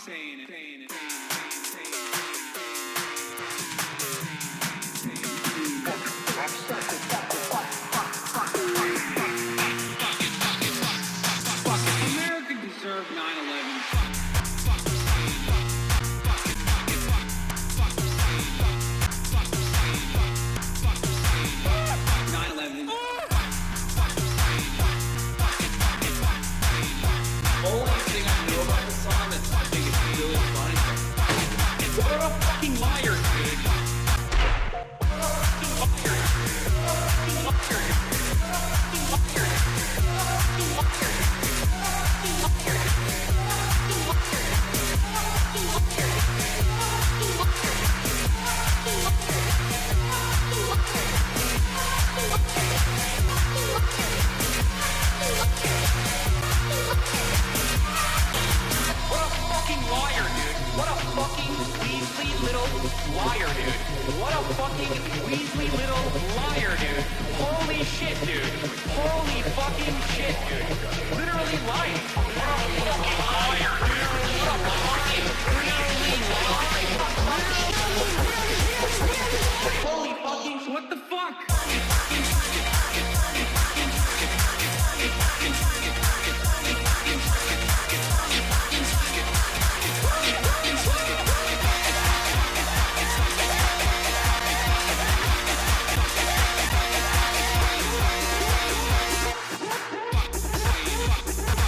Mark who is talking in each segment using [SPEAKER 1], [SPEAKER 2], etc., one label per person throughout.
[SPEAKER 1] saying it. America deserved 9/11. 9/11. Only thing I know about the song is I think it's really funny. What a fucking liar, dude. Liar, dude. What a fucking Weasley little liar, dude. Holy shit, dude. Holy fucking shit, dude. Literally lying. What a fucking liar, dude. What a fucking Weasley liar. Holy fucking, what the fuck?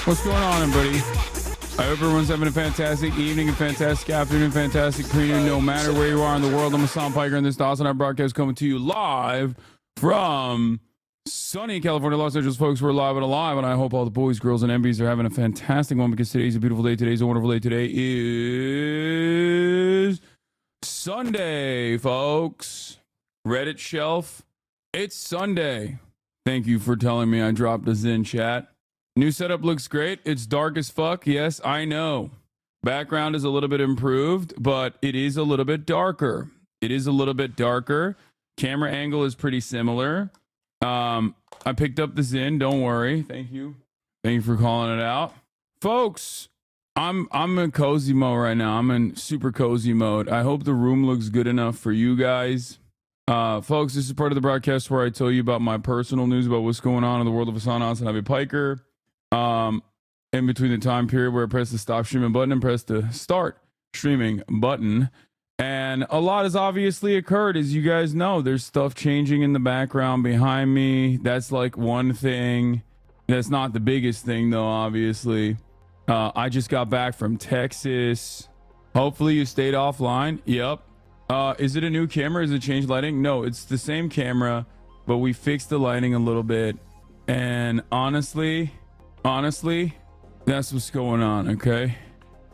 [SPEAKER 2] What's going on, everybody? I hope everyone's having a fantastic evening, a fantastic afternoon, fantastic pre-noon, no matter where you are in the world. I'm Hasan Piker, and this is HasanAbi broadcast coming to you live from sunny California, Los Angeles. Folks, we're live and alive, and I hope all the boys, girls, and MBs are having a fantastic one, because today's a beautiful day. Today's a wonderful day. Today is Sunday, folks. Reddit shelf. It's Sunday. Thank you for telling me I dropped a Zen chat. New setup looks great. It's dark as fuck. Yes, I know. Background is a little bit improved, but it is a little bit darker. It is a little bit darker. Camera angle is pretty similar. I picked up the Zen. Don't worry. Thank you. Thank you for calling it out. Folks, I'm in cozy mode right now. I'm in super cozy mode. I hope the room looks good enough for you guys. Folks, this is part of the broadcast where I tell you about my personal news about what's going on in the world of HasanAbi Piker. In between the time period where I press the stop streaming button and press the start streaming button. And a lot has obviously occurred. As you guys know, there's stuff changing in the background behind me. That's like one thing. That's not the biggest thing, though, obviously. I just got back from Texas. Hopefully you stayed offline. Yep. Is it a new camera? Is it changed lighting? No, it's the same camera, but we fixed the lighting a little bit. And honestly, that's what's going on. Okay.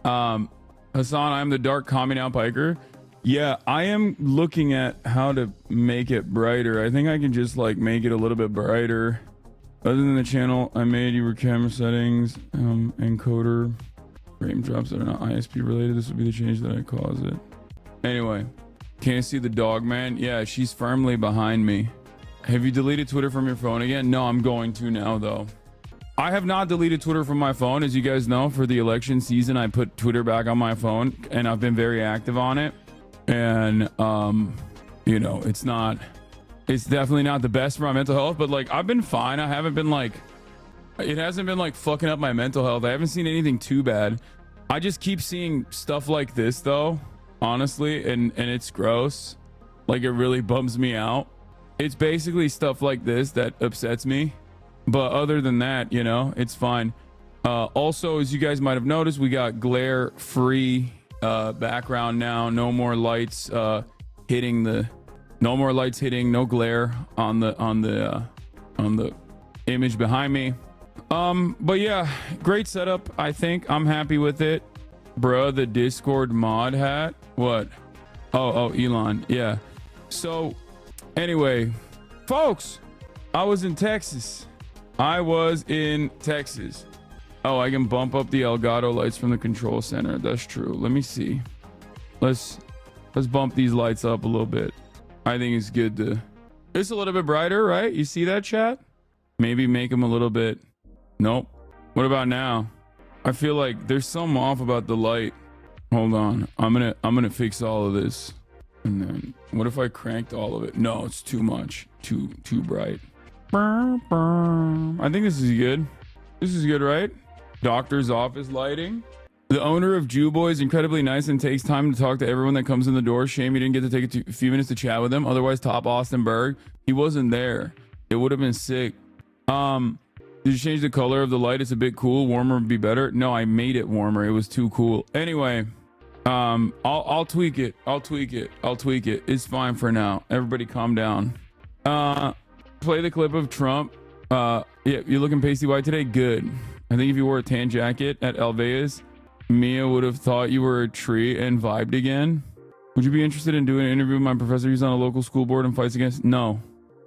[SPEAKER 2] Hasan, I'm the dark calming out Piker. Yeah, I am looking at how to make it brighter. I think I can just like make it a little bit brighter. Other than the channel I made, you were camera settings, encoder, frame drops that are not ISP related. This would be the change that I cause it. Anyway, can't see the dog, man. Yeah, she's firmly behind me. Have you deleted Twitter from your phone again? No, I'm going to now, though. I have not deleted Twitter from my phone. As you guys know, for the election season, I put Twitter back on my phone, and I've been very active on it. And, you know, it's definitely not the best for my mental health, but like, I've been fine. I haven't been like, it hasn't been like fucking up my mental health. I haven't seen anything too bad. I just keep seeing stuff like this, though, honestly, and it's gross. Like, it really bums me out. It's basically stuff like this that upsets me. But other than that, you know, it's fine. Also, as you guys might have noticed, we got glare free background now. No more lights hitting, no glare on the image behind me. But yeah, great setup. I think I'm happy with it. Bruh, the Discord mod hat. What? Oh, Elon. Yeah. So anyway, folks, I was in Texas. Oh, I can bump up the Elgato lights from the control center. That's true. Let me see. Let's bump these lights up a little bit. I think it's good to... It's a little bit brighter, right? You see that, chat? Maybe make them a little bit... Nope. What about now? I feel like there's something off about the light. Hold on. I'm gonna fix all of this. And then what if I cranked all of it? No, it's too much. Too bright. I think this is good. This is good, right? Doctor's office lighting. The owner of Jew Boy is incredibly nice and takes time to talk to everyone that comes in the door. Shame you didn't get to take a few minutes to chat with him. Otherwise, top Austin Berg. He wasn't there. It would have been sick. Did you change the color of the light? It's a bit cool. Warmer would be better. No, I made it warmer. It was too cool. Anyway, I'll tweak it. I'll tweak it. It's fine for now. Everybody calm down. Play the clip of Trump. Yeah, you're looking pasty white today. Good. I think if you wore a tan jacket at Alveus, Mia would have thought you were a tree and vibed again. Would you be interested in doing an interview with my professor who's on a local school board and fights against? No.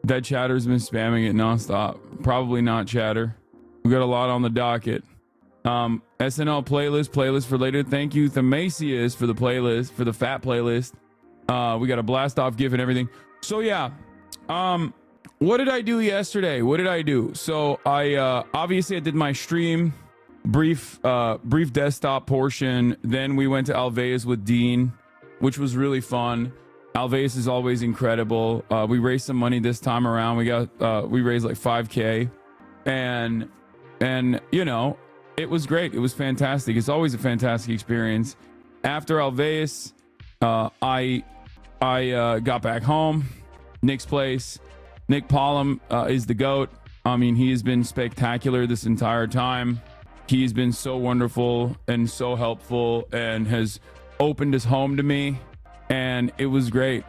[SPEAKER 2] That Chatter's been spamming it nonstop. Probably not Chatter. We got a lot on the docket. SNL playlist related. Thank you, Themasius, for the playlist, for the fat playlist. We got a blast off gif and everything. So yeah. What did I do yesterday? So I obviously I did my stream, brief desktop portion. Then we went to Alveus with Dean, which was really fun. Alveus is always incredible. We raised some money this time around. We raised like 5K, and you know, it was great. It was fantastic. It's always a fantastic experience. After Alveus, I got back home. Nick's place. Nick Pollum is the GOAT. I mean, he has been spectacular this entire time. He's been so wonderful and so helpful and has opened his home to me. And it was great.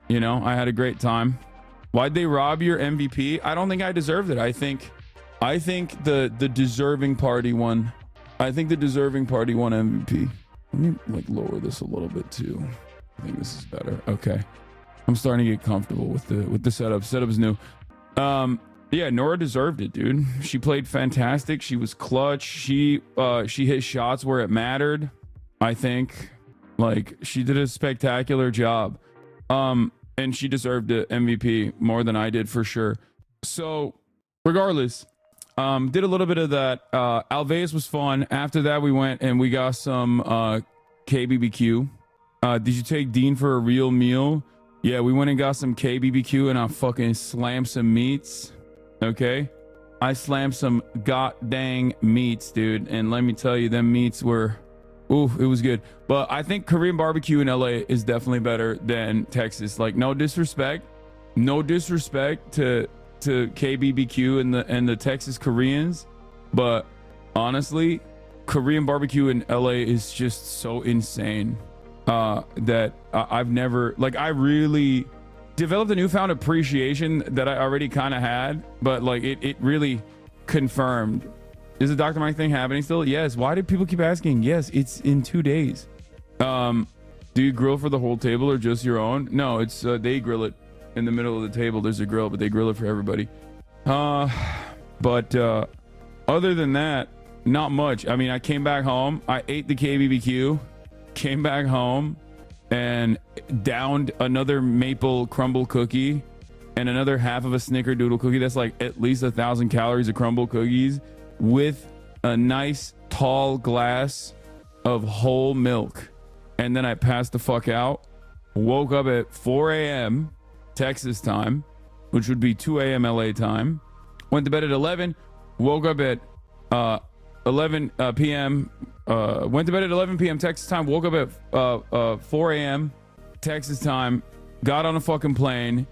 [SPEAKER 2] You know, I had a great time. Why'd they rob your MVP? I don't think I deserved it. I think the deserving party won. I think the deserving party won MVP. Let me like lower this a little bit too. I think this is better. Okay. I'm starting to get comfortable with the setup. Setup is new. Yeah, Nora deserved it, dude. She played fantastic. She was clutch. She hit shots where it mattered. I think, like, she did a spectacular job. And she deserved the MVP more than I did for sure. So, regardless, did a little bit of that. Alveus was fun. After that, we went and we got some KBBQ. Did you take Dean for a real meal? Yeah, we went and got some KBBQ and I fucking slammed some meats. Okay, I slammed some god dang meats, dude. And let me tell you, them meats were, ooh, it was good. But I think Korean barbecue in LA is definitely better than Texas. Like, no disrespect to KBBQ and the Texas Koreans, but honestly, Korean barbecue in LA is just so insane that I've never, like, I really developed a newfound appreciation that I already kind of had, but like it really confirmed. Is the Dr. Mike thing happening still? Yes. Why do people keep asking? Yes, it's in 2 days. Do you grill for the whole table or just your own? No, it's they grill it in the middle of the table. There's a grill, but they grill it for everybody. But other than that, not much. I mean, I came back home, I ate the KBBQ, came back home and downed another maple crumble cookie and another half of a snickerdoodle cookie. That's like at least 1,000 calories of crumble cookies with a nice tall glass of whole milk. And then I passed the fuck out, woke up at 4 a.m. Texas time, which would be 2 a.m. LA time, went to bed at 11, woke up at 11 p.m. Went to bed at 11 p.m. Texas time, woke up at 4 a.m. Texas time, got on a fucking plane,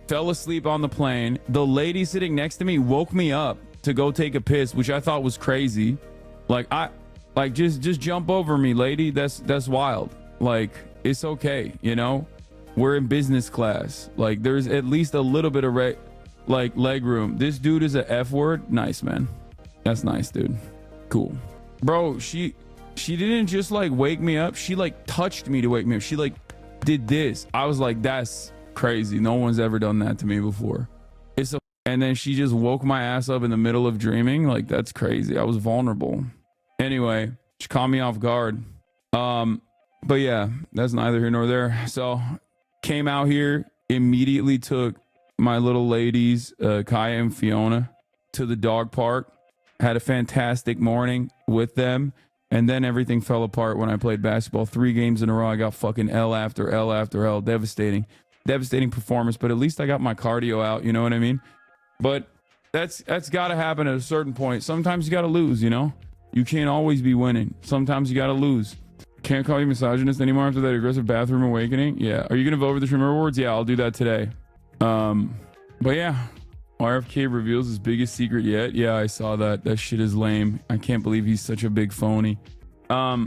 [SPEAKER 2] fell asleep on the plane. The lady sitting next to me woke me up to go take a piss, which I thought was crazy. Like, just jump over me, lady. That's wild. Like, it's okay, you know? We're in business class. Like, there's at least a little bit of leg room. This dude is a F word. Nice, man. That's nice, dude. Cool. Bro, she didn't just like wake me up. She like touched me to wake me up. She like did this. I was like, that's crazy. No one's ever done that to me before. And then she just woke my ass up in the middle of dreaming. Like, that's crazy. I was vulnerable. Anyway, she caught me off guard. But yeah, that's neither here nor there. So came out here, immediately took my little ladies, Kaya and Fiona, to the dog park. Had a fantastic morning with them. And then everything fell apart when I played basketball. 3 games in a row, I got fucking L after L after L. Devastating performance. But at least I got my cardio out. You know what I mean? But that's got to happen at a certain point. Sometimes you got to lose. You know, you can't always be winning. Sometimes you got to lose. Can't call you misogynist anymore after that aggressive bathroom awakening. Yeah. Are you gonna vote for the streamer awards? Yeah, I'll do that today. But yeah, RFK reveals his biggest secret yet. Yeah, I saw that. That shit is lame. I can't believe he's such a big phony. I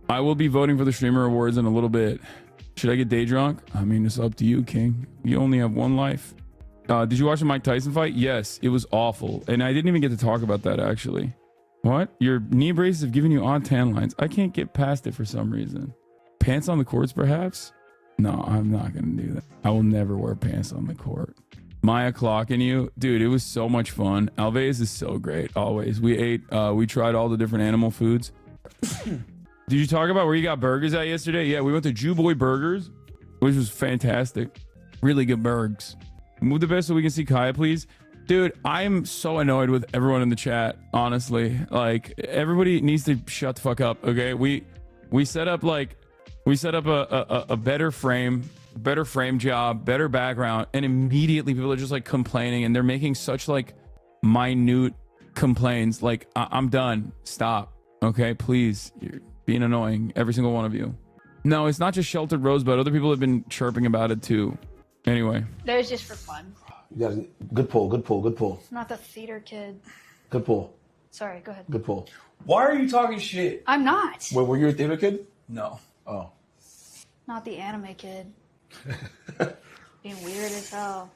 [SPEAKER 2] will be voting for the streamer awards in a little bit. Should I get day drunk? I mean, it's up to you, King. You only have one life. Did you watch the Mike Tyson fight? Yes, it was awful. And I didn't even get to talk about that, actually. What? Your knee braces have given you odd tan lines. I can't get past it for some reason. Pants on the courts, perhaps? No, I'm not going to do that. I will never wear pants on the court. Maya clocking you. Dude, it was so much fun. Alves is so great, always. We tried all the different animal foods. Did you talk about where you got burgers at yesterday? Yeah, we went to Jew Boy Burgers, which was fantastic. Really good burgers. Move the best so we can see Kaya, please. Dude, I'm so annoyed with everyone in the chat, honestly. Like, everybody needs to shut the fuck up, okay? We set up a better frame job, better background, and immediately people are just like complaining, and they're making such like minute complaints. Like, I'm done. Stop. Okay, please. You're being annoying, every single one of you. No, it's not just Sheltered Rosebud. Other people have been chirping about it too. Anyway.
[SPEAKER 3] That was just for fun.
[SPEAKER 4] You got good pull.
[SPEAKER 3] It's not the theater kid.
[SPEAKER 4] Good pull.
[SPEAKER 3] Sorry, go ahead.
[SPEAKER 4] Good pull.
[SPEAKER 5] Why are you talking shit?
[SPEAKER 3] I'm not.
[SPEAKER 4] Wait, were you a theater kid?
[SPEAKER 5] No.
[SPEAKER 4] Oh.
[SPEAKER 3] Not the anime kid. Being weird as hell.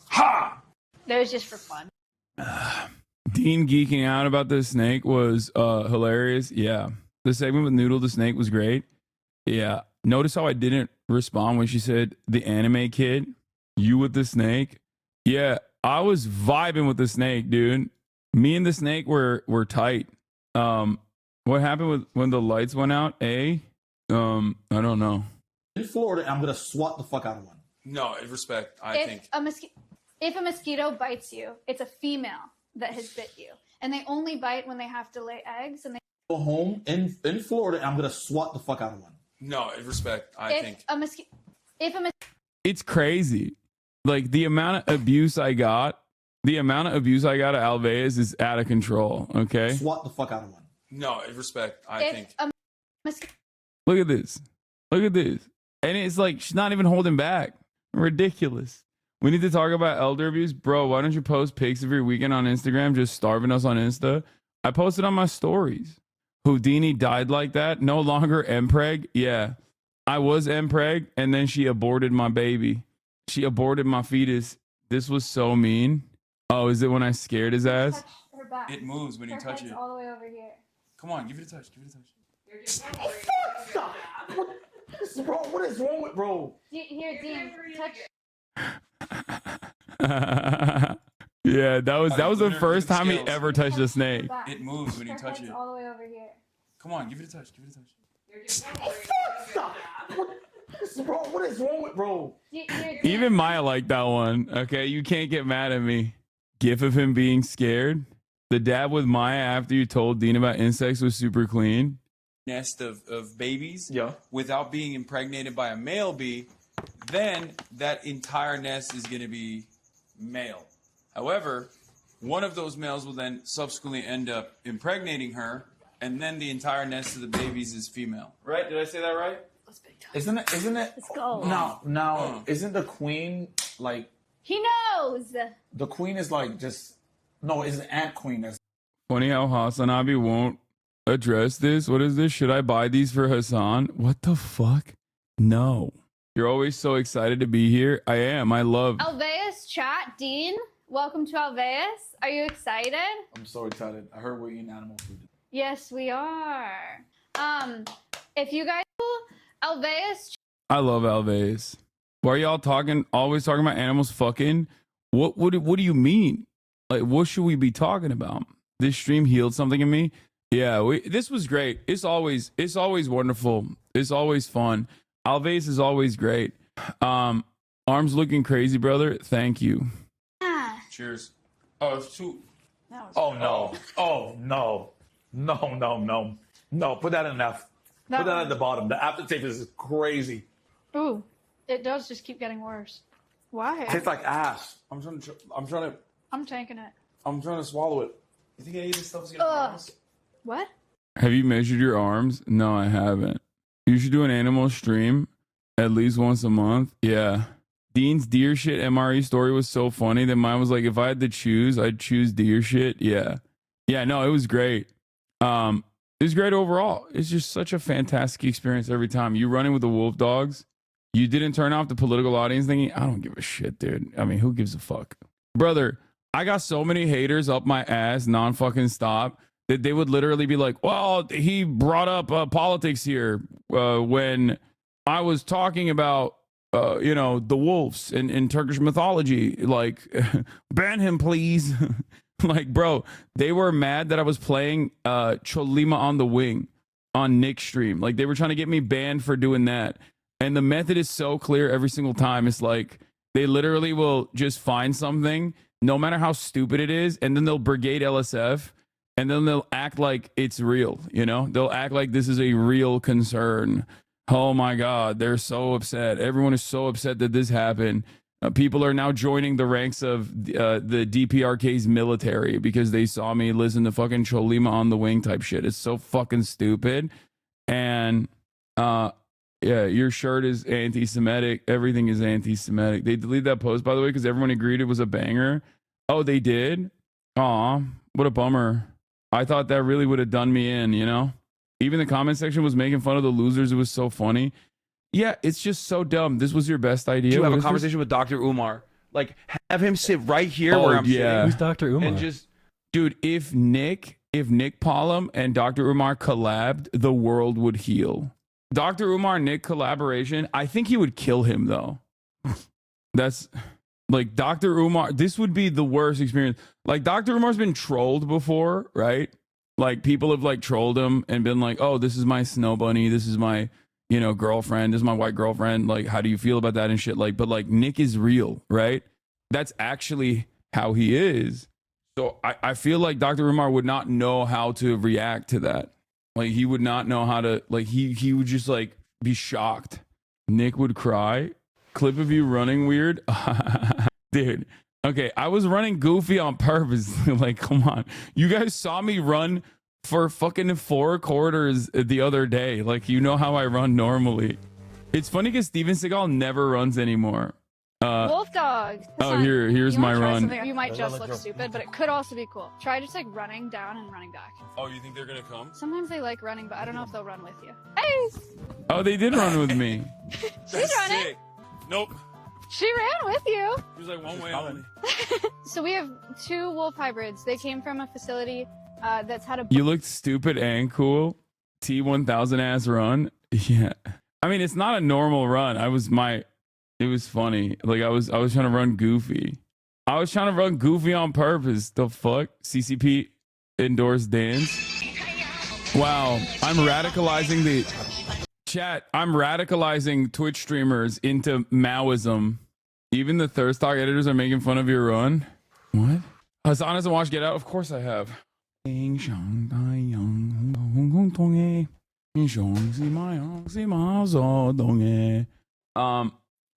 [SPEAKER 5] Ha!
[SPEAKER 3] That was just for fun.
[SPEAKER 2] Dean geeking out about the snake was hilarious. Yeah. The segment with Noodle the snake was great. Yeah. Notice how I didn't respond when she said the anime kid. You with the snake? Yeah, I was vibing with the snake, dude. Me and the snake were tight. What happened when the lights went out? I don't know.
[SPEAKER 4] In Florida, I'm gonna swat the fuck out of one.
[SPEAKER 5] No, in respect, I think.
[SPEAKER 3] If a mosquito bites you, it's a female that has bit you. And they only bite when they have to lay eggs. And they
[SPEAKER 4] Go home in Florida, I'm gonna swat the fuck out of one.
[SPEAKER 5] No, in respect, I think.
[SPEAKER 2] It's crazy. Like, the amount of abuse I got at Alveus is out of control, okay?
[SPEAKER 4] Swat the fuck out of one.
[SPEAKER 5] No, in respect, I think.
[SPEAKER 2] Look at this. And it's like, she's not even holding back. Ridiculous. We need to talk about elder abuse. Bro, why don't you post pics of your weekend on Instagram, just starving us on Insta? I posted on my stories. Houdini died like that. No longer MPreg. Yeah, I was MPreg, and then she aborted my baby. She aborted my fetus. This was so mean. Oh, is it when I scared his ass?
[SPEAKER 3] her back.
[SPEAKER 5] It moves when you touch it.
[SPEAKER 3] All the way over here.
[SPEAKER 5] Come on, give it a touch.
[SPEAKER 4] Oh, fuck! Stop! What is wrong with bro?
[SPEAKER 3] Here, Dean, touch.
[SPEAKER 2] Yeah, that was the first time he ever touched a snake.
[SPEAKER 5] It moves when you touch it.
[SPEAKER 3] All the way over here.
[SPEAKER 5] Come on, give it a touch.
[SPEAKER 4] Oh, fuck! Stop! What is wrong with bro?
[SPEAKER 2] Even Maya liked that one. Okay, you can't get mad at me. GIF of him being scared. The dab with Maya after you told Dean about insects was super clean.
[SPEAKER 5] Nest of babies.
[SPEAKER 4] Yeah.
[SPEAKER 5] Without being impregnated by a male bee, then that entire nest is going to be male. However, one of those males will then subsequently end up impregnating her, and then the entire nest of the babies is female. Right? Did I say that right?
[SPEAKER 4] Isn't it?
[SPEAKER 3] Let's go.
[SPEAKER 4] Now, isn't the queen like?
[SPEAKER 3] He knows.
[SPEAKER 4] The queen is like just no. It's an ant queen. That's
[SPEAKER 2] Funny how HasanAbi won't address this. What is this? Should I buy these for Hasan? What the fuck? No. You're always so excited to be here. I am. I love.
[SPEAKER 3] Alveus chat, Dean. Welcome to Alveus. Are you excited?
[SPEAKER 4] I'm so excited. I heard we're eating animal food.
[SPEAKER 3] Yes, we are. If you guys, Alveus.
[SPEAKER 2] I love Alves. Why are y'all always talking about animals fucking? What do you mean? Like, what should we be talking about? This stream healed something in me. Yeah, this was great. It's always wonderful. It's always fun. Alves is always great. Arms looking crazy, brother. Thank you.
[SPEAKER 5] Cheers. Oh, it's two.
[SPEAKER 4] Oh no! Oh no! No! No, put that in F.
[SPEAKER 3] That
[SPEAKER 4] Put that
[SPEAKER 3] one.
[SPEAKER 4] at the bottom. The aftertaste is crazy.
[SPEAKER 3] Ooh, it does just keep getting worse. Why?
[SPEAKER 4] Tastes like ass.
[SPEAKER 5] I'm trying to
[SPEAKER 3] I'm tanking it.
[SPEAKER 5] swallow it. You think any of this stuff is gonna promise?
[SPEAKER 3] What?
[SPEAKER 2] Have you measured your arms? No, I haven't. You should do an animal stream at least once a month. Yeah. Dean's deer shit MRE story was so funny that mine was like, if I had to choose, I'd choose deer shit. Yeah. Yeah, no, it was great. It was great overall. It's just such a fantastic experience every time. You running with the wolf dogs. You didn't turn off the political audience thinking, I don't give a shit, dude. I mean, who gives a fuck? Brother, I got so many haters up my ass, non-fucking stop, that they would literally be like, well, he brought up politics here when I was talking about, the wolves in Turkish mythology. Like, ban him, please. Like, bro, they were mad that I was playing Cholima on the Wing on Nick's stream. Like, they were trying to get me banned for doing that. And the method is so clear every single time. It's like they literally will just find something, no matter how stupid it is, and then they'll brigade LSF, and then they'll act like it's real, They'll act like this is a real concern. Oh my God, they're so upset. Everyone is so upset that this happened. People are now joining the ranks of the DPRK's military because they saw me listen to fucking Cholima on the Wing type shit. It's so fucking stupid. And yeah, your shirt is anti-Semitic. Everything is anti-Semitic. They deleted that post, by the way, because everyone agreed it was a banger. Oh, they did? Aw, what a bummer. I thought that really would have done me in, Even the comment section was making fun of the losers. It was so funny. Yeah, it's just so dumb. This was your best idea.
[SPEAKER 6] You have
[SPEAKER 2] What
[SPEAKER 6] a
[SPEAKER 2] is
[SPEAKER 6] conversation with Dr. Umar. Like, have him sit right here
[SPEAKER 2] Oh,
[SPEAKER 6] where I'm
[SPEAKER 2] yeah.
[SPEAKER 6] sitting.
[SPEAKER 7] Who's Dr. Umar?
[SPEAKER 6] And just,
[SPEAKER 2] Dude, if Nick Pollum and Dr. Umar collabed, the world would heal. Dr. Umar Nick collaboration, I think he would kill him though. That's like Dr. Umar, this would be the worst experience. Like Dr. Umar's been trolled before, right? Like people have like trolled him and been like, "Oh, this is my snow bunny, this is my, girlfriend, this is my white girlfriend. Like, how do you feel about that and shit?" Like, but like Nick is real, right? That's actually how he is. So I feel like Dr. Umar would not know how to react to that. Like he would not know how to, like he would just like be shocked. Nick would cry. Clip of you running weird. Dude. Okay, I was running goofy on purpose. Like, come on. You guys saw me run for fucking 4 quarters the other day. Like, you know how I run normally. It's funny because Steven Seagal never runs anymore.
[SPEAKER 3] Wolf dog.
[SPEAKER 2] Oh, here's
[SPEAKER 3] You
[SPEAKER 2] my
[SPEAKER 3] wanna try
[SPEAKER 2] run.
[SPEAKER 3] something? You might just look stupid, but it could also be cool. Try just like running down and running back.
[SPEAKER 5] Oh, you think they're gonna come?
[SPEAKER 3] Sometimes they like running, but I don't know if they'll run with you. Hey,
[SPEAKER 2] Oh, they did run with me.
[SPEAKER 3] she's running.
[SPEAKER 5] Sick. Nope.
[SPEAKER 3] She ran with you.
[SPEAKER 5] There's like one way only.
[SPEAKER 3] So we have 2 wolf hybrids. They came from a facility that's had a.
[SPEAKER 2] You looked stupid and cool. T1000 ass run. Yeah. I mean, it's not a normal run. It was funny. Like I was trying to run goofy. I was trying to run goofy on purpose. The fuck? CCP endorsed dance. Wow. I'm radicalizing the chat. I'm radicalizing Twitch streamers into Maoism. Even the Thirst Talk editors are making fun of your run. What? Hasan hasn't watched Get Out? Of course I have.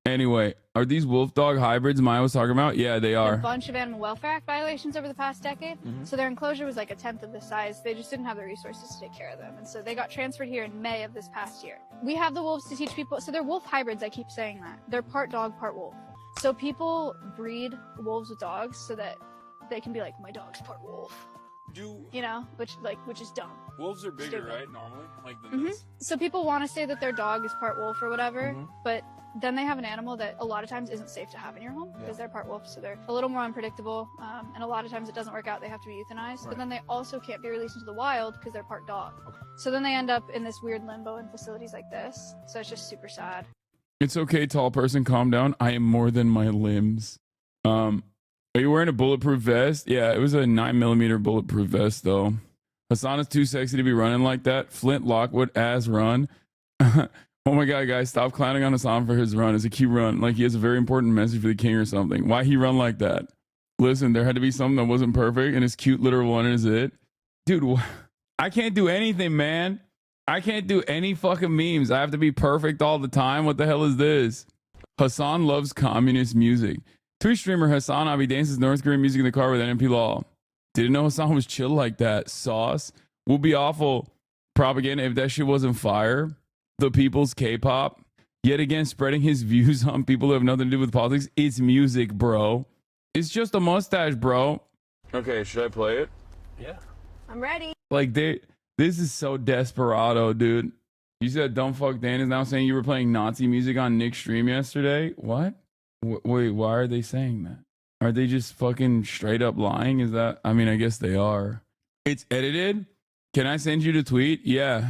[SPEAKER 2] Anyway, are these wolf dog hybrids Maya was talking about? Yeah, they
[SPEAKER 3] A
[SPEAKER 2] are.
[SPEAKER 3] bunch of Animal Welfare Act violations over the past decade. So their enclosure was like a tenth of the size. They just didn't have the resources to take care of them. And so they got transferred here in May of this past year. We have the wolves to teach people. So they're wolf hybrids. I keep saying that. They're part dog, part wolf. So people breed wolves with dogs so that they can be like, my dog's part wolf. Which is dumb.
[SPEAKER 5] Wolves are bigger,
[SPEAKER 3] Stupid.
[SPEAKER 5] right? Normally, like than this.
[SPEAKER 3] So people want to say that their dog is part wolf or whatever, but then they have an animal that a lot of times isn't safe to have in your home because they're part wolf, so they're a little more unpredictable, and a lot of times it doesn't work out. They have to be euthanized, but then they also can't be released into the wild because they're part dog. So then they end up in this weird limbo in facilities like this. So it's just super sad.
[SPEAKER 2] It's okay, tall person, calm down. I am more than my limbs. Are you wearing a bulletproof vest? Yeah, it was a 9mm bulletproof vest though. Hasan is too sexy to be running like that. Flint Lockwood ass run. Oh my god, guys, stop clowning on Hasan for his run. It's a cute run. Like he has a very important message for the king or something. Why he run like that? Listen, there had to be something that wasn't perfect, and his cute little one is it. Dude, I can't do anything, man. I can't do any fucking memes. I have to be perfect all the time. What the hell is this? Hasan loves communist music. Twitch streamer HasanAbi dances North Korean music in the car with NMP Law. Didn't know Hasan was chill like that. Sauce. Will be awful propaganda if that shit wasn't fire. The people's K-pop. Yet again, spreading his views on people who have nothing to do with politics. It's music, bro. It's just a mustache, bro. Okay, should I play it?
[SPEAKER 7] Yeah.
[SPEAKER 3] I'm ready.
[SPEAKER 2] Like, this is so desperado, dude. You said Don't Fuck Dan is now saying you were playing Nazi music on Nick's stream yesterday. What? Wait, why are they saying that? Are they just fucking straight up lying? Is that? I mean, I guess they are. It's edited? Can I send you the tweet? Yeah.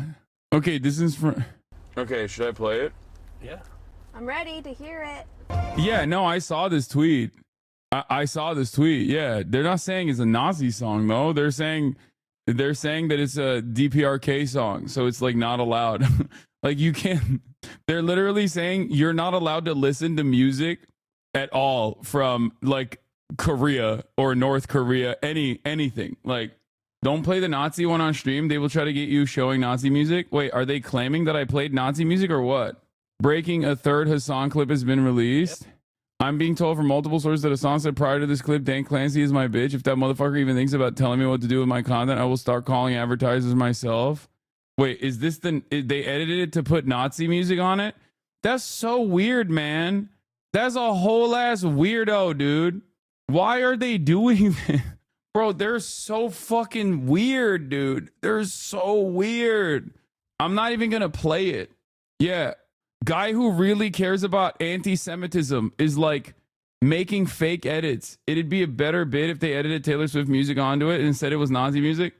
[SPEAKER 2] Okay, this is from... Okay, should I play it?
[SPEAKER 7] Yeah.
[SPEAKER 3] I'm ready to hear it.
[SPEAKER 2] Yeah, no, I saw this tweet. I saw this tweet. Yeah, they're not saying it's a Nazi song, though. They're saying that it's a DPRK song, so it's like not allowed. Like you can't. They're literally saying you're not allowed to listen to music at all from like Korea or North Korea, anything. Like, don't play the Nazi one on stream. They will try to get you showing Nazi music. Wait, are they claiming that I played Nazi music or what? Breaking, a third Hasan clip has been released. Yep. I'm being told from multiple sources that Hasan said prior to this clip, Dan Clancy is my bitch. If that motherfucker even thinks about telling me what to do with my content, I will start calling advertisers myself. Wait, is this they edited it to put Nazi music on it? That's so weird, man. That's a whole ass weirdo, dude. Why are they doing this? Bro, they're so fucking weird, dude. They're so weird. I'm not even gonna play it. Yeah. Guy who really cares about anti-Semitism is like making fake edits. It'd be a better bit if they edited Taylor Swift music onto it and said it was Nazi music.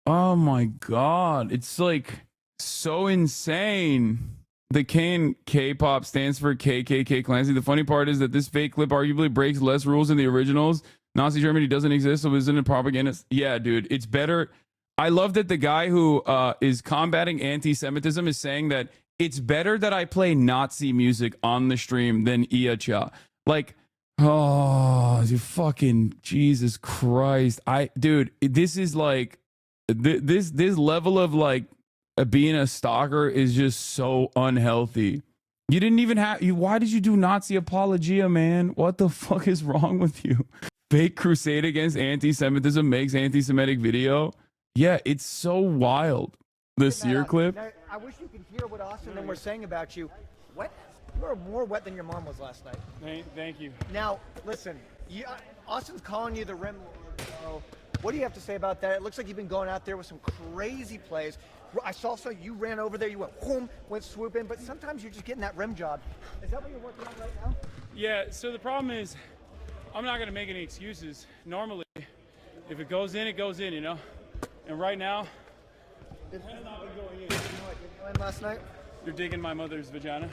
[SPEAKER 2] Oh my God. It's like so insane. The K-pop stands for KKK Clancy. The funny part is that this fake clip arguably breaks less rules than the originals. Nazi Germany doesn't exist, so isn't it propaganda? Yeah, dude, it's better. I love that the guy who is combating anti-Semitism is saying that it's better that I play Nazi music on the stream than Iacha. Like, oh, you fucking Jesus Christ. Dude, this is like, this level of like being a stalker is just so unhealthy. You didn't even have, why did you do Nazi apologia, man? What the fuck is wrong with you? Fake crusade against anti-Semitism makes anti-Semitic video. Yeah, it's so wild. The Sear clip.
[SPEAKER 4] Now, I wish you could hear what Austin and them were saying about you. Wet? You are more wet than your mom was last night.
[SPEAKER 2] Thank you.
[SPEAKER 4] Now, listen. Austin's calling you the Rim Lord. So what do you have to say about that? It looks like you've been going out there with some crazy plays. I saw you ran over there. You went whoom, went swooping. But sometimes you're just getting that rim job. Is that what you're working on right now?
[SPEAKER 8] Yeah. So the problem is, I'm not gonna make any excuses. Normally, if it goes in, it goes in. You know. And right now, it has not been going in.
[SPEAKER 4] You know what you're doing last night?
[SPEAKER 8] You're digging my mother's vagina.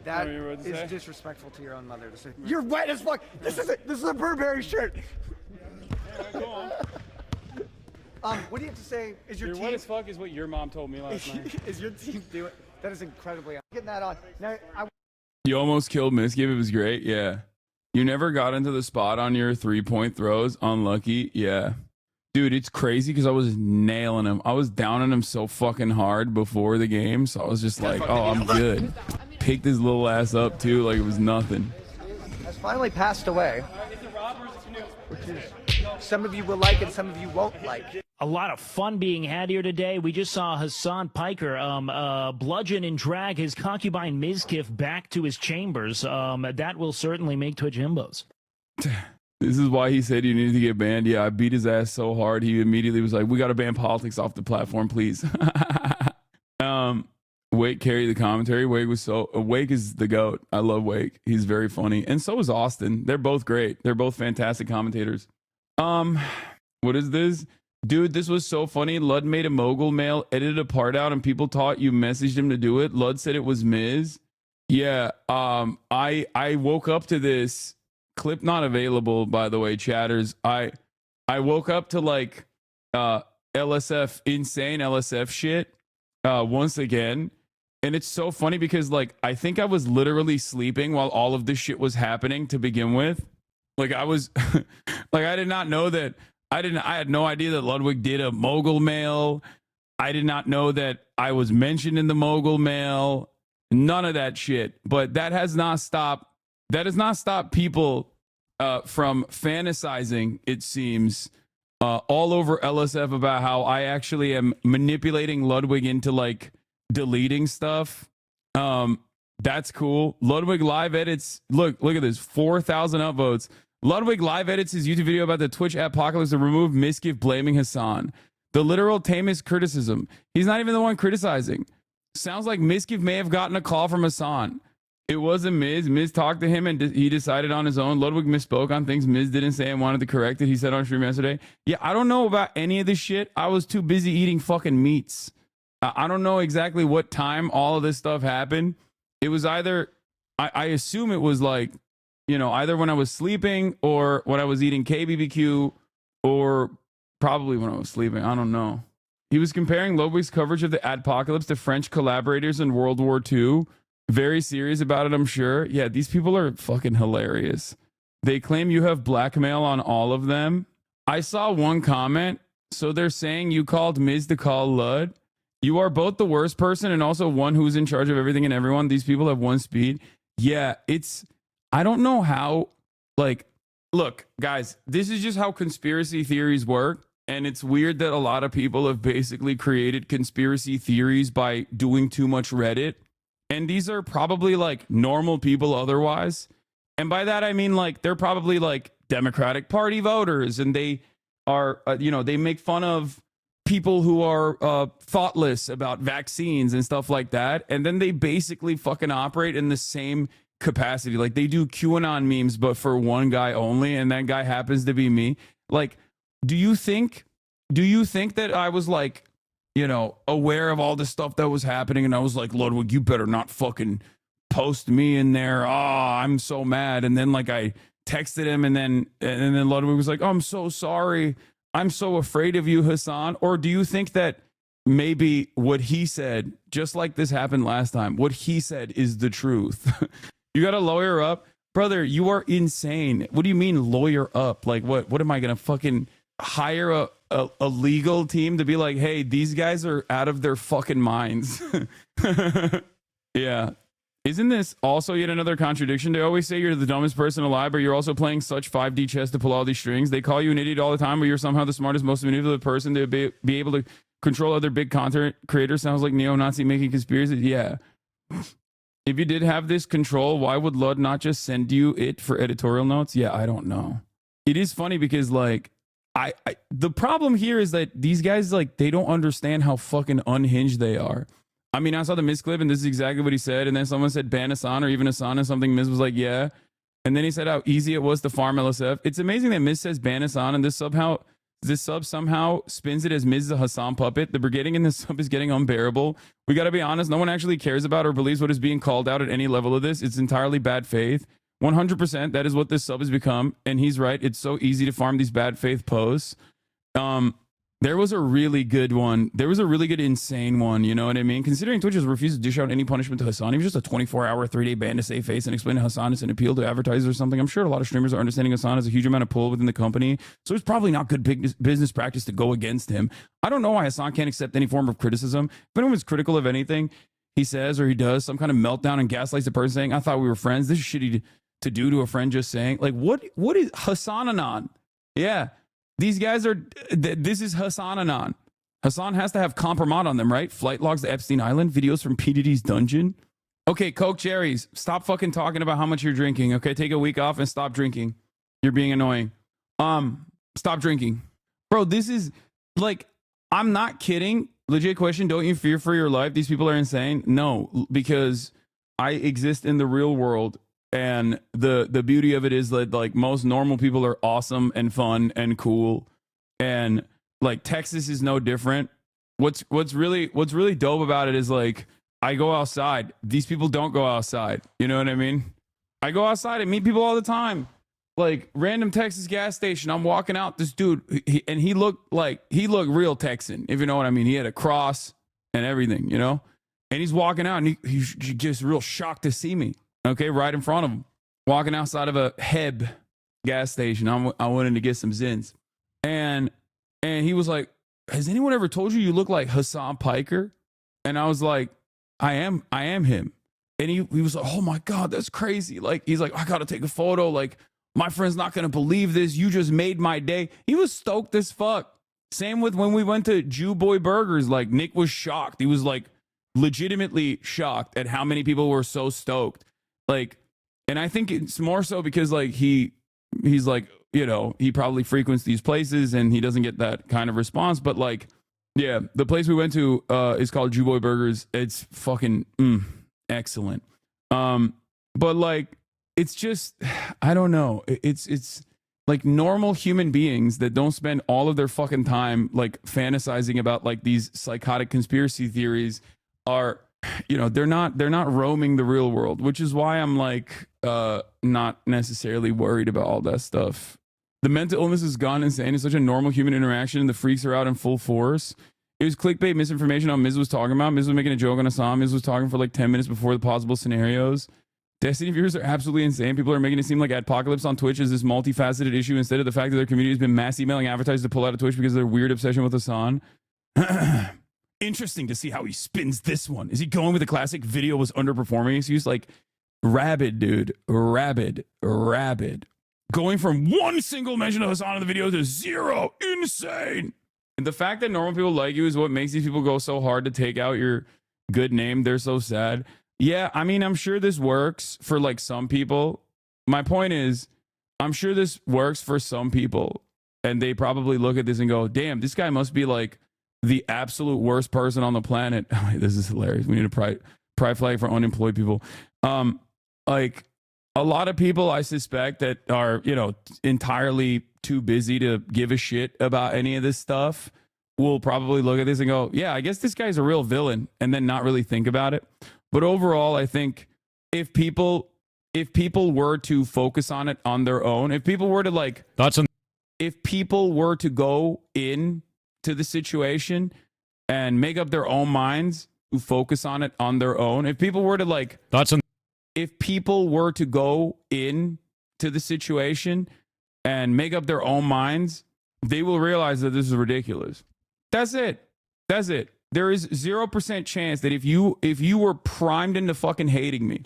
[SPEAKER 4] That is disrespectful to your own mother to say. You're wet as fuck. This is a Burberry shirt.
[SPEAKER 8] Yeah, go on.
[SPEAKER 4] What do you have to say? Is your
[SPEAKER 8] You're
[SPEAKER 4] team
[SPEAKER 8] wet as fuck is what your mom told me last night.
[SPEAKER 4] is your team doing? That is incredibly. I'm getting that on. Now,
[SPEAKER 2] You almost killed Misgive. It was great. Yeah. You never got into the spot on your 3-point throws. Unlucky. Yeah. Dude, it's crazy because I was nailing him. I was downing him so fucking hard before the game. So I was just like, oh, I'm good. Picked his little ass up too like it was nothing.
[SPEAKER 4] has finally passed away, which is some of you will like and some of you won't like.
[SPEAKER 9] A lot of fun being had here today. We just saw Hasan Piker bludgeon and drag his concubine Mizkif back to his chambers. That will certainly make Twitch himbos.
[SPEAKER 2] This is why he said you needed to get banned. Yeah, I beat his ass so hard. He immediately was like, we got to ban politics off the platform, please. Wake carried the commentary. Wake is the GOAT. I love Wake. He's very funny. And so is Austin. They're both great. They're both fantastic commentators. What is this? Dude, this was so funny. Lud made a mogul mail, edited a part out, and people thought you messaged him to do it. Lud said it was Miz. Yeah, I woke up to this clip, not available, by the way, chatters. I woke up to like LSF, insane LSF shit once again. And it's so funny because like I think I was literally sleeping while all of this shit was happening to begin with. Like I was like I did not know that I had no idea that Ludwig did a mogul mail. I did not know that I was mentioned in the mogul mail. None of that shit. But that has not stopped people from fantasizing, it seems, all over LSF about how I actually am manipulating Ludwig into like deleting stuff. That's cool. Ludwig live edits. Look at this. 4,000 upvotes. Ludwig live edits his YouTube video about the Twitch apocalypse to remove Misgift blaming Hasan. The literal tamest criticism. He's not even the one criticizing. Sounds like Misgift may have gotten a call from Hasan. It wasn't Miz. Miz talked to him and he decided on his own. Ludwig misspoke on things Miz didn't say and wanted to correct it. He said on stream yesterday. Yeah, I don't know about any of this shit. I was too busy eating fucking meats. I don't know exactly what time all of this stuff happened. It was either, I assume it was like, you know, either when I was sleeping or when I was eating KBBQ or probably when I was sleeping. I don't know. He was comparing Ludwig's coverage of the ADPOCALYPSE to French collaborators in World War II. Very serious about it, I'm sure. Yeah, these people are fucking hilarious. They claim you have blackmail on all of them. I saw one comment. So they're saying you called Miz to call Lud. You are both the worst person and also one who's in charge of everything and everyone. These people have one speed. Yeah, I don't know how, like, look, guys, this is just how conspiracy theories work. And it's weird that a lot of people have basically created conspiracy theories by doing too much Reddit. And these are probably like normal people otherwise. And by that, I mean, like, they're probably like Democratic Party voters and they are, they make fun of people who are thoughtless about vaccines and stuff like that. And then they basically fucking operate in the same capacity. Like they do QAnon memes, but for one guy only. And that guy happens to be me. Like, do you think that I was like, aware of all the stuff that was happening? And I was like, Ludwig, you better not fucking post me in there. Oh, I'm so mad. And then like I texted him and then Ludwig was like, oh, I'm so sorry. I'm so afraid of you, Hasan. Or do you think that maybe what he said, just like this happened last time, what he said is the truth? You got to lawyer up. Brother, you are insane. What do you mean lawyer up? Like what am I going to fucking hire a legal team to be like, hey, these guys are out of their fucking minds? Yeah. Isn't this also yet another contradiction? They always say you're the dumbest person alive, but you're also playing such 5D chess to pull all these strings. They call you an idiot all the time, but you're somehow the smartest, most manipulative person to be able to control other big content creators. Sounds like neo-Nazi making conspiracies. Yeah. If you did have this control, why would Lud not just send you it for editorial notes? Yeah, I don't know. It is funny because like, the problem here is that these guys, like, they don't understand how fucking unhinged they are. I mean, I saw the Miz clip and this is exactly what he said. And then someone said ban Hasan or even Hasan and something. Miz was like, yeah. And then he said how easy it was to farm LSF. It's amazing that Miz says ban Hasan and this sub somehow spins it as Miz is a Hasan puppet. The brigading in this sub is getting unbearable. We got to be honest. No one actually cares about or believes what is being called out at any level of this. It's entirely bad faith. 100%. That is what this sub has become. And he's right. It's so easy to farm these bad faith posts. There was a really good one. There was a really good insane one. You know what I mean? Considering Twitch has refused to dish out any punishment to Hasan, he was just a 24-hour, 3-day ban to save face and explain to Hasan it's an appeal to advertisers or something. I'm sure a lot of streamers are understanding Hasan has a huge amount of pull within the company. So it's probably not good business practice to go against him. I don't know why Hasan can't accept any form of criticism. If anyone's critical of anything he says or he does, some kind of meltdown and gaslights the person saying, I thought we were friends. This is shitty to do to a friend just saying. Like, what is HasanAnon? Yeah. These guys are, this is HasanAnon. Hasan has to have compromat on them, right? Flight logs to Epstein Island, videos from P. Diddy's dungeon. Okay, Coke Cherries, stop fucking talking about how much you're drinking, okay? Take a week off and stop drinking. You're being annoying. Stop drinking. Bro, this is, like, I'm not kidding. Legit question, don't you fear for your life? These people are insane. No, because I exist in the real world. And the beauty of it is that like most normal people are awesome and fun and cool. And like Texas is no different. What's really dope about it is like I go outside. These people don't go outside. You know what I mean? I go outside and meet people all the time. Like random Texas gas station. I'm walking out. This dude, he looked real Texan, if you know what I mean. He had a cross and everything, you know? And he's walking out and he's just real shocked to see me. Okay, right in front of him. Walking outside of a Heb gas station. I wanted to get some Zins. And he was like, has anyone ever told you look like Hasan Piker? And I was like, I am him. And he was like, oh my God, that's crazy. Like, he's like, I got to take a photo. Like, my friend's not going to believe this. You just made my day. He was stoked as fuck. Same with when we went to Jew Boy Burgers. Like, Nick was shocked. He was like legitimately shocked at how many people were so stoked. Like, and I think it's more so because like he's like, you know, he probably frequents these places and he doesn't get that kind of response. But like, yeah, the place we went to is called Jew Boy Burgers. It's fucking excellent. But like, it's just, I don't know. It's like normal human beings that don't spend all of their fucking time like fantasizing about like these psychotic conspiracy theories are, you know, they're not roaming the real world, which is why I'm like not necessarily worried about all that stuff. The mental illness has gone insane. It's such a normal human interaction, and the freaks are out in full force. It was clickbait misinformation on Miz was talking about. Miz was making a joke on Hasan. Miz was talking for like 10 minutes before the possible scenarios. Destiny viewers are absolutely insane. People are making it seem like ADPOCALYPSE on Twitch is this multifaceted issue instead of the fact that their community has been mass emailing advertisers to pull out of Twitch because of their weird obsession with Hasan. Interesting to see how he spins this one. Is he going with the classic video was underperforming excuse? Like, rabid, dude. Rabid. Going from one single mention of Hasan in the video to zero. Insane. And the fact that normal people like you is what makes these people go so hard to take out your good name. They're so sad. Yeah, I mean, I'm sure this works for like some people. My point is, I'm sure this works for some people. And they probably look at this and go, damn, this guy must be like the absolute worst person on the planet. This is hilarious. We need a pride flag for unemployed people. Like a lot of people I suspect that are, you know, entirely too busy to give a shit about any of this stuff will probably look at this and go, yeah, I guess this guy's a real villain, and then not really think about it. But overall, I think if people were to focus on it on their own, if people were to like, if people were to go in to the situation and make up their own minds to focus on it on their own, if people were to like, if people were to go in to the situation and make up their own minds, they will realize that this is ridiculous. That's it. There is 0% chance that if you were primed into fucking hating me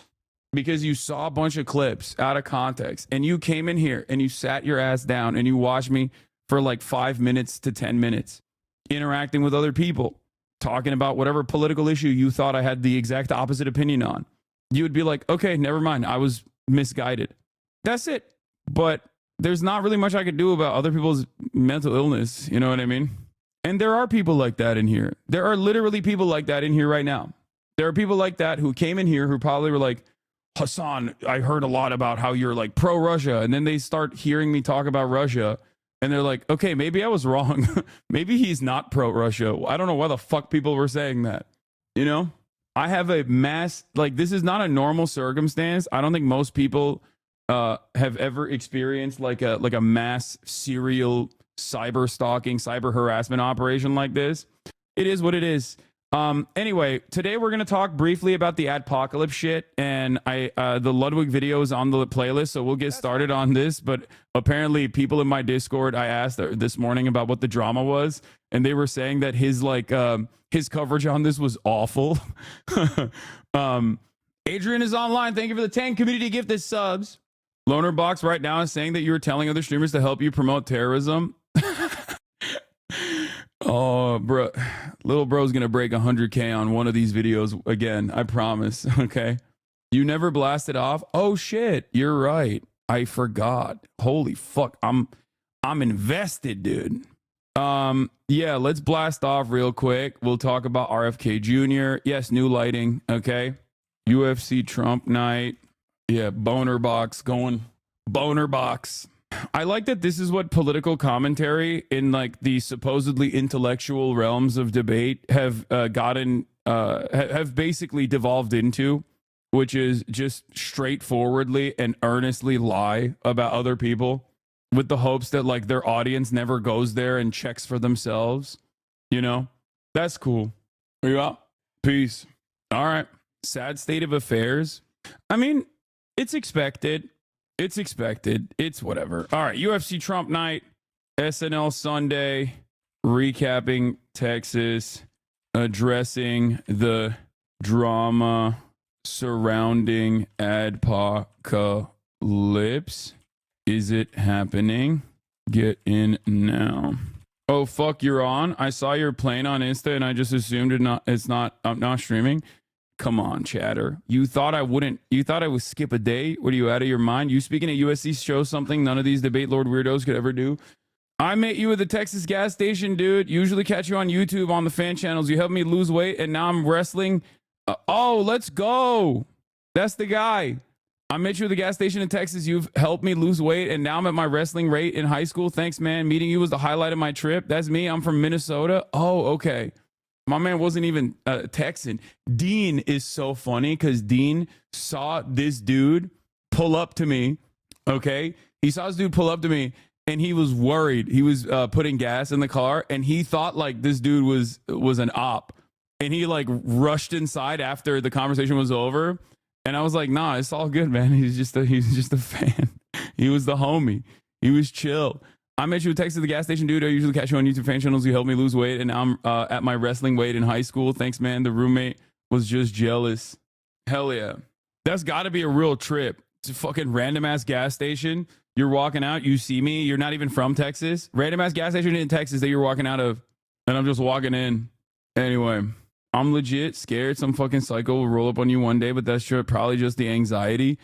[SPEAKER 2] because you saw a bunch of clips out of context and you came in here and you sat your ass down and you watched me for like 5 minutes to 10 minutes interacting with other people, talking about whatever political issue you thought I had the exact opposite opinion on, you would be like, okay, never mind. I was misguided. That's it. But there's not really much I could do about other people's mental illness. You know what I mean? And there are people like that in here. There are literally people like that in here right now. There are people like that who came in here who probably were like, Hasan, I heard a lot about how you're like pro-Russia. And then they start hearing me talk about Russia. And they're like, okay, maybe I was wrong. Maybe he's not pro-Russia. I don't know why the fuck people were saying that. You know? I have a mass, like, this is not a normal circumstance. I don't think most people have ever experienced like a mass serial cyber stalking, cyber harassment operation like this. It is what it is. Anyway, today we're going to talk briefly about the ADPOCALYPSE shit, and the Ludwig video is on the playlist, so we'll get started on this. But apparently people in my Discord, I asked this morning about what the drama was, and they were saying that his like his coverage on this was awful. Adrian is online. Thank you for the 10 community gifted subs. Loner Box right now is saying that you were telling other streamers to help you promote terrorism. Oh, bro, little bro's gonna break 100K on one of these videos again. I promise. Okay, you never blasted off. Oh shit, you're right. I forgot. Holy fuck, I'm invested, dude. Yeah, let's blast off real quick. We'll talk about RFK Jr. Yes, new lighting. Okay, UFC Trump night. Yeah, boner box going. Boner box. I like that this is what political commentary in like the supposedly intellectual realms of debate have have basically devolved into, which is just straightforwardly and earnestly lie about other people with the hopes that like their audience never goes there and checks for themselves. You know, that's cool. Yeah. Peace. All right. Sad state of affairs. I mean, it's expected. It's expected. It's whatever. All right. UFC Trump night, SNL Sunday. recapping Texas, addressing the drama surrounding ADPOCALYPSE. Is it happening? Get in now. Oh fuck, you're on. I saw your plane on Insta and I just assumed I'm not streaming. Come on, chatter. You thought I would skip a day? What are you, out of your mind? You speaking at USC shows something none of these debate lord weirdos could ever do. I met you at the Texas gas station, dude. Usually catch you on YouTube on the fan channels. You helped me lose weight and now I'm wrestling. Oh, let's go. That's the guy. I met you at the gas station in Texas. You've helped me lose weight, and now I'm at my wrestling rate in high school. Thanks, man. Meeting you was the highlight of my trip. That's me. I'm from Minnesota. Oh, okay. My man wasn't even Texan. Dean is so funny because Dean saw this dude pull up to me. Okay. He saw this dude pull up to me, and he was worried. He was putting gas in the car, and he thought like this dude was an op. And he like rushed inside after the conversation was over. And I was like, nah, it's all good, man. He's just a fan. He was the homie. He was chill. I met you at Texas at the gas station, dude. I usually catch you on YouTube fan channels. You helped me lose weight, and now I'm at my wrestling weight in high school. Thanks, man. The roommate was just jealous. Hell yeah. That's got to be a real trip. It's a fucking random-ass gas station. You're walking out. You see me. You're not even from Texas. Random-ass gas station in Texas that you're walking out of, and I'm just walking in. Anyway. I'm legit scared some fucking psycho will roll up on you one day, but that's probably just the anxiety.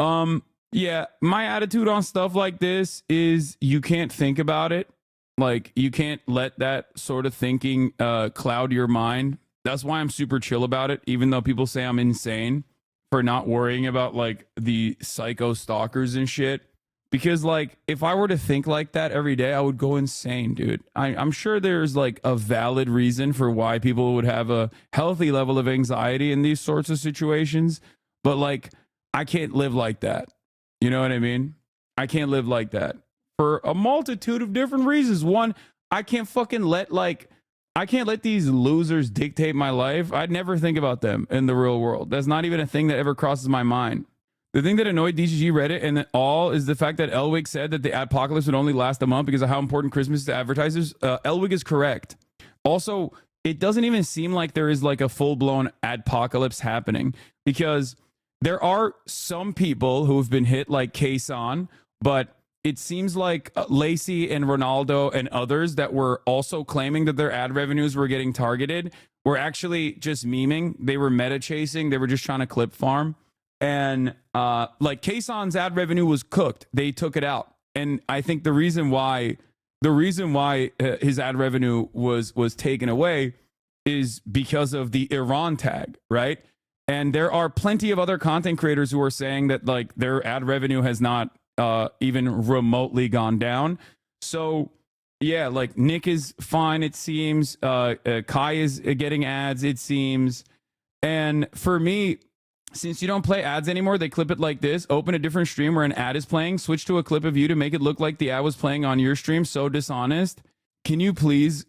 [SPEAKER 2] Yeah, my attitude on stuff like this is you can't think about it. Like, you can't let that sort of thinking cloud your mind. That's why I'm super chill about it, even though people say I'm insane for not worrying about, like, the psycho stalkers and shit. Because, like, if I were to think like that every day, I would go insane, dude. I'm sure there's, like, a valid reason for why people would have a healthy level of anxiety in these sorts of situations. But, like, I can't live like that. You know what I mean? I can't live like that for a multitude of different reasons. One, I can't let these losers dictate my life. I'd never think about them in the real world. That's not even a thing that ever crosses my mind. The thing that annoyed DGG Reddit and all is the fact that Elwig said that the adpocalypse would only last a month because of how important Christmas is to advertisers. Elwig is correct. Also, it doesn't even seem like there is like a full-blown adpocalypse happening because there are some people who have been hit like Kason, but it seems like Lacey and Ronaldo and others that were also claiming that their ad revenues were getting targeted were actually just memeing. They were meta chasing. They were just trying to clip farm. And like Kason's ad revenue was cooked. They took it out. And I think the reason why his ad revenue was taken away is because of the Iran tag, right? And there are plenty of other content creators who are saying that like their ad revenue has not even remotely gone down. So yeah, like Nick is fine, it seems. Kai is getting ads, it seems. And for me, since you don't play ads anymore, they clip it like this. Open a different stream where an ad is playing. Switch to a clip of you to make it look like the ad was playing on your stream. So dishonest. Can you please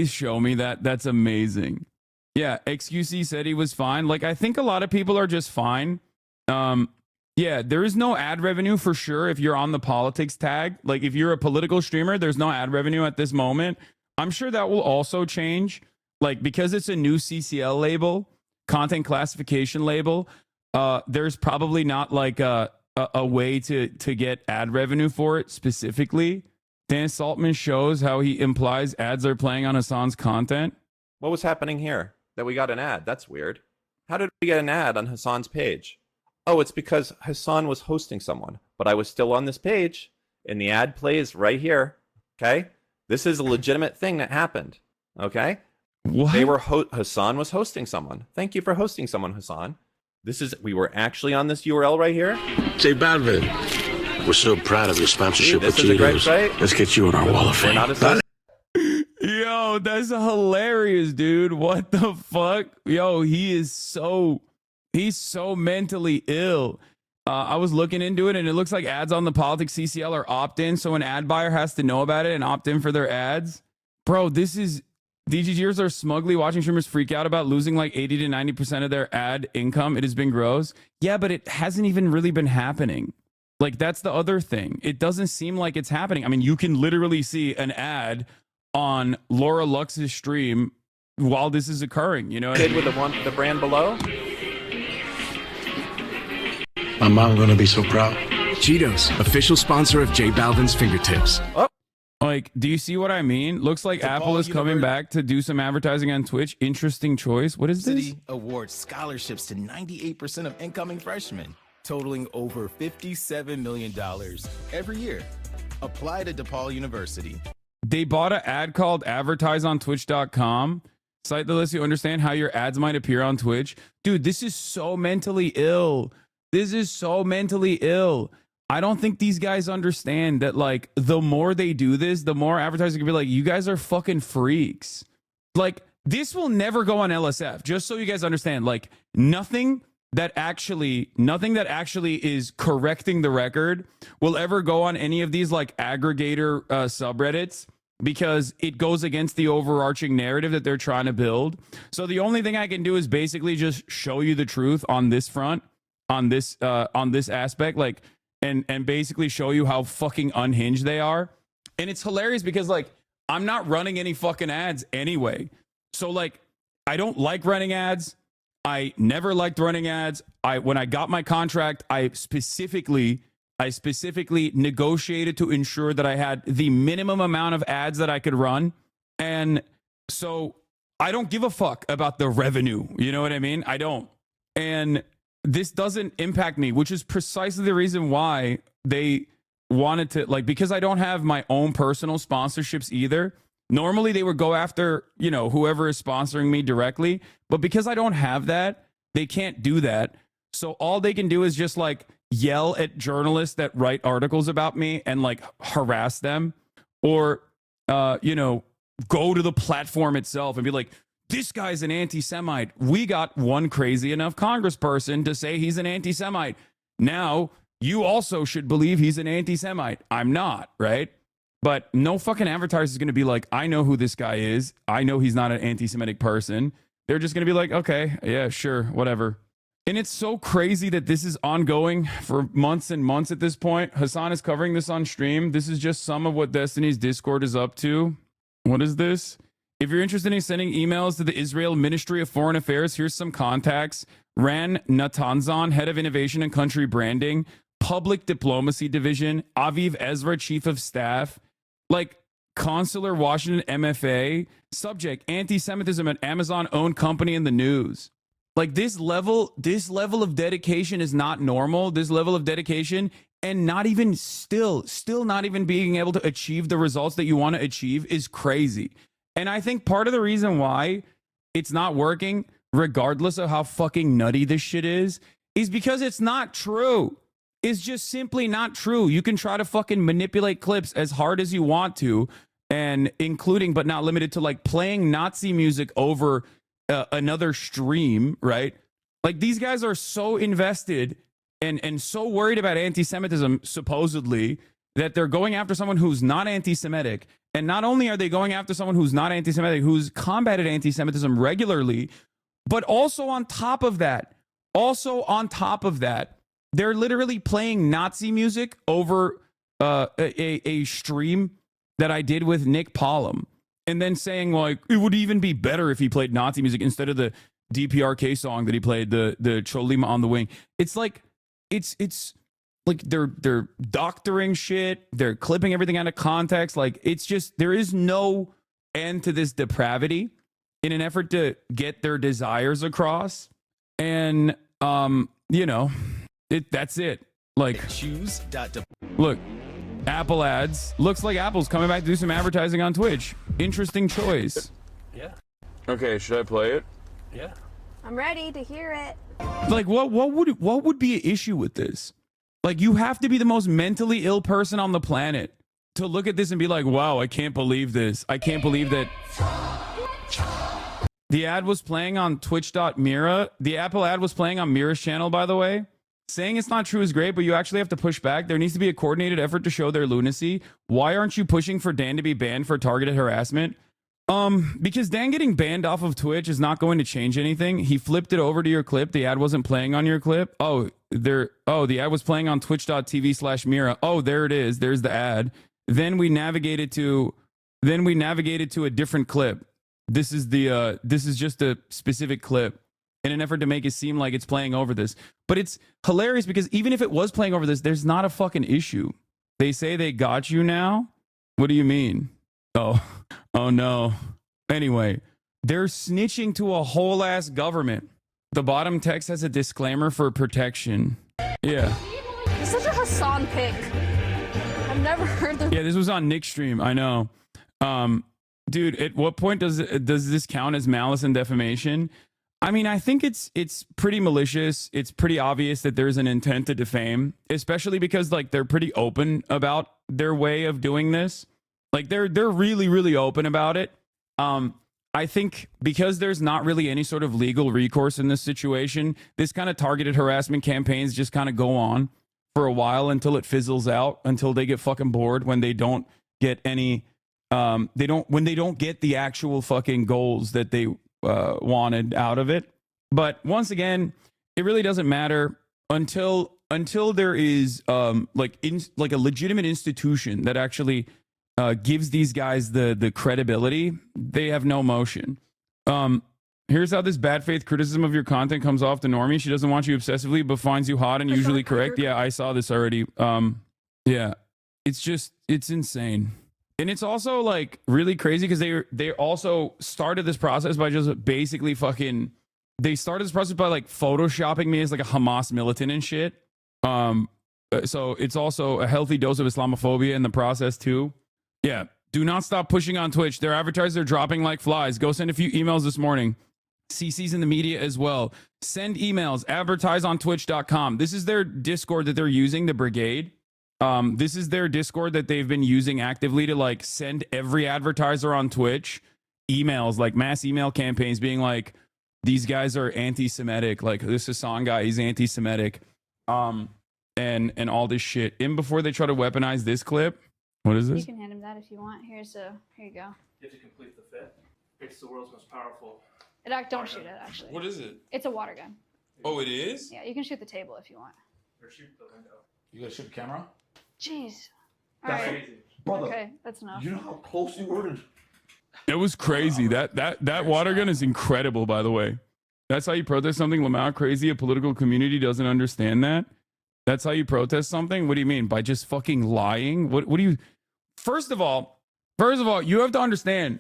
[SPEAKER 2] show me that? That's amazing. Yeah, XQC said he was fine. Like, I think a lot of people are just fine. Yeah, there is no ad revenue for sure if you're on the politics tag. Like, if you're a political streamer, there's no ad revenue at this moment. I'm sure that will also change. Like, because it's a new CCL label, content classification label, there's probably not like a way to get ad revenue for it specifically. Dan Saltman shows how he implies ads are playing on Hasan's content.
[SPEAKER 7] What was happening here? That we got an ad. That's weird. How did we get an ad on Hasan's page? Oh, it's because Hasan was hosting someone, but I was still on this page, and the ad plays right here. Okay? This is a legitimate thing that happened. Okay?
[SPEAKER 2] What?
[SPEAKER 7] Hasan was hosting someone. Thank you for hosting someone, Hasan. We were actually on this URL right here.
[SPEAKER 10] J Balvin, we're so proud of your sponsorship with Cheetos. Let's get you on our wall of fame.
[SPEAKER 2] Yo, that's hilarious, dude. What the fuck? Yo, he's so mentally ill. I was looking into it, and it looks like ads on the politics CCL are opt-in, so an ad buyer has to know about it and opt in for their ads. Bro, this is... DGGers are smugly watching streamers freak out about losing like 80 to 90% of their ad income. It has been gross. Yeah, but it hasn't even really been happening. Like, that's the other thing. It doesn't seem like it's happening. I mean, you can literally see an ad on Laura Lux's stream while this is occurring. You know what I
[SPEAKER 7] Kid
[SPEAKER 2] mean?
[SPEAKER 7] with the brand below.
[SPEAKER 10] My mom gonna be so proud.
[SPEAKER 11] Cheetos, official sponsor of J Balvin's Fingertips.
[SPEAKER 7] Oh.
[SPEAKER 2] Like, do you see what I mean? Looks like Apple is coming back to do some advertising on Twitch. Interesting choice. What is this?
[SPEAKER 11] Awards scholarships to 98% of incoming freshmen, totaling over $57 million every year. Apply to DePaul University.
[SPEAKER 2] They bought an ad called advertiseontwitch.com. Site that lets you understand how your ads might appear on Twitch. Dude, this is so mentally ill. This is so mentally ill. I don't think these guys understand that, like, the more they do this, the more advertisers can be like, you guys are fucking freaks. Like, this will never go on LSF. Just so you guys understand, like, nothing that actually is correcting the record will ever go on any of these, like, aggregator subreddits, because it goes against the overarching narrative that they're trying to build. So the only thing I can do is basically just show you the truth on this front, on this aspect, like, and basically show you how fucking unhinged they are. And it's hilarious because, like, I'm not running any fucking ads anyway. So, like, I don't like running ads. I never liked running ads. When I got my contract, I specifically negotiated to ensure that I had the minimum amount of ads that I could run. And so I don't give a fuck about the revenue. You know what I mean? I don't. And this doesn't impact me, which is precisely the reason why they wanted to, like, because I don't have my own personal sponsorships either. Normally they would go after, you know, whoever is sponsoring me directly, but because I don't have that, they can't do that. So all they can do is just, like, yell at journalists that write articles about me and, like, harass them, or you know, go to the platform itself and be like, this guy's an anti-Semite. We got one crazy enough congressperson to say he's an anti-Semite. Now, you also should believe he's an anti-Semite. I'm not, right? But no fucking advertiser is going to be like, I know who this guy is. I know he's not an anti-Semitic person. They're just going to be like, okay, yeah, sure, whatever. And it's so crazy that this is ongoing for months and months at this point. Hasan is covering this on stream. This is just some of what Destiny's Discord is up to. What is this? If you're interested in sending emails to the Israel Ministry of Foreign Affairs, here's some contacts. Ran Natanzon, Head of Innovation and Country Branding. Public Diplomacy Division. Aviv Ezra, Chief of Staff. Like, Consular Washington MFA. Subject, anti-Semitism at Amazon-owned company in the news. Like, this level of dedication is not normal. This level of dedication, and not even still not even being able to achieve the results that you want to achieve, is crazy. And I think part of the reason why it's not working, regardless of how fucking nutty this shit is because it's not true. It's just simply not true. You can try to fucking manipulate clips as hard as you want to, and including but not limited to, like, playing Nazi music over another stream, right? Like, these guys are so invested and so worried about anti-Semitism, supposedly, that they're going after someone who's not anti-Semitic. And not only are they going after someone who's not anti-Semitic, who's combated anti-Semitism regularly, but also on top of that, they're literally playing Nazi music over a stream that I did with Nick Pollum, and then saying, like, it would even be better if he played Nazi music instead of the DPRK song that he played, the Cholima on the Wing. It's like, it's like they're doctoring shit. They're clipping everything out of context. Like, it's just, there is no end to this depravity in an effort to get their desires across. And, you know, that's it. Like, look, Apple ads. Looks like Apple's coming back to do some advertising on Twitch. Interesting choice.
[SPEAKER 12] Yeah.
[SPEAKER 2] Okay, should I play it?
[SPEAKER 12] Yeah.
[SPEAKER 13] I'm ready to hear it.
[SPEAKER 2] Like, what would be an issue with this? Like, you have to be the most mentally ill person on the planet to look at this and be like, wow, I can't believe this. I can't believe that. The ad was playing on twitch.mira. The Apple ad was playing on Mira's channel, by the way. Saying it's not true is great, but you actually have to push back. There needs to be a coordinated effort to show their lunacy. Why aren't you pushing for Dan to be banned for targeted harassment? Because Dan getting banned off of Twitch is not going to change anything. He flipped it over to your clip. The ad wasn't playing on your clip. The ad was playing on twitch.tv/Mira. Oh, there it is. There's the ad. Then we navigated to Then we navigated to a different clip. This is just a specific clip in an effort to make it seem like it's playing over this. But it's hilarious because even if it was playing over this, there's not a fucking issue. They say they got you now? What do you mean? Oh no. Anyway, they're snitching to a whole ass government. The bottom text has a disclaimer for protection. Yeah.
[SPEAKER 3] It's such a Hasan pick. I've never heard the.
[SPEAKER 2] Yeah, this was on Nick's stream. I know. Dude, at what point does this count as malice and defamation? I mean, I think it's pretty malicious. It's pretty obvious that there's an intent to defame, especially because like they're pretty open about their way of doing this. Like they're really, really open about it. I think because there's not really any sort of legal recourse in this situation, this kind of targeted harassment campaigns just kind of go on for a while until it fizzles out, until they get fucking bored when they don't get any when they don't get the actual fucking goals that they wanted out of it. But once again, it really doesn't matter until there is like a legitimate institution that actually gives these guys the credibility. They have no motion. Here's how this bad faith criticism of your content comes off to Normie. She doesn't want you obsessively, but finds you hot and usually correct. Yeah, I saw this already. Yeah, it's insane. And it's also like really crazy because they also started this process by just basically they started this process by like photoshopping me as like a Hamas militant and shit. So it's also a healthy dose of Islamophobia in the process too. Yeah. Do not stop pushing on Twitch. Their advertisers are dropping like flies. Go send a few emails this morning. CC's in the media as well. Send emails. Advertise on twitch.com. This is their Discord that they're using, the brigade. This is their Discord that they've been using actively to like send every advertiser on Twitch emails, like mass email campaigns being like, these guys are anti-Semitic. Like this Hasan guy, he's anti-Semitic. And all this shit. In before they try to weaponize this clip. What is this?
[SPEAKER 3] You can hand him that if you want. Here you go.
[SPEAKER 8] You have to complete the fit. It's the world's most powerful.
[SPEAKER 3] Don't shoot it, actually.
[SPEAKER 5] What is it?
[SPEAKER 3] It's a water gun.
[SPEAKER 5] Oh, it is?
[SPEAKER 3] Yeah, you can shoot the table if you want.
[SPEAKER 8] Or shoot the window.
[SPEAKER 6] You gotta shoot the camera?
[SPEAKER 3] Jeez. All
[SPEAKER 6] That's
[SPEAKER 3] right.
[SPEAKER 6] Brother,
[SPEAKER 3] Okay, that's enough.
[SPEAKER 6] you know how close you were to...
[SPEAKER 2] It was crazy. That water gun is incredible, by the way. That's how you protest something. Lamau crazy. A political community doesn't understand that. That's how you protest something? What do you mean? By just fucking lying? What do you... First of all, you have to understand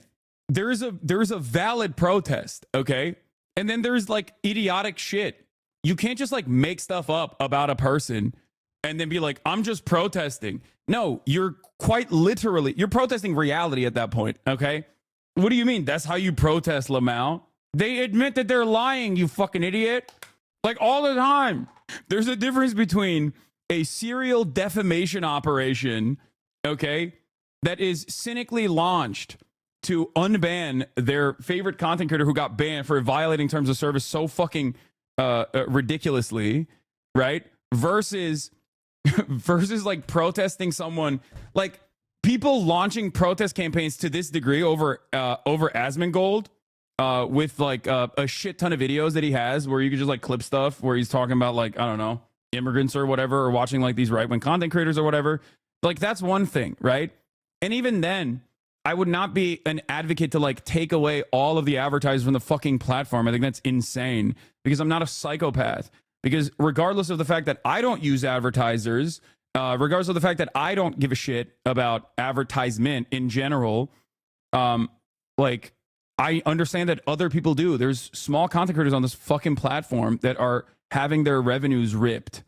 [SPEAKER 2] there's a valid protest, okay? And then there's like idiotic shit. You can't just like make stuff up about a person and then be like, I'm just protesting. No, you're quite literally, you're protesting reality at that point, okay? What do you mean? That's how you protest, Lamau. They admit that they're lying, you fucking idiot. Like all the time. There's a difference between a serial defamation operation, okay, that is cynically launched to unban their favorite content creator who got banned for violating terms of service so fucking ridiculously, right? Versus like protesting someone, like people launching protest campaigns to this degree over Asmongold with like a shit ton of videos that he has where you could just like clip stuff where he's talking about like, I don't know, immigrants or whatever, or watching like these right-wing content creators or whatever. Like that's one thing, right? And even then, I would not be an advocate to like take away all of the advertisers from the fucking platform. I think that's insane because I'm not a psychopath. Because regardless of the fact that I don't use advertisers, regardless of the fact that I don't give a shit about advertisement in general, like I understand that other people do. There's small content creators on this fucking platform that are having their revenues ripped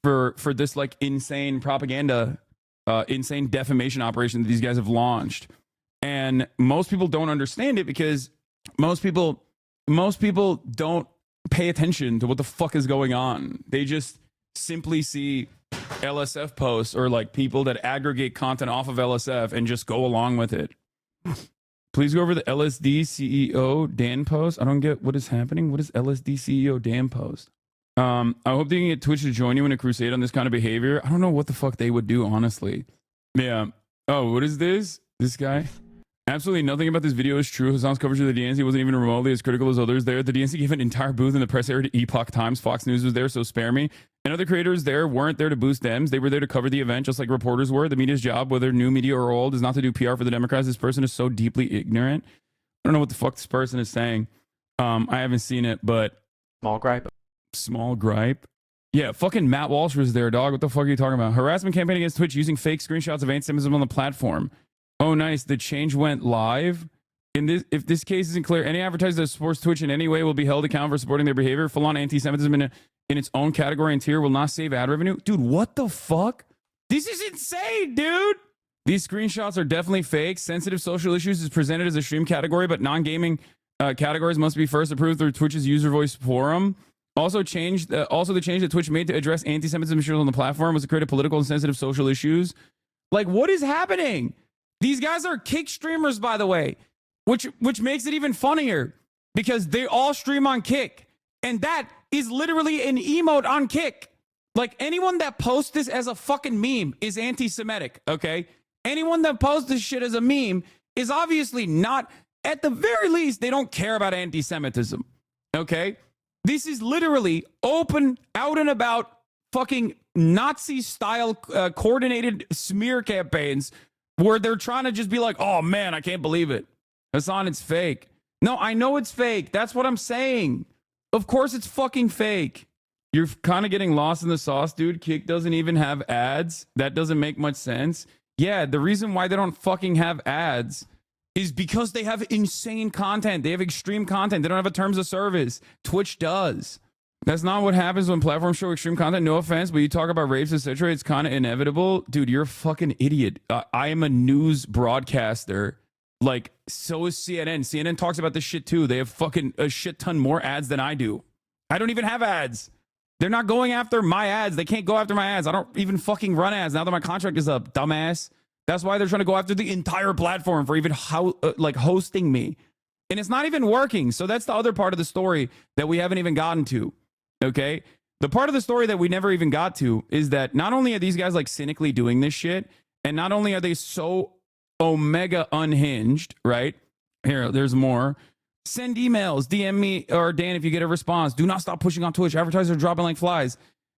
[SPEAKER 2] for this like insane propaganda, insane defamation operation that these guys have launched. And most people don't understand it because most people don't pay attention to what the fuck is going on. They just simply see LSF posts or like people that aggregate content off of LSF and just go along with it. Please go over the LSD CEO Dan post. I don't get what is happening. What is LSD CEO Dan post? I hope they can get Twitch to join you in a crusade on this kind of behavior. I don't know what the fuck they would do, honestly. Yeah. Oh, what is this? This guy? Absolutely nothing about this video is true. Hasan's coverage of the DNC wasn't even remotely as critical as others there. The DNC gave an entire booth in the press area to Epoch Times. Fox News was there, so spare me. And other creators there weren't there to boost Dems. They were there to cover the event, just like reporters were. The media's job, whether new media or old, is not to do PR for the Democrats. This person is so deeply ignorant. I don't know what the fuck this person is saying. I haven't seen it, but...
[SPEAKER 12] Small gripe.
[SPEAKER 2] Small gripe? Yeah, fucking Matt Walsh was there, dog. What the fuck are you talking about? Harassment campaign against Twitch using fake screenshots of anti-Semitism on the platform. Oh, nice. The change went live. If this case isn't clear, any advertiser that supports Twitch in any way will be held accountable for supporting their behavior. Full-on anti-Semitism in its own category and tier will not save ad revenue. Dude, what the fuck? This is insane, dude. These screenshots are definitely fake. Sensitive social issues is presented as a stream category, but non-gaming categories must be first approved through Twitch's user voice forum. Also, the change that Twitch made to address anti-Semitism issues on the platform was to create political and sensitive social issues. Like, what is happening? These guys are Kick streamers, by the way, which makes it even funnier because they all stream on Kick, and that is literally an emote on Kick. Like, anyone that posts this as a fucking meme is anti-Semitic, okay? Anyone that posts this shit as a meme is obviously not, at the very least, they don't care about anti-Semitism, okay? This is literally open, out and about, fucking Nazi-style coordinated smear campaigns where they're trying to just be like, oh man, I can't believe it. Hasan, it's fake. No, I know it's fake. That's what I'm saying. Of course it's fucking fake. You're kind of getting lost in the sauce, dude. Kick doesn't even have ads. That doesn't make much sense. Yeah, the reason why they don't fucking have ads is because they have insane content. They have extreme content. They don't have a terms of service. Twitch does. That's not what happens when platforms show extreme content. No offense, but you talk about rapes, etc. It's kind of inevitable. Dude, you're a fucking idiot. I am a news broadcaster. Like, so is CNN. CNN talks about this shit too. They have fucking a shit ton more ads than I do. I don't even have ads. They're not going after my ads. They can't go after my ads. I don't even fucking run ads now that my contract is up, dumbass. That's why they're trying to go after the entire platform for even hosting me. And it's not even working. So that's the other part of the story that we haven't even gotten to. Okay? The part of the story that we never even got to is that not only are these guys like cynically doing this shit, and not only are they so omega unhinged, right? Here, there's more. Send emails, DM me or Dan if you get a response. Do not stop pushing on Twitch. Advertisers are dropping like flies.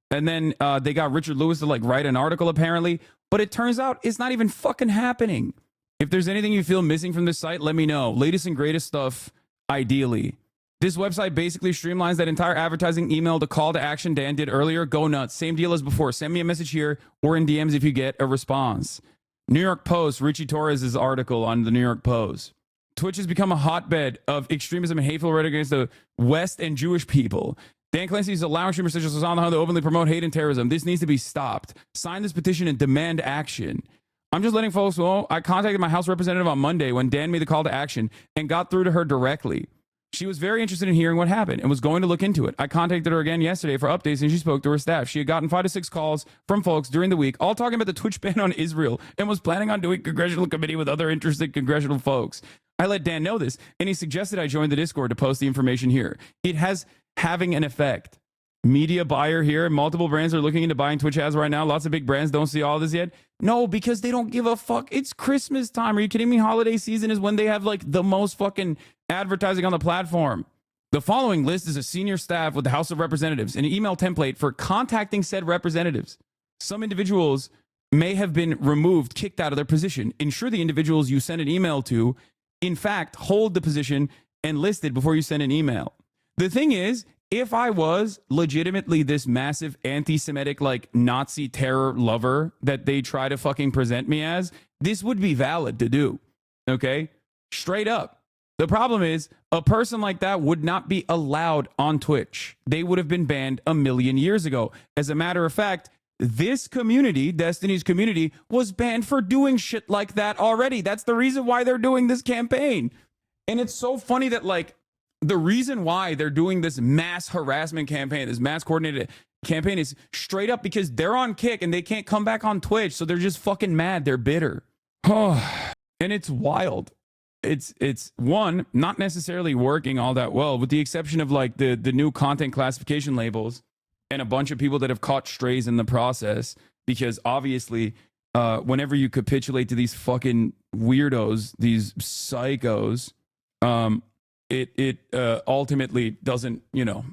[SPEAKER 2] And then they got Richard Lewis to like write an article apparently. But it turns out it's not even fucking happening. If there's anything you feel missing from this site, let me know. Latest and greatest stuff, ideally. This website basically streamlines that entire advertising email to call to action Dan did earlier. Go nuts. Same deal as before. Send me a message here or in DMs if you get a response. New York Post, Richie Torres' article on the New York Post. Twitch has become a hotbed of extremism and hateful rhetoric against the West and Jewish people. Dan Clancy is allowing streamers such as Hasan to openly promote hate and terrorism. This needs to be stopped. Sign this petition and demand action. I'm just letting folks know I contacted my House representative on Monday when Dan made the call to action and got through to her directly. She was very interested in hearing what happened and was going to look into it. I contacted her again yesterday for updates and she spoke to her staff. She had gotten 5 to 6 calls from folks during the week, all talking about the Twitch ban on Israel and was planning on doing congressional committee with other interested congressional folks. I let Dan know this and he suggested I join the Discord to post the information here. It has having an effect. Media buyer here. Multiple brands are looking into buying Twitch ads right now. Lots of big brands don't see all this yet. No, because they don't give a fuck. It's Christmas time. Are you kidding me? Holiday season is when they have like the most fucking advertising on the platform. The following list is a senior staff with the House of Representatives, an email template for contacting said representatives. Some individuals may have been removed, kicked out of their position. Ensure the individuals you send an email to, in fact, hold the position and listed before you send an email. The thing is, if I was legitimately this massive anti-Semitic, like Nazi terror lover that they try to fucking present me as, this would be valid to do. Okay? Straight up. The problem is, a person like that would not be allowed on Twitch. They would have been banned a million years ago. As a matter of fact, this community, Destiny's community, was banned for doing shit like that already. That's the reason why they're doing this campaign. And it's so funny that, like, the reason why they're doing this mass harassment campaign, this mass coordinated campaign is straight up because they're on Kick and they can't come back on Twitch. So they're just fucking mad. They're bitter. Oh, and it's wild. It's one, not necessarily working all that well, with the exception of like the new content classification labels and a bunch of people that have caught strays in the process, because obviously whenever you capitulate to these fucking weirdos, these psychos, it ultimately doesn't,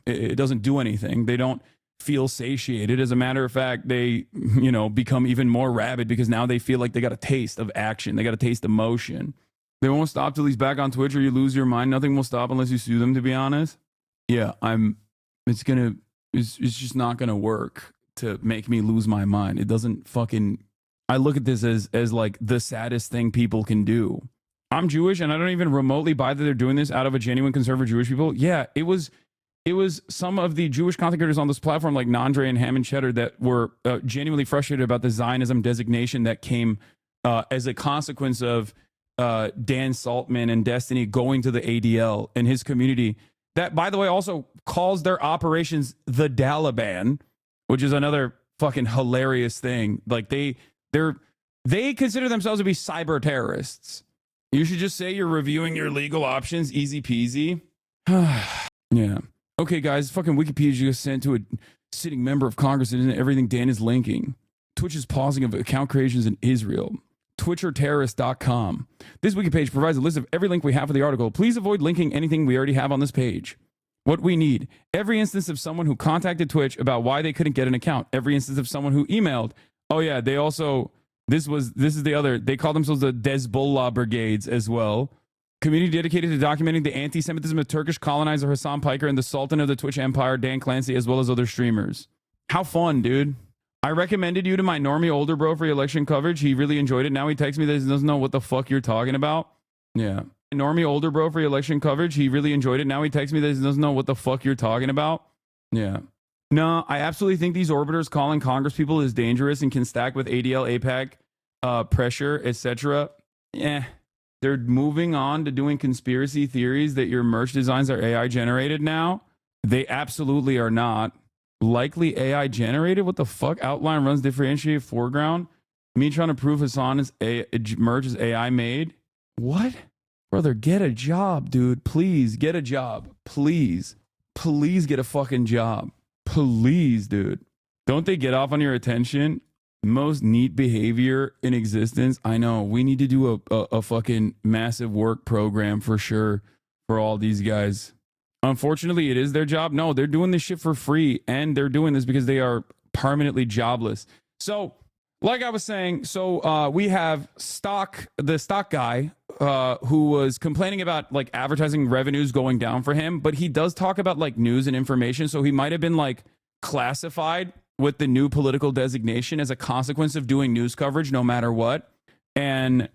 [SPEAKER 2] it doesn't do anything. They don't feel satiated. As a matter of fact, they, become even more rabid because now they feel like they got a taste of action. They got a taste of motion. They won't stop till he's back on Twitch or you lose your mind. Nothing will stop unless you sue them, to be honest. Yeah, it's just not gonna work to make me lose my mind. It doesn't fucking, I look at this as like the saddest thing people can do. I'm Jewish and I don't even remotely buy that they're doing this out of a genuine concern for Jewish people. Yeah, it was some of the Jewish content creators on this platform like Nandre and Ham and Cheddar that were genuinely frustrated about the Zionism designation that came as a consequence of Dan Saltman and Destiny going to the ADL and his community that, by the way, also calls their operations the Taliban, which is another fucking hilarious thing. Like they consider themselves to be cyber terrorists. You should just say you're reviewing your legal options. Easy peasy. Yeah. Okay, guys, fucking Wikipedia just sent to a sitting member of Congress and everything Dan is linking. Twitch is pausing of account creations in Israel. twitcherterrorist.com. This wiki page provides a list of every link we have for the article. Please avoid linking anything we already have on this page. What we need: every instance of someone who contacted Twitch about why they couldn't get an account. Every instance of someone who emailed. Oh yeah, they also, this is the other, they call themselves the Hezbollah brigades as well. Community dedicated to documenting the anti-Semitism of Turkish colonizer Hasan Piker and the Sultan of the Twitch Empire, Dan Clancy, as well as other streamers. How fun, dude. I recommended you to my normie older bro for your election coverage. He really enjoyed it. Now he texts me that he doesn't know what the fuck you're talking about. Yeah. Normie older bro for your election coverage. He really enjoyed it. Now he texts me that he doesn't know what the fuck you're talking about. Yeah. No, I absolutely think these orbiters calling Congress people is dangerous and can stack with ADL, APAC, pressure, etc. Yeah. They're moving on to doing conspiracy theories that your merch designs are AI generated now. They absolutely are not. Likely AI generated? What the fuck? Outline runs differentiate foreground. Me trying to prove Hasan merch is AI made? What? Brother, get a job, dude. Please get a job. Please. Please get a fucking job. Please, dude. Don't they get off on your attention? Most neat behavior in existence. I know. We need to do a fucking massive work program for sure for all these guys. Unfortunately, it is their job. No, they're doing this shit for free, and they're doing this because they are permanently jobless. So, like I was saying, we have the stock guy who was complaining about like advertising revenues going down for him, but he does talk about like news and information, so he might have been like classified with the new political designation as a consequence of doing news coverage no matter what. And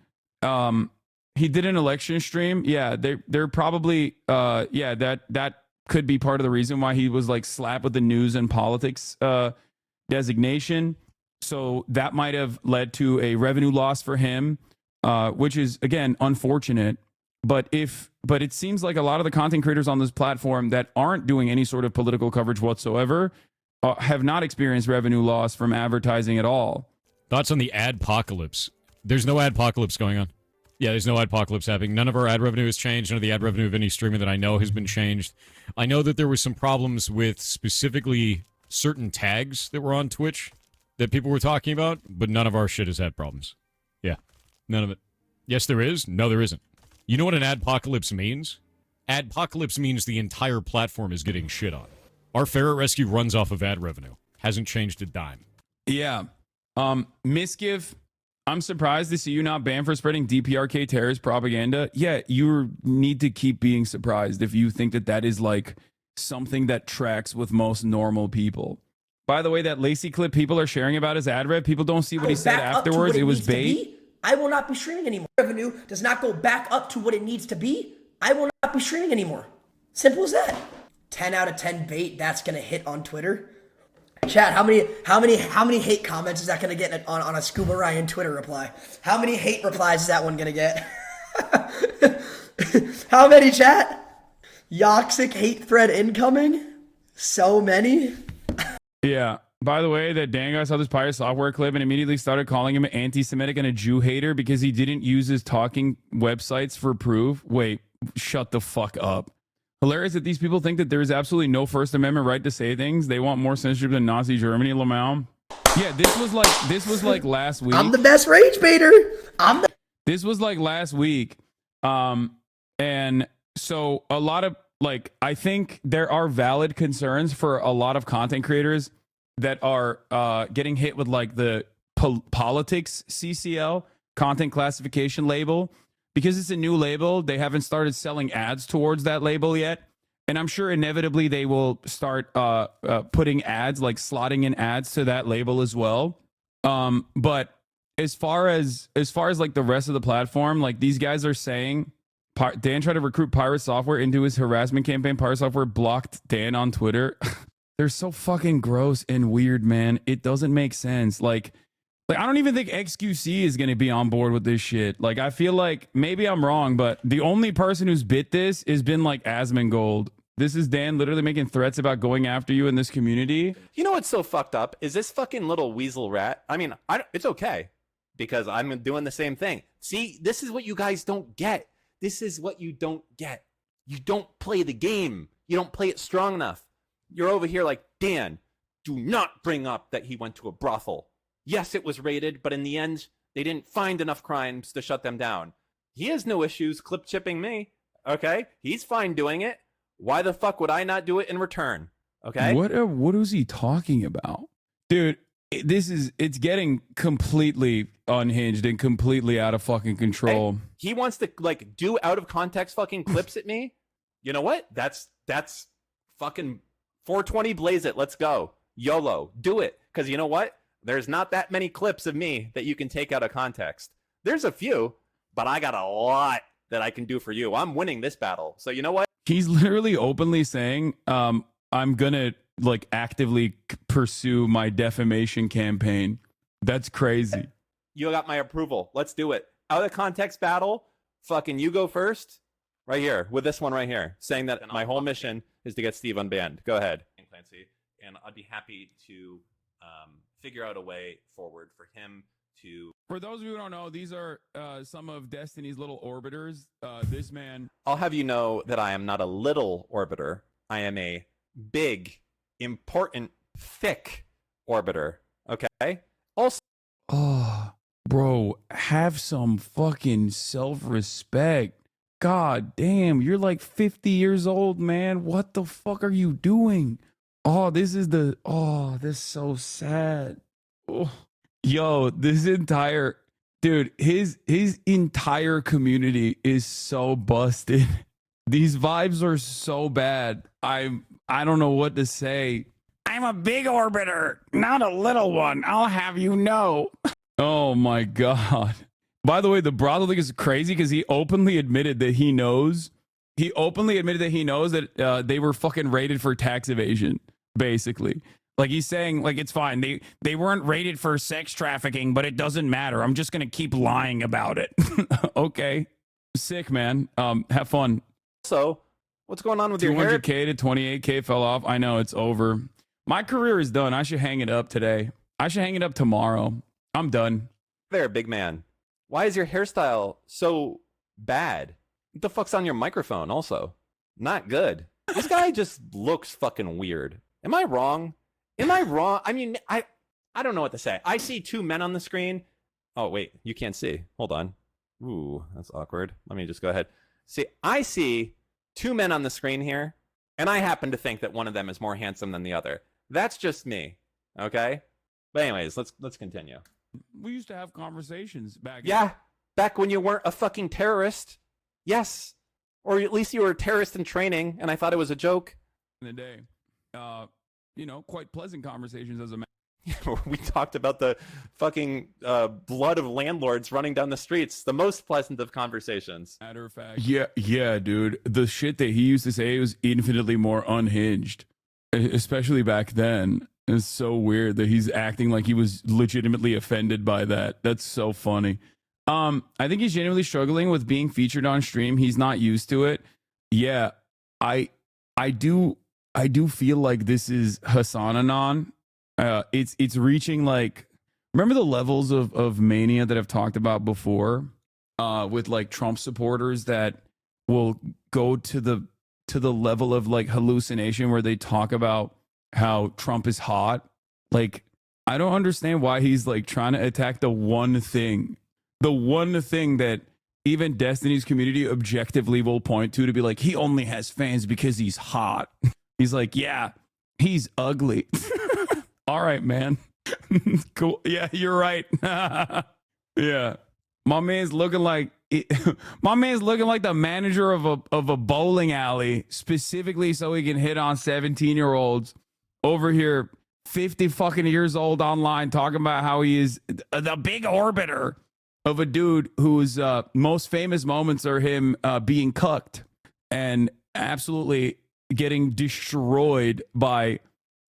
[SPEAKER 2] he did an election stream. Yeah, they're probably that could be part of the reason why he was like slapped with the news and politics designation. So that might have led to a revenue loss for him, which is again unfortunate. But it seems like a lot of the content creators on this platform that aren't doing any sort of political coverage whatsoever have not experienced revenue loss from advertising at all.
[SPEAKER 12] Thoughts on the adpocalypse? There's no adpocalypse going on. Yeah, there's no adpocalypse happening. None of our ad revenue has changed. None of the ad revenue of any streamer that I know has been changed. I know that there was some problems with specifically certain tags that were on Twitch that people were talking about, but none of our shit has had problems. Yeah, none of it. Yes, there is. No, there isn't. You know what an adpocalypse means? Adpocalypse means the entire platform is getting shit on. Our ferret rescue runs off of ad revenue. Hasn't changed a dime.
[SPEAKER 2] Yeah. Misgive, I'm surprised to see you not banned for spreading DPRK terrorist propaganda. Yeah, you need to keep being surprised if you think that is like something that tracks with most normal people. By the way, that Lacey clip people are sharing about his ad rev, people don't see what he said afterwards. It was bait.
[SPEAKER 14] I will not be streaming anymore. Revenue does not go back up to what it needs to be. I will not be streaming anymore. Simple as that. 10 out of 10 bait, that's gonna hit on Twitter. Chat, how many hate comments is that gonna get on a Scuba Ryan Twitter reply? How many hate replies is that one gonna get? How many, chat? Yoxic hate thread incoming? So many.
[SPEAKER 2] Yeah. By the way, that Dan guy saw this Pirate Software clip and immediately started calling him anti-Semitic and a Jew hater because he didn't use his talking websites for proof. Wait, shut the fuck up. Hilarious that these people think that there is absolutely no First Amendment right to say things. They want more censorship than Nazi Germany, Lamau. Yeah, this was like last week.
[SPEAKER 14] I'm the best rage baiter.
[SPEAKER 2] This was like last week. And so a lot of like, I think there are valid concerns for a lot of content creators that are getting hit with like the politics CCL, content classification label, because it's a new label. They haven't started selling ads towards that label yet. And I'm sure inevitably they will start putting ads, like slotting in ads to that label as well. But as far as like the rest of the platform, like these guys are saying, Dan tried to recruit Pirate Software into his harassment campaign. Pirate Software blocked Dan on Twitter. They're so fucking gross and weird, man. It doesn't make sense. Like I don't even think XQC is going to be on board with this shit. Like, I feel like maybe I'm wrong, but the only person who's bit this has been like Asmongold. This is Dan literally making threats about going after you in this community.
[SPEAKER 7] You know what's so fucked up is this fucking little weasel rat. I mean, it's okay because I'm doing the same thing. See, this is what you guys don't get. This is what you don't get. You don't play the game. You don't play it strong enough. You're over here like, Dan, do not bring up that he went to a brothel. Yes, it was raided, but in the end, they didn't find enough crimes to shut them down. He has no issues clip chipping me, okay? He's fine doing it. Why the fuck would I not do it in return, okay?
[SPEAKER 2] What is he talking about? Dude, it's getting completely unhinged and completely out of fucking control.
[SPEAKER 7] Hey, he wants to, like, do out of context fucking clips at me. You know what? That's fucking 420 blaze it. Let's go. YOLO. Do it. Because you know what? There's not that many clips of me that you can take out of context. There's a few, but I got a lot that I can do for you. I'm winning this battle. So you know what?
[SPEAKER 2] He's literally openly saying, I'm going to like actively pursue my defamation campaign. That's crazy.
[SPEAKER 7] You got my approval. Let's do it. Out of context battle, fucking you go first. Right here, with this one right here, saying that my whole mission is to get Steve unbanned. Go ahead. Clancy, and I'd be happy to figure out a way forward for him to...
[SPEAKER 2] For those of you who don't know, these are some of Destiny's little orbiters. This man...
[SPEAKER 7] I'll have you know that I am not a little orbiter. I am a big, important, thick orbiter. Okay? Also...
[SPEAKER 2] Oh, bro, have some fucking self-respect. God damn, you're like 50 years old, man. What the fuck are you doing? Oh, this is so sad. Oh. Yo, this entire dude, his entire community is so busted. These vibes are so bad. I don't know what to say. I'm a big orbiter, not a little one. I'll have you know. Oh my god. By the way, the brothel thing is crazy because he openly admitted that he knows. He openly admitted that he knows that they were fucking raided for tax evasion, basically. Like he's saying, like, it's fine. They weren't raided for sex trafficking, but it doesn't matter. I'm just gonna keep lying about it. Okay. Sick, man. Have fun.
[SPEAKER 7] So, what's going on with your hair?
[SPEAKER 2] 200K to 28K fell off. I know, it's over. My career is done. I should hang it up today. I should hang it up tomorrow. I'm done.
[SPEAKER 7] There, big man. Why is your hairstyle so bad? What the fuck's on your microphone also? Not good. This guy just looks fucking weird. Am I wrong? Am I wrong? I mean, I don't know what to say. I see two men on the screen. Oh, wait. You can't see. Hold on. Ooh, that's awkward. Let me just go ahead. See, I see two men on the screen here, and I happen to think that one of them is more handsome than the other. That's just me. Okay? But anyways, let's continue.
[SPEAKER 2] We used to have conversations back.
[SPEAKER 7] Yeah, back when you weren't a fucking terrorist. Yes. Or at least you were a terrorist in training, and I thought it was a joke.
[SPEAKER 2] In the day. You know, quite pleasant conversations as a man.
[SPEAKER 7] We talked about the fucking blood of landlords running down the streets. The most pleasant of conversations.
[SPEAKER 2] Matter of fact. Yeah, dude. The shit that he used to say was infinitely more unhinged. Especially back then. It's so weird that he's acting like he was legitimately offended by that. That's so funny. I think he's genuinely struggling with being featured on stream. He's not used to it. Yeah, I do feel like this is HasanAnon. It's reaching like, remember the levels of mania that I've talked about before, with like Trump supporters that will go to the level of like hallucination where they talk about how Trump is hot. Like I don't understand why he's like trying to attack the one thing that even Destiny's community objectively will point to be like, he only has fans because he's hot. He's like, yeah, he's ugly. All right, man. Cool. Yeah, you're right. Yeah. My man's looking like the manager of a bowling alley, specifically so he can hit on 17-year-olds over here, 50 fucking years old online, talking about how he is the big orbiter of a dude whose most famous moments are him being cucked and absolutely getting destroyed by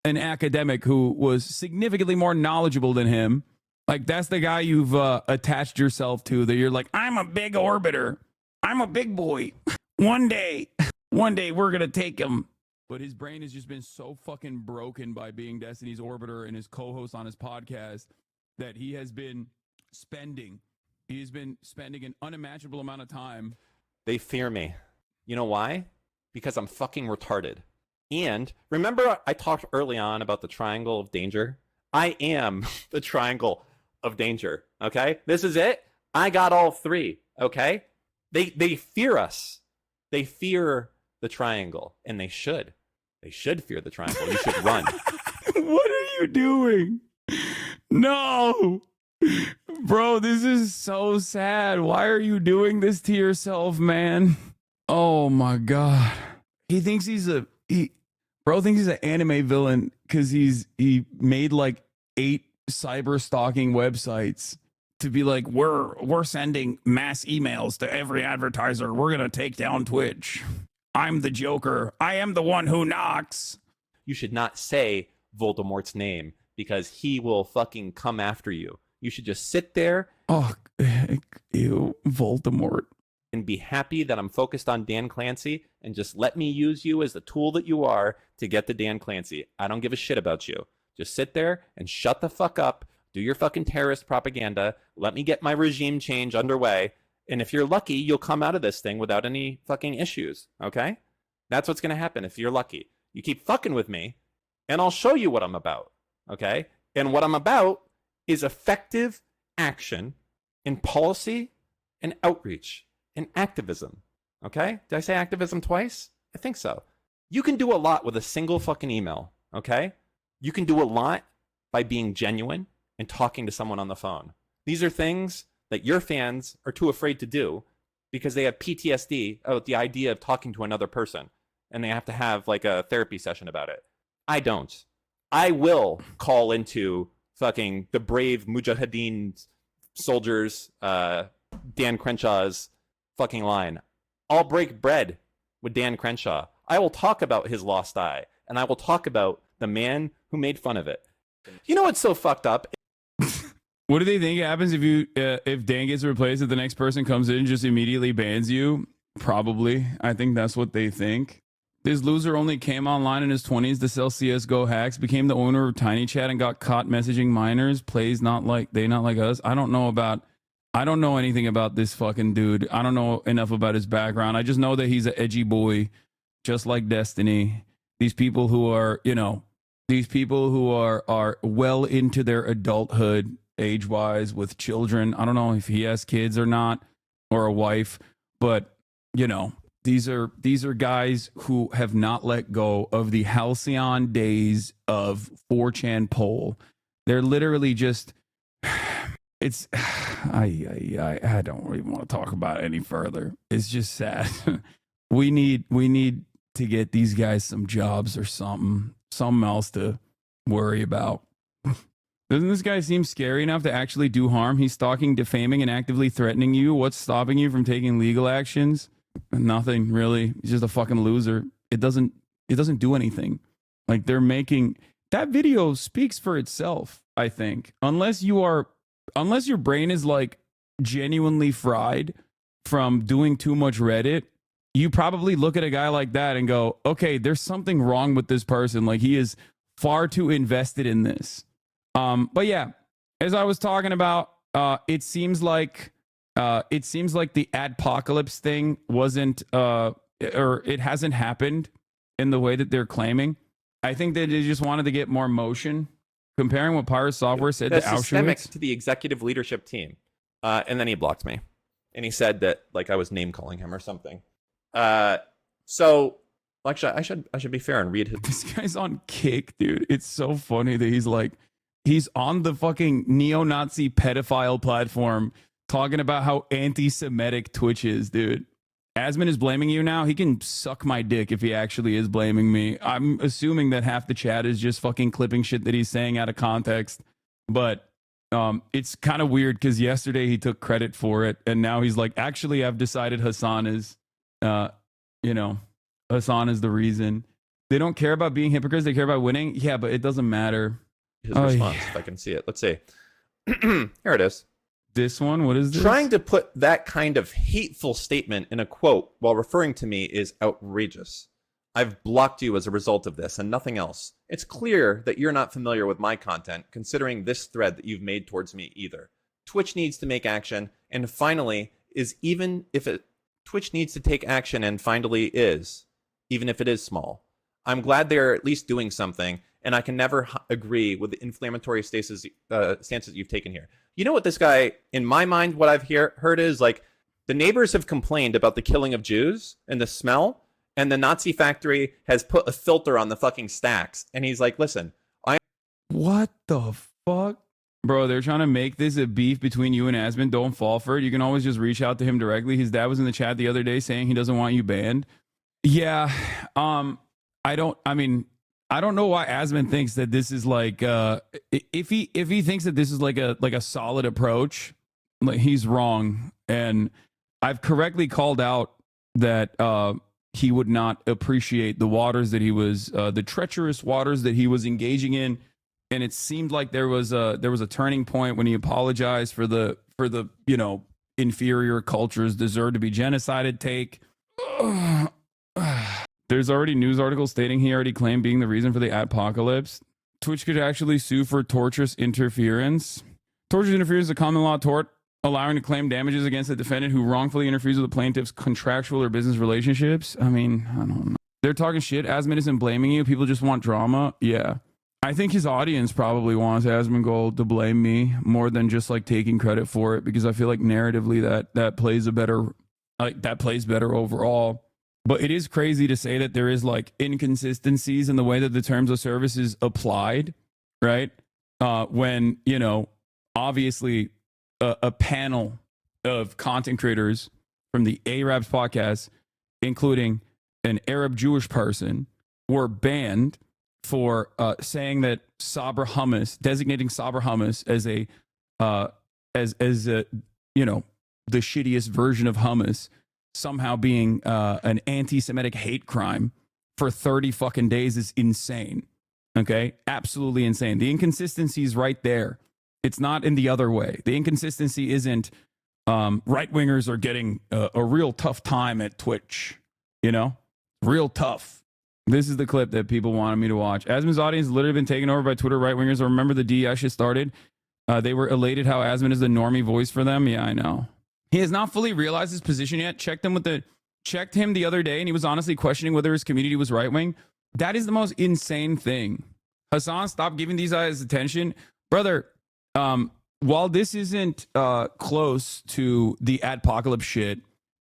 [SPEAKER 2] an academic who was significantly more knowledgeable than him. Like, that's the guy you've attached yourself to, that you're like, I'm a big orbiter. I'm a big boy. One day we're going to take him. But his brain has just been so fucking broken by being Destiny's orbiter and his co-host on his podcast that he has been spending an unimaginable amount of time.
[SPEAKER 7] They fear me. You know why? Because I'm fucking retarded. And remember I talked early on about the triangle of danger? I am the triangle of danger, okay? This is it. I got all three, okay? They fear us. They fear the triangle, and they should. They should fear the triangle. You should run.
[SPEAKER 2] What are you doing? No. Bro, this is so sad. Why are you doing this to yourself, man? Oh my god. He thinks he's an anime villain because he made like 8 cyber stalking websites to be like, we're sending mass emails to every advertiser. We're gonna take down Twitch. I'm the Joker. I am the one who knocks.
[SPEAKER 7] You should not say Voldemort's name because he will fucking come after you. You should just sit there.
[SPEAKER 2] Oh, ew, Voldemort.
[SPEAKER 7] And be happy that I'm focused on Dan Clancy and just let me use you as the tool that you are to get to Dan Clancy. I don't give a shit about you. Just sit there and shut the fuck up. Do your fucking terrorist propaganda. Let me get my regime change underway. And if you're lucky, you'll come out of this thing without any fucking issues. Okay? That's what's going to happen if you're lucky. You keep fucking with me, and I'll show you what I'm about. Okay? And what I'm about is effective action in policy and outreach and activism. Okay? Did I say activism twice? I think so. You can do a lot with a single fucking email. Okay? You can do a lot by being genuine and talking to someone on the phone. These are things that your fans are too afraid to do because they have PTSD about the idea of talking to another person, and they have to have like a therapy session about it. I don't. I will call into fucking the brave Mujahideen soldiers, Dan Crenshaw's fucking line. I'll break bread with Dan Crenshaw. I will talk about his lost eye, and I will talk about the man who made fun of it. You know what's so fucked up?
[SPEAKER 2] What do they think happens if Dan gets replaced, if the next person comes in and just immediately bans you? Probably. I think that's what they think. This loser only came online in his 20s to sell CSGO hacks, became the owner of Tiny Chat, and got caught messaging minors. Plays not like us. I don't know anything about this fucking dude. I don't know enough about his background. I just know that he's an edgy boy, just like Destiny. These people who are, are well into their adulthood, age-wise, with children. I don't know if he has kids or not, or a wife, but these are guys who have not let go of the halcyon days of 4chan poll. They're literally just, it's, I don't really want to talk about it any further. It's just sad. We need to get these guys some jobs or something else to worry about. Doesn't this guy seem scary enough to actually do harm? He's stalking, defaming, and actively threatening you. What's stopping you from taking legal actions? Nothing, really. He's just a fucking loser. It doesn't do anything. Like, they're making that video speaks for itself, I think. Unless your brain is like genuinely fried from doing too much Reddit, you probably look at a guy like that and go, okay, there's something wrong with this person. Like, he is far too invested in this. But yeah, as I was talking about, it seems like the ADPOCALYPSE thing wasn't, or it hasn't happened in the way that they're claiming. I think that they just wanted to get more motion comparing what Pirate Software said to
[SPEAKER 7] That's systemic
[SPEAKER 2] Auschwitz.
[SPEAKER 7] to the executive leadership team. And then he blocked me. And he said that like I was name calling him or something. So actually I should be fair and read his.
[SPEAKER 2] This guy's on Kick, dude. It's so funny that he's on the fucking neo-Nazi pedophile platform talking about how anti-Semitic Twitch is, dude. Asman is blaming you now. He can suck my dick if he actually is blaming me. I'm assuming that half the chat is just fucking clipping shit that he's saying out of context. But it's kind of weird because yesterday he took credit for it, and now he's like, actually, I've decided Hasan is, Hasan is the reason. They don't care about being hypocrites. They care about winning. Yeah, but it doesn't matter.
[SPEAKER 7] His response, if I can see it. Let's see. Here it is.
[SPEAKER 2] This one, what is this?
[SPEAKER 7] Trying to put that kind of hateful statement in a quote while referring to me is outrageous. I've blocked you as a result of this and nothing else. It's clear that you're not familiar with my content, considering this thread that you've made towards me either. Twitch needs to make action, and finally Twitch needs to take action, and finally is, even if it is small. I'm glad they're at least doing something, and I can never agree with the inflammatory stances you've taken here. You know what this guy, in my mind, what I've heard is like the neighbors have complained about the killing of Jews and the smell, and the Nazi factory has put a filter on the fucking stacks. And he's like, listen,
[SPEAKER 2] what the fuck? Bro, they're trying to make this a beef between you and Asman. Don't fall for it. You can always just reach out to him directly. His dad was in the chat the other day saying he doesn't want you banned. Yeah, I don't know why Asman thinks that this is like if he thinks that this is like a solid approach, like he's wrong. And I've correctly called out that he would not appreciate the waters that he was the treacherous waters that he was engaging in. And it seemed like there was a turning point when he apologized for the inferior cultures deserve to be genocided take. There's already news articles stating he already claimed being the reason for the adpocalypse. Twitch could actually sue for tortious interference. Tortious interference is a common law tort allowing to claim damages against a defendant who wrongfully interferes with the plaintiff's contractual or business relationships. I mean, I don't know. They're talking shit. Asman isn't blaming you. People just want drama. Yeah. I think his audience probably wants Asmongold to blame me more than just like taking credit for it, because I feel like narratively that plays better overall. But it is crazy to say that there is like inconsistencies in the way that the terms of service is applied, right? When, obviously a panel of content creators from the Arabs podcast, including an Arab Jewish person, were banned for saying that Sabra hummus, designating Sabra hummus as a the shittiest version of hummus, somehow being an anti-Semitic hate crime for 30 fucking days is insane. Okay? Absolutely insane. The inconsistency is right there. It's not in the other way. The inconsistency isn't right-wingers are getting a real tough time at Twitch. Real tough. This is the clip that people wanted me to watch. Asman's audience has literally been taken over by Twitter right-wingers. Remember the DEI shit started? They were elated how Asman is the normie voice for them. Yeah, I know. He has not fully realized his position yet. Checked him the other day, and he was honestly questioning whether his community was right-wing. That is the most insane thing. Hasan, stop giving these guys attention. Brother, while this isn't close to the adpocalypse shit,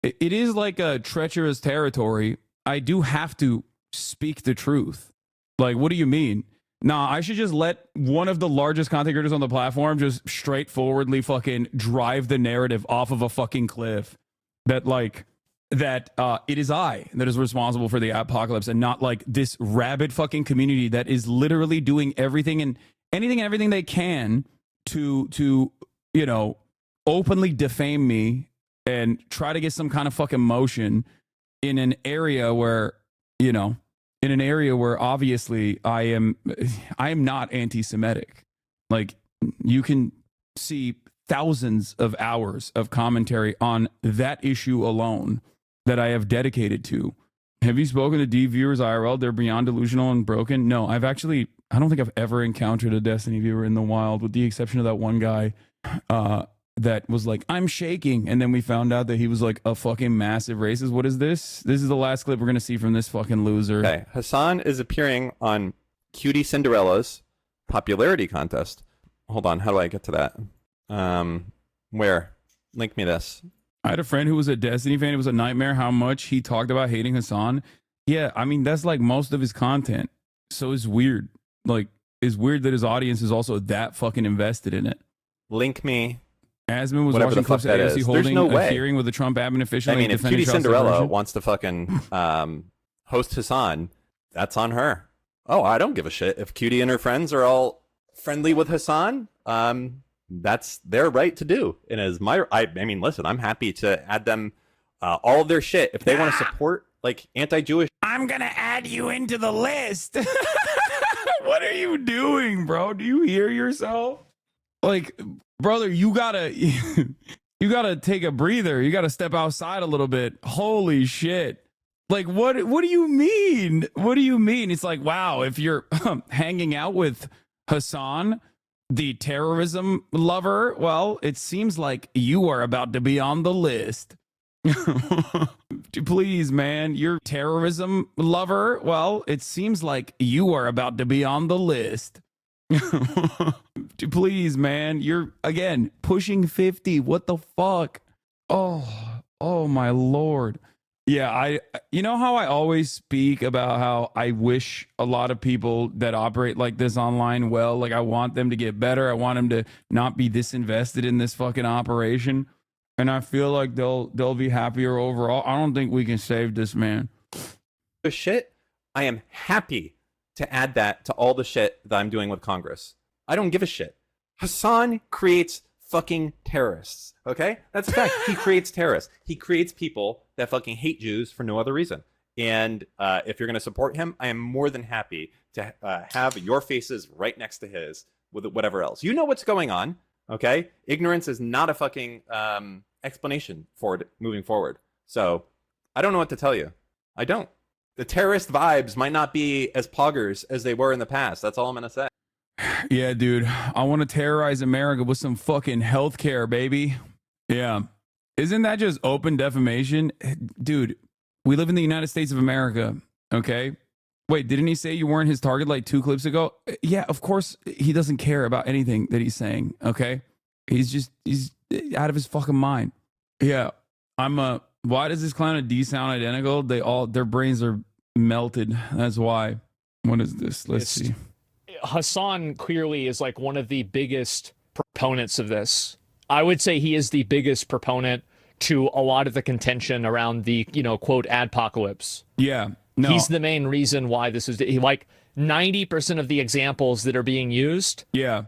[SPEAKER 2] it is like a treacherous territory. I do have to speak the truth. Like, what do you mean? Nah, I should just let one of the largest content creators on the platform just straightforwardly fucking drive the narrative off of a fucking cliff that it is I that is responsible for the apocalypse, and not like this rabid fucking community that is literally doing everything and everything they can to openly defame me and try to get some kind of fucking motion in an area where obviously I am not anti-Semitic. Like, you can see thousands of hours of commentary on that issue alone that I have dedicated to. Have you spoken to D viewers IRL? They're beyond delusional and broken. No, I don't think I've ever encountered a Destiny viewer in the wild, with the exception of that one guy that was like, I'm shaking. And then we found out that he was like a fucking massive racist. What is this? This is the last clip we're going to see from this fucking loser.
[SPEAKER 7] Okay. Hasan is appearing on Cutie Cinderella's popularity contest. Hold on, how do I get to that? Where? Link me this.
[SPEAKER 2] I had a friend who was a Destiny fan. It was a nightmare how much he talked about hating Hasan. Yeah, I mean, that's like most of his content. So it's weird. Like, it's weird that his audience is also that fucking invested in it.
[SPEAKER 7] Link me.
[SPEAKER 2] Asman was
[SPEAKER 7] whatever
[SPEAKER 2] watching
[SPEAKER 7] the fuck
[SPEAKER 2] clips of
[SPEAKER 7] that
[SPEAKER 2] AFC
[SPEAKER 7] is.
[SPEAKER 2] holding
[SPEAKER 7] There's no
[SPEAKER 2] a
[SPEAKER 7] way.
[SPEAKER 2] hearing with the Trump admin official.
[SPEAKER 7] I mean, if
[SPEAKER 2] defending
[SPEAKER 7] Cutie
[SPEAKER 2] child
[SPEAKER 7] Cinderella
[SPEAKER 2] subversion.
[SPEAKER 7] wants to fucking host Hasan, that's on her. Oh, I don't give a shit. If Cutie and her friends are all friendly with Hasan, that's their right to do. And as I mean, listen, I'm happy to add them all of their shit if they want to support like anti-Jewish.
[SPEAKER 2] I'm gonna add you into the list. What are you doing, bro? Do you hear yourself? Like, brother, you gotta take a breather. You gotta step outside a little bit. Holy shit. Like, what do you mean? What do you mean? It's like, wow, if you're hanging out with Hasan, the terrorism lover, well, it seems like you are about to be on the list. Please, man, you're terrorism lover. Well, it seems like you are about to be on the list. Please, man, you're again pushing 50. What the fuck? Oh my lord. Yeah, you know how I always speak about how I wish a lot of people that operate like this online well, like I want them to get better. I want them to not be disinvested in this fucking operation. And I feel like they'll be happier overall. I don't think we can save this man.
[SPEAKER 7] Shit, I am happy to add that to all the shit that I'm doing with Congress. I don't give a shit. Hasan creates fucking terrorists, okay? That's a fact. He creates terrorists. He creates people that fucking hate Jews for no other reason. And if you're going to support him, I am more than happy to have your faces right next to his with whatever else. You know what's going on, okay? Ignorance is not a fucking explanation for it moving forward. So I don't know what to tell you. I don't. The terrorist vibes might not be as poggers as they were in the past. That's all I'm going to say.
[SPEAKER 2] Yeah, dude. I want to terrorize America with some fucking healthcare, baby. Yeah. Isn't that just open defamation? Dude, we live in the United States of America, okay? Wait, didn't he say you weren't his target like 2 clips ago? Yeah, of course he doesn't care about anything that he's saying, okay? He's out of his fucking mind. Yeah. Why does this clown and D sound identical? Their brains are melted. That's why. What is this? Let's see.
[SPEAKER 15] Hasan clearly is like one of the biggest proponents of this. I would say he is the biggest proponent to a lot of the contention around the, quote, adpocalypse.
[SPEAKER 2] Yeah. No.
[SPEAKER 15] He's the main reason why this is like 90% of the examples that are being used.
[SPEAKER 2] Yeah.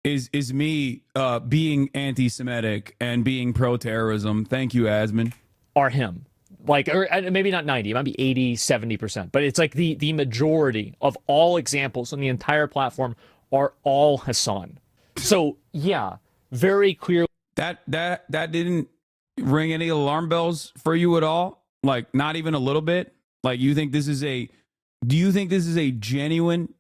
[SPEAKER 2] Is me being anti-Semitic and being pro-terrorism. Thank you, Asman.
[SPEAKER 15] Are him. Like, or maybe not 90, it might be 80, 70%, but it's like the majority of all examples on the entire platform are all Hasan. So yeah, very clear.
[SPEAKER 2] That didn't ring any alarm bells for you at all? Like, not even a little bit? Like, do you think this is a genuine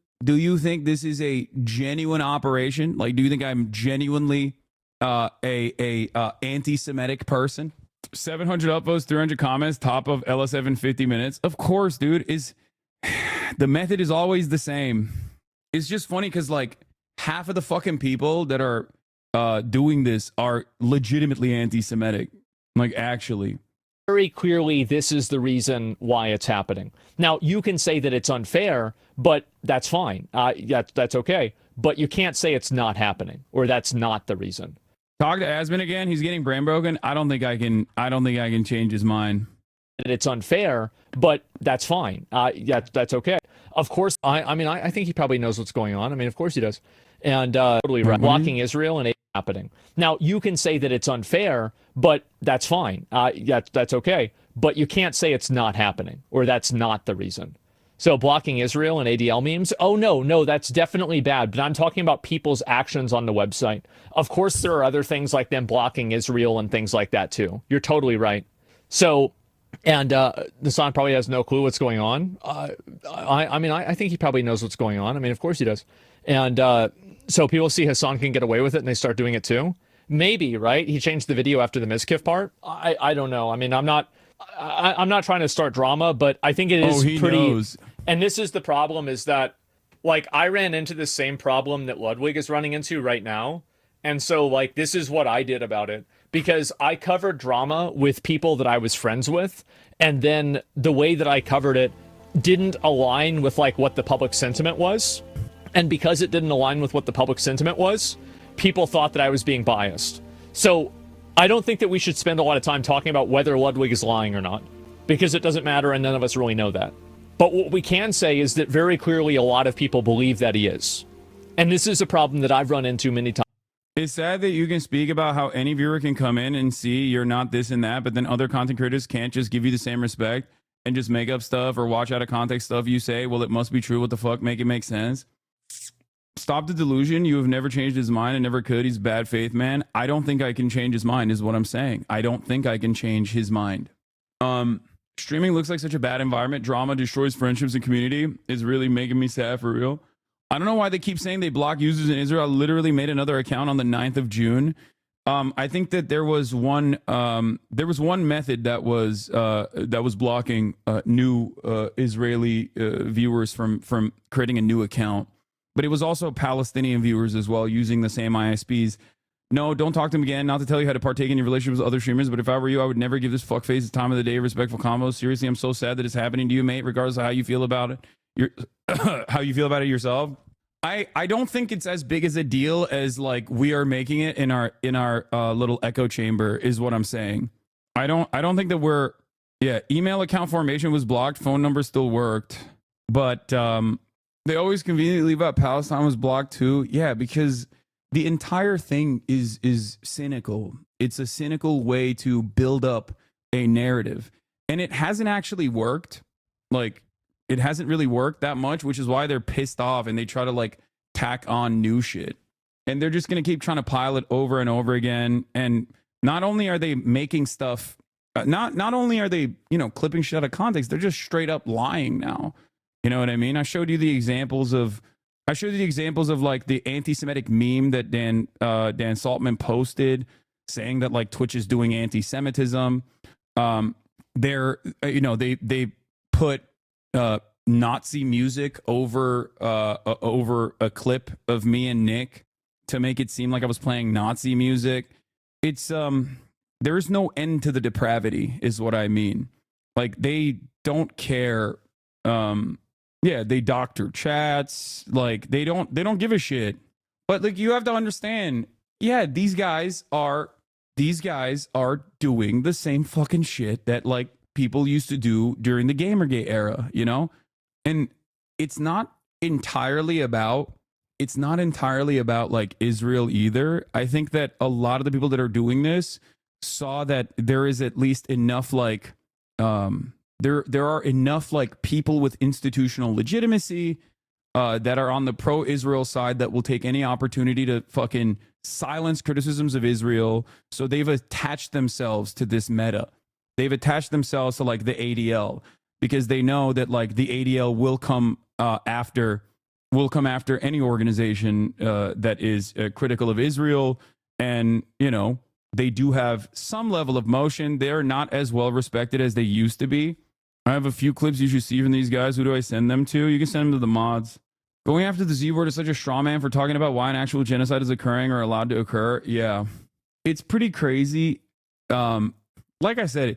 [SPEAKER 2] operation? Like, do you think I'm genuinely a anti-Semitic person? 700 upvotes, 300 comments, top of LS7 50 minutes. Of course, dude. The method is always the same. It's just funny because like half of the fucking people that are doing this are legitimately anti-Semitic. Like, actually.
[SPEAKER 15] Very clearly, this is the reason why it's happening. Now, you can say that it's unfair, but that's fine. That's okay. But you can't say it's not happening or that's not the reason.
[SPEAKER 2] Talk to Asman again. He's getting brain broken. I don't think I can change his mind.
[SPEAKER 15] It's unfair, but that's fine. That's okay. Of course, I think he probably knows what's going on. I mean, of course he does. And totally right. Blocking Israel and happening. Now, you can say that it's unfair, but that's fine. That's okay. But you can't say it's not happening or that's not the reason. So blocking Israel and ADL memes? Oh, no, that's definitely bad. But I'm talking about people's actions on the website. Of course, there are other things like them blocking Israel and things like that, too. You're totally right. So, and Hasan probably has no clue what's going on. I think he probably knows what's going on. I mean, of course he does. And so people see Hasan can get away with it and they start doing it, too. Maybe, right? He changed the video after the Miskiff part. I don't know. I mean, I'm not trying to start drama, but I think it is pretty. Knows. And this is the problem: is that like I ran into the same problem that Ludwig is running into right now. And so like this is what I did about it, because I covered drama with people that I was friends with, and then the way that I covered it didn't align with like what the public sentiment was. And because it didn't align with what the public sentiment was, people thought that I was being biased. So I don't think that we should spend a lot of time talking about whether Ludwig is lying or not, because it doesn't matter and none of us really know that. But what we can say is that very clearly a lot of people believe that he is. And this is a problem that I've run into many times.
[SPEAKER 2] It's sad that you can speak about how any viewer can come in and see you're not this and that, but then other content creators can't just give you the same respect and just make up stuff or watch out of context stuff you say. Well, it must be true. What the fuck? Make it make sense. Stop the delusion. You have never changed his mind and never could. He's bad faith, man. I don't think I can change his mind is what I'm saying. I don't think I can change his mind. Streaming looks like such a bad environment. Drama destroys friendships and community. It's really making me sad for real. I don't know why they keep saying they block users in Israel. I literally made another account on the 9th of June. I think that there was one method that was blocking new Israeli viewers from creating a new account, but it was also Palestinian viewers as well using the same ISPs. No, don't talk to him again. Not to tell you how to partake in your relationships with other streamers, but if I were you, I would never give this fuckface the time of the day. Respectful combos. Seriously, I'm so sad that it's happening to you, mate. Regardless of how you feel about it. How you feel about it yourself. I don't think it's as big as a deal as like we are making it in our little echo chamber is what I'm saying. I don't think that we're email account formation was blocked, phone number still worked, but they always conveniently leave out Palestine was blocked too. Yeah, because the entire thing is cynical. It's a cynical way to build up a narrative, and it hasn't actually worked. Like, it hasn't really worked that much, which is why they're pissed off and they try to like tack on new shit. And they're just going to keep trying to pile it over and over again. And not only are they making stuff, not only are they, clipping shit out of context, they're just straight up lying now. You know what I mean? I showed you the examples of like the anti-Semitic meme that Dan Saltman posted saying that like Twitch is doing anti-Semitism. They put Nazi music over a clip of me and Nick to make it seem like I was playing Nazi music. It's there's no end to the depravity is what I mean. Like, they don't care. They doctor chats, like they don't give a shit. But like, you have to understand, these guys are doing the same fucking shit that like people used to do during the Gamergate era, and it's not entirely about like Israel either. I think that a lot of the people that are doing this saw that there is at least enough like there are enough like people with institutional legitimacy that are on the pro-Israel side that will take any opportunity to fucking silence criticisms of Israel. So they've attached themselves to this meta. They've attached themselves to like the ADL because they know that like the ADL will come after any organization that is critical of Israel. And, they do have some level of motion. They're not as well respected as they used to be. I have a few clips you should see from these guys. Who do I send them to? You can send them to the mods. Going after the Z word is such a straw man for talking about why an actual genocide is occurring or allowed to occur. Yeah, it's pretty crazy. Like I said,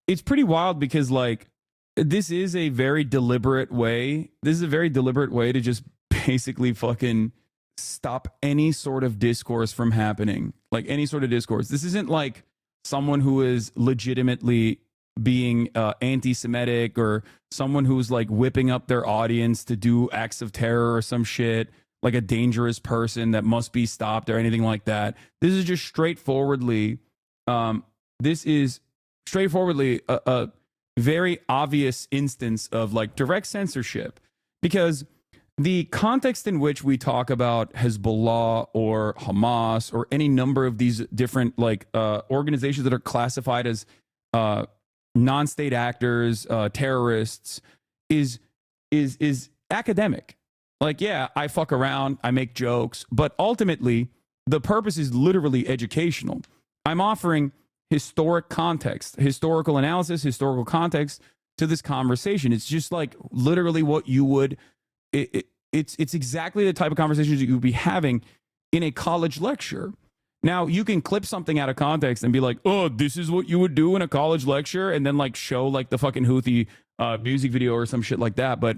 [SPEAKER 2] it's pretty wild because like this is a very deliberate way. This is a very deliberate way to just basically fucking stop any sort of discourse from happening. Like any sort of discourse. This isn't like someone who is legitimately being anti-Semitic or someone who's like whipping up their audience to do acts of terror or some shit, like a dangerous person that must be stopped or anything like that. This is just straightforwardly a very obvious instance of like direct censorship, because the context in which we talk about Hezbollah or Hamas or any number of these different like organizations that are classified as non-state actors, terrorists, is academic. Like, yeah, I fuck around, I make jokes, but ultimately the purpose is literally educational. I'm offering historic context, historical analysis, historical context to this conversation. It's just like literally what you would. it's exactly the type of conversations that you would be having in a college lecture. Now, you can clip something out of context and be like, oh, this is what you would do in a college lecture, and then like show like the fucking Houthi music video or some shit like that. But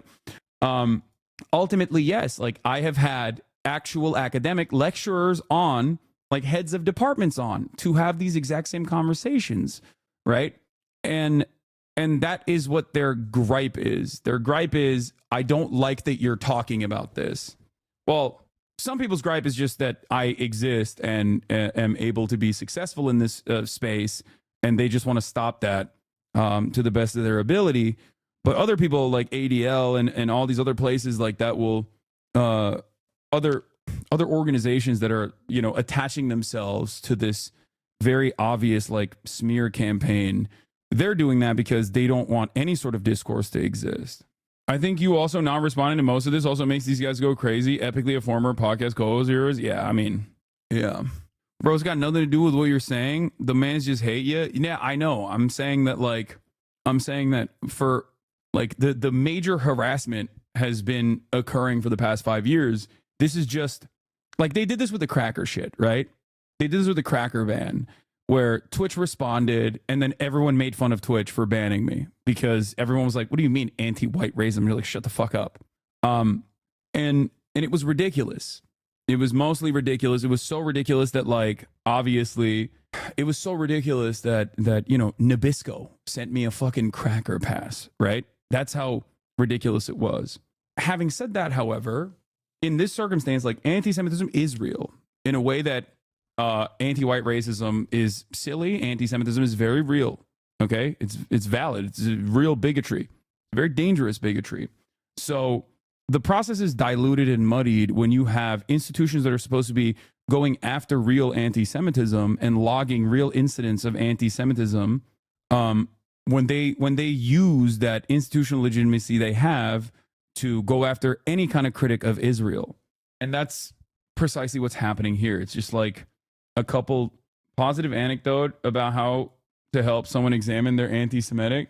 [SPEAKER 2] ultimately, yes, like I have had actual academic lecturers on, like heads of departments on, to have these exact same conversations, right? And that is what their gripe is. Their gripe is, I don't like that you're talking about this. Well, some people's gripe is just that I exist and am able to be successful in this space, and they just want to stop that to the best of their ability. But other people like ADL and all these other places like that will other organizations that are, you know, attaching themselves to this very obvious like smear campaign. They're doing that because they don't want any sort of discourse to exist. I think you also not responding to most of this also makes these guys go crazy. Epically a former podcast co-host of yours. Yeah, I mean, yeah. Bro, it's got nothing to do with what you're saying. The mans just hate you. Yeah, I know. I'm saying that for like the major harassment has been occurring for the past 5 years. This is just like they did this with the cracker shit, right? They did this with the cracker ban, where Twitch responded, and then everyone made fun of Twitch for banning me because everyone was like, what do you mean anti-white racism? You're like, shut the fuck up. And it was ridiculous. It was mostly ridiculous. It was so ridiculous that, like, obviously, it was so ridiculous that you know, Nabisco sent me a fucking cracker pass, right? That's how ridiculous it was. Having said that, however, in this circumstance, like, anti-Semitism is real in a way that anti-white racism is silly. Anti-Semitism is very real. Okay, it's valid. It's a real bigotry, very dangerous bigotry. So the process is diluted and muddied when you have institutions that are supposed to be going after real anti-Semitism and logging real incidents of anti-Semitism. When they use that institutional legitimacy they have to go after any kind of critic of Israel, and that's precisely what's happening here. It's just like a couple positive anecdote about how to help someone examine their anti-Semitic.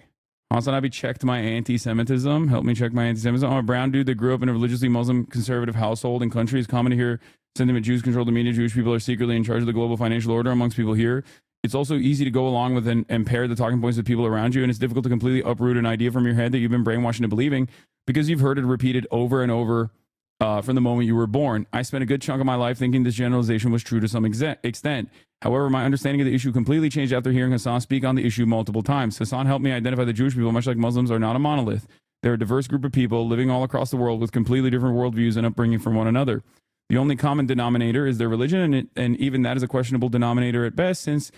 [SPEAKER 2] HasanAbi checked my anti-Semitism. Help me check my anti-Semitism. I'm a brown dude that grew up in a religiously Muslim conservative household and country. It's common to hear sentiment Jews control the media. Jewish people are secretly in charge of the global financial order amongst people here. It's also easy to go along with and pair the talking points of people around you, and it's difficult to completely uproot an idea from your head that you've been brainwashed into believing because you've heard it repeated over and over from the moment you were born. I spent a good chunk of my life thinking this generalization was true to some extent. However, my understanding of the issue completely changed after hearing Hasan speak on the issue multiple times. Hasan helped me identify that Jewish people, much like Muslims, are not a monolith. They're a diverse group of people living all across the world with completely different worldviews and upbringing from one another. The only common denominator is their religion, and even that is a questionable denominator at best, since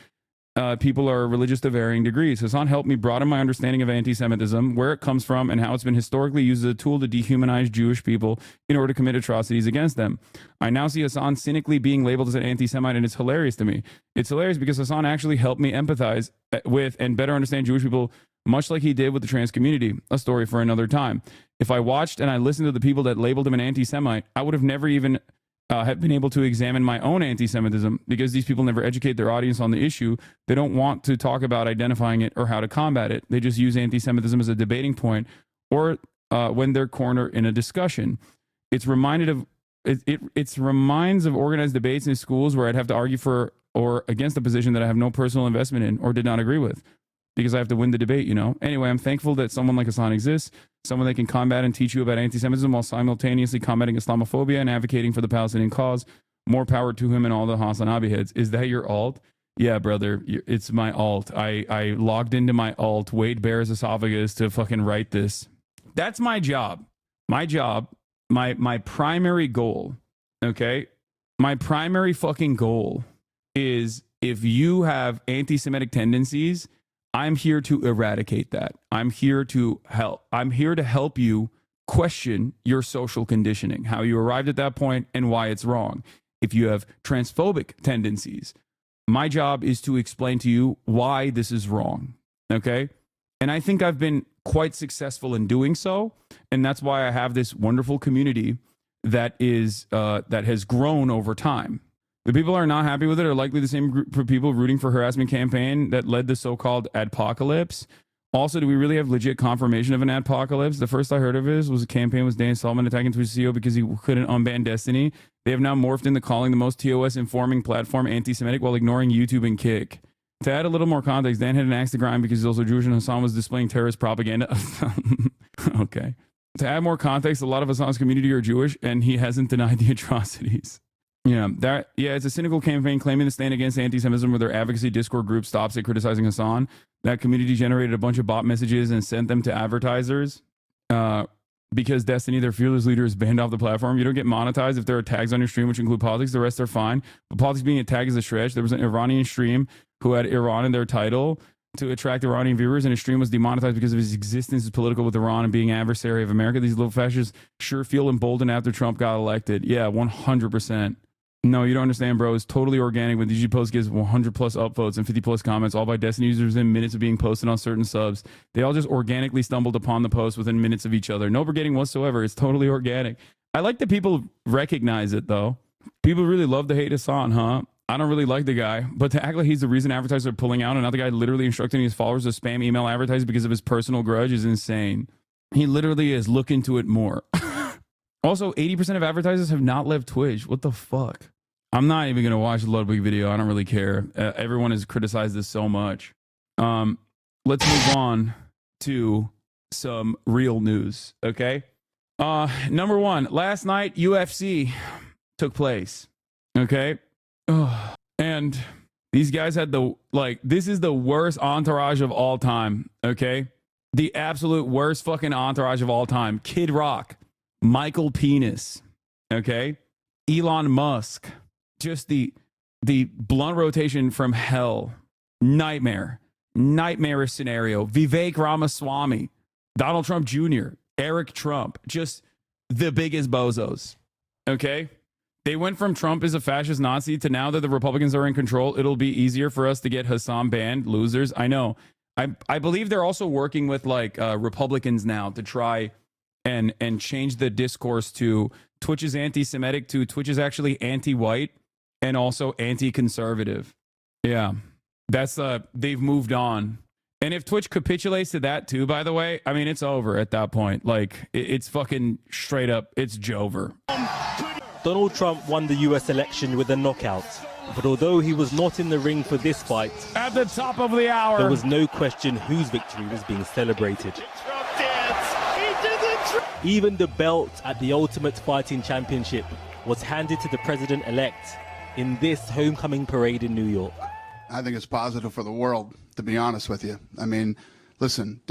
[SPEAKER 2] people are religious to varying degrees. Hasan helped me broaden my understanding of anti-Semitism, where it comes from, and how it's been historically used as a tool to dehumanize Jewish people in order to commit atrocities against them. I now see Hasan cynically being labeled as an anti-Semite, and it's hilarious to me. It's hilarious because Hasan actually helped me empathize with and better understand Jewish people, much like he did with the trans community. A story for another time. If I watched and I listened to the people that labeled him an anti-Semite, I would have never even have been able to examine my own anti-Semitism, because these people never educate their audience on the issue. They don't want to talk about identifying it or how to combat it. They just use anti-Semitism as a debating point or when they're cornered in a discussion. It's reminded of it reminds of organized debates in schools where I'd have to argue for or against a position that I have no personal investment in or did not agree with, because I have to win the debate, you know? Anyway, I'm thankful that someone like Hasan exists, someone that can combat and teach you about anti-Semitism while simultaneously combating Islamophobia and advocating for the Palestinian cause. More power to him and all the HasanAbi heads. Is that your alt? Yeah, brother, it's my alt. I logged into my alt, Wade Bear's esophagus, to fucking write this. That's my job. My primary goal, okay? My primary fucking goal is, if you have anti-Semitic tendencies, I'm here to eradicate that. I'm here to help. I'm here to help you question your social conditioning, how you arrived at that point and why it's wrong. If you have transphobic tendencies, my job is to explain to you why this is wrong. Okay? And I think I've been quite successful in doing so. And that's why I have this wonderful community that has grown over time. The people who are not happy with it are likely the same group of people rooting for harassment campaign that led the so-called ADPOCALYPSE, Also, do we really have legit confirmation of an adpocalypse? The first I heard of it was a campaign with Dan Sullivan attacking Twitch CEO because he couldn't unban Destiny. They have now morphed into calling the most TOS informing platform anti-Semitic while ignoring YouTube and Kick. To add a little more context, Dan had an axe to grind because he's also Jewish and Hasan was displaying terrorist propaganda. Okay. To add more context, a lot of Hasan's community are Jewish and he hasn't denied the atrocities. It's a cynical campaign claiming to stand against anti-Semitism where their advocacy Discord group stops at criticizing Hasan. That community generated a bunch of bot messages and sent them to advertisers. Because Destiny, their fearless leader, is banned off the platform. You don't get monetized if there are tags on your stream, which include politics. The rest are fine. But politics being a tag is a stretch. There was an Iranian stream who had Iran in their title to attract Iranian viewers, and his stream was demonetized because of his existence as political with Iran and being adversary of America. These little fascists sure feel emboldened after Trump got elected. Yeah, 100%. No, you don't understand, bro. It's totally organic. When DG Post gets 100 plus upvotes and 50 plus comments, all by Destiny users in minutes of being posted on certain subs. They all just organically stumbled upon the post within minutes of each other. No brigading whatsoever. It's totally organic. I like that people recognize it, though. People really love to hate Hasan, huh? I don't really like the guy, but to act like he's the reason advertisers are pulling out and not the guy literally instructing his followers to spam email advertising because of his personal grudge is insane. He literally is look into it more. Also, 80% of advertisers have not left Twitch. What the fuck? I'm not even going to watch the Ludwig video. I don't really care. Everyone has criticized this so much. Let's move on to some real news, okay? Number one, last night, UFC took place, okay? And these guys had this is the worst entourage of all time, okay? The absolute worst fucking entourage of all time. Kid Rock, Michael Penis, okay? Elon Musk, just the blunt rotation from hell. Nightmarish scenario. Vivek Ramaswamy, Donald Trump Jr., Eric Trump, just the biggest bozos, okay? They went from Trump is a fascist Nazi to now that the Republicans are in control, it'll be easier for us to get Hasan banned. Losers. I know. I believe they're also working with Republicans now to try and change the discourse to Twitch is anti-Semitic to Twitch is actually anti-white and also anti-conservative. Yeah. That's they've moved on. And if Twitch capitulates to that too, by the way, I mean, it's over at that point. Like, it's fucking straight up, it's Jover.
[SPEAKER 16] Donald Trump won the US election with a knockout. But although he was not in the ring for this fight,
[SPEAKER 2] at the top of the hour,
[SPEAKER 16] there was no question whose victory was being celebrated. Even the belt at the Ultimate Fighting Championship was handed to the president-elect in this homecoming parade in New York.
[SPEAKER 17] I think it's positive for the world, to be honest with you. I mean, listen,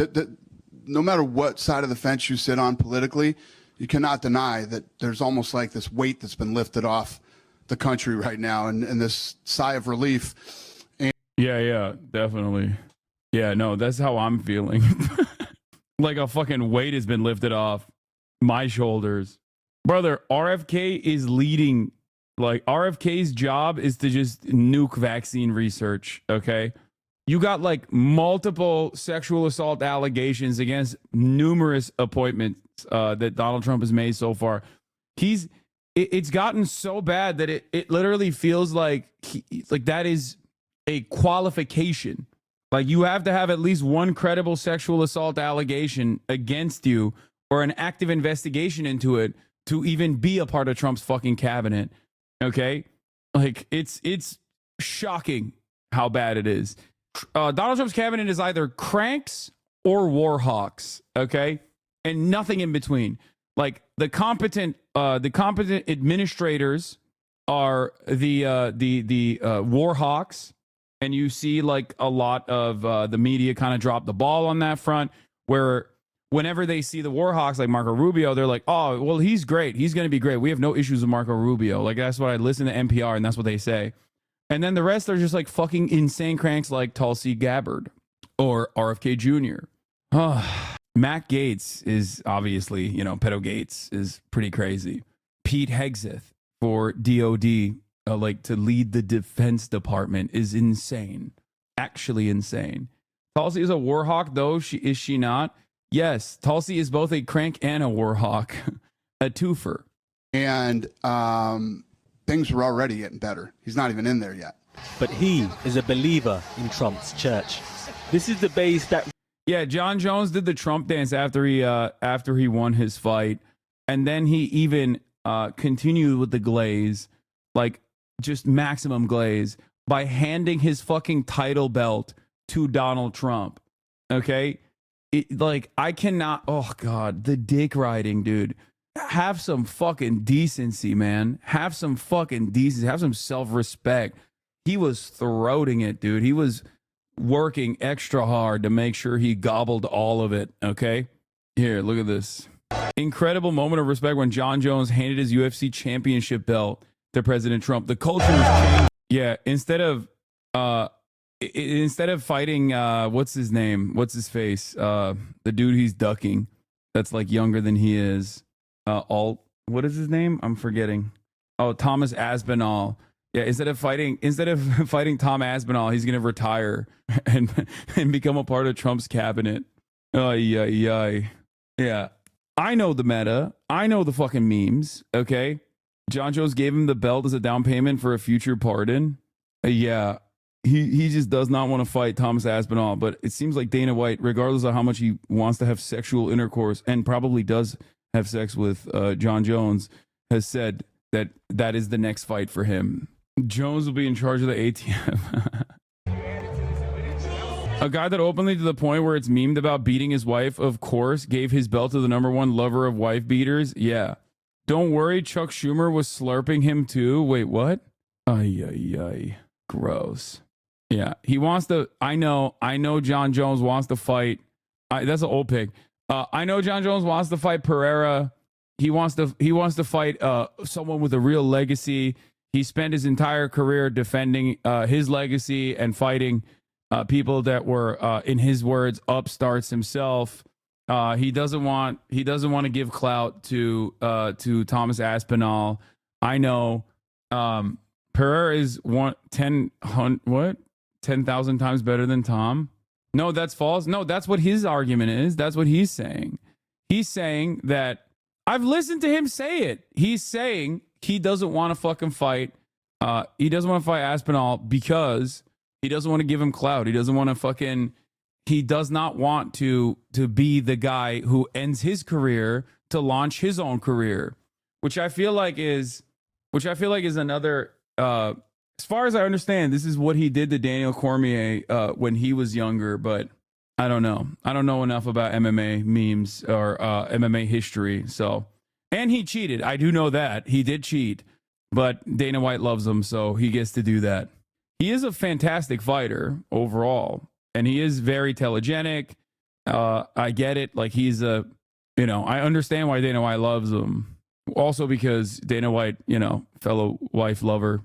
[SPEAKER 17] no matter what side of the fence you sit on politically, you cannot deny that there's almost like this weight that's been lifted off the country right now and this sigh of relief. And
[SPEAKER 2] yeah, definitely. Yeah, no, that's how I'm feeling. Like a fucking weight has been lifted off my shoulders. Brother, RFK is leading. Like, RFK's job is to just nuke vaccine research, okay? You got like multiple sexual assault allegations against numerous appointments that Donald Trump has made so far. It's gotten so bad that it literally feels like that is a qualification. Like, you have to have at least one credible sexual assault allegation against you or an active investigation into it to even be a part of Trump's fucking cabinet. Okay? Like, it's shocking how bad it is. Donald Trump's cabinet is either cranks or warhawks, okay? And nothing in between. Like, the competent administrators are the warhawks, and you see like a lot of the media kind of drop the ball on that front, where whenever they see the warhawks like Marco Rubio, they're like, oh, well, he's great. He's going to be great. We have no issues with Marco Rubio. Like, that's what I listen to NPR, and that's what they say. And then the rest are just like fucking insane cranks like Tulsi Gabbard or RFK Jr. Matt Gaetz is obviously, Pedo Gates is pretty crazy. Pete Hegseth for DOD, like to lead the Defense Department, is insane. Actually insane. Tulsi is a warhawk, though. Is she not? Yes, Tulsi is both a crank and a warhawk. A twofer.
[SPEAKER 17] And things were already getting better. He's not even in there yet.
[SPEAKER 16] But he is a believer in Trump's church. This is the base that...
[SPEAKER 2] Yeah, John Jones did the Trump dance after he won his fight, and then he even continued with the glaze, like just maximum glaze, by handing his fucking title belt to Donald Trump. Okay, like I cannot. Oh God, the dick riding, dude. Have some fucking decency, man. Have some fucking decency. Have some self-respect. He was throating it, dude. He was working extra hard to make sure he gobbled all of it. Okay, here, look at this incredible moment of respect when John Jones handed his UFC championship belt to President Trump. The culture was changed. Yeah, instead of fighting what's his name? What's his face? The dude he's ducking that's like younger than he is. What is his name? I'm forgetting. Oh, Thomas Aspinall. Yeah, instead of fighting Tom Aspinall, he's gonna retire and become a part of Trump's cabinet. Yeah. I know the meta. I know the fucking memes. Okay. John Jones gave him the belt as a down payment for a future pardon. Yeah. He just does not want to fight Thomas Aspinall, but it seems like Dana White, regardless of how much he wants to have sexual intercourse and probably does have sex with John Jones, has said that is the next fight for him. Jones will be in charge of the ATM. A guy that openly, to the point where it's memed about beating his wife, of course, gave his belt to the #1 lover of wife beaters. Yeah. Don't worry, Chuck Schumer was slurping him too. Wait, what? Ay. Gross. Yeah, he wants to. I know John Jones wants to fight. That's an old pig. I know John Jones wants to fight Pereira. He wants to fight someone with a real legacy. He spent his entire career defending his legacy and fighting people that were, in his words, upstarts himself. He doesn't want to give clout to Thomas Aspinall. I know Pereira is 10,000 times better than Tom. No, that's false. No, that's what his argument is. That's what he's saying. He's saying that I've listened to him say it. He's saying he doesn't want to fucking fight. He doesn't want to fight Aspinall because he doesn't want to give him clout. He doesn't want to fucking. He does not want to be the guy who ends his career to launch his own career, which I feel like is another. As far as I understand, this is what he did to Daniel Cormier when he was younger, but I don't know. I don't know enough about MMA memes or MMA history. So, and he cheated. I do know that he did cheat, but Dana White loves him, so he gets to do that. He is a fantastic fighter overall, and he is very telegenic. I get it. Like I understand why Dana White loves him. Also because Dana White, fellow wife lover,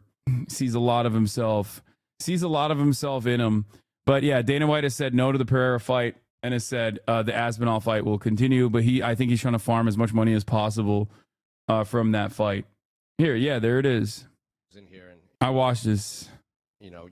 [SPEAKER 2] sees a lot of himself in him. But yeah, Dana White has said no to the Pereira fight and has said the Aspinall fight will continue. But I think he's trying to farm as much money as possible from that fight. Here, yeah, there it is.
[SPEAKER 18] In here and
[SPEAKER 2] I watched this.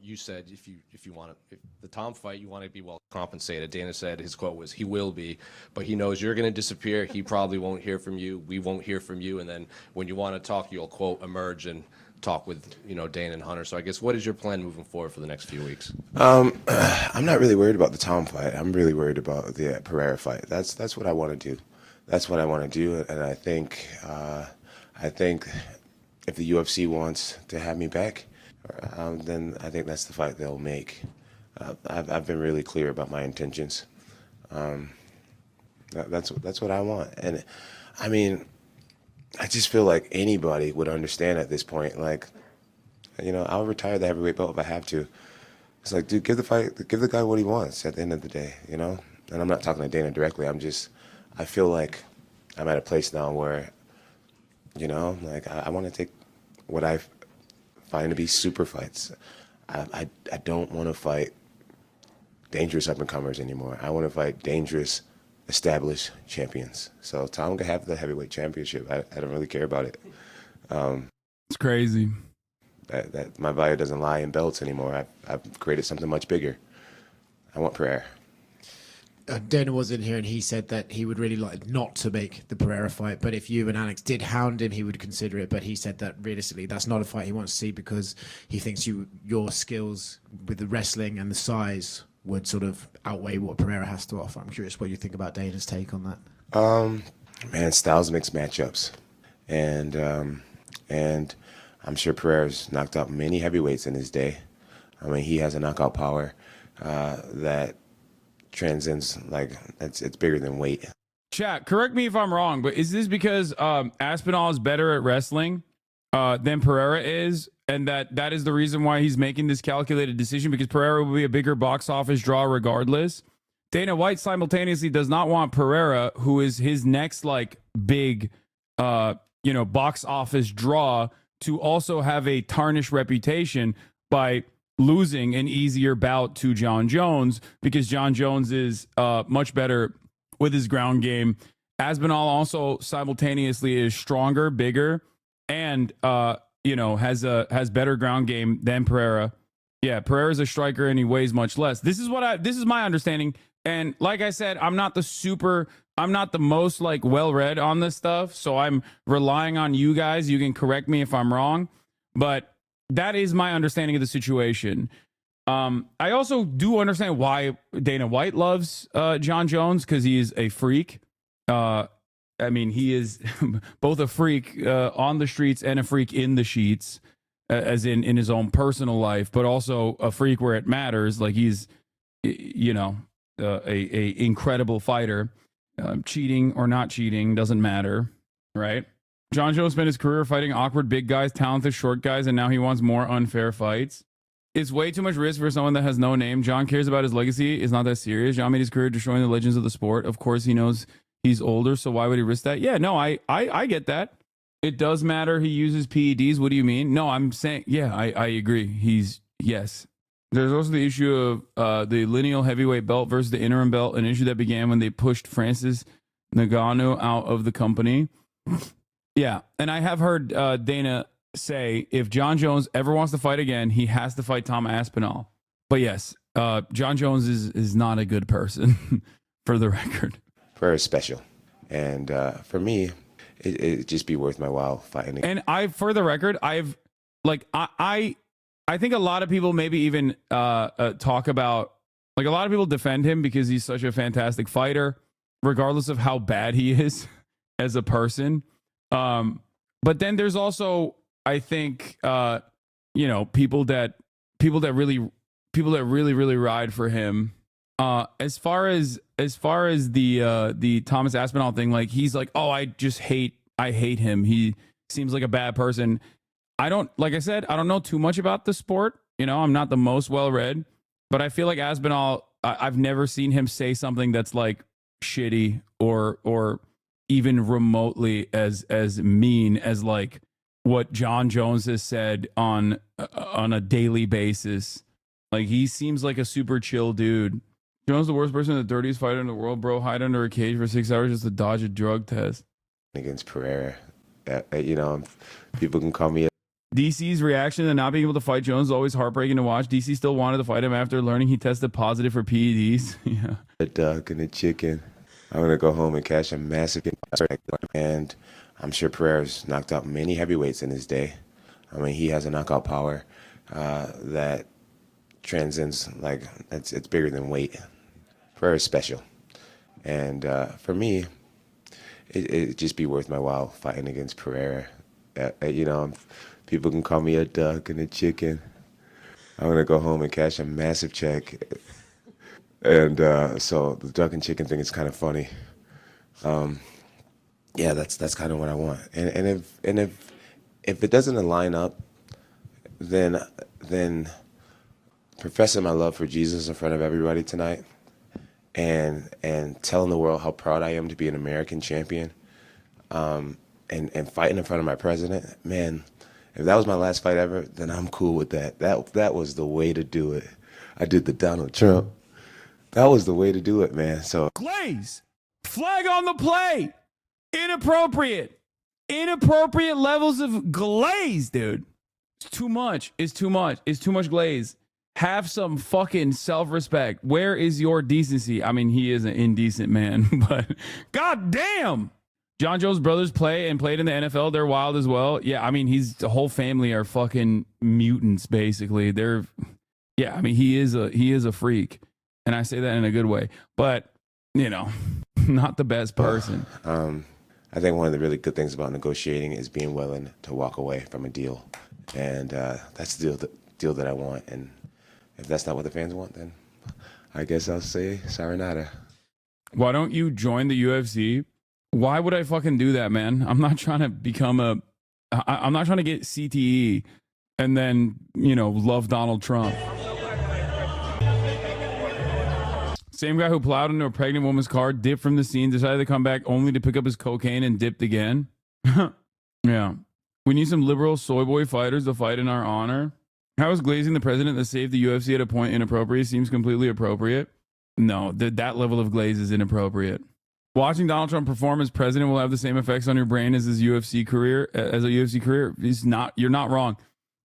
[SPEAKER 18] You said if you want the Tom fight, you want to be well compensated. Dana said his quote was, "He will be," but he knows you're going to disappear. He probably won't hear from you. We won't hear from you. And then when you want to talk, you'll quote emerge and talk with Dana and Hunter. So I guess what is your plan moving forward for the next few weeks?
[SPEAKER 19] I'm not really worried about the Tom fight. I'm really worried about the Pereira fight. That's what I want to do. That's what I want to do. And I think if the UFC wants to have me back, then I think that's the fight they'll make. I've been really clear about my intentions. That's what I want. And I mean, I just feel like anybody would understand at this point. Like, I'll retire the heavyweight belt if I have to. It's like, dude, give the guy what he wants at the end of the day, And I'm not talking to Dana directly. I feel like I'm at a place now where, I want to take what I find to be super fights. I don't want to fight dangerous up-and-comers anymore. I want to fight dangerous, established champions. So Tom can have the heavyweight championship. I don't really care about it.
[SPEAKER 2] It's crazy.
[SPEAKER 19] That my value doesn't lie in belts anymore. I've created something much bigger. I want Pereira.
[SPEAKER 20] Dana was in here and he said that he would really like not to make the Pereira fight, but if you and Alex did hound him, he would consider it. But he said that realistically, that's not a fight he wants to see because he thinks your skills with the wrestling and the size would sort of outweigh what Pereira has to offer. I'm curious what you think about Dana's take on that.
[SPEAKER 19] Man, styles mix matchups, and I'm sure Pereira's knocked out many heavyweights in his day. I mean, he has a knockout power that transcends, like, it's bigger than weight.
[SPEAKER 2] Chat, correct me if I'm wrong, but is this because Aspinall is better at wrestling than Pereira is, and that is the reason why he's making this calculated decision, because Pereira will be a bigger box office draw regardless? Dana White simultaneously does not want Pereira, who is his next like big box office draw, to also have a tarnished reputation by losing an easier bout to John Jones, because John Jones is much better with his ground game. Aspinall also simultaneously is stronger, bigger, and has better ground game than Pereira. Yeah, Pereira's a striker and he weighs much less. This is my understanding. And like I said, I'm not the most like well-read on this stuff, so I'm relying on you guys. You can correct me if I'm wrong, but that is my understanding of the situation. I also do understand why Dana White loves John Jones, because he is a freak. I mean, he is both a freak on the streets and a freak in the sheets, as in his own personal life, but also a freak where it matters. Like, he's, a incredible fighter. Cheating or not cheating doesn't matter, right? John Jones spent his career fighting awkward big guys, talented short guys, and now he wants more unfair fights. It's way too much risk for someone that has no name. John cares about his legacy. It's not that serious. John made his career destroying the legends of the sport. Of course, he knows he's older, so why would he risk that? Yeah, no, I get that. It does matter he uses PEDs. What do you mean? No, I'm saying, yeah, I agree. Yes. There's also the issue of the lineal heavyweight belt versus the interim belt, an issue that began when they pushed Francis Ngannou out of the company. Yeah, and I have heard Dana say if John Jones ever wants to fight again, he has to fight Tom Aspinall. But yes, John Jones is not a good person, for the record.
[SPEAKER 19] Very special. And for me, it'd just be worth my while fighting again.
[SPEAKER 2] And for the record, I think a lot of people maybe even talk about, like, a lot of people defend him because he's such a fantastic fighter, regardless of how bad he is as a person. But then there's also, I think, people that really ride for him. As far as the Thomas Aspinall thing, like, he's like, oh, I hate him. He seems like a bad person. Like I said, I don't know too much about the sport. I'm not the most well-read, but I feel like Aspinall, I've never seen him say something that's like shitty or even remotely as mean as like what John Jones has said on a daily basis. Like, he seems like a super chill dude. Jones the worst person, the dirtiest fighter in the world, bro. Hide under a cage for 6 hours just to dodge a drug test.
[SPEAKER 19] Against Pereira, people can call me.
[SPEAKER 2] DC's reaction to not being able to fight Jones is always heartbreaking to watch. DC still wanted to fight him after learning he tested positive for PEDs. Yeah.
[SPEAKER 19] A duck and a chicken. I'm going to go home and cash a massive check. And I'm sure Pereira's knocked out many heavyweights in his day. I mean, he has a knockout power that transcends, like, it's bigger than weight. Pereira's special. And for me, it'd just be worth my while fighting against Pereira. People can call me a duck and a chicken. I'm going to go home and cash a massive check. And so the duck and chicken thing is kind of funny. Yeah, that's kind of what I want. And if it doesn't align up, then professing my love for Jesus in front of everybody tonight and telling the world how proud I am to be an American champion, and fighting in front of my president, man, if that was my last fight ever, then I'm cool with that. That was the way to do it. I did the Donald Trump. That was the way to do it, man. So
[SPEAKER 2] Glaze, flag on the play. Inappropriate levels of glaze, dude. It's too much. It's too much glaze. Have some fucking self-respect. Where is your decency? I mean, he is an indecent man, but goddamn. John Jones' brothers played in the NFL. They're wild as well. Yeah, I mean, the whole family are fucking mutants, basically. I mean, he is a freak. And I say that in a good way. But, you know, not the best person.
[SPEAKER 19] I think one of the really good things about negotiating is being willing to walk away from a deal. And that's the deal that I want. And if that's not what the fans want, then I guess I'll say sayonara.
[SPEAKER 2] Why don't you join the UFC? Why would I fucking do that, man? I'm not trying to become I'm not trying to get CTE and then, you know, love Donald Trump. Same guy who plowed into a pregnant woman's car, dipped from the scene, decided to come back only to pick up his cocaine and dipped again. Yeah. We need some liberal soy boy fighters to fight in our honor. How is glazing the president that saved the UFC at a point inappropriate? Seems completely appropriate. No, that level of glaze is inappropriate. Watching Donald Trump perform as president will have the same effects on your brain as his UFC career. You're not wrong.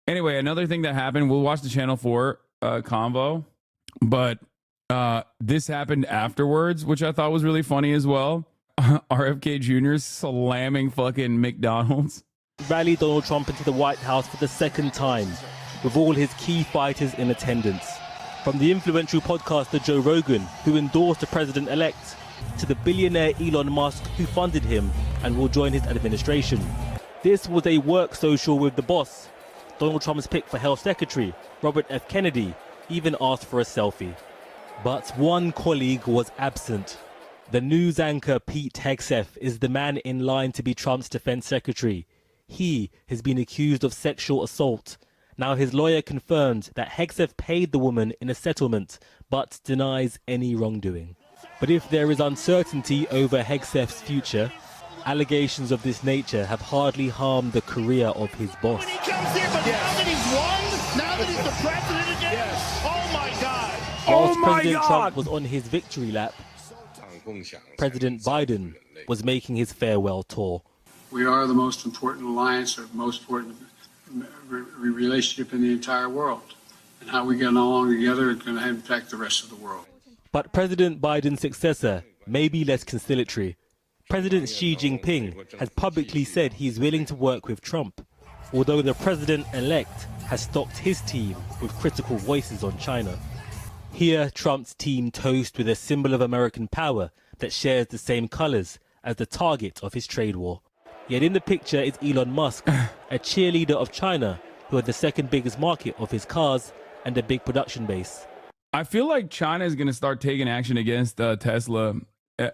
[SPEAKER 2] Anyway, another thing that happened, we'll watch the Channel 4 convo, but this happened afterwards, which I thought was really funny as well. RFK Jr. slamming fucking McDonald's.
[SPEAKER 16] Rallied Donald Trump into the White House for the second time, with all his key fighters in attendance. From the influential podcaster Joe Rogan, who endorsed the president-elect, to the billionaire Elon Musk, who funded him and will join his administration. This was a work social with the boss. Donald Trump's pick for Health Secretary, Robert F. Kennedy, even asked for a selfie. But one colleague was absent. The news anchor Pete Hegseth is the man in line to be Trump's defense secretary. He has been accused of sexual assault. Now his lawyer confirmed that Hegseth paid the woman in a settlement, but denies any wrongdoing. But if there is uncertainty over Hegseth's future, allegations of this nature have hardly harmed the career of his boss.
[SPEAKER 10] When he comes here, but now that he's won, now that he's the president again, oh my God.
[SPEAKER 16] Whilst President Trump was on his victory lap, President Biden was making his farewell tour.
[SPEAKER 21] We are the most important alliance or most important relationship in the entire world. And how we get along together is going to impact the rest of the world.
[SPEAKER 16] But President Biden's successor may be less conciliatory. President Xi Jinping has publicly said he's willing to work with Trump, although the president-elect has stocked his team with critical voices on China. Here, Trump's team toast with a symbol of American power that shares the same colors as the target of his trade war. Yet in the picture is Elon Musk, a cheerleader of China, who had the second biggest market of his cars and a big production base.
[SPEAKER 2] I feel like China is going to start taking action against Tesla.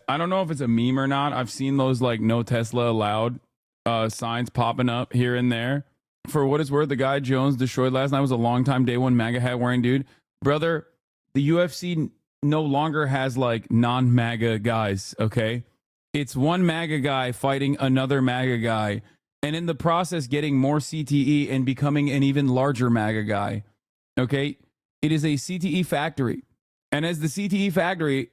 [SPEAKER 2] I don't know if it's a meme or not. I've seen those like no Tesla allowed signs popping up here and there. For what it's worth, the guy Jones destroyed last night was a longtime day one MAGA hat wearing dude. Brother, the UFC no longer has like non-MAGA guys, okay? It's one MAGA guy fighting another MAGA guy, and in the process getting more CTE and becoming an even larger MAGA guy, okay? It is a CTE factory. And as the CTE factory,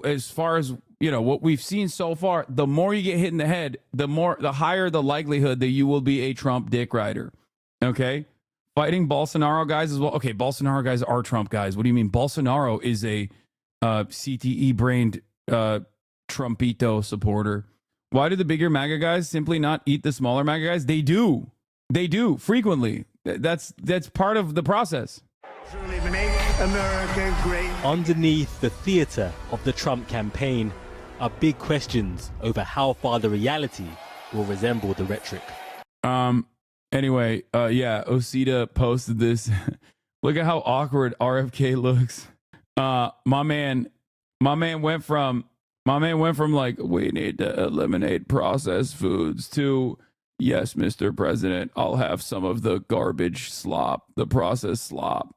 [SPEAKER 2] as far as, you know, what we've seen so far, the more you get hit in the head, the higher the likelihood that you will be a Trump dick rider, okay? Fighting Bolsonaro guys as well. Okay, Bolsonaro guys are Trump guys. What do you mean? Bolsonaro is a CTE-brained Trumpito supporter. Why do the bigger MAGA guys simply not eat the smaller MAGA guys? They do. They do frequently. That's part of the process.
[SPEAKER 10] Make America great.
[SPEAKER 16] Underneath the theater of the Trump campaign are big questions over how far the reality will resemble the rhetoric.
[SPEAKER 2] Anyway, yeah, Osita posted this. Look at how awkward RFK looks. My man went from like, we need to eliminate processed foods to, yes, Mr. President, I'll have some of the garbage slop, the processed slop.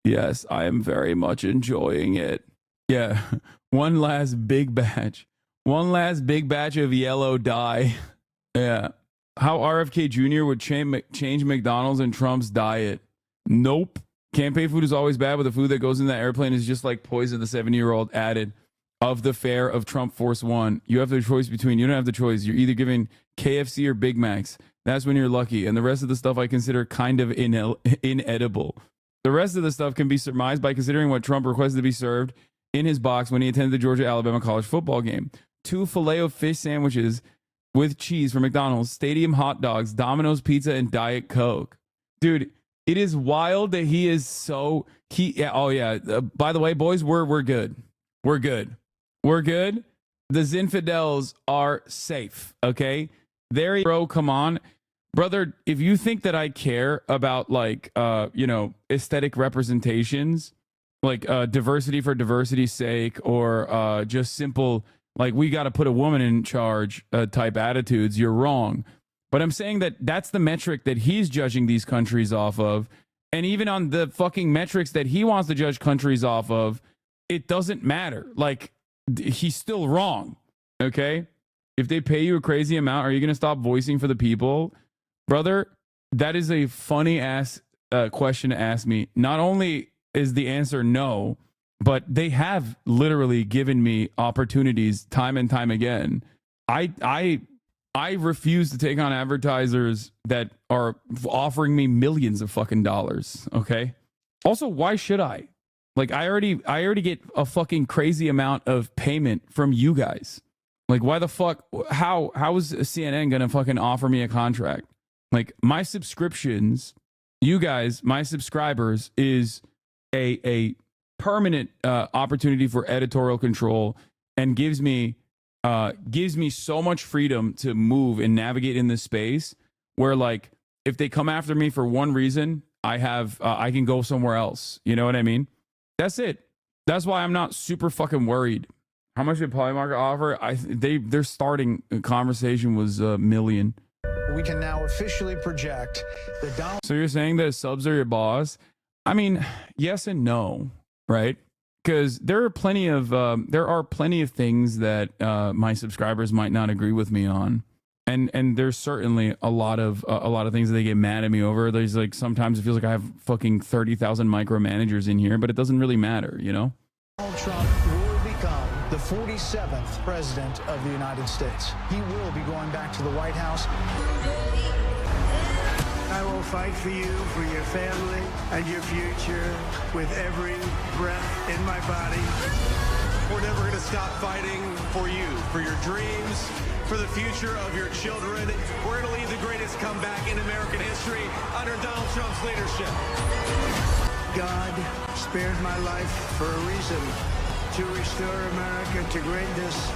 [SPEAKER 2] Yes, I am very much enjoying it. Yeah, one last big batch of yellow dye. Yeah. How RFK Jr. would change McDonald's and Trump's diet. Nope. Campaign food is always bad, but the food that goes in that airplane is just like poison the 70-year-old added of the fare of Trump Force One. You have the choice between, you don't have the choice. You're either giving KFC or Big Macs. That's when you're lucky. And the rest of the stuff I consider kind of inedible. The rest of the stuff can be surmised by considering what Trump requested to be served in his box when he attended the Georgia-Alabama college football game. 2 Filet-O-Fish sandwiches with cheese from McDonald's, stadium hot dogs, Domino's pizza, and Diet Coke. Dude, It is wild that he is so oh yeah. By the way, boys, we're good. We're good. We're good. The Zinfidels are safe. Okay, there, bro. Come on, brother. If you think that I care about like aesthetic representations, like diversity for diversity's sake, or just simple like we got to put a woman in charge type attitudes, you're wrong. But I'm saying that that's the metric that he's judging these countries off of. And even on the fucking metrics that he wants to judge countries off of, it doesn't matter. Like, he's still wrong. Okay? If they pay you a crazy amount, are you going to stop voicing for the people? Brother, that is a funny ass question to ask me. Not only is the answer no, but they have literally given me opportunities time and time again. I refuse to take on advertisers that are offering me millions of fucking dollars. Okay. Also, why should I? Like, I already get a fucking crazy amount of payment from you guys. Like, why the fuck? How is CNN gonna fucking offer me a contract? Like, my subscriptions, you guys, my subscribers, is a permanent opportunity for editorial control and gives me so much freedom to move and navigate in this space where, like, if they come after me for one reason, I can go somewhere else. You know what I mean? That's it. That's why I'm not super fucking worried. How much did Polymarket offer? Their starting conversation was $1 million.
[SPEAKER 1] We can now officially project that Donald.
[SPEAKER 2] So you're saying that subs are your boss? I mean, yes and no, right? Because there are plenty of things that my subscribers might not agree with me on, and there's certainly a lot of things that they get mad at me over. There's like sometimes it feels like I have fucking 30,000 micromanagers in here, but it doesn't really matter, you know.
[SPEAKER 1] Donald Trump will become the 47th president of the United States. He will be going back to the White House.
[SPEAKER 22] I will fight for you, for your family, and your future with every breath in my body.
[SPEAKER 23] We're never going to stop fighting for you, for your dreams, for the future of your children. We're going to lead the greatest comeback in American history under Donald Trump's leadership.
[SPEAKER 22] God spared my life for a reason, to restore America to greatness.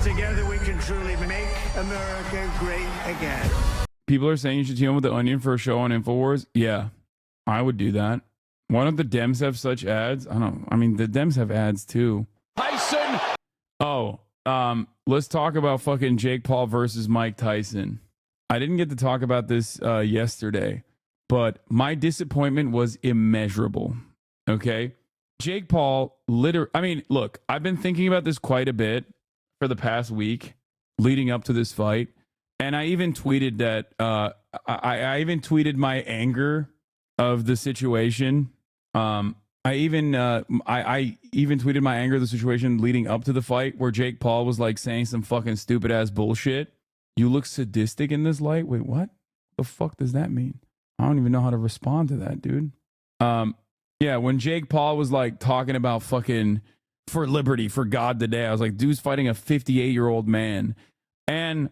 [SPEAKER 22] Together we can truly make America great again.
[SPEAKER 2] People are saying you should team up with the Onion for a show on InfoWars. Yeah, I would do that. Why don't the Dems have such ads? I don't know. I mean, the Dems have ads too. Tyson! Oh, let's talk about fucking Jake Paul versus Mike Tyson. I didn't get to talk about this yesterday, but my disappointment was immeasurable. Okay? Jake Paul, I mean, look, I've been thinking about this quite a bit for the past week leading up to this fight. And I even tweeted that I even tweeted my anger of the situation. I even tweeted my anger of the situation leading up to the fight, where Jake Paul was like saying some fucking stupid ass bullshit. You look sadistic in this light. Wait, what? The fuck does that mean? I don't even know how to respond to that, dude. Yeah, when Jake Paul was like talking about fucking for liberty, for God today, I was like, dude's fighting a 58-year-old man. And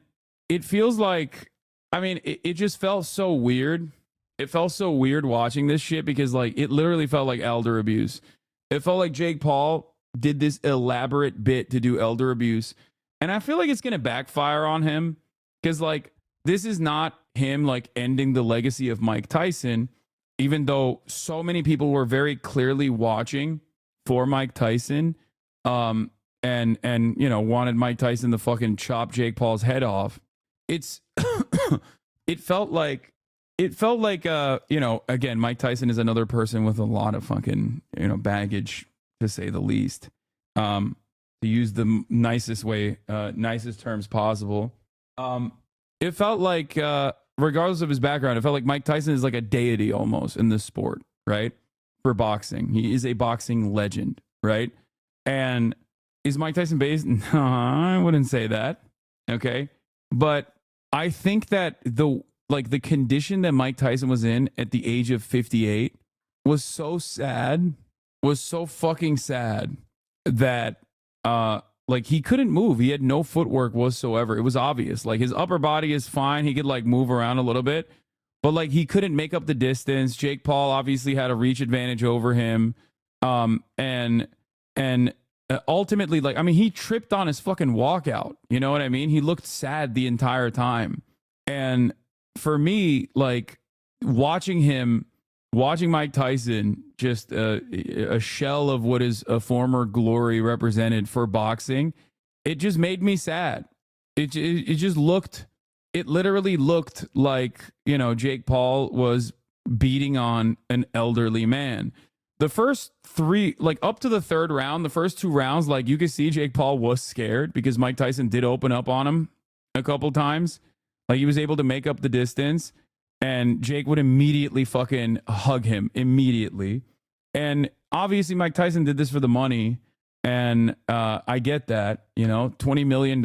[SPEAKER 2] it feels like, I mean, it just felt so weird. It felt so weird watching this shit because, like, it literally felt like elder abuse. It felt like Jake Paul did this elaborate bit to do elder abuse. And I feel like it's going to backfire on him because, like, this is not him, like, ending the legacy of Mike Tyson, even though so many people were very clearly watching for Mike Tyson and you know, wanted Mike Tyson to fucking chop Jake Paul's head off. It felt like you know, again, Mike Tyson is another person with a lot of fucking, you know, baggage, to say the least, to use the nicest terms possible. It felt like, regardless of his background, it felt like Mike Tyson is like a deity almost in this sport, right? For boxing. He is a boxing legend, right? And is Mike Tyson based? No, I wouldn't say that. Okay. But I think that the condition that Mike Tyson was in at the age of 58 was so sad, was so fucking sad that like he couldn't move. He had no footwork whatsoever. It was obvious. Like his upper body is fine. He could like move around a little bit, but like he couldn't make up the distance. Jake Paul obviously had a reach advantage over him. And ultimately, like, I mean, he tripped on his fucking walkout. You know what I mean? He looked sad the entire time. And for me, like, watching Mike Tyson, just a shell of what is a former glory represented for boxing, it just made me sad. It literally looked like, you know, Jake Paul was beating on an elderly man. The first three, like up to the third round, the first 2 rounds, like you could see Jake Paul was scared because Mike Tyson did open up on him a couple times. Like he was able to make up the distance and Jake would immediately fucking hug him immediately. And obviously Mike Tyson did this for the money. And I get that, you know, $20 million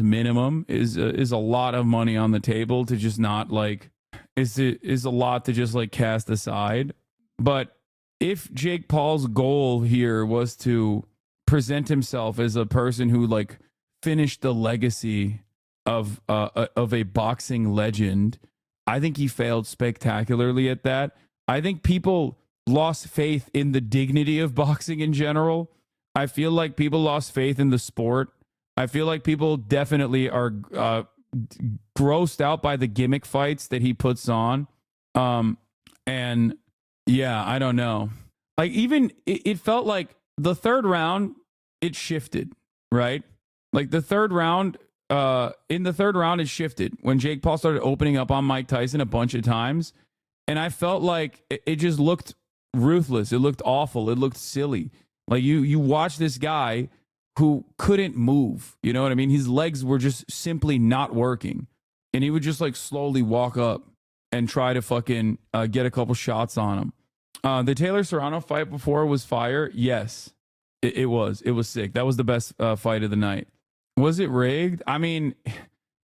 [SPEAKER 2] minimum is a lot of money on the table to just not like, is a lot to just like cast aside. But if Jake Paul's goal here was to present himself as a person who like finished the legacy of a boxing legend, I think he failed spectacularly at that. I think people lost faith in the dignity of boxing in general. I feel like people lost faith in the sport. I feel like people definitely are grossed out by the gimmick fights that he puts on. And yeah, I don't know. Like even it felt like the third round, it shifted, right? Like the third round, in the third round, it shifted when Jake Paul started opening up on Mike Tyson a bunch of times. And I felt like it just looked ruthless. It looked awful. It looked silly. Like you watch this guy who couldn't move. You know what I mean? His legs were just simply not working. And he would just like slowly walk up and try to fucking get a couple shots on him. The Taylor Serrano fight before was fire. Yes, it was. It was sick. That was the best fight of the night. Was it rigged? I mean,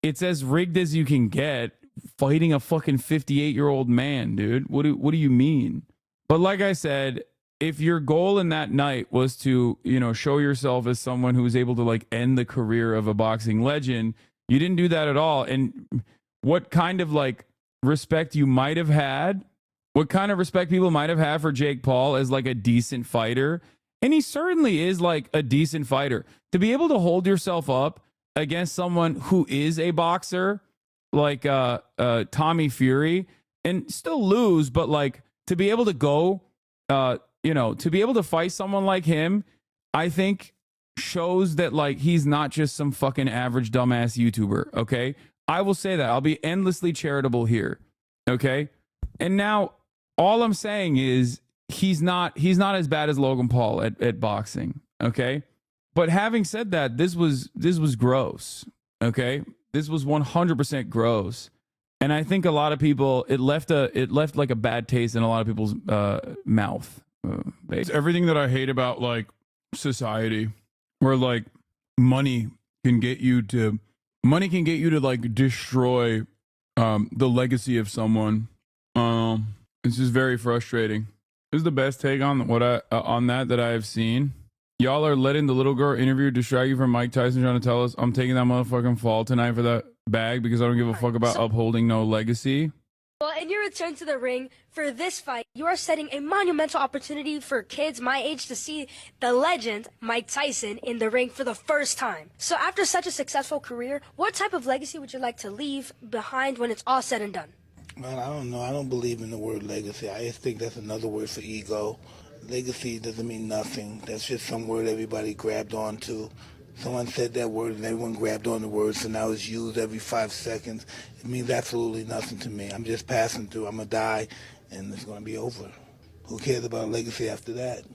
[SPEAKER 2] it's as rigged as you can get fighting a fucking 58-year-old man, dude. What do you mean? But like I said, if your goal in that night was to, you know, show yourself as someone who was able to like end the career of a boxing legend, you didn't do that at all. And what kind of like respect you might have had, what kind of respect people might have had for Jake Paul as like a decent fighter. And he certainly is like a decent fighter. To be able to hold yourself up against someone who is a boxer like Tommy Fury and still lose, but like to be able to go, you know, to be able to fight someone like him, I think shows that like he's not just some fucking average dumbass YouTuber. Okay. I will say that. I'll be endlessly charitable here. Okay. And now all I'm saying is he's not as bad as Logan Paul at boxing. Okay. But having said that, this was gross. Okay. This was 100% gross. And I think a lot of people, it left like a bad taste in a lot of people's mouth. It's everything that I hate about like society, where like money can get you to like destroy the legacy of someone. It's just very frustrating. This is the best take on on that I have seen. Y'all are letting the little girl interview distract you from Mike Tyson trying to tell us I'm taking that motherfucking fall tonight for that bag because I don't give a fuck about upholding no legacy.
[SPEAKER 4] Well, in your return to the ring for this fight, you are setting a monumental opportunity for kids my age to see the legend Mike Tyson in the ring for the first time. So after such a successful career, what type of legacy would you like to leave behind when it's all said and done?
[SPEAKER 9] Man, I don't know. I don't believe in the word legacy. I just think that's another word for ego. Legacy doesn't mean nothing. That's just some word everybody grabbed onto. Someone said that word and everyone grabbed on the word, so now it's used every 5 seconds. It means absolutely nothing to me. I'm just passing through. I'm going to die, and it's going to be over. Who cares about legacy after that?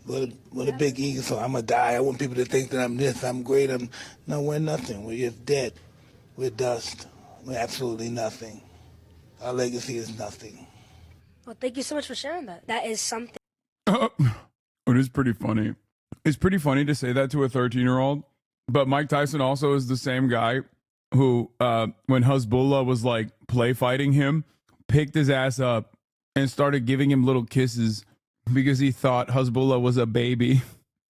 [SPEAKER 9] What a big ego. So I'm going to die. I want people to think that I'm this, I'm great. No, we're nothing. We're just dead. We're dust. We're absolutely nothing. Our legacy is nothing.
[SPEAKER 4] Well, thank you so much for sharing that. That is something.
[SPEAKER 2] It is pretty funny. It's pretty funny to say that to a 13-year-old, but Mike Tyson also is the same guy who, when Hezbollah was like play fighting him, picked his ass up and started giving him little kisses because he thought Hezbollah was a baby.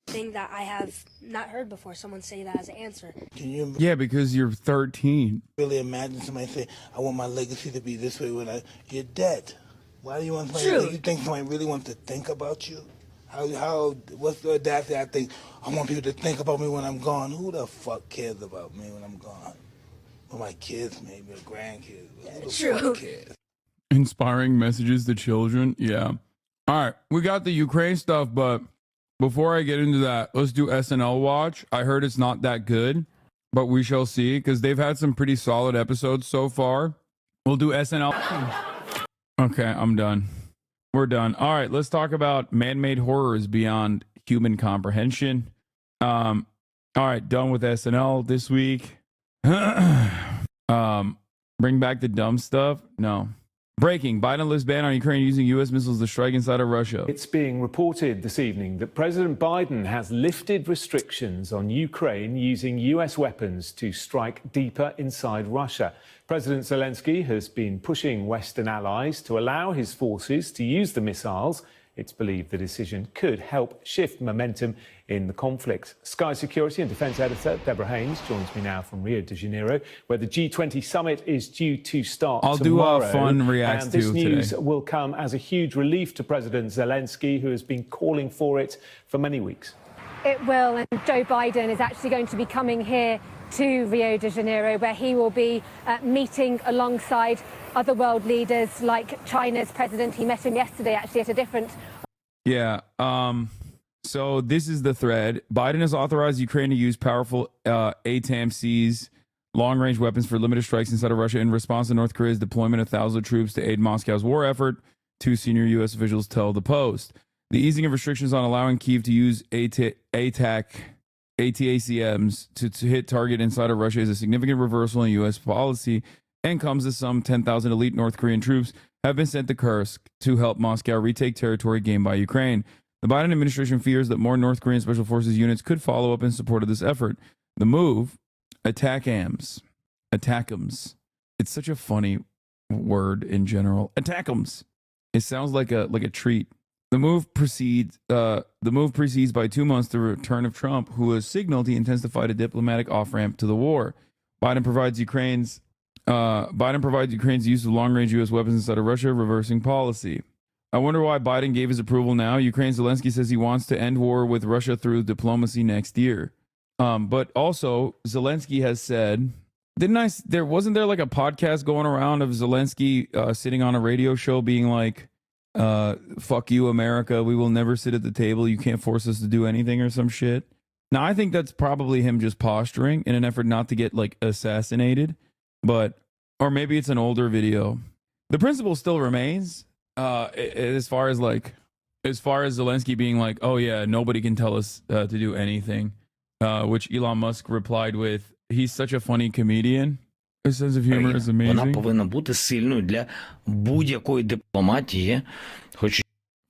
[SPEAKER 4] thing that I have not heard before someone say that as an answer.
[SPEAKER 9] Can you
[SPEAKER 2] Yeah, because you're 13.
[SPEAKER 9] really imagine somebody say, I want my legacy to be this way when you're dead? Why do you want somebody,
[SPEAKER 4] True.
[SPEAKER 9] you think somebody really wants to think about you? What's the audacity? I think, I want people to think about me when I'm gone. Who the fuck cares about me when I'm gone? Well, my kids, maybe, or grandkids. Who the
[SPEAKER 4] True.
[SPEAKER 9] fuck cares?
[SPEAKER 2] Inspiring messages to children. Yeah. All right. We got the Ukraine stuff, but before I get into that, let's do SNL watch. I heard it's not that good, but we shall see because they've had some pretty solid episodes so far. We'll do SNL. Okay, I'm done. We're done. All right, let's talk about man-made horrors beyond human comprehension. All right, done with SNL this week. Bring back the dumb stuff? No. Breaking. Biden lifts ban on Ukraine using U.S. missiles to strike inside of Russia.
[SPEAKER 5] It's being reported this evening that President Biden has lifted restrictions on Ukraine using U.S. weapons to strike deeper inside Russia. President Zelensky has been pushing Western allies to allow his forces to use the missiles. It's believed the decision could help shift momentum in the conflict. Sky Security and Defence Editor Deborah Haynes joins me now from Rio de Janeiro, where the G20 summit is due to start
[SPEAKER 2] I'll
[SPEAKER 5] tomorrow.
[SPEAKER 2] do a fun react
[SPEAKER 5] and this
[SPEAKER 2] to
[SPEAKER 5] news
[SPEAKER 2] today.
[SPEAKER 5] will come as a huge relief to President Zelensky, who has been calling for it for many weeks.
[SPEAKER 11] It will, and Joe Biden is actually going to be coming here to Rio de Janeiro, where he will be meeting alongside other world leaders like China's president. He met him yesterday, actually, at a different...
[SPEAKER 2] Yeah. So this is the thread. Biden has authorized Ukraine to use powerful ATAMCs, long-range weapons for limited strikes inside of Russia in response to North Korea's deployment of thousands of troops to aid Moscow's war effort, two senior U.S. officials tell the Post. The easing of restrictions on allowing Kyiv to use ATACMs to hit target inside of Russia is a significant reversal in U.S. policy and comes as some 10,000 elite North Korean troops have been sent to Kursk to help Moscow retake territory gained by Ukraine. The Biden administration fears that more North Korean Special Forces units could follow up in support of this effort. The move, ATACMs. It's such a funny word in general. ATACMs. It sounds like a treat. The move precedes by 2 months the return of Trump, who has signaled he intends to fight a diplomatic off-ramp to the war. Biden provides Ukraine's use of long-range U.S. weapons inside of Russia, reversing policy. I wonder why Biden gave his approval now. Ukraine's Zelensky says he wants to end war with Russia through diplomacy next year. But also, Zelensky has said, wasn't there like a podcast going around of Zelensky sitting on a radio show being like, fuck you, America, we will never sit at the table, you can't force us to do anything or some shit. Now, I think that's probably him just posturing in an effort not to get like assassinated, or maybe it's an older video. The principle still remains, as far as Zelensky being like, oh yeah, nobody can tell us to do anything, which Elon Musk replied with, he's such a funny comedian. His sense of humor is amazing.
[SPEAKER 13] Вона повинна бути сильною для будь-якої дипломатії, хоч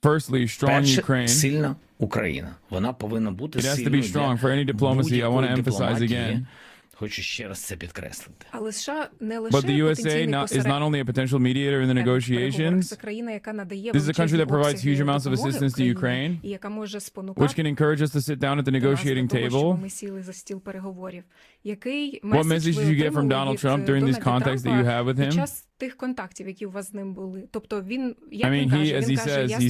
[SPEAKER 2] Firstly, strong Ukraine.
[SPEAKER 13] сильна Україна. Вона повинна бути
[SPEAKER 2] It has to be strong for any diplomacy. I want to emphasize again.
[SPEAKER 13] Хочу ще раз це підкреслити.
[SPEAKER 24] Але США не лише
[SPEAKER 2] But the USA is not only a potential mediator in the negotiations.
[SPEAKER 24] Це країна, яка надає
[SPEAKER 2] This is a country that provides huge amounts of assistance to Ukraine,
[SPEAKER 24] і яка може спонукати
[SPEAKER 2] which can encourage us to sit down at the negotiating table.
[SPEAKER 24] ми сіли за стіл переговорів. Який
[SPEAKER 2] What message did you get from Donald Trump during these contacts that you have with him?
[SPEAKER 24] Під час тих контактів, які у вас з ним були. Тобто він,
[SPEAKER 2] I mean, he says,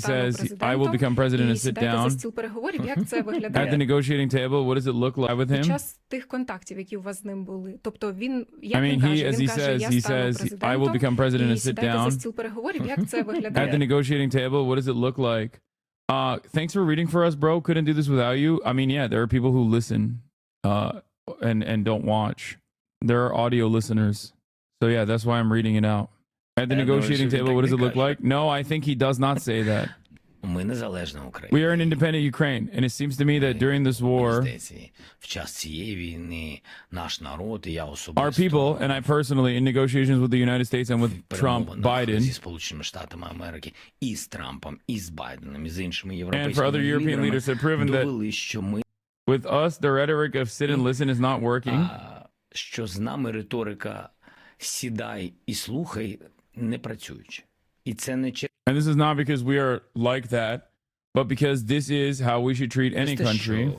[SPEAKER 2] I will become president and sit down.
[SPEAKER 24] за стіл переговорів, як це виглядає?
[SPEAKER 2] At the negotiating table, what does it look like with him?
[SPEAKER 24] Під час тих контактів, які у вас з ним були. Тобто він,
[SPEAKER 2] I mean, he says, I will become president and sit down.
[SPEAKER 24] за стіл переговорів, як це виглядає?
[SPEAKER 2] At the negotiating table, what does it look like? Thanks for reading for us, bro. Couldn't do this without you. I mean, yeah, there are people who listen and don't watch. There are audio listeners. So yeah, that's why I'm reading it out. At the negotiating table, what does it look like? No, I think he does not say that.
[SPEAKER 13] Ми незалежна Україна.
[SPEAKER 2] We are an independent Ukraine, and it seems to me that during this war,
[SPEAKER 13] в час цієї війни наш народ і я особисто
[SPEAKER 2] our people, and I personally, in negotiations with the United States and with Trump, Biden,
[SPEAKER 13] зі Сполученими Штатами Америки, і з Трампом, і з Байденом, і з іншими
[SPEAKER 2] and for
[SPEAKER 13] європейськими
[SPEAKER 2] other European
[SPEAKER 13] лідерами
[SPEAKER 2] leaders have proven
[SPEAKER 13] довели,
[SPEAKER 2] that
[SPEAKER 13] що ми
[SPEAKER 2] with us, the rhetoric of sit and listen is not working.
[SPEAKER 13] Що з нами риторика «сідай і слухай» не працюючи. І це не
[SPEAKER 2] And this is not because we are like that. but because this is how we should treat any country.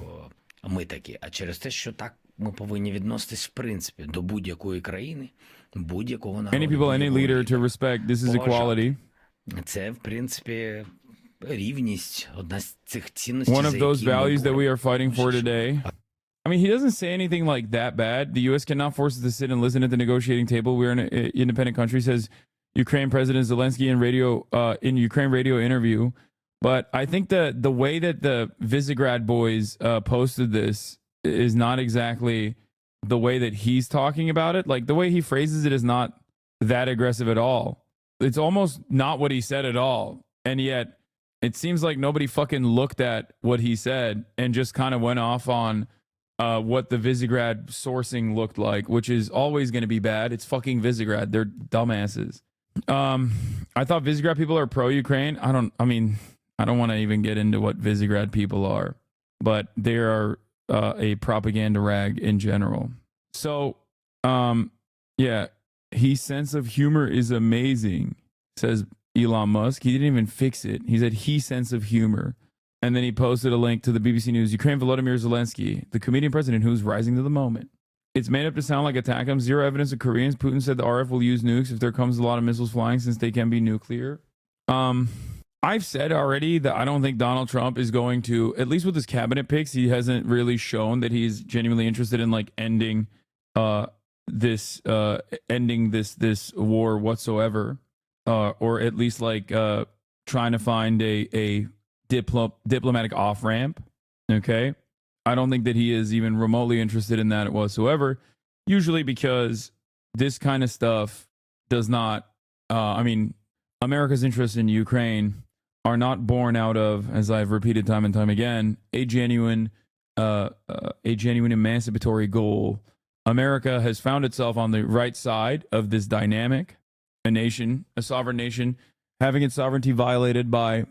[SPEAKER 13] Ми такі, а через те, що так ми повинні відноситись в принципі до будь-якої країни, будь-якого народу.
[SPEAKER 2] Any people, any leader to respect. This is equality.
[SPEAKER 13] Це, в принципі, рівність, одна з цих цінностей.
[SPEAKER 2] One of those values that we are fighting for today. I mean, he doesn't say anything like that bad. The U.S. cannot force us to sit and listen at the negotiating table. We're an independent country, says Ukraine President Zelensky in Ukraine radio interview. But I think the way that the Visegrad boys posted this is not exactly the way that he's talking about it. Like, the way he phrases it is not that aggressive at all. It's almost not what he said at all. And yet, it seems like nobody fucking looked at what he said and just kind of went off on what the Visegrad sourcing looked like, which is always going to be bad. It's fucking Visegrad. They're dumbasses. I thought Visegrad people are pro-Ukraine. I don't want to even get into what Visegrad people are, but they are a propaganda rag in general. So, yeah, his sense of humor is amazing, says Elon Musk. He didn't even fix it. He said his sense of humor. And then he posted a link to the BBC News. Ukraine Volodymyr Zelensky, the comedian president who's rising to the moment. It's made up to sound like attack him. Zero evidence of Koreans. Putin said the RF will use nukes if there comes a lot of missiles flying, since they can be nuclear. I've said already that I don't think Donald Trump is going to, at least with his cabinet picks, he hasn't really shown that he's genuinely interested in like ending this war whatsoever, or at least like trying to find a diplomatic off ramp. Okay, I don't think that he is even remotely interested in that whatsoever. Usually because this kind of stuff does not. America's interest in Ukraine are not born out of, as I've repeated time and time again, a genuine emancipatory goal. America has found itself on the right side of this dynamic, a sovereign nation, having its sovereignty violated by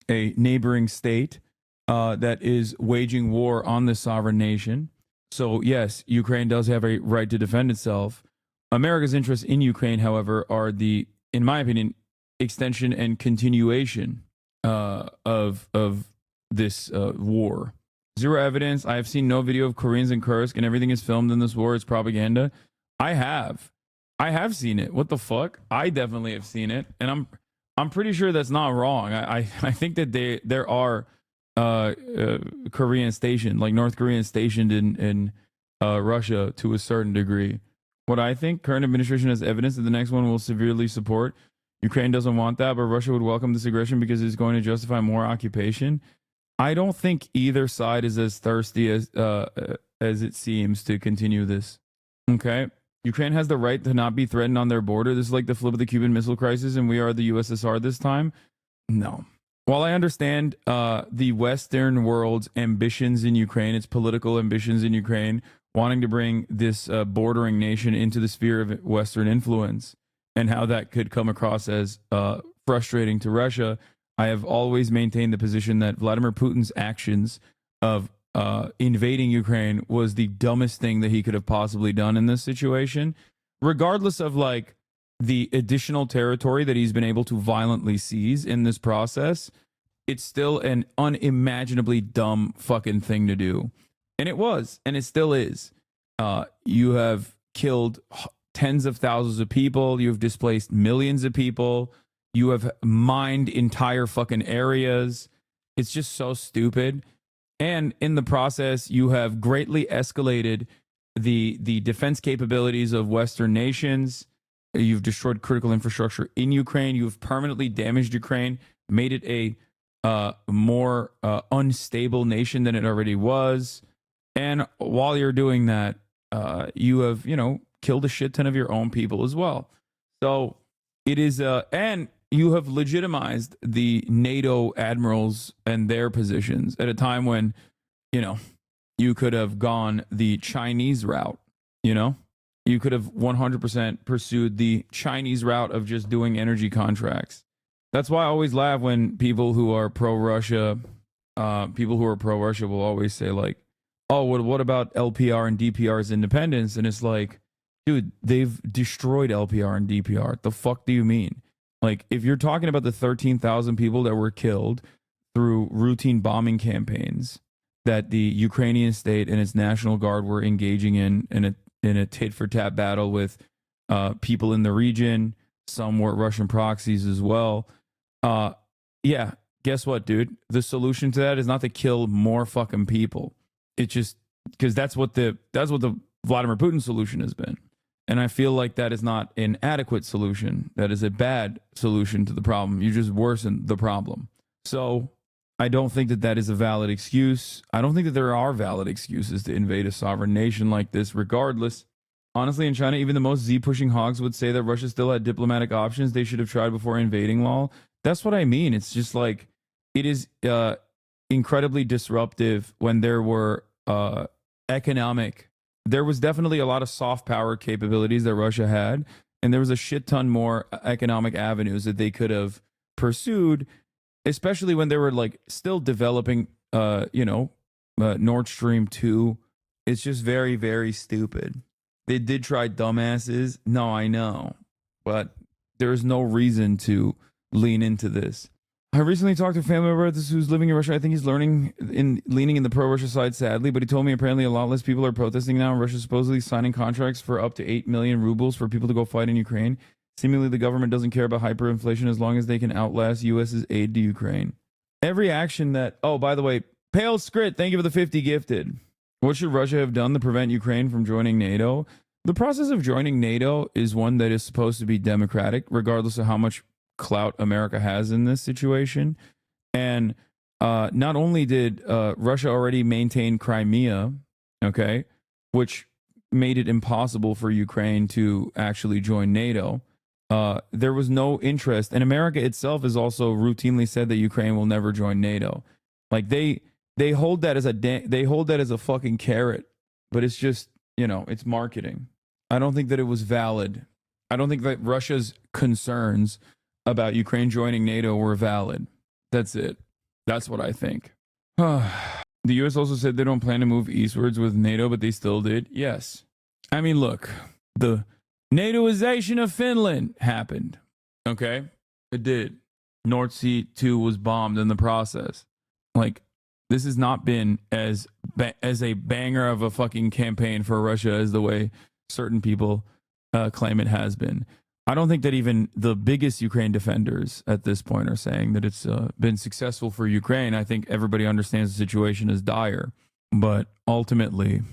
[SPEAKER 2] a neighboring state that is waging war on this sovereign nation. So yes, Ukraine does have a right to defend itself. America's interests in Ukraine, however, are in my opinion, extension and continuation of this war. Zero evidence. I have seen no video of Koreans in Kursk, and everything is filmed in this war. It's propaganda. I have seen it. What the fuck? I definitely have seen it, and I'm pretty sure that's not wrong. I think that there are Koreans stationed, like North Koreans stationed in Russia to a certain degree. What I think, current administration has evidence that the next one will severely support. Ukraine doesn't want that, but Russia would welcome this aggression because it's going to justify more occupation. I don't think either side is as thirsty as it seems to continue this. Okay? Ukraine has the right to not be threatened on their border. This is like the flip of the Cuban Missile Crisis, and we are the USSR this time. No. While I understand the Western world's ambitions in Ukraine, its political ambitions in Ukraine, wanting to bring this bordering nation into the sphere of Western influence, and how that could come across as frustrating to Russia, I have always maintained the position that Vladimir Putin's actions of invading Ukraine was the dumbest thing that he could have possibly done in this situation, regardless of like the additional territory that he's been able to violently seize in this process. It's still an unimaginably dumb fucking thing to do. And it was, and it still is. You have killed tens of thousands of people. You've displaced millions of people. You have mined entire fucking areas. It's just so stupid. And in the process, you have greatly escalated the defense capabilities of Western nations. You've destroyed critical infrastructure in Ukraine. You've permanently damaged Ukraine, made it a more unstable nation than it already was. And while you're doing that, you have, killed a shit ton of your own people as well. So it is, and you have legitimized the NATO admirals and their positions at a time when, you could have gone the Chinese route, You could have 100% pursued the Chinese route of just doing energy contracts. That's why I always laugh when people who are pro-Russia will always say like, oh, what about LPR and DPR's independence? And it's like, dude, they've destroyed LPR and DPR. The fuck do you mean? Like, if you're talking about the 13,000 people that were killed, through routine bombing campaigns that the Ukrainian state and its National Guard were engaging in a tit-for-tat battle with people in the region. Some were Russian proxies as well. Yeah, guess what, dude? The solution to that is not to kill more fucking people. It's just because that's what the Vladimir Putin solution has been. And I feel like that is not an adequate solution. That is a bad solution to the problem. You just worsen the problem. So I don't think that is a valid excuse. I don't think that there are valid excuses to invade a sovereign nation like this, regardless. Honestly, in China, even the most Z-pushing hogs would say that Russia still had diplomatic options they should have tried before invading lol. That's what I mean. It's just like, it is incredibly disruptive when there were there was definitely a lot of soft power capabilities that Russia had, and there was a shit ton more economic avenues that they could have pursued, especially when they were like still developing, Nord Stream 2. It's just very, very stupid. They did try dumbasses. No, I know, but there's no reason to lean into this. I recently talked to a family member who's living in Russia. I think he's leaning in the pro-Russia side, sadly, but he told me apparently a lot less people are protesting now. Russia's supposedly signing contracts for up to 8 million rubles for people to go fight in Ukraine. Seemingly, the government doesn't care about hyperinflation as long as they can outlast U.S.'s aid to Ukraine. Every action that... Oh, by the way, Pale Scrit, thank you for the 50 gifted. What should Russia have done to prevent Ukraine from joining NATO? The process of joining NATO is one that is supposed to be democratic, regardless of how much clout America has in this situation. And not only did Russia already maintain Crimea, okay, which made it impossible for Ukraine to actually join NATO, there was no interest. And America itself has also routinely said that Ukraine will never join NATO. Like they hold that as a fucking carrot, but it's just, it's marketing. I don't think that it was valid. I don't think that Russia's concerns about Ukraine joining NATO were valid. That's it. That's what I think. The U.S. also said they don't plan to move eastwards with NATO, but they still did. Yes. I mean, look, the NATOization of Finland happened. Okay? It did. North Sea 2 was bombed in the process. Like, this has not been as a banger of a fucking campaign for Russia as the way certain people claim it has been. I don't think that even the biggest Ukraine defenders at this point are saying that it's been successful for Ukraine. I think everybody understands the situation is dire. But ultimately,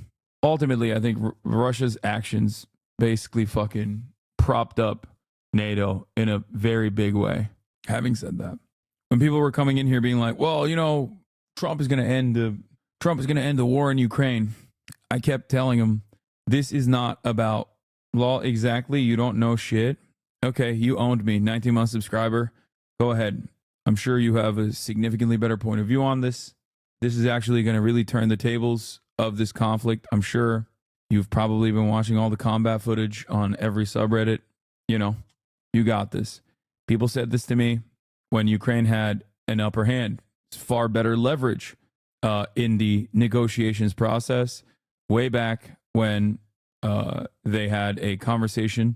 [SPEAKER 2] I think Russia's actions basically fucking propped up NATO in a very big way. Having said that, when people were coming in here being like, well, Trump is going to end the war in Ukraine, I kept telling them, this is not about law. Exactly. You don't know shit. Okay, you owned me, 19-month subscriber. Go ahead. I'm sure you have a significantly better point of view on this. This is actually going to really turn the tables of this conflict. I'm sure you've probably been watching all the combat footage on every subreddit. You got this. People said this to me when Ukraine had an upper hand. It's far better leverage in the negotiations process way back when they had a conversation.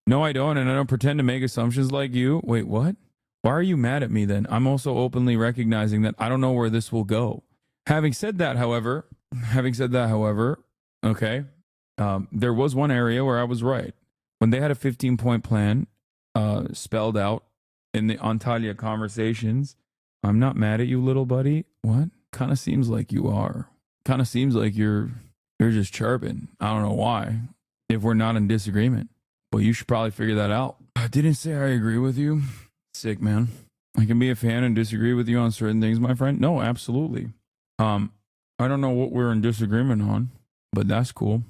[SPEAKER 2] No, I don't, and I don't pretend to make assumptions like you. Wait, what? Why are you mad at me then? I'm also openly recognizing that I don't know where this will go. Having said that, however, okay, there was one area where I was right. When they had a 15-point plan spelled out in the Antalya conversations, I'm not mad at you, little buddy. What? Kind of seems like you are. Kind of seems like you're just chirping. I don't know why. If we're not in disagreement. Well, you should probably figure that out. I didn't say I agree with you. Sick, man. I can be a fan and disagree with you on certain things, my friend. No, absolutely. I don't know what we're in disagreement on, but that's cool.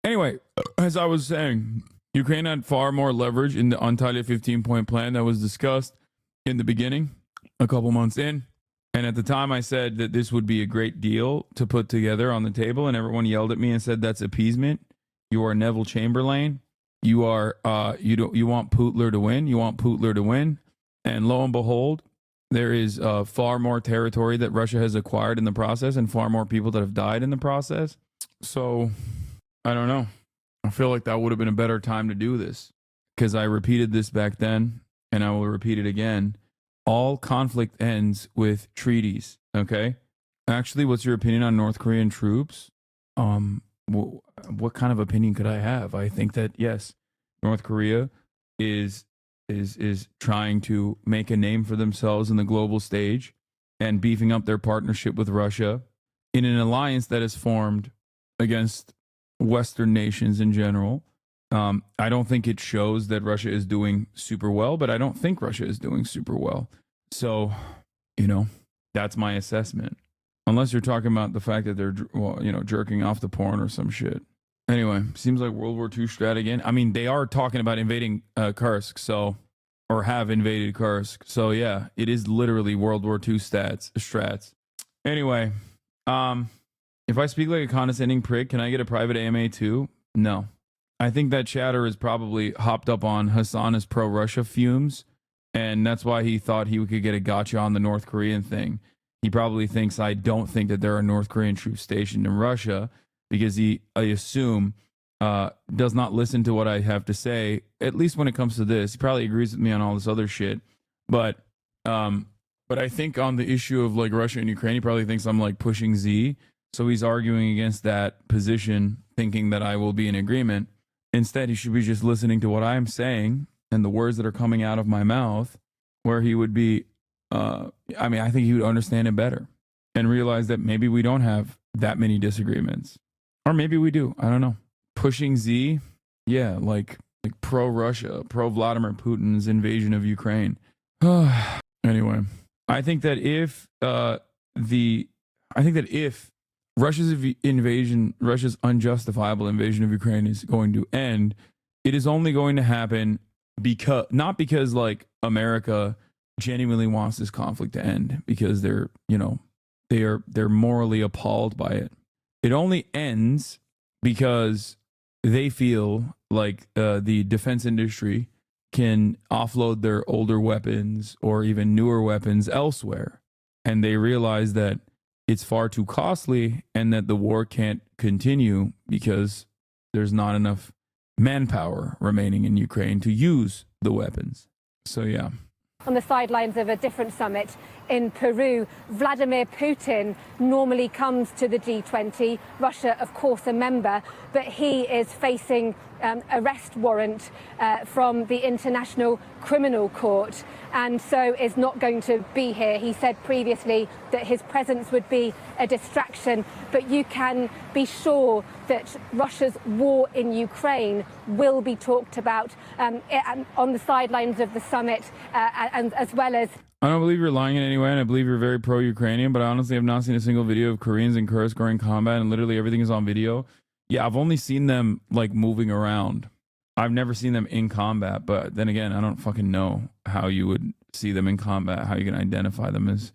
[SPEAKER 2] Anyway, as I was saying, Ukraine had far more leverage in the Antalya 15-point plan that was discussed in the beginning, a couple months in. And at the time, I said that this would be a great deal to put together on the table, and everyone yelled at me and said, that's appeasement. You are Neville Chamberlain. You are you want Putler to win. You want Putler to win. And lo and behold, there is far more territory that Russia has acquired in the process and far more people that have died in the process. So I don't know. I feel like that would have been a better time to do this because I repeated this back then and I will repeat it again. all conflict ends with treaties. Okay. Actually, what's your opinion on North Korean troops? What kind of opinion could I have? I think that yes, North Korea is trying to make a name for themselves in the global stage and beefing up their partnership with Russia in an alliance that is formed against Western nations in general. I don't think it shows that Russia is doing super well, but I don't think Russia is doing super well. So, that's my assessment. Unless you're talking about the fact that they're, jerking off the porn or some shit. Anyway, seems like World War II strat again. I mean, they are talking about invading Kursk, or have invaded Kursk. So yeah, it is literally World War II strats. Anyway, if I speak like a condescending prick, can I get a private AMA too? No. I think that chatter is probably hopped up on Hasan pro-Russia fumes, and that's why he thought he could get a gotcha on the North Korean thing. He probably thinks I don't think that there are North Korean troops stationed in Russia because I assume, does not listen to what I have to say, at least when it comes to this. He probably agrees with me on all this other shit. But I think on the issue of like Russia and Ukraine, he probably thinks I'm like pushing Z. So he's arguing against that position, thinking that I will be in agreement. Instead, he should be just listening to what I'm saying and the words that are coming out of my mouth, where he would be, I think he would understand it better and realize that maybe we don't have that many disagreements. Or maybe we do. I don't know. Pushing Z, yeah, like pro-Russia, pro-Vladimir Putin's invasion of Ukraine. Anyway, I think that if Russia's unjustifiable invasion of Ukraine is going to end, it is only going to happen not because like America genuinely wants this conflict to end, because they're morally appalled by it. It only ends because they feel like the defense industry can offload their older weapons or even newer weapons elsewhere, and they realize that it's far too costly and that the war can't continue because there's not enough manpower remaining in Ukraine to use the weapons. So yeah.
[SPEAKER 11] On the sidelines of a different summit in Peru, Vladimir Putin normally comes to the G20. Russia, of course, a member, but he is facing arrest warrant from the International Criminal Court, and so is not going to be here. He said previously that his presence would be a distraction, but you can be sure that Russia's war in Ukraine will be talked about on the sidelines of the summit, and as well as...
[SPEAKER 2] I don't believe you're lying in any way, and I believe you're very pro-Ukrainian, but I honestly have not seen a single video of Koreans in Kursk or in combat, and literally everything is on video. Yeah, I've only seen them like moving around. I've never seen them in combat, but then again, I don't fucking know how you would see them in combat, how you can identify them as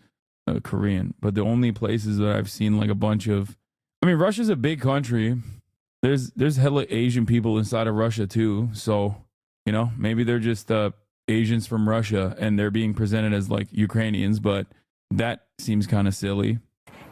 [SPEAKER 2] Korean. But the only places that I've seen like a bunch of... I mean, Russia's a big country. There's hella Asian people inside of Russia too, so, maybe they're just... Asians from Russia and they're being presented as like Ukrainians, but that seems kind of silly.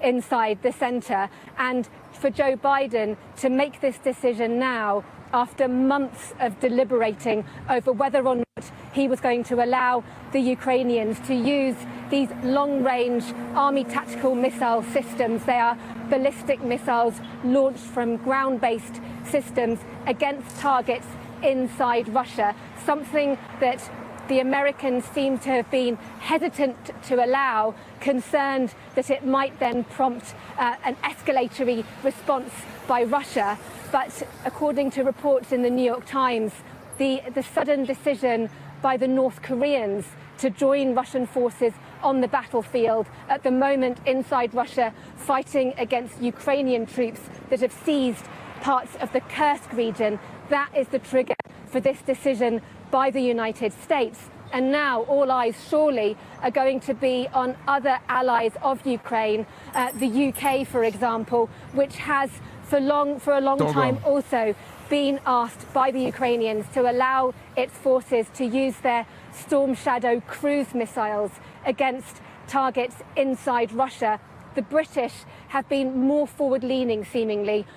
[SPEAKER 11] Inside the center, and for Joe Biden to make this decision now after months of deliberating over whether or not he was going to allow the Ukrainians to use these long-range army tactical missile systems. They are ballistic missiles launched from ground-based systems against targets inside Russia, something that the Americans seem to have been hesitant to allow, concerned that it might then prompt an escalatory response by Russia. But according to reports in the New York Times, the sudden decision by the North Koreans to join Russian forces on the battlefield at the moment inside Russia, fighting against Ukrainian troops that have seized parts of the Kursk region, that is the trigger for this decision by the United States. And now all eyes surely are going to be on other allies of Ukraine, the UK, for example, which has for a long time also been asked by the Ukrainians to allow its forces to use their Storm Shadow cruise missiles against targets inside Russia. The British have been more forward-leaning,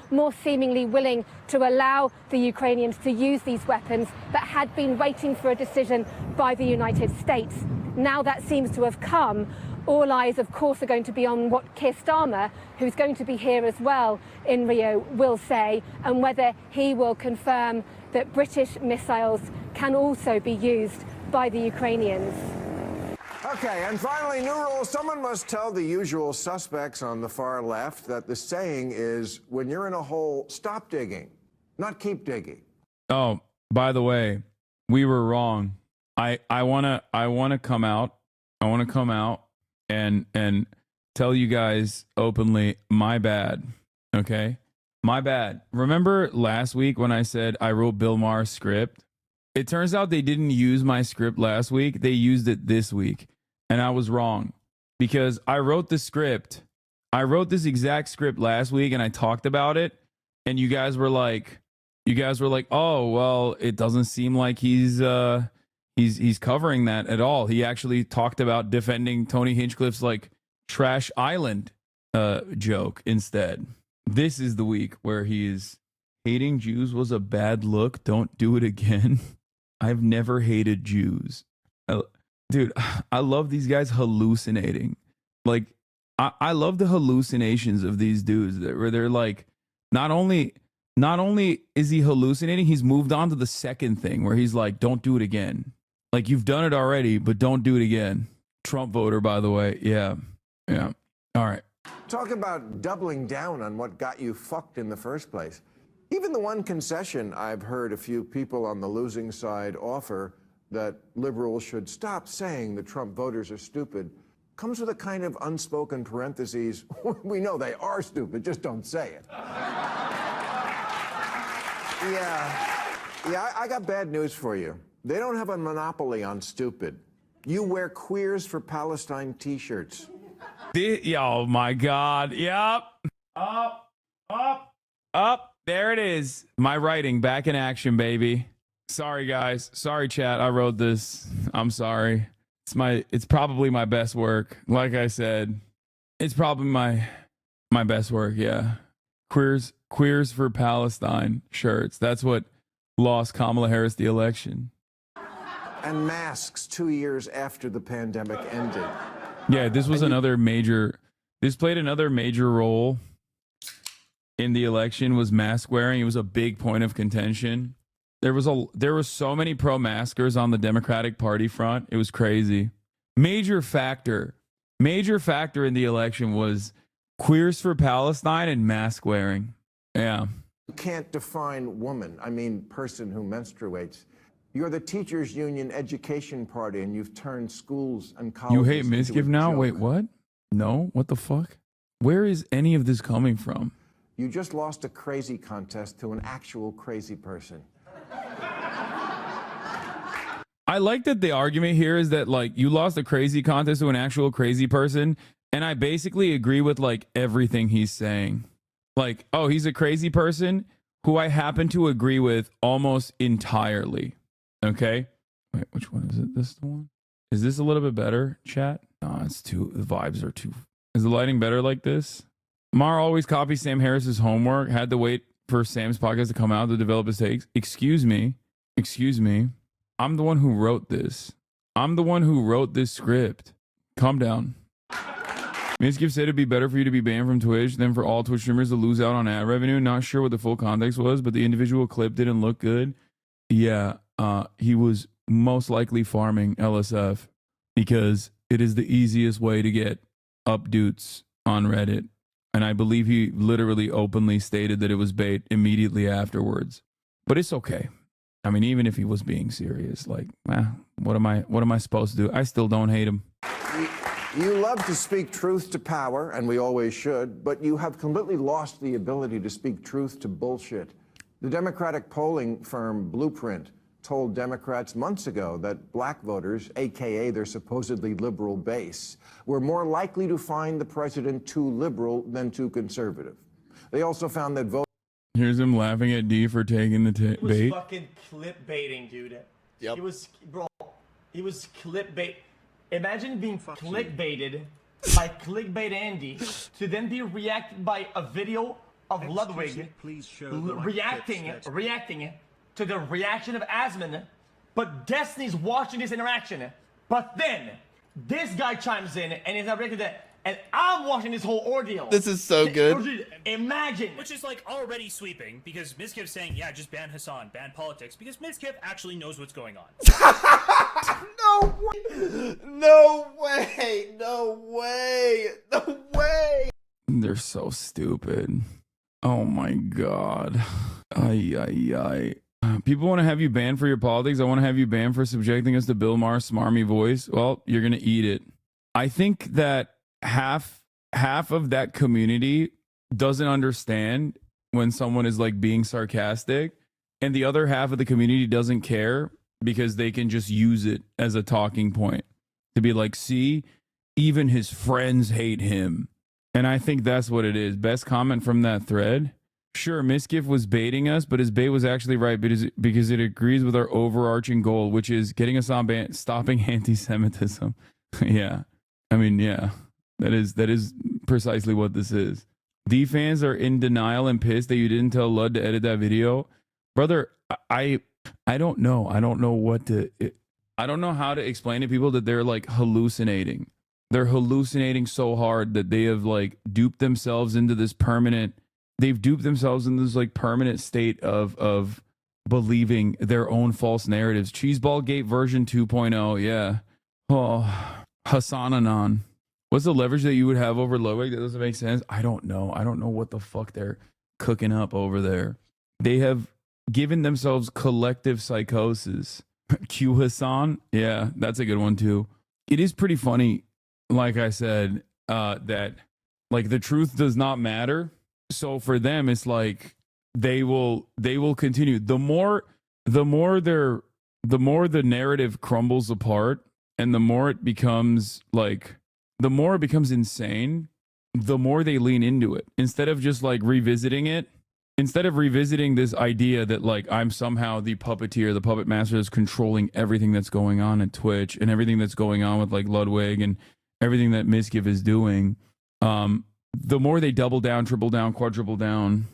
[SPEAKER 11] more seemingly willing to allow the Ukrainians to use these weapons, but had been waiting for a decision by the United States. now that seems to have come, all eyes, of course, are going to be on what Keir Starmer, who's going to be here as well in Rio, will say, and whether he will confirm that British missiles can also be used by the Ukrainians.
[SPEAKER 3] Okay, and finally, new rule. Someone must tell the usual suspects on the far left that the saying is, when you're in a hole, stop digging, not keep digging.
[SPEAKER 2] Oh, by the way, we were wrong. I wanna come out. I wanna come out and tell you guys openly, my bad. Okay? My bad. Remember last week when I said I wrote Bill Maher's script? It turns out they didn't use my script last week. They used it this week. And I was wrong. Because I wrote the script. I wrote this exact script last week and I talked about it. And you guys were like, oh, well, it doesn't seem like he's covering that at all. He actually talked about defending Tony Hinchcliffe's like Trash Island joke instead. This is the week where he is hating Jews was a bad look. Don't do it again. I've never hated Jews. Dude, I love these guys hallucinating. Like, I love the hallucinations of these dudes where they're like, not only is he hallucinating, he's moved on to the second thing where he's like, don't do it again. Like, you've done it already, but don't do it again. Trump voter, by the way. Yeah. All right.
[SPEAKER 3] Talk about doubling down on what got you fucked in the first place. Even the one concession I've heard a few people on the losing side offer, that liberals should stop saying the Trump voters are stupid, comes with a kind of unspoken parentheses. We know they are stupid, just don't say it. Yeah, I got bad news for you. They don't have a monopoly on stupid. You wear Queers for Palestine t-shirts.
[SPEAKER 2] Oh my God. Yep. Up. There it is. My writing back in action, baby. Sorry, guys. Sorry, chat. I wrote this. I'm sorry. It's probably my best work. Like I said, it's probably my best work. Yeah. Queers for Palestine shirts. That's what lost Kamala Harris the election.
[SPEAKER 3] And masks 2 years after the pandemic ended.
[SPEAKER 2] Yeah, this was this played another major role in the election, was mask wearing. It was a big point of contention. There was so many pro-maskers on the Democratic Party front. It was crazy. Major factor in the election was Queers for Palestine and mask wearing. Yeah.
[SPEAKER 3] You can't define woman, I mean person who menstruates. You're the teachers union education party and you've turned schools and colleges.
[SPEAKER 2] You hate Misgive now?
[SPEAKER 3] Joke.
[SPEAKER 2] Wait, what? No? What the fuck? Where is any of this coming from?
[SPEAKER 3] You just lost a crazy contest to an actual crazy person.
[SPEAKER 2] I like that the argument here is that, like, you lost a crazy contest to an actual crazy person, and I basically agree with, like, everything he's saying. Like, oh, he's a crazy person who I happen to agree with almost entirely. Okay? Wait, which one is it? This the one? Is this a little bit better, chat? No, the vibes are too... Is the lighting better like this? Mar always copies Sam Harris's homework, had to wait for Sam's podcast to come out to develop his takes. Excuse me. I'm the one who wrote this. I'm the one who wrote this script. Calm down. Misgive said it'd be better for you to be banned from Twitch than for all Twitch streamers to lose out on ad revenue. Not sure what the full context was, but the individual clip didn't look good. Yeah, he was most likely farming LSF because it is the easiest way to get updates on Reddit. And I believe he literally openly stated that it was bait immediately afterwards. But it's okay. I mean, even if he was being serious, like, what am I supposed to do? I still don't hate him.
[SPEAKER 3] You love to speak truth to power, and we always should, but you have completely lost the ability to speak truth to bullshit. The Democratic polling firm Blueprint told Democrats months ago that black voters, aka their supposedly liberal base, were more likely to find the president too liberal than too conservative. They also found that voters...
[SPEAKER 2] Here's him laughing at D for taking the bait.
[SPEAKER 6] He was fucking clickbaiting, dude. Yep. He was clickbait. Imagine being clickbaited by Clickbait Andy to then be reacted by a video of Ludwig reacting to the reaction of Asman, but Destiny's watching this interaction But then this guy chimes in and is not ready that, and I'm watching this whole ordeal.
[SPEAKER 7] This is so good.
[SPEAKER 6] Imagine.
[SPEAKER 8] Which is like already sweeping because Mizkiv's saying, yeah, just ban Hasan, ban politics, because Mizkiv actually knows what's going on.
[SPEAKER 7] No way. No way. No way. No way.
[SPEAKER 2] They're so stupid. Oh my God. Ay, ay, ay. People want to have you banned for your politics. I want to have you banned for subjecting us to Bill Maher's smarmy voice. Well, you're going to eat it. I think that half of that community doesn't understand when someone is like being sarcastic, and the other half of the community doesn't care because they can just use it as a talking point to be like, see, even his friends hate him. And I think that's what it is. Best comment from that thread. Sure, Mizkiv was baiting us, but his bait was actually right because it agrees with our overarching goal, which is getting us on ban, stopping anti-Semitism. Yeah. I mean, yeah. That is precisely what this is. D fans are in denial and pissed that you didn't tell Lud to edit that video. Brother, I don't know. I don't know I don't know how to explain to people that they're like hallucinating. They're hallucinating so hard that they have like duped themselves into this permanent state of believing their own false narratives. Cheeseballgate version 2.0. Yeah. Oh, HasanAbi. What's the leverage that you would have over Ludwig? That doesn't make sense. I don't know. I don't know what the fuck they're cooking up over there. They have given themselves collective psychosis. Q Hasan. Yeah, that's a good one too. It is pretty funny, like I said, that like the truth does not matter. So for them, it's like they will continue. The more the narrative crumbles apart, and the more it becomes insane, the more they lean into it. Instead of just like revisiting it, instead of revisiting this idea that like I'm somehow the puppeteer, the puppet master that's controlling everything that's going on at Twitch and everything that's going on with like Ludwig and everything that Mizkiv is doing, the more they double down, triple down, quadruple down.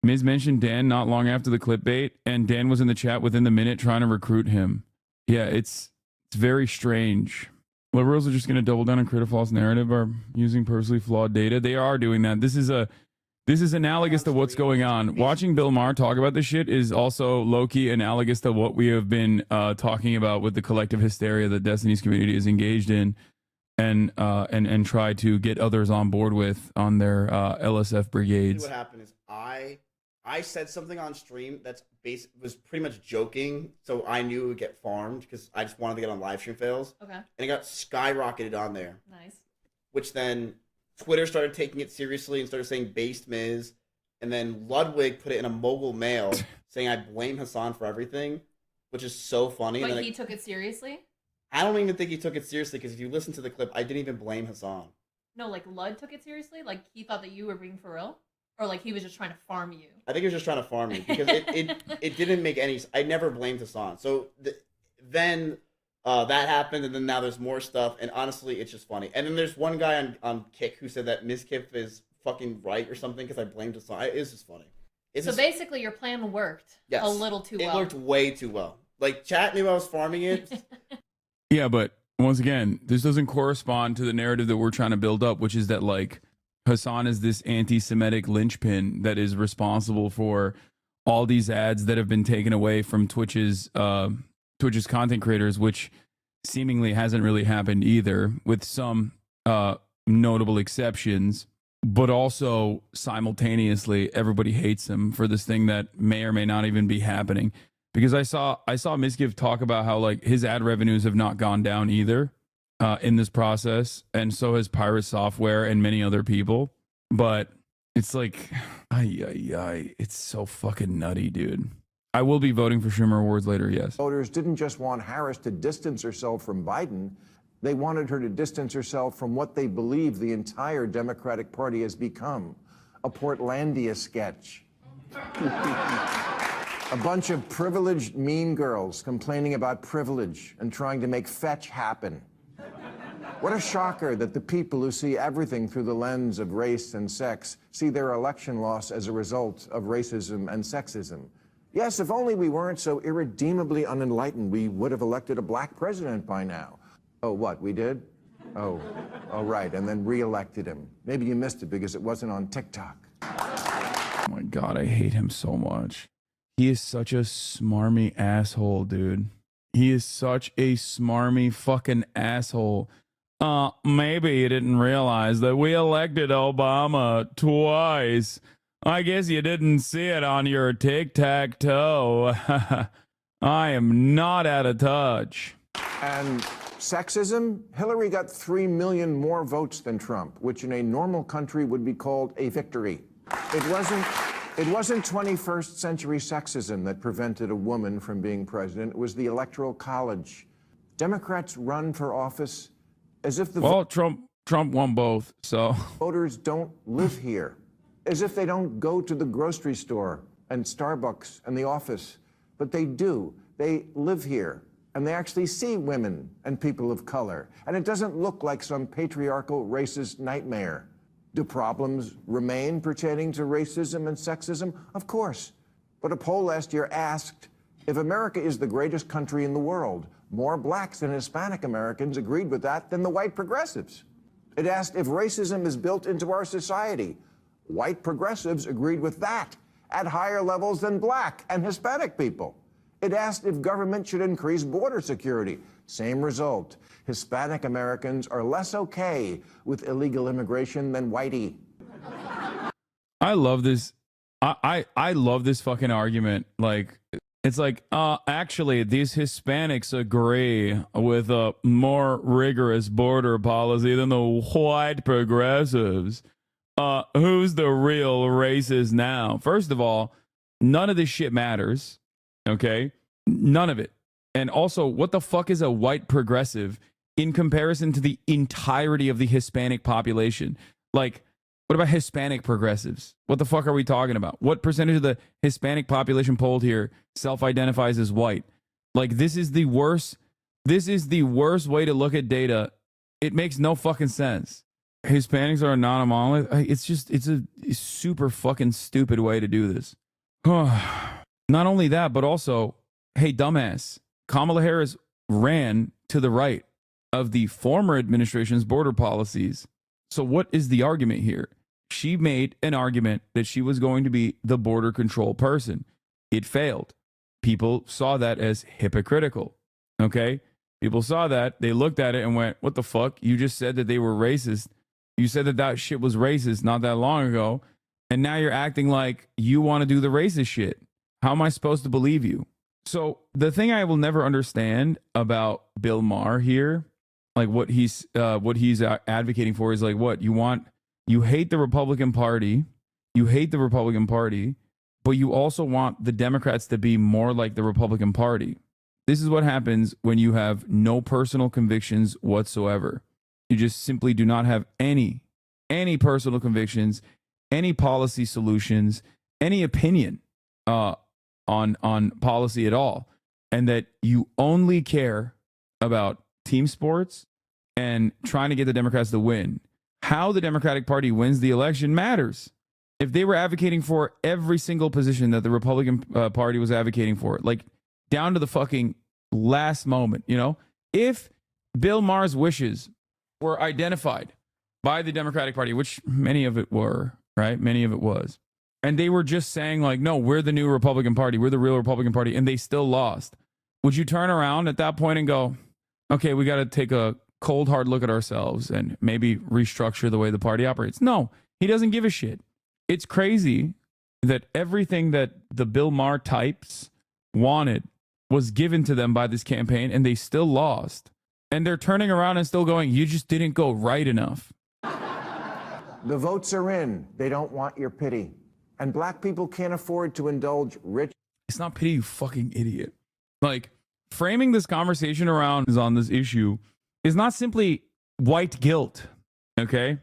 [SPEAKER 2] Miz mentioned Dan not long after the clickbait, and Dan was in the chat within the minute trying to recruit him. Yeah, it's very strange. Liberals are just going to double down and create a false narrative or using purposely flawed data. They are doing that. This is analogous to what's going on. Watching Bill Maher talk about this shit is also low-key analogous to what we have been talking about with the collective hysteria that Destiny's community is engaged in, and try to get others on board with on their LSF brigades.
[SPEAKER 7] What happened is I said something on stream that's was pretty much joking, so I knew it would get farmed because I just wanted to get on live stream fails. Okay. And it got skyrocketed on there. Nice. Which then Twitter started taking it seriously and started saying based Miz, and then Ludwig put it in a mobile mail saying I blame Hasan for everything, which is so funny.
[SPEAKER 12] But he took it seriously?
[SPEAKER 7] I don't even think he took it seriously because if you listen to the clip, I didn't even blame Hasan.
[SPEAKER 12] No, like Lud took it seriously? Like he thought that you were being for real? Or like he was just trying to farm you?
[SPEAKER 7] I think he was just trying to farm me because it didn't make any... I never blamed Hasan. So then that happened, and then now there's more stuff, and honestly, it's just funny. And then there's one guy on Kick who said that Mizkiv is fucking right or something because I blamed Hasan. It's just funny.
[SPEAKER 12] Basically your plan worked a little too well.
[SPEAKER 7] It worked way too well. Like, chat knew I was farming it.
[SPEAKER 2] Yeah, but once again, this doesn't correspond to the narrative that we're trying to build up, which is that like Hasan is this anti-Semitic linchpin that is responsible for all these ads that have been taken away from Twitch's content creators, which seemingly hasn't really happened either, with some notable exceptions. But also simultaneously, everybody hates him for this thing that may or may not even be happening. Because I saw Mizkiv talk about how like his ad revenues have not gone down either in this process, and so has Pirate Software and many other people. But it's like, it's so fucking nutty, dude. I will be voting for Schumer Awards later, yes.
[SPEAKER 3] Voters didn't just want Harris to distance herself from Biden. They wanted her to distance herself from what they believe the entire Democratic Party has become, a Portlandia sketch. A bunch of privileged mean girls complaining about privilege and trying to make fetch happen. What a shocker that the people who see everything through the lens of race and sex see their election loss as a result of racism and sexism. Yes, if only we weren't so irredeemably unenlightened, we would have elected a black president by now. Oh, what, we did? Oh, right, and then re-elected him. Maybe you missed it because it wasn't on TikTok.
[SPEAKER 2] Oh my God, I hate him so much. He is such a smarmy asshole, dude. He is such a smarmy fucking asshole. Maybe you didn't realize that we elected Obama twice. I guess you didn't see it on your tic-tac-toe. I am not out of touch.
[SPEAKER 3] And sexism? Hillary got 3 million more votes than Trump, which in a normal country would be called a victory. It wasn't 21st century sexism that prevented a woman from being president. It was the Electoral College. Democrats run for office as if the
[SPEAKER 2] Trump won both, so
[SPEAKER 3] voters don't live here, as if they don't go to the grocery store and Starbucks and the office, but they do. They live here, and they actually see women and people of color, and it doesn't look like some patriarchal racist nightmare. Do problems remain pertaining to racism and sexism? Of course. But a poll last year asked, if America is the greatest country in the world, more blacks and Hispanic Americans agreed with that than the white progressives. It asked if racism is built into our society. White progressives agreed with that at higher levels than black and Hispanic people. It asked if government should increase border security. Same result. Hispanic Americans are less okay with illegal immigration than whitey.
[SPEAKER 2] I love this. I love this fucking argument. Like, it's like, actually, these Hispanics agree with a more rigorous border policy than the white progressives. Who's the real racist now? First of all, none of this shit matters. Okay? None of it. And also, what the fuck is a white progressive in comparison to the entirety of the Hispanic population? Like, what about Hispanic progressives? What the fuck are we talking about? What percentage of the Hispanic population polled here self-identifies as white? Like, this is the worst way to look at data. It makes no fucking sense. Hispanics are not a monolith. It's a super fucking stupid way to do this. Not only that, but also, hey, dumbass, Kamala Harris ran to the right of the former administration's border policies. So what is the argument here? She made an argument that she was going to be the border control person. It failed. People saw that as hypocritical. Okay? People saw that. They looked at it and went, what the fuck? You just said that they were racist. You said that that shit was racist not that long ago. And now you're acting like you want to do the racist shit. How am I supposed to believe you? So the thing I will never understand about Bill Maher here, like what he's advocating for is like, what you hate the Republican Party, but you also want the Democrats to be more like the Republican Party. This is what happens when you have no personal convictions whatsoever. You just simply do not have any personal convictions, any policy solutions, any opinion on policy at all, and that you only care about team sports and trying to get the Democrats to win. How the Democratic Party wins the election matters. If they were advocating for every single position that the Republican Party was advocating for, like down to the fucking last moment, you know, if Bill Maher's wishes were identified by the Democratic Party, which many of it were, right? Many of it was. And they were just saying like, no, we're the new Republican Party. We're the real Republican Party. And they still lost. Would you turn around at that point and go, okay, we got to take a cold, hard look at ourselves and maybe restructure the way the party operates? No, he doesn't give a shit. It's crazy that everything that the Bill Maher types wanted was given to them by this campaign and they still lost. And they're turning around and still going, you just didn't go right enough.
[SPEAKER 3] The votes are in. They don't want your pity. And black people can't afford to indulge rich.
[SPEAKER 2] It's not pity, you fucking idiot. Like, framing this conversation around on this issue is not simply white guilt, okay?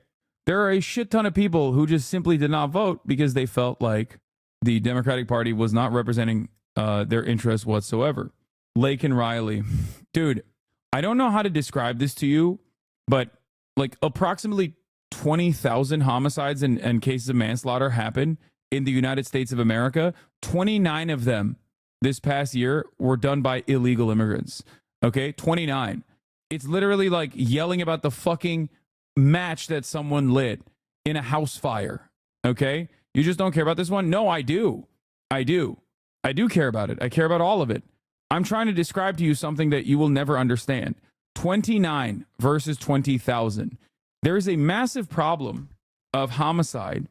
[SPEAKER 2] There are a shit ton of people who just simply did not vote because they felt like the Democratic Party was not representing their interests whatsoever. Lake and Riley. Dude, I don't know how to describe this to you, but like approximately 20,000 homicides and cases of manslaughter happen in the United States of America. 29 of them this past year were done by illegal immigrants. Okay, 29. It's literally like yelling about the fucking match that someone lit in a house fire. Okay? You just don't care about this one? No, I do. I do. I do care about it. I care about all of it. I'm trying to describe to you something that you will never understand. 29 versus 20,000. There is a massive problem of homicide.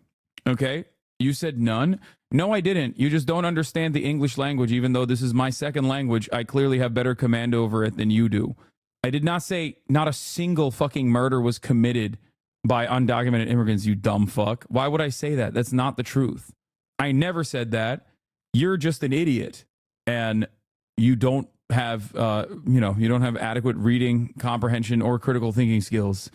[SPEAKER 2] Okay? You said none. No, I didn't. You just don't understand the English language, even though this is my second language. I clearly have better command over it than you do. I did not say not a single fucking murder was committed by undocumented immigrants, you dumb fuck. Why would I say that? That's not the truth. I never said that. You're just an idiot. And you don't have, you don't have adequate reading, comprehension, or critical thinking skills.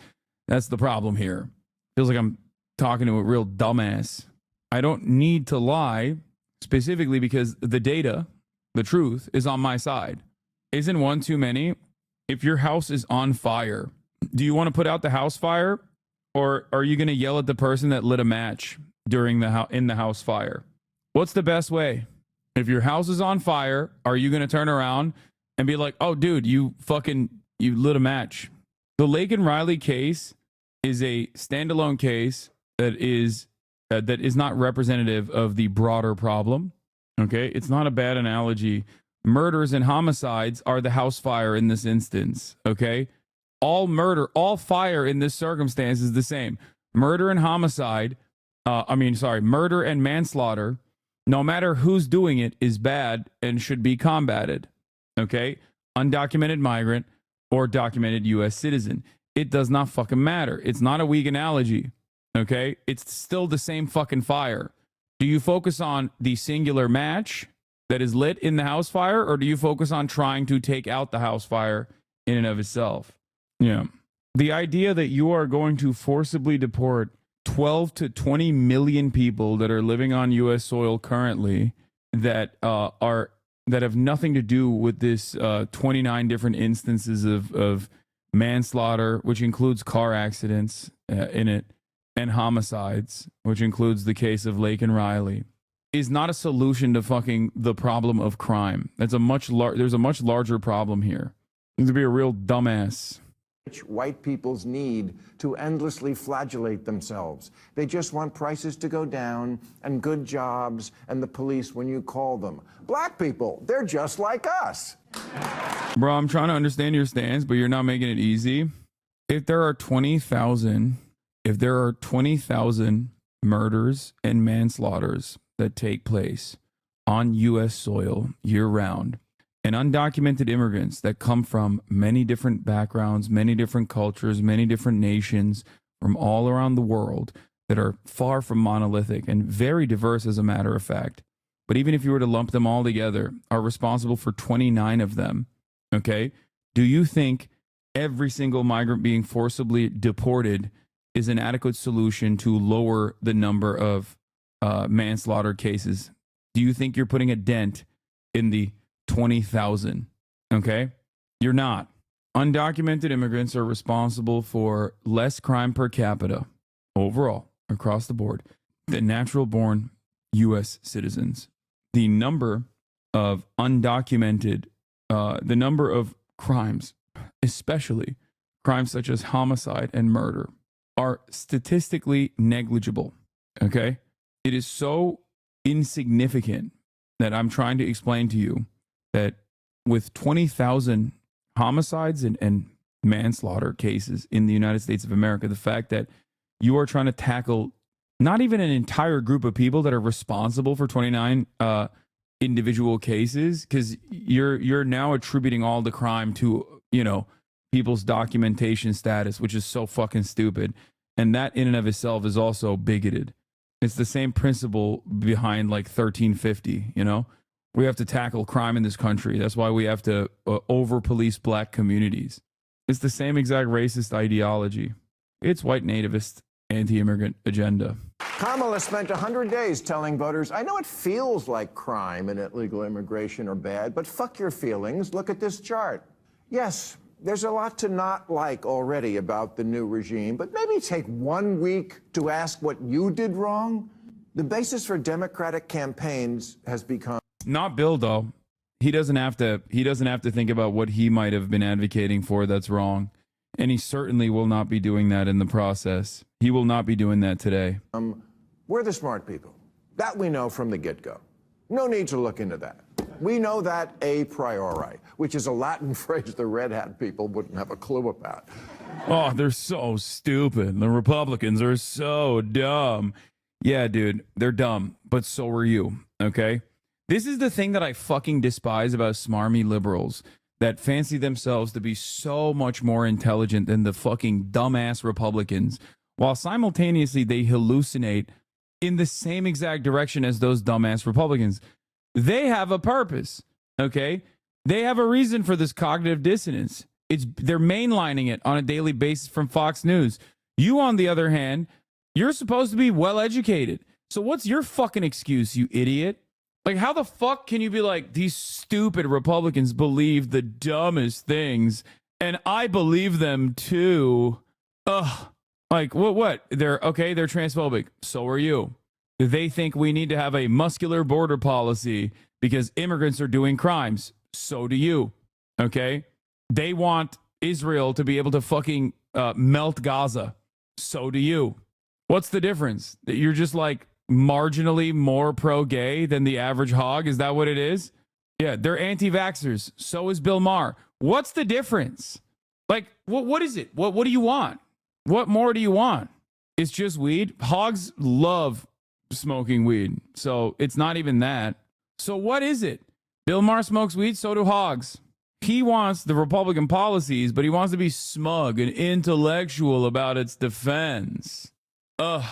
[SPEAKER 2] That's the problem here. Feels like I'm talking to a real dumbass. I don't need to lie specifically because the data, the truth, is on my side. Isn't one too many? If your house is on fire, do you want to put out the house fire? Or are you going to yell at the person that lit a match during in the house fire? What's the best way? If your house is on fire, are you going to turn around and be like, oh, dude, you lit a match? The Lake and Riley case is a standalone case that is not representative of the broader problem. Okay? It's not a bad analogy. Murders and homicides are the house fire in this instance. Okay? All fire in this circumstance is the same. Murder and homicide, murder and manslaughter, no matter who's doing it, is bad and should be combated. Okay? Undocumented migrant or documented U.S. citizen. It does not fucking matter. It's not a weak analogy. Okay? It's still the same fucking fire. Do you focus on the singular match that is lit in the house fire, or do you focus on trying to take out the house fire in and of itself? Yeah. The idea that you are going to forcibly deport 12 to 20 million people that are living on U.S. soil currently that have nothing to do with this 29 different instances of manslaughter, which includes car accidents in it, and homicides, which includes the case of Lake and Riley, is not a solution to fucking the problem of crime. There's a much larger problem here. You have to be a real dumbass.
[SPEAKER 3] White people's need to endlessly flagellate themselves. They just want prices to go down and good jobs and the police when you call them. Black people, they're just like us.
[SPEAKER 2] Bro, I'm trying to understand your stance, but you're not making it easy. If there are 20,000 murders and manslaughters that take place on U.S. soil year-round, and undocumented immigrants that come from many different backgrounds, many different cultures, many different nations from all around the world that are far from monolithic and very diverse, as a matter of fact. But even if you were to lump them all together, are responsible for 29 of them. Okay? Do you think every single migrant being forcibly deported is an adequate solution to lower the number of manslaughter cases? Do you think you're putting a dent in the 20,000? Okay? You're not. Undocumented immigrants are responsible for less crime per capita overall across the board than natural born U.S. citizens. The number of undocumented, the number of crimes, especially crimes such as homicide and murder, are statistically negligible. Okay? It is so insignificant that I'm trying to explain to you that with 20,000 homicides and manslaughter cases in the United States of America, the fact that you are trying to tackle not even an entire group of people that are responsible for 29 individual cases, because you're now attributing all the crime to, people's documentation status, which is so fucking stupid. And that in and of itself is also bigoted. It's the same principle behind like 1350, We have to tackle crime in this country. That's why we have to over-police black communities. It's the same exact racist ideology. It's white nativist anti-immigrant agenda.
[SPEAKER 3] Kamala spent 100 days telling voters, I know it feels like crime and illegal immigration are bad, but fuck your feelings. Look at this chart. Yes, there's a lot to not like already about the new regime, but maybe take 1 week to ask what you did wrong. The basis for Democratic campaigns has become...
[SPEAKER 2] Not Bill, though. he doesn't have to think about what he might have been advocating for that's wrong. And he certainly will not be doing that in the process. He will not be doing that today.
[SPEAKER 3] We're the smart people. That we know from the get-go. No need to look into that. We know that a priori, which is a Latin phrase the Red Hat people wouldn't have a clue about.
[SPEAKER 2] Oh, they're so stupid. The Republicans are so dumb. Yeah, dude, they're dumb, but so are you, okay? This is the thing that I fucking despise about smarmy liberals that fancy themselves to be so much more intelligent than the fucking dumbass Republicans, while simultaneously they hallucinate in the same exact direction as those dumbass Republicans. They have a purpose, okay? They have a reason for this cognitive dissonance. They're mainlining it on a daily basis from Fox News. You, on the other hand, you're supposed to be well-educated. So what's your fucking excuse, you idiot? Like, how the fuck can you be like, these stupid Republicans believe the dumbest things, and I believe them too? Ugh. Like, what? They're transphobic. So are you. They think we need to have a muscular border policy because immigrants are doing crimes. So do you. Okay? They want Israel to be able to fucking melt Gaza. So do you. What's the difference? That you're just like marginally more pro-gay than the average hog? Is that what it is? Yeah, they're anti-vaxxers. So is Bill Maher. What's the difference? Like, what is it? What do you want? What more do you want? It's just weed. Hogs love smoking weed. So it's not even that. So what is it? Bill Maher smokes weed, so do hogs. He wants the Republican policies, but he wants to be smug and intellectual about its defense. Ugh.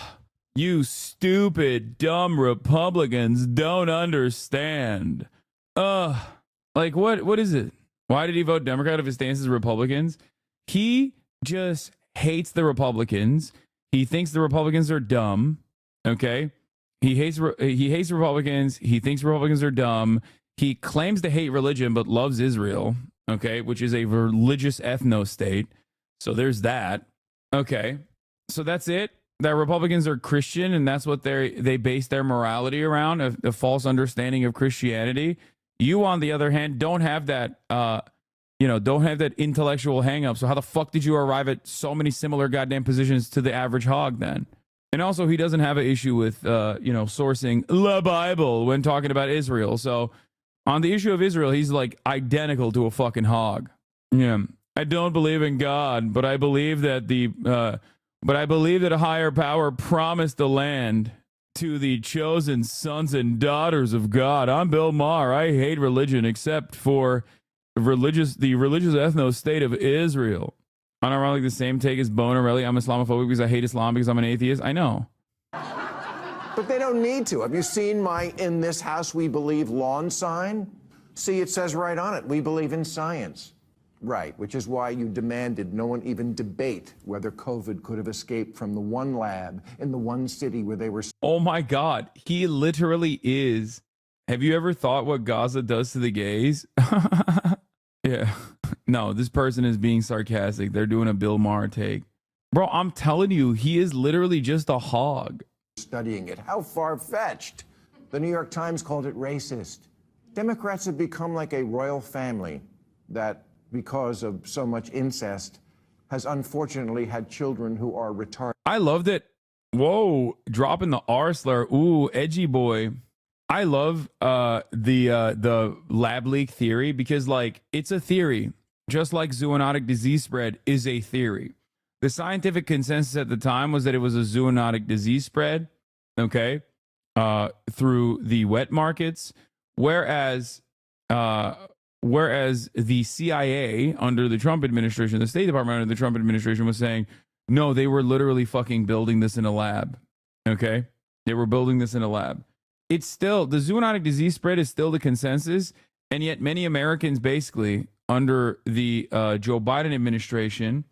[SPEAKER 2] You stupid, dumb Republicans don't understand. Like, what is it? Why did he vote Democrat if his stance is Republicans? He just hates the Republicans. He thinks the Republicans are dumb. Okay? He hates Republicans. He thinks Republicans are dumb. He claims to hate religion, but loves Israel. Okay? Which is a religious ethno-state. So there's that. Okay. So that's it. That Republicans are Christian, and that's what they base their morality around, a false understanding of Christianity. You, on the other hand, don't have that, don't have that intellectual hang up. So how the fuck did you arrive at so many similar goddamn positions to the average hog then? And also, he doesn't have an issue with, sourcing the Bible when talking about Israel. So on the issue of Israel, he's like identical to a fucking hog. Yeah. I don't believe in God, but I believe that a higher power promised the land to the chosen sons and daughters of God. I'm Bill Maher. I hate religion except for the religious ethno-state of Israel. Unironically, the same take as Bonarelli. I'm Islamophobic because I hate Islam because I'm an atheist. I know.
[SPEAKER 3] But they don't need to. Have you seen my "In This House We Believe" lawn sign? See, it says right on it, we believe in science. Right, which is why you demanded no one even debate whether COVID could have escaped from the one lab in the one city where they were...
[SPEAKER 2] Oh my God, he literally is. Have you ever thought what Gaza does to the gays? Yeah. No, this person is being sarcastic. They're doing a Bill Maher take. Bro, I'm telling you, he is literally just a hog.
[SPEAKER 3] Studying it. How far-fetched. The New York Times called it racist. Democrats have become like a royal family that, because of so much incest, has unfortunately had children who are retarded.
[SPEAKER 2] I loved it. Whoa, dropping the R slur. Ooh, edgy boy. I love the lab leak theory because, like, it's a theory. Just like zoonotic disease spread is a theory. The scientific consensus at the time was that it was a zoonotic disease spread, okay, through the wet markets, whereas the CIA under the Trump administration, the State Department under the Trump administration was saying, no, they were literally fucking building this in a lab. Okay? They were building this in a lab. It's still, the zoonotic disease spread is still the consensus. And yet many Americans basically under the Joe Biden administration,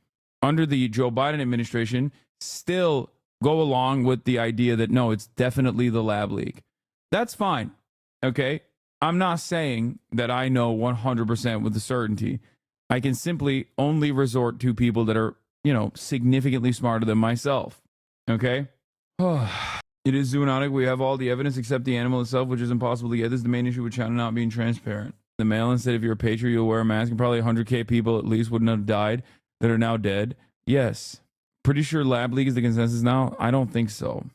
[SPEAKER 2] still go along with the idea that no, it's definitely the lab leak. That's fine. Okay? I'm not saying that I know 100% with certainty. I can simply only resort to people that are, significantly smarter than myself. Okay? It is zoonotic. We have all the evidence except the animal itself, which is impossible to get. This is the main issue with China not being transparent. the mail and said, if you're a patriot, you'll wear a mask, and probably 100K people at least wouldn't have died that are now dead. Yes. Pretty sure Lab Leak is the consensus now. I don't think so.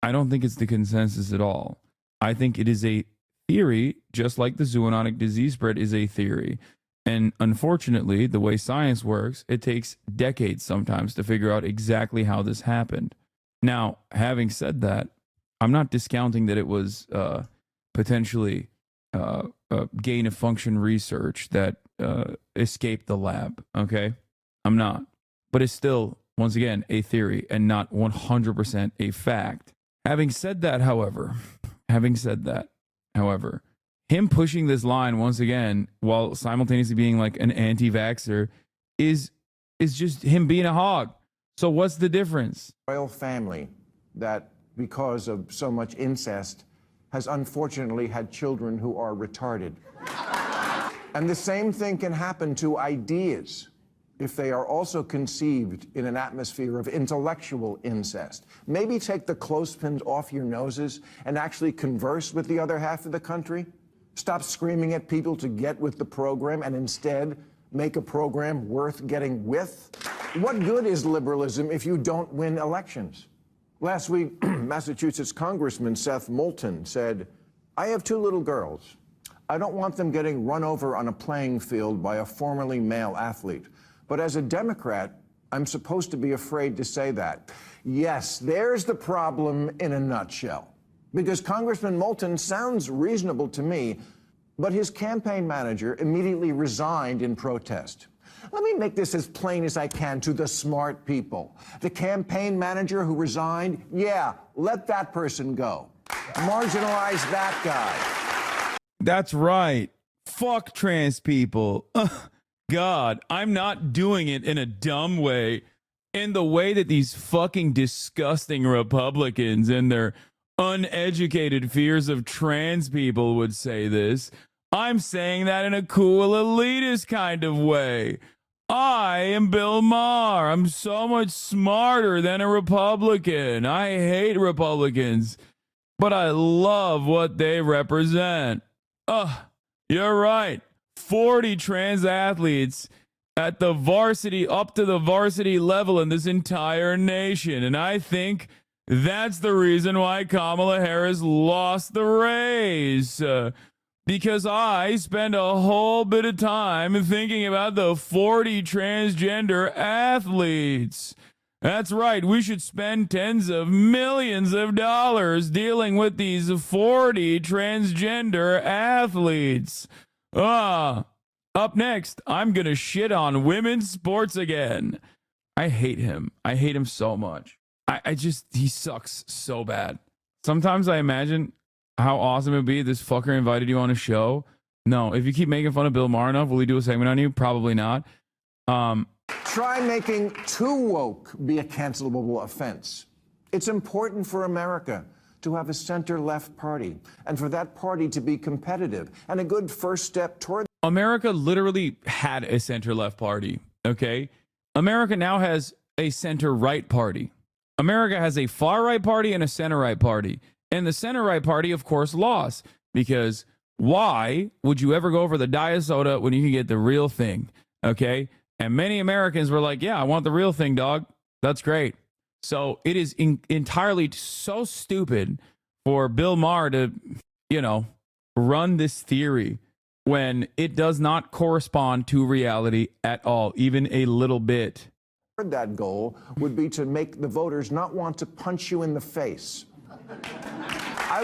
[SPEAKER 2] I don't think it's the consensus at all. I think it is a theory, just like the zoonotic disease spread is a theory. And unfortunately, the way science works, it takes decades sometimes to figure out exactly how this happened. Now, having said that, I'm not discounting that it was potentially gain of function research that escaped the lab, okay? I'm not. But it's still, once again, a theory and not 100% a fact. Having said that, however, him pushing this line once again while simultaneously being like an anti-vaxxer is just him being a hog. So what's the difference?
[SPEAKER 3] Royal family that, because of so much incest, has unfortunately had children who are retarded. And the same thing can happen to ideas if they are also conceived in an atmosphere of intellectual incest. Maybe take the clothespins off your noses and actually converse with the other half of the country. Stop screaming at people to get with the program and instead make a program worth getting with. What good is liberalism if you don't win elections? Last week, Massachusetts Congressman Seth Moulton said, I have 2 little girls. I don't want them getting run over on a playing field by a formerly male athlete. But as a Democrat, I'm supposed to be afraid to say that. Yes, there's the problem in a nutshell. Because Congressman Moulton sounds reasonable to me, but his campaign manager immediately resigned in protest. Let me make this as plain as I can to the smart people. The campaign manager who resigned, yeah, let that person go. Marginalize that guy.
[SPEAKER 2] That's right. Fuck trans people. God, I'm not doing it in a dumb way. In the way that these fucking disgusting Republicans and their uneducated fears of trans people would say this. I'm saying that in a cool elitist kind of way. I am Bill Maher. I'm so much smarter than a Republican. I hate Republicans, but I love what they represent. You're right. 40 trans athletes at the varsity, up to the varsity level in this entire nation. And I think that's the reason why Kamala Harris lost the race. Because I spend a whole bit of time thinking about the 40 transgender athletes. That's right. We should spend tens of millions of dollars dealing with these 40 transgender athletes. Up next, I'm going to shit on women's sports again. I hate him. I hate him so much. He sucks so bad. Sometimes I imagine how awesome it would be if this fucker invited you on a show. No, if you keep making fun of Bill Maher enough, will he do a segment on you? Probably not.
[SPEAKER 3] Try making too woke be a cancelable offense. It's important for America to have a center-left party and for that party to be competitive, and a good first step toward...
[SPEAKER 2] America literally had a center-left party, okay? America now has a center-right party. America has a far-right party and a center-right party. And the center-right party, of course, lost. Because why would you ever go for the diet soda when you can get the real thing, okay? And many Americans were like, yeah, I want the real thing, dog. That's great. So it is entirely so stupid for Bill Maher to, run this theory when it does not correspond to reality at all, even a little bit.
[SPEAKER 3] That goal would be to make the voters not want to punch you in the face. I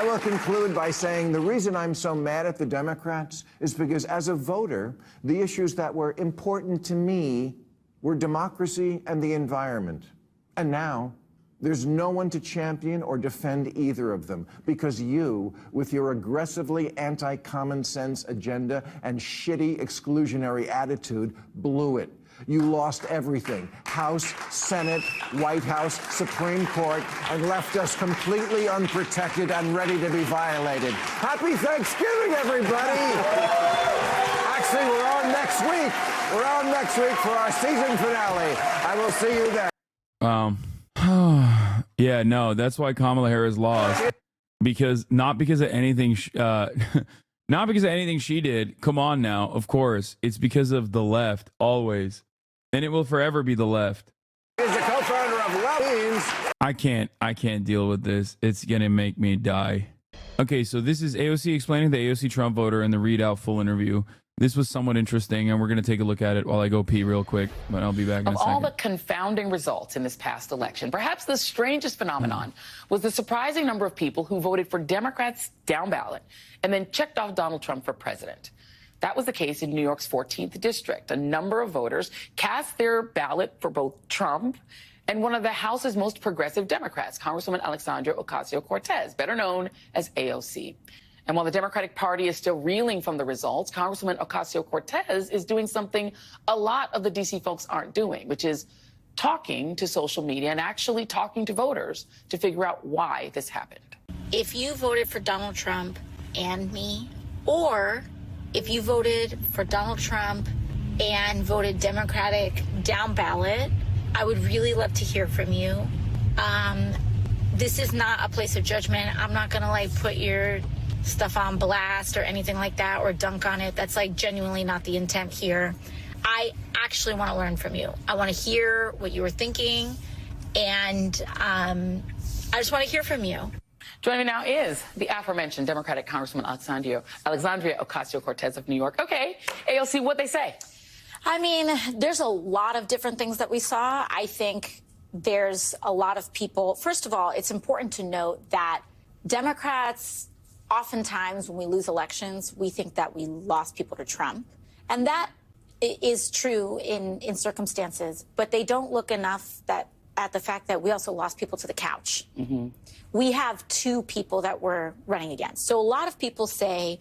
[SPEAKER 3] will conclude by saying the reason I'm so mad at the Democrats is because as a voter, the issues that were important to me were democracy and the environment. And now, there's no one to champion or defend either of them because you, with your aggressively anti-common sense agenda and shitty exclusionary attitude, blew it. You lost everything. House, Senate, White House, Supreme Court, and left us completely unprotected and ready to be violated. Happy Thanksgiving, everybody! Actually, we're on next week. We're on next week for our season finale. I will see you there.
[SPEAKER 2] Yeah, no, that's why Kamala Harris lost. Not because of anything Not because of anything she did. Come on now. Of course. It's because of the left, always. And it will forever be the left.
[SPEAKER 3] He's the co-founder of Wellbeans.
[SPEAKER 2] I can't deal with this. It's going to make me die. Okay, so this is AOC explaining the AOC Trump voter in the readout full interview. This was somewhat interesting, and we're going to take a look at it while I go pee real quick, but I'll be back in a second.
[SPEAKER 14] Of all the confounding results in this past election, perhaps the strangest phenomenon was the surprising number of people who voted for Democrats down ballot and then checked off Donald Trump for president. That was the case in New York's 14th district. A number of voters cast their ballot for both Trump and one of the House's most progressive Democrats, Congresswoman Alexandria Ocasio-Cortez, better known as AOC. And while the Democratic Party is still reeling from the results, Congresswoman Ocasio-Cortez is doing something a lot of the D.C. folks aren't doing, which is talking to social media and actually talking to voters to figure out why this happened.
[SPEAKER 15] If you voted for Donald Trump and me, or if you voted for Donald Trump and voted Democratic down ballot, I would really love to hear from you. This is not a place of judgment. I'm not going to put your stuff on blast or anything like that or dunk on it. That's genuinely not the intent here. I actually want to learn from you. I want to hear what you were thinking, and I just want to hear from you.
[SPEAKER 14] Joining me now is the aforementioned Democratic Congresswoman Alexandria Ocasio-Cortez of New York. Okay, AOC, what'd they say?
[SPEAKER 15] I mean, there's a lot of different things that we saw. I think there's a lot of people. First of all, it's important to note that Democrats, oftentimes when we lose elections, we think that we lost people to Trump. And that is true in circumstances, but they don't look enough at the fact that we also lost people to the couch. Mm-hmm. We have two people that we're running against. So a lot of people say,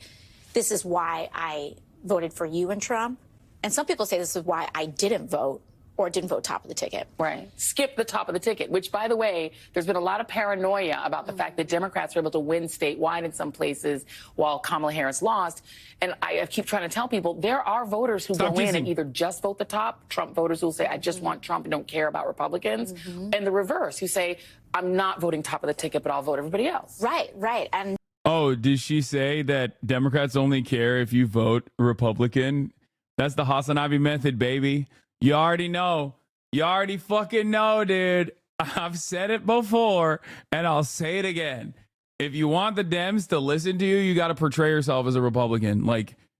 [SPEAKER 15] this is why I voted for you and Trump. And some people say this is why I didn't vote or didn't vote top of the ticket.
[SPEAKER 14] Right. Skip the top of the ticket, which, by the way, there's been a lot of paranoia about the fact that Democrats were able to win statewide in some places while Kamala Harris lost. And I keep trying to tell people there are voters who go in and either just vote the top, Trump voters who will say, I just want Trump and don't care about Republicans, and the reverse, who say, I'm not voting top of the ticket, but I'll vote everybody else.
[SPEAKER 15] Right. And
[SPEAKER 2] oh, did she say that Democrats only care if you vote Republican? That's the HasanAbi method, baby. You already know. You already fucking know, dude. I've said it before, and I'll say it again. If you want the Dems to listen to you, you got to portray yourself as a Republican,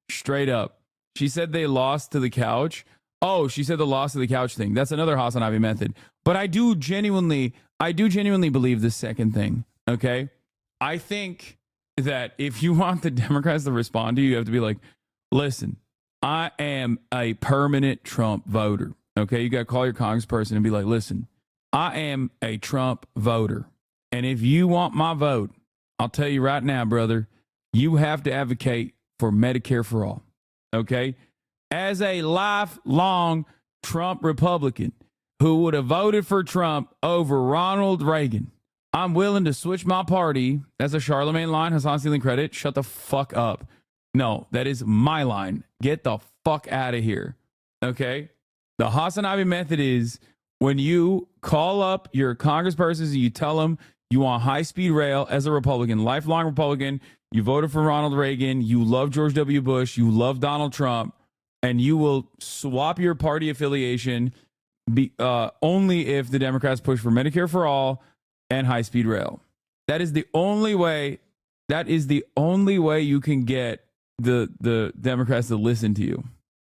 [SPEAKER 2] straight up. She said they lost to the couch. Oh, she said the loss to the couch thing. That's another HasanAbi method. But I do genuinely believe the second thing, okay? I think that if you want the Democrats to respond to you, you have to be like, listen, I am a permanent Trump voter. Okay, you got to call your congressperson and be like, listen, I am a Trump voter. And if you want my vote, I'll tell you right now, brother, you have to advocate for Medicare for all. Okay, as a lifelong Trump Republican who would have voted for Trump over Ronald Reagan, I'm willing to switch my party. That's a Charlemagne line. Hasan stealing credit. Shut the fuck up. No, that is my line. Get the fuck out of here. Okay? The HasanAbi method is when you call up your congresspersons and you tell them you want high-speed rail as a Republican, lifelong Republican, you voted for Ronald Reagan, you love George W. Bush, you love Donald Trump, and you will swap your party affiliation only if the Democrats push for Medicare for all and high-speed rail. That is the only way. That is the only way you can get the Democrats to listen to you.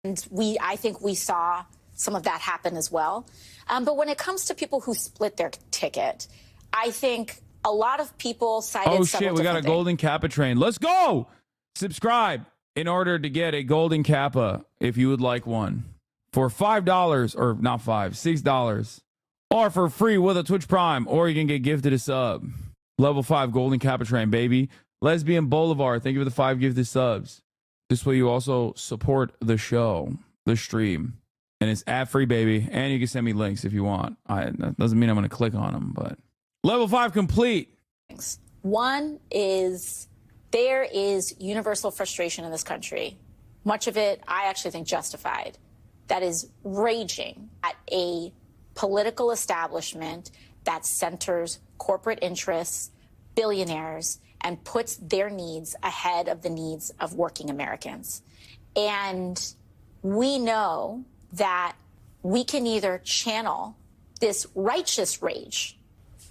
[SPEAKER 15] And I think we saw some of that happen as well. But when it comes to people who split their ticket, I think a lot of people cited.
[SPEAKER 2] Oh shit, we got a golden Kappa train. Let's go. Subscribe in order to get a golden Kappa if you would like one for $5 or not $6, or for free with a Twitch Prime, or you can get gifted a sub. Level 5 golden Kappa train, baby. Lesbian Boulevard, thank you for the 5 gifted subs. This way you also support the show, the stream. And it's ad-free, baby. And you can send me links if you want. That doesn't mean I'm going to click on them, but... Level 5 complete.
[SPEAKER 15] One is there is universal frustration in this country. Much of it, I actually think, justified. That is raging at a political establishment that centers corporate interests, billionaires, and puts their needs ahead of the needs of working Americans. And we know that we can either channel this righteous rage,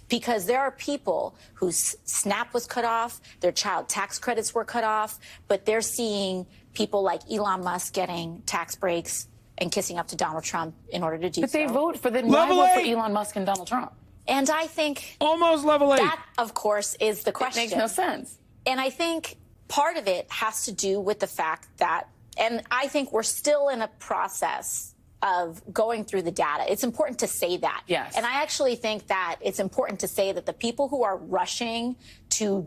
[SPEAKER 15] because there are people whose SNAP was cut off, their child tax credits were cut off, but they're seeing people like Elon Musk getting tax breaks and kissing up to Donald Trump in order to do so.
[SPEAKER 14] But they vote for the why vote for Elon Musk and Donald Trump?
[SPEAKER 15] And I think
[SPEAKER 2] almost level 8.
[SPEAKER 15] That, of course, is the question.
[SPEAKER 14] It makes no sense.
[SPEAKER 15] And I think part of it has to do with the fact that, and I think we're still in a process of going through the data. It's important to say that.
[SPEAKER 14] Yes.
[SPEAKER 15] And I actually think that it's important to say that the people who are rushing to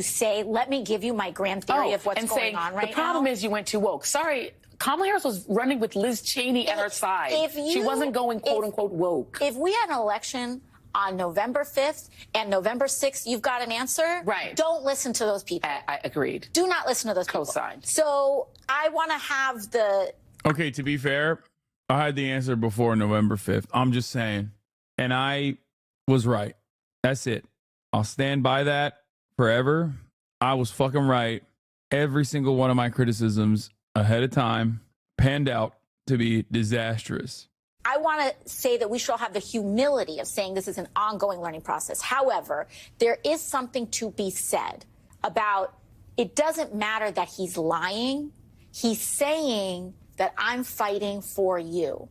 [SPEAKER 15] say, let me give you my grand theory of what's going on right now.
[SPEAKER 14] The problem is you went too woke. Sorry, Kamala Harris was running with Liz Cheney at her side. She wasn't going quote-unquote woke.
[SPEAKER 15] If we had an election on November 5th and November 6th, you've got an answer.
[SPEAKER 14] Right.
[SPEAKER 15] Don't listen to those people.
[SPEAKER 14] I agreed.
[SPEAKER 15] Do not listen to those people.
[SPEAKER 14] Co-signed.
[SPEAKER 15] So I want to have the...
[SPEAKER 2] Okay, to be fair, I had the answer before November 5th. I'm just saying. And I was right. That's it. I'll stand by that forever. I was fucking right. Every single one of my criticisms ahead of time panned out to be disastrous.
[SPEAKER 15] I want to say that we should all have the humility of saying this is an ongoing learning process. However, there is something to be said about it doesn't matter that he's lying. He's saying that I'm fighting for you.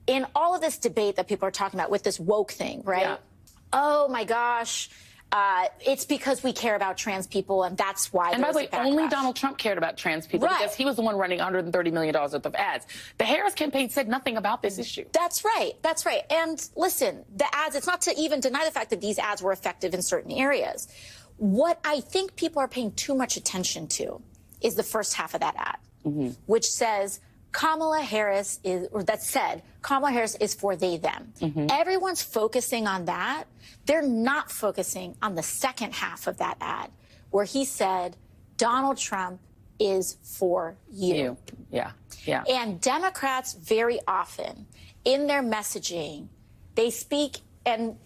[SPEAKER 15] In all of this debate that people are talking about with this woke thing, right?
[SPEAKER 14] Yeah.
[SPEAKER 15] Oh, my gosh. It's because we care about trans people, and that's why.
[SPEAKER 14] And by the way, only Donald Trump cared about trans people because he was the one running $130 million worth of ads. The Harris campaign said nothing about this issue.
[SPEAKER 15] That's right. That's right. And listen, the ads, it's not to even deny the fact that these ads were effective in certain areas. What I think people are paying too much attention to is the first half of that ad, which says, Kamala Harris is, or that said, Kamala Harris is for they, them. Everyone's focusing on that. They're not focusing on the second half of that ad, where he said, Donald Trump is for you.
[SPEAKER 14] Yeah, yeah.
[SPEAKER 15] And Democrats very often, in their messaging, they speak in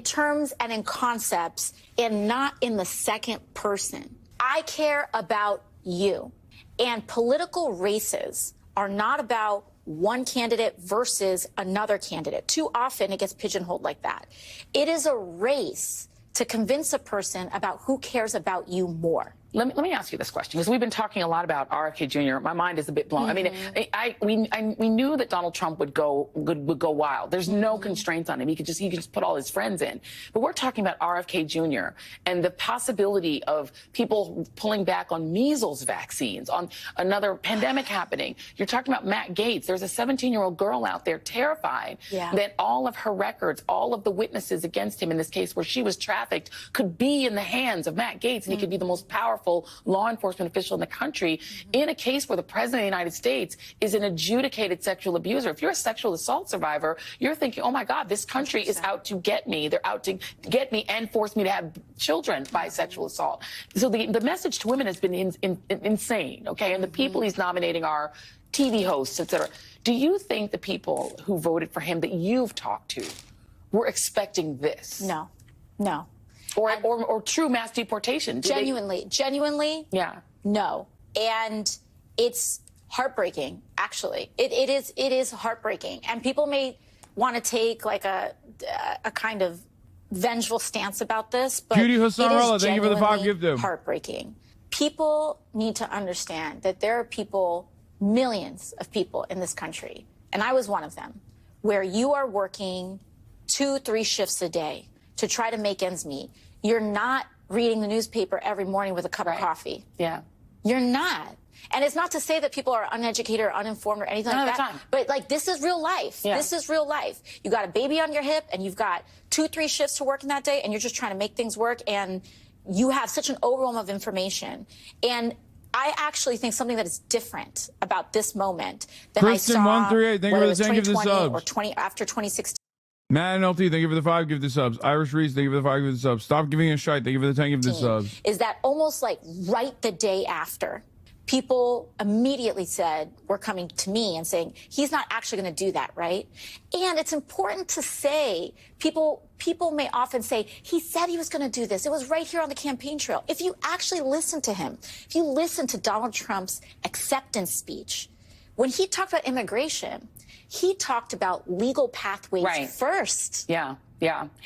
[SPEAKER 15] terms and in concepts and not in the second person. I care about you. And political races are not about one candidate versus another candidate. Too often it gets pigeonholed like that. It is a race to convince a person about who cares about you more.
[SPEAKER 14] Let me ask you this question, because we've been talking a lot about RFK Jr. My mind is a bit blown. I mean, we knew that Donald Trump would go wild. There's no constraints on him. He could just put all his friends in. But we're talking about RFK Jr. and the possibility of people pulling back on measles vaccines, on another pandemic happening. You're talking about Matt Gaetz. There's a 17-year-old girl out there terrified that all of her records, all of the witnesses against him in this case where she was trafficked could be in the hands of Matt Gaetz, and he could be the most powerful law enforcement official in the country in a case where the president of the United States is an adjudicated sexual abuser. If you're a sexual assault survivor, you're thinking, oh my God, this country is out to get me. They're out to get me and force me to have children by sexual assault. So the message to women has been insane, okay? And the people he's nominating are TV hosts, etc. Do you think the people who voted for him that you've talked to were expecting this?
[SPEAKER 15] No, no.
[SPEAKER 14] Or true mass deportation.
[SPEAKER 15] Genuinely,
[SPEAKER 14] yeah,
[SPEAKER 15] no. And it's heartbreaking, actually. It is heartbreaking. And people may want to take like a kind of vengeful stance about this, but
[SPEAKER 2] Judy
[SPEAKER 15] it
[SPEAKER 2] Hassanarella,
[SPEAKER 15] is
[SPEAKER 2] thank you for the $5 gift.
[SPEAKER 15] heartbreaking. People need to understand that there are people, millions of people in this country, and I was one of them, where you are working 2-3 shifts a day to try to make ends meet. You're not reading the newspaper every morning with a cup of coffee.
[SPEAKER 14] Yeah.
[SPEAKER 15] You're not. And it's not to say that people are uneducated or uninformed or anything like that. But like, this is real life.
[SPEAKER 14] Yeah.
[SPEAKER 15] This is real life. You got a baby on your hip and you've got 2-3 shifts to work in that day and you're just trying to make things work and you have such an overwhelm of information. And I actually think something that is different about this moment than
[SPEAKER 2] Kristen,
[SPEAKER 15] I saw
[SPEAKER 2] 138, thank you for the 10 gift subs.
[SPEAKER 15] Or after 2016.
[SPEAKER 2] Matt NLT, thank you for the 5 gift subs. Irish Reese, thank you for the 5 gift subs. Stop giving a shite, thank you for the 10 gift subs.
[SPEAKER 15] Is that almost like right the day after, people immediately said, were coming to me and saying, he's not actually going to do that, right? And it's important to say, people may often say, he said he was going to do this. It was right here on the campaign trail. If you actually listen to him, if you listen to Donald Trump's acceptance speech, when he talked about immigration, he talked about legal pathways first.
[SPEAKER 14] Yeah.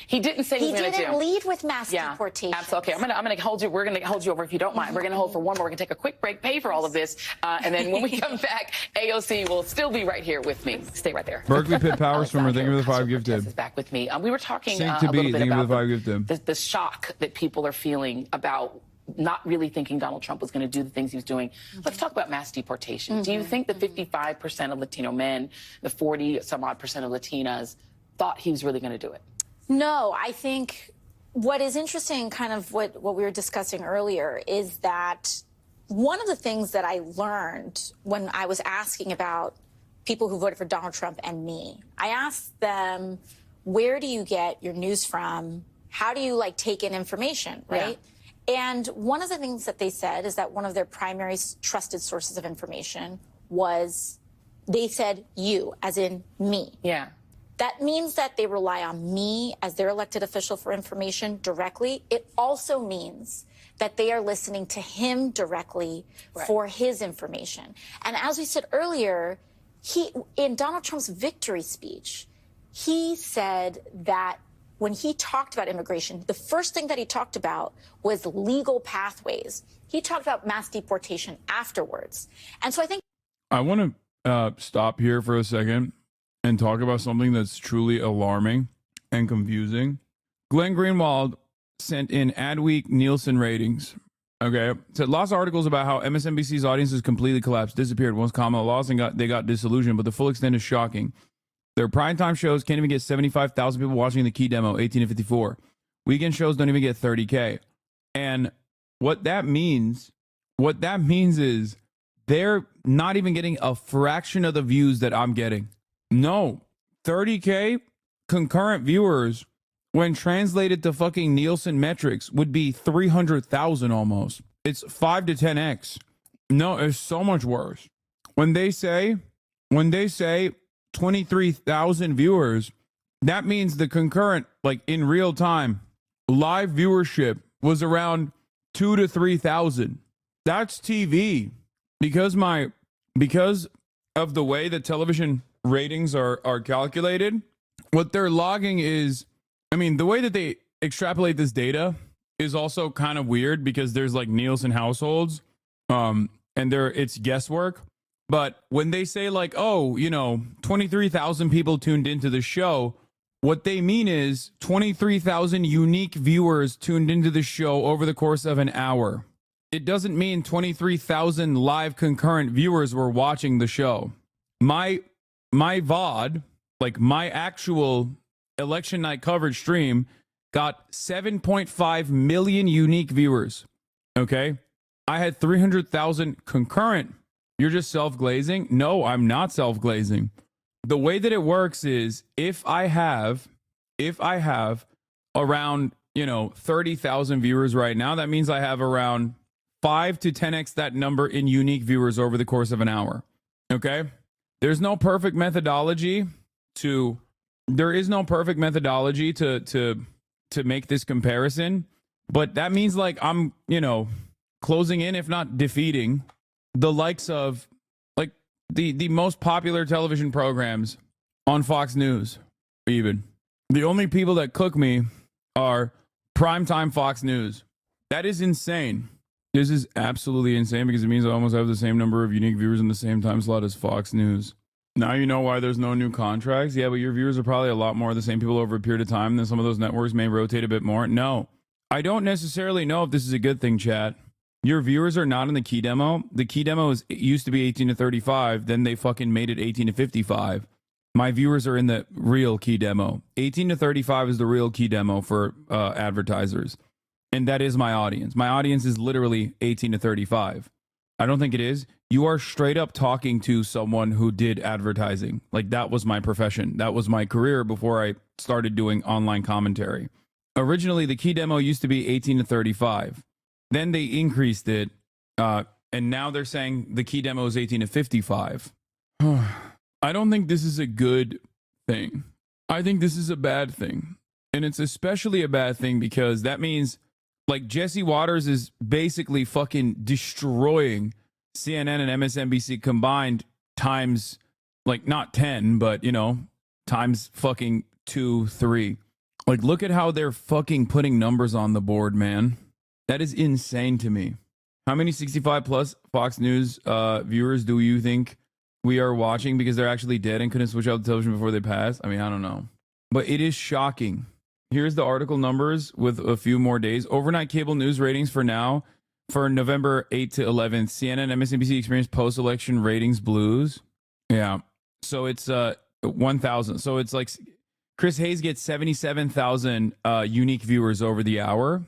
[SPEAKER 14] He didn't say
[SPEAKER 15] He
[SPEAKER 14] was going to do.
[SPEAKER 15] didn't lead with mass deportation.
[SPEAKER 14] Absolutely. Okay, I'm going to hold you. We're going to hold you over if you don't mind. We're going to hold for one more. We're going to take a quick break, pay for all of this, and then when we come back, AOC will still be right here with me. Stay right there.
[SPEAKER 2] Berkeley Pitt Powers from her Thank You for the 5 gifted.
[SPEAKER 14] Is back with me. We were talking
[SPEAKER 2] Sync
[SPEAKER 14] a
[SPEAKER 2] to
[SPEAKER 14] little
[SPEAKER 2] beat.
[SPEAKER 14] bit
[SPEAKER 2] Thank you for
[SPEAKER 14] about
[SPEAKER 2] the 5 gifted.
[SPEAKER 14] the shock that people are feeling about not really thinking Donald Trump was going to do the things he was doing. Let's talk about mass deportation. Do you think the 55% of Latino men, the 40-some-odd% of Latinas thought he was really going to do it?
[SPEAKER 15] No, I think what is interesting, kind of what we were discussing earlier, is that one of the things that I learned when I was asking about people who voted for Donald Trump and me, I asked them, where do you get your news from? How do you take in information, right? And one of the things that they said is that one of their primary trusted sources of information was, they said you, as in me.
[SPEAKER 14] Yeah.
[SPEAKER 15] That means that they rely on me as their elected official for information directly. It also means that they are listening to him directly for his information. And as we said earlier, in Donald Trump's victory speech, he said that when he talked about immigration, the first thing that he talked about was legal pathways. He talked about mass deportation afterwards. And so I think
[SPEAKER 2] I want to stop here for a second and talk about something that's truly alarming and confusing. Glenn Greenwald sent in Adweek Nielsen ratings. Okay, said lots of articles about how MSNBC's audiences completely collapsed, disappeared once Kamala lost, and they got disillusioned. But the full extent is shocking. Their primetime shows can't even get 75,000 people watching the key demo, 18 to 54. Weekend shows don't even get 30K. And what that means is they're not even getting a fraction of the views that I'm getting. No, 30K concurrent viewers, when translated to fucking Nielsen metrics, would be 300,000 almost. It's 5 to 10x. No, it's so much worse. When they say 23,000 viewers, that means the concurrent, in real time, live viewership was around 2 to 3,000. That's TV. Because of the way that television ratings are calculated, what they're logging is, the way that they extrapolate this data is also kind of weird because there's Nielsen households, and it's guesswork. But when they say 23,000 people tuned into the show, what they mean is 23,000 unique viewers tuned into the show over the course of an hour. It doesn't mean 23,000 live concurrent viewers were watching the show. My VOD, my actual election night coverage stream, got 7.5 million unique viewers. Okay? I had 300,000 concurrent. You're just self-glazing? No, I'm not self-glazing. The way that it works is if I have around, 30,000 viewers right now, that means I have around 5 to 10x that number in unique viewers over the course of an hour. Okay? There is no perfect methodology to make this comparison, but that means I'm, closing in, if not defeating, the likes of the most popular television programs on Fox News. Even the only people that cook me are primetime Fox News. That is insane. This is absolutely insane because it means I almost have the same number of unique viewers in the same time slot as Fox News. Now you know why there's no new contracts. Yeah, but your viewers are probably a lot more of the same people over a period of time. Then some of those networks may rotate a bit more. No, I don't necessarily know if this is a good thing, chat. Your viewers are not in the key demo. The key demo used to be 18 to 35. Then they fucking made it 18 to 55. My viewers are in the real key demo. 18 to 35 is the real key demo for advertisers. And that is my audience. My audience is literally 18 to 35. I don't think it is. You are straight up talking to someone who did advertising. That was my profession. That was my career before I started doing online commentary. Originally, the key demo used to be 18 to 35. Then they increased it And now they're saying the key demo is 18 to 55. I don't think this is a good thing. I think this is a bad thing. And it's especially a bad thing because that means like Jesse Waters is basically fucking destroying CNN and MSNBC combined times like not 10, but you know, times fucking 2, 3. Like look at how they're fucking putting numbers on the board, man. That is insane to me. How many 65 plus Fox News viewers do you think we are watching because they're actually dead and couldn't switch out the television before they pass? I mean, I don't know. But it is shocking. Here's the article numbers with a few more days. Overnight cable news ratings for now. For November 8th to 11th, CNN, MSNBC experienced post-election ratings blues. Yeah. So it's 1,000. So it's like Chris Hayes gets 77,000 unique viewers over the hour,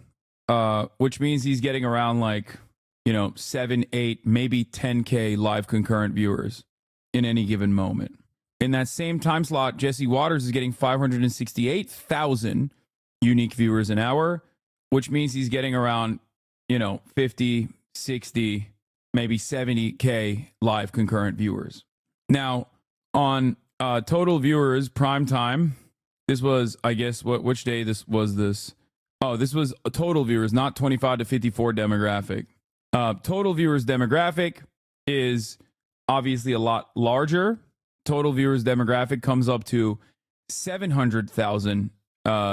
[SPEAKER 2] which means he's getting around like, 7, 8, maybe 10K live concurrent viewers in any given moment. In that same time slot, Jesse Waters is getting 568,000 unique viewers an hour, which means he's getting around, 50, 60, maybe 70K live concurrent viewers. Now, on total viewers, prime time, this was, I guess, which day this was this? Oh, this was total viewers, not 25 to 54 demographic. Total viewers demographic is obviously a lot larger. Total viewers demographic comes up to 700,000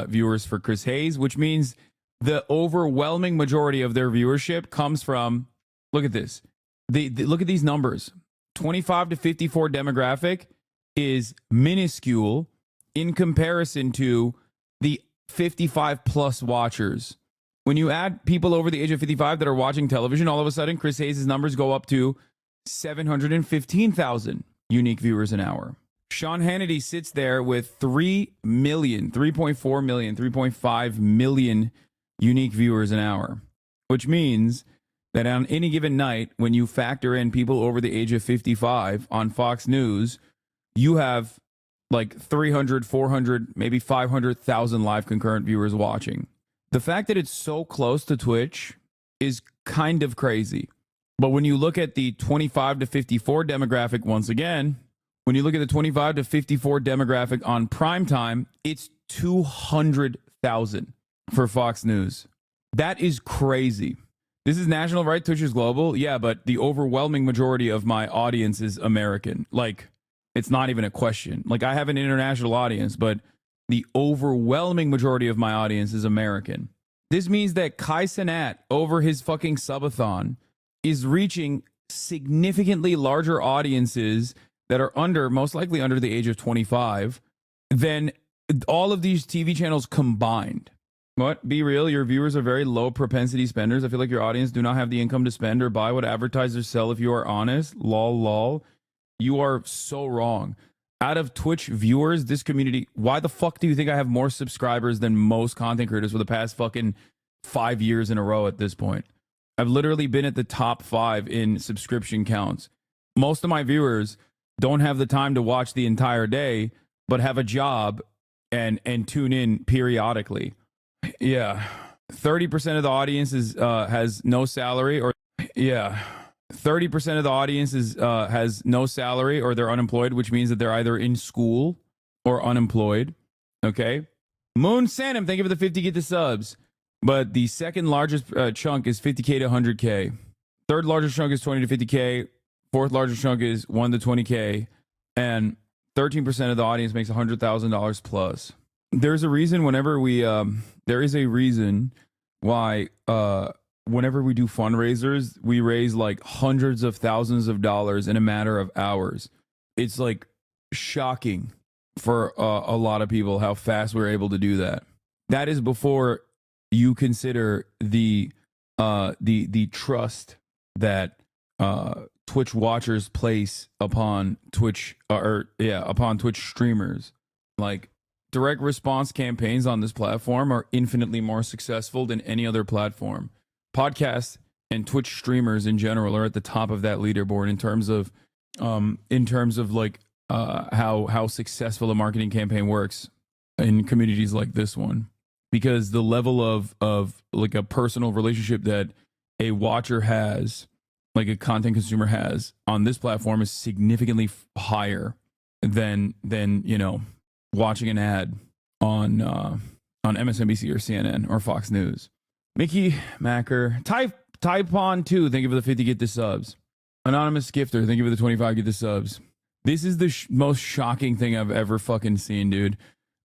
[SPEAKER 2] viewers for Chris Hayes, which means the overwhelming majority of their viewership comes from, look at this. Look at these numbers. 25 to 54 demographic is minuscule in comparison to the 55 plus watchers. When you add people over the age of 55 that are watching television, all of a sudden Chris Hayes' numbers go up to 715,000 unique viewers an hour. Sean Hannity sits there with 3 million, 3.4 million, 3.5 million unique viewers an hour, which means that on any given night, when you factor in people over the age of 55 on Fox News, you have like 300, 400, maybe 500,000 live concurrent viewers watching. The fact that it's so close to Twitch is kind of crazy. But when you look at the 25 to 54 demographic, once again, when you look at the 25 to 54 demographic on primetime, it's 200,000 for Fox News. That is crazy. This is national, right? Twitch is global. Yeah, but the overwhelming majority of my audience is American. Like, it's not even a question. Like, I have an international audience, but the overwhelming majority of my audience is American. This means that Kai Cenat over his fucking subathon is reaching significantly larger audiences that are most likely under the age of 25 than all of these TV channels combined. What? Be real, your viewers are very low propensity spenders. I feel like your audience do not have the income to spend or buy what advertisers sell if you are honest. Lol. You are so wrong. Out of Twitch viewers, this community, why the fuck do you think I have more subscribers than most content creators for the past fucking 5 years in a row at this point? I've literally been at the top 5 in subscription counts. Most of my viewers don't have the time to watch the entire day, but have a job and tune in periodically. Yeah. 30% of the audience has no salary or 30% of the audience has no salary or they're unemployed, which means that they're either in school or unemployed. Okay. Moon Sanum, thank you for the 50 get the subs. But the second largest chunk is 50K to 100K. Third largest chunk is 20 to 50K. Fourth largest chunk is 1 to 20K. And 13% of the audience makes $100,000 plus. There's a reason there is a reason why whenever we do fundraisers, we raise like hundreds of thousands of dollars in a matter of hours. It's like shocking for a lot of people how fast we're able to do that. That is before you consider the trust that Twitch watchers place upon Twitch upon Twitch streamers. Like, direct response campaigns on this platform are infinitely more successful than any other platform. Podcasts and Twitch streamers in general are at the top of that leaderboard in terms of like how successful a marketing campaign works in communities like this one, because the level of like a personal relationship that a watcher has like a content consumer has on this platform is significantly higher than you know, watching an ad on MSNBC or CNN or Fox News. Mickey Macker, type on 2, thank you for the 50, get the subs. Anonymous Skifter, thank you for the 25, get the subs. This is the most shocking thing I've ever fucking seen, dude.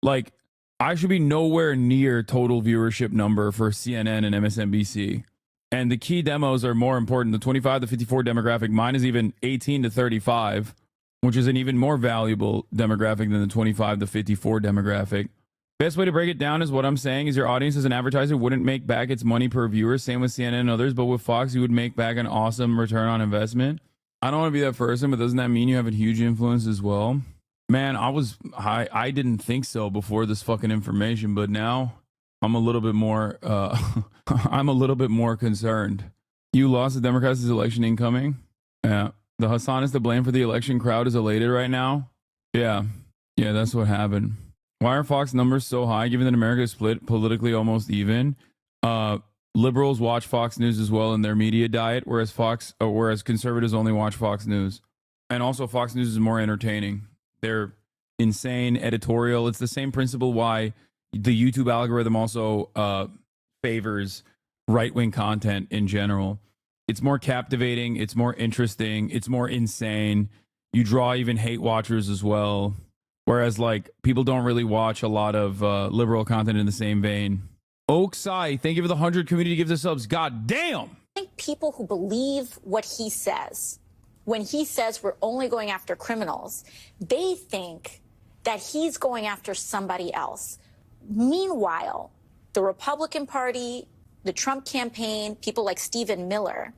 [SPEAKER 2] Like, I should be nowhere near total viewership number for CNN and MSNBC. And the key demos are more important. The 25 to 54 demographic, mine is even 18 to 35, which is an even more valuable demographic than the 25 to 54 demographic. Best way to break it down is what I'm saying is your audience as an advertiser wouldn't make back its money per viewer. Same with CNN and others, but with Fox, you would make back an awesome return on investment. I don't want to be that person, but doesn't that mean you have a huge influence as well? Man, I didn't think so before this fucking information, but now I'm a little bit more I'm a little bit more concerned. You lost the Democrats' election incoming. Yeah. The Hasan is to blame for the election. Crowd is elated right now. Yeah, that's what happened. Why are Fox numbers so high given that America is split politically almost even? Liberals watch Fox News as well in their media diet, whereas conservatives only watch Fox News. And also Fox News is more entertaining. They're insane editorial. It's the same principle why the YouTube algorithm also favors right-wing content in general. It's more captivating. It's more interesting. It's more insane. You draw even hate watchers as well. Whereas, like, people don't really watch a lot of liberal content in the same vein. Oaksai, thank you for the 100 community gives us subs. God damn!
[SPEAKER 15] I think people who believe what he says, when he says we're only going after criminals, they think that he's going after somebody else. Meanwhile, the Republican Party, the Trump campaign, people like Stephen Miller,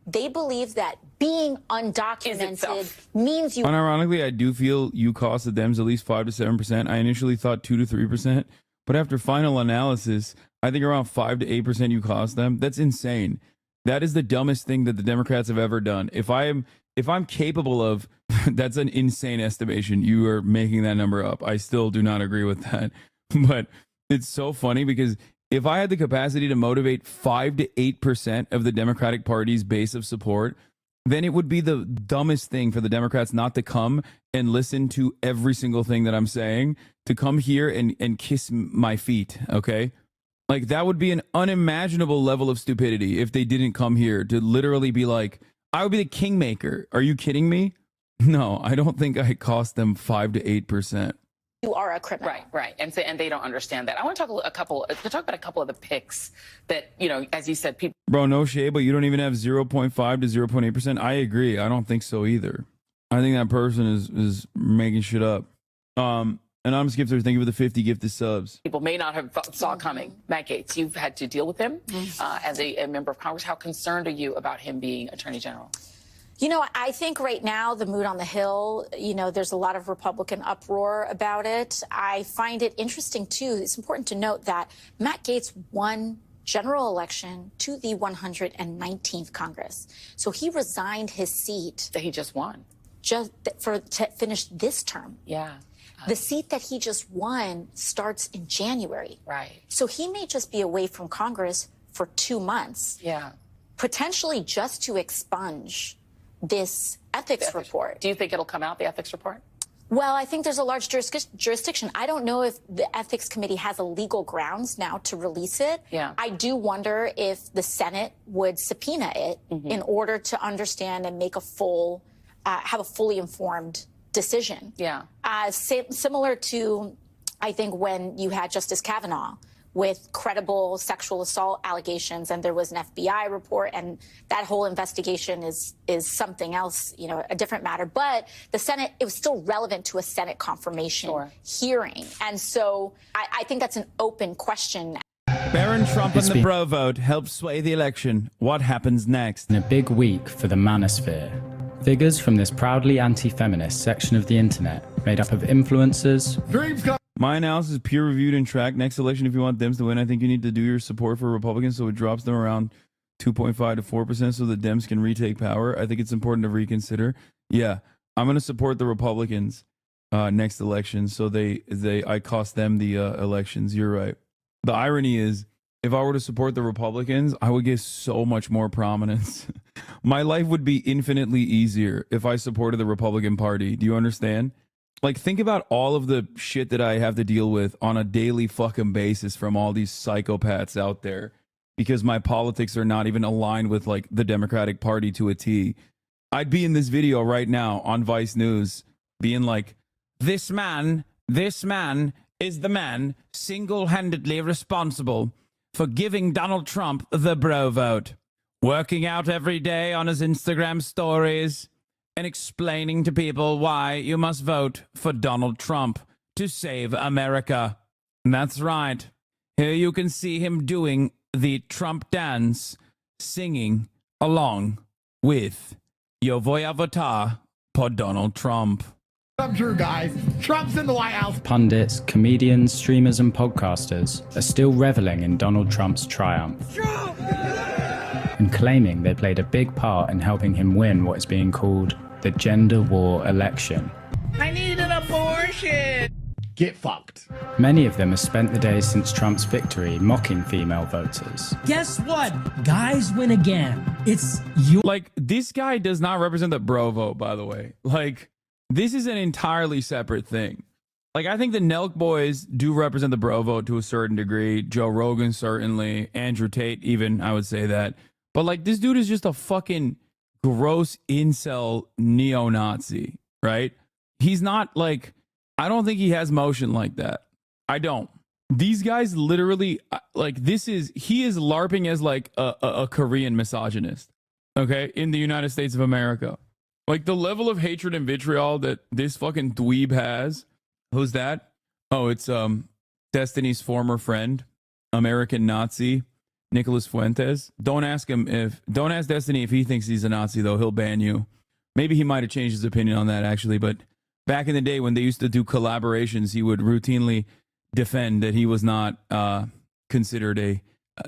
[SPEAKER 15] they believe that being undocumented means you...
[SPEAKER 2] Unironically, I do feel you cost the Dems at least 5 to 7%. I initially thought 2 to 3%, but after final analysis, I think around 5 to 8% you cost them. That's insane. That is the dumbest thing that the Democrats have ever done. If I'm capable of, that's an insane estimation. You are making that number up. I still do not agree with that. But it's so funny because if I had the capacity to motivate 5 to 8% of the Democratic Party's base of support, then it would be the dumbest thing for the Democrats not to come and listen to every single thing that I'm saying, to come here and kiss my feet, okay? Like, that would be an unimaginable level of stupidity if they didn't come here to literally be like, I would be the kingmaker. Are you kidding me? No, I don't think I cost them 5 to 8%.
[SPEAKER 15] You are a criminal.
[SPEAKER 14] Right. And they don't understand that. I want to talk about a couple of the picks that, you know, as you said, people.
[SPEAKER 2] Bro, no shade, but you don't even have 0.5 to 0.8%. I agree. I don't think so either. I think that person is making shit up. Anonymous Gifter, thank you for the 50 gifted subs.
[SPEAKER 14] People may not have saw coming. Matt Gaetz, you've had to deal with him as a member of Congress. How concerned are you about him being Attorney General?
[SPEAKER 15] You know, I think right now the mood on the Hill, you know, there's a lot of Republican uproar about it. I find it interesting, too. It's important to note that Matt Gaetz won general election to the 119th Congress. So he resigned his seat.
[SPEAKER 14] That he just won.
[SPEAKER 15] To finish this term.
[SPEAKER 14] Yeah.
[SPEAKER 15] The seat that he just won starts in January.
[SPEAKER 14] Right.
[SPEAKER 15] So he may just be away from Congress for 2 months.
[SPEAKER 14] Yeah.
[SPEAKER 15] Potentially just to expunge this ethics report.
[SPEAKER 14] Do you think it'll come out, the ethics report?
[SPEAKER 15] Well, I think there's a large jurisdiction. I don't know if the ethics committee has a legal grounds now to release it.
[SPEAKER 14] Yeah.
[SPEAKER 15] I do wonder if the Senate would subpoena it in order to understand and make have a fully informed decision.
[SPEAKER 14] Yeah.
[SPEAKER 15] Similar to, I think, when you had Justice Kavanaugh with credible sexual assault allegations, and there was an FBI report, and that whole investigation is something else, you know, a different matter. But the Senate, it was still relevant to a Senate confirmation hearing. And so I think that's an open question.
[SPEAKER 2] Barron Trump and the bro vote helped sway the election. What happens next?
[SPEAKER 17] In a big week for the manosphere. Figures from this proudly anti-feminist section of the internet, made up of influencers.
[SPEAKER 2] My analysis is peer-reviewed and tracked. Next election, if you want Dems to win, I think you need to do your support for Republicans so it drops them around 2.5 to 4% so the Dems can retake power. I think it's important to reconsider. Yeah, I'm going to support the Republicans next election so I cost them the elections. You're right. The irony is, if I were to support the Republicans, I would get so much more prominence. my life would be infinitely easier if I supported the Republican Party. Do you understand? Like, think about all of the shit that I have to deal with on a daily fucking basis from all these psychopaths out there because my politics are not even aligned with, like, the Democratic Party to a T. I'd be in this video right now on Vice News being like, this man is the man single-handedly responsible for giving Donald Trump the bro vote, working out every day on his Instagram stories, and explaining to people why you must vote for Donald Trump to save America. And that's right. Here you can see him doing the Trump dance, singing along with Yo voy a votar por Donald Trump.
[SPEAKER 18] I'm true, guys. Trump's in the White House.
[SPEAKER 17] Pundits, comedians, streamers, and podcasters are still reveling in Donald Trump's triumph and claiming they played a big part in helping him win what is being called the gender war election.
[SPEAKER 18] I need an abortion. Get fucked.
[SPEAKER 17] Many of them have spent the days since Trump's victory mocking female voters.
[SPEAKER 19] Guess what? Guys win again. It's your...
[SPEAKER 2] Like, this guy does not represent the bro vote, by the way. Like, this is an entirely separate thing. Like, I think the Nelk boys do represent the bro vote to a certain degree. Joe Rogan, certainly. Andrew Tate, even, I would say that. But, like, this dude is just a fucking gross incel neo-Nazi, right? He's not, like, I don't think he has motion like that. I don't. These guys literally, like, he is LARPing as, like, a Korean misogynist, okay, in the United States of America. Like, the level of hatred and vitriol that this fucking dweeb has. Who's that? Oh, it's Destiny's former friend, American Nazi, Nicholas Fuentes. Don't ask Destiny if he thinks he's a Nazi, though. He'll ban you. Maybe he might have changed his opinion on that, actually. But back in the day when they used to do collaborations, he would routinely defend that he was not considered a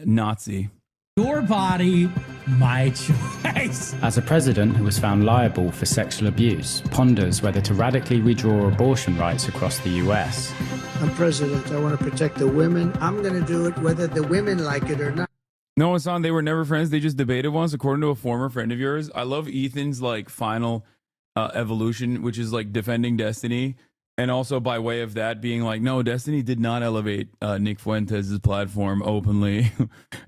[SPEAKER 2] Nazi.
[SPEAKER 19] Your body, my choice.
[SPEAKER 17] As a president who was found liable for sexual abuse, ponders whether to radically redraw abortion rights across the US.
[SPEAKER 22] I'm president. I want to protect the women. I'm going to do it whether the women like it or not.
[SPEAKER 2] No, Hasan, they were never friends. They just debated once, according to a former friend of yours. I love Ethan's, like, final evolution, which is, like, defending Destiny. And also by way of that being like, no, Destiny did not elevate Nick Fuentes' platform openly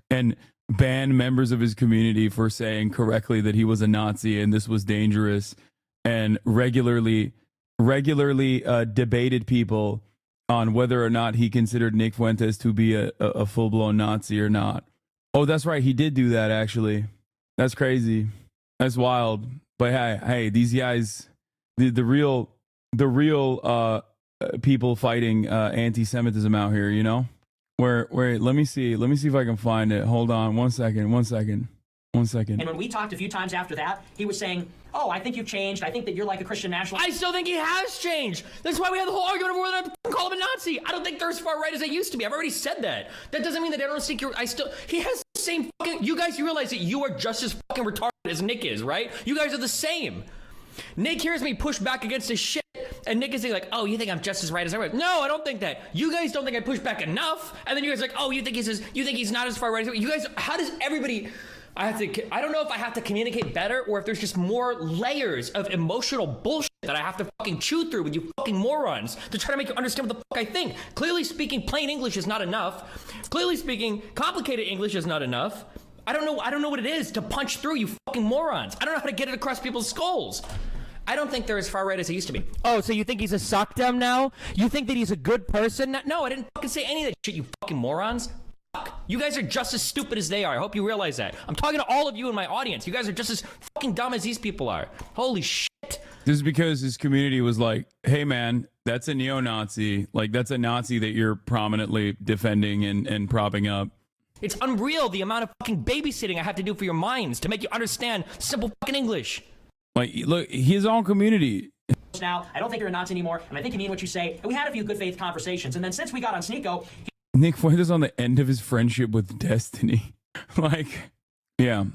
[SPEAKER 2] and ban members of his community for saying correctly that he was a Nazi and this was dangerous, and regularly debated people on whether or not he considered Nick Fuentes to be a full-blown Nazi or not. Oh, that's right. He did do that, actually. That's crazy. That's wild. But hey, these guys, the real people fighting anti-Semitism out here, you know? Wait, let me see if I can find it. Hold on, one second.
[SPEAKER 20] And when we talked a few times after that, he was saying, oh, I think you've changed. I think that you're like a Christian nationalist.
[SPEAKER 21] I still think he has changed. That's why we had the whole argument over whether to call him a Nazi. I don't think they're as far right as they used to be. I've already said that. That doesn't mean that I don't think he has the same fucking, you guys, you realize that you are just as fucking retarded as Nick is, right? You guys are the same. Nick hears me push back against his shit, and Nick is like, oh, you think I'm just as right as I was? No, I don't think that. You guys don't think I push back enough, and then you guys are like, oh, you think he's not as far right as you guys. How does everybody? I don't know if I have to communicate better or if there's just more layers of emotional bullshit that I have to fucking chew through with you fucking morons to try to make you understand what the fuck I think. Clearly speaking, plain English is not enough. Clearly speaking, complicated English is not enough. I don't know what it is to punch through, you fucking morons. I don't know how to get it across people's skulls. I don't think they're as far right as they used to be. Oh, so you think he's a suckdem now? You think that he's a good person? No, I didn't fucking say any of that shit, you fucking morons. Fuck. You guys are just as stupid as they are. I hope you realize that. I'm talking to all of you in my audience. You guys are just as fucking dumb as these people are. Holy shit.
[SPEAKER 2] This is because his community was like, hey man, that's a neo-Nazi. Like, that's a Nazi that you're prominently defending and propping up.
[SPEAKER 21] It's unreal the amount of fucking babysitting I have to do for your minds to make you understand simple fucking English.
[SPEAKER 2] Like, look, his own community.
[SPEAKER 20] Now, I don't think you're a Nazi anymore, and I think you mean what you say. And we had a few good faith conversations, and then since we got on Sneeko,
[SPEAKER 2] Nick Fuentes on the end of his friendship with Destiny. Like, yeah,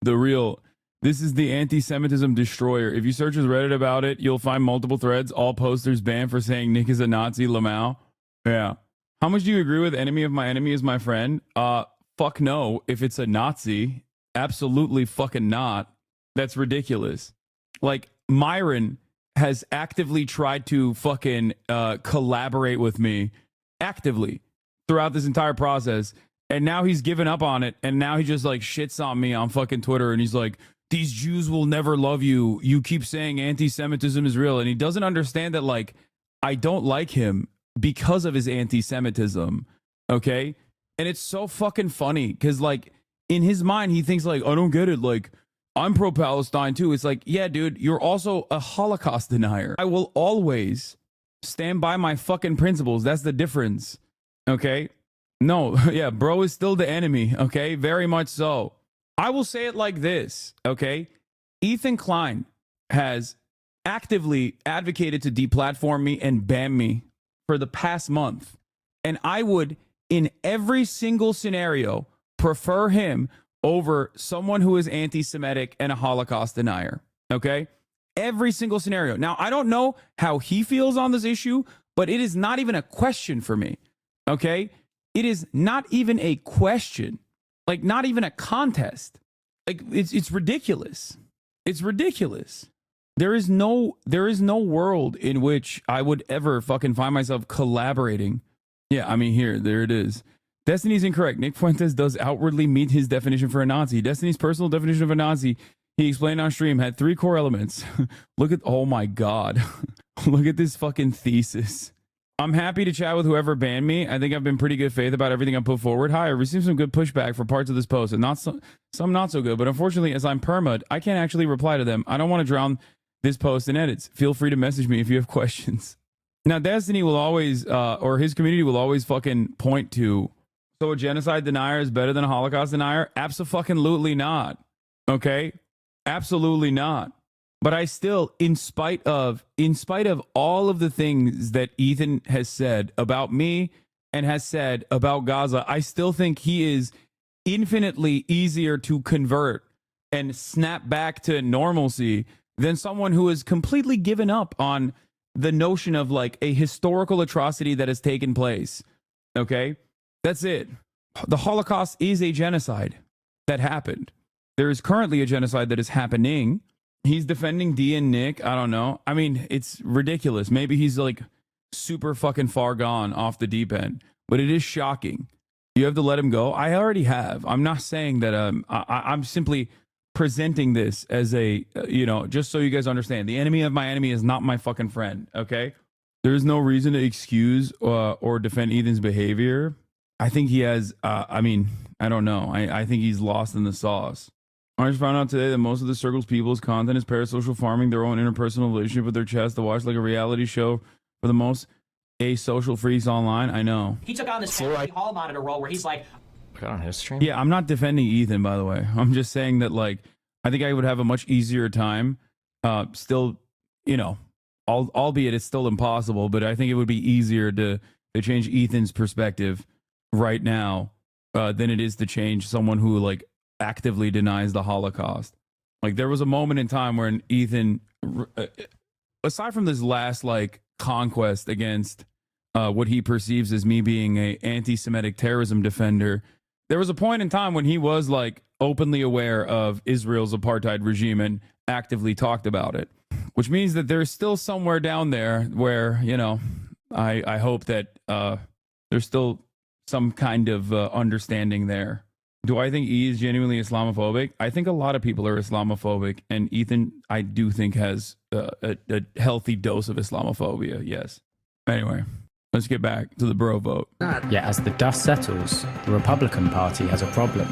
[SPEAKER 2] this is the anti-Semitism destroyer. If you search his Reddit about it, you'll find multiple threads, all posters banned for saying Nick is a Nazi, Lamau. Yeah. How much do you agree with enemy of my enemy is my friend? Fuck no. If it's a Nazi, absolutely fucking not. That's ridiculous. Like, Myron has actively tried to fucking collaborate with me actively throughout this entire process. And now he's given up on it. And now he just like shits on me on fucking Twitter. And he's like, these Jews will never love you. You keep saying anti-Semitism is real. And he doesn't understand that, like, I don't like him because of his anti-Semitism. Okay. And it's so fucking funny because, like, in his mind, he thinks, like, I don't get it. Like, I'm pro-Palestine too. It's like, yeah, dude, you're also a Holocaust denier. I will always stand by my fucking principles. That's the difference. Okay. No, yeah, bro is still the enemy. Okay. Very much so. I will say it like this. Okay. Ethan Klein has actively advocated to deplatform me and ban me for the past month. And I would, in every single scenario, prefer him over someone who is anti-Semitic and a Holocaust denier. Okay? Every single scenario. Now, I don't know how he feels on this issue, but it is not even a question for me. Okay? It is not even a question. Like, not even a contest. Like, it's ridiculous. It's ridiculous. There is no world in which I would ever fucking find myself collaborating. Yeah, I mean, there it is. Destiny's incorrect. Nick Fuentes does outwardly meet his definition for a Nazi. Destiny's personal definition of a Nazi, he explained on stream, had 3 core elements. Look at, oh my God. Look at this fucking thesis. I'm happy to chat with whoever banned me. I think I've been pretty good faith about everything I put forward. Hi, I received some good pushback for parts of this post, and not some not so good. But unfortunately, as I'm perma'd, I can't actually reply to them. I don't want to drown this post in edits. Feel free to message me if you have questions. Now, Destiny will always, or his community will always fucking point to, so a genocide denier is better than a Holocaust denier? Abso-fucking-lutely not. Okay? Absolutely not. But I still, in spite of all of the things that Ethan has said about me and has said about Gaza, I still think he is infinitely easier to convert and snap back to normalcy than someone who has completely given up on the notion of, like, a historical atrocity that has taken place. Okay? That's it. The Holocaust is a genocide that happened. There is currently a genocide that is happening. He's defending D and Nick. I don't know. I mean, it's ridiculous. Maybe he's like super fucking far gone off the deep end, but it is shocking. You have to let him go. I already have. I'm not saying that. I'm simply presenting this as a, just so you guys understand. The enemy of my enemy is not my fucking friend. Okay. There's no reason to excuse or defend Ethan's behavior. I think he has. I don't know. I think he's lost in the sauce. I just found out today that most of the Circle's people's content is parasocial farming their own interpersonal relationship with their chest to watch like a reality show for the most asocial freaks online. I know.
[SPEAKER 20] He took on this hall monitor role where he's like,
[SPEAKER 1] put on his stream.
[SPEAKER 2] Yeah, I'm not defending Ethan, by the way. I'm just saying that, like, I think I would have a much easier time. Still, albeit it's still impossible, but I think it would be easier to change Ethan's perspective right now than it is to change someone who, like, actively denies the Holocaust. Like, there was a moment in time when Ethan, aside from this last, like, conquest against what he perceives as me being a anti-Semitic terrorism defender, there was a point in time when he was, like, openly aware of Israel's apartheid regime and actively talked about it, which means that there's still somewhere down there where, I hope that there's still some kind of understanding there. Do I think E is genuinely Islamophobic? I think a lot of people are Islamophobic, and Ethan, I do think, has a healthy dose of Islamophobia, yes. Anyway, let's get back to the bro vote.
[SPEAKER 17] Yet as the dust settles, the Republican Party has a problem.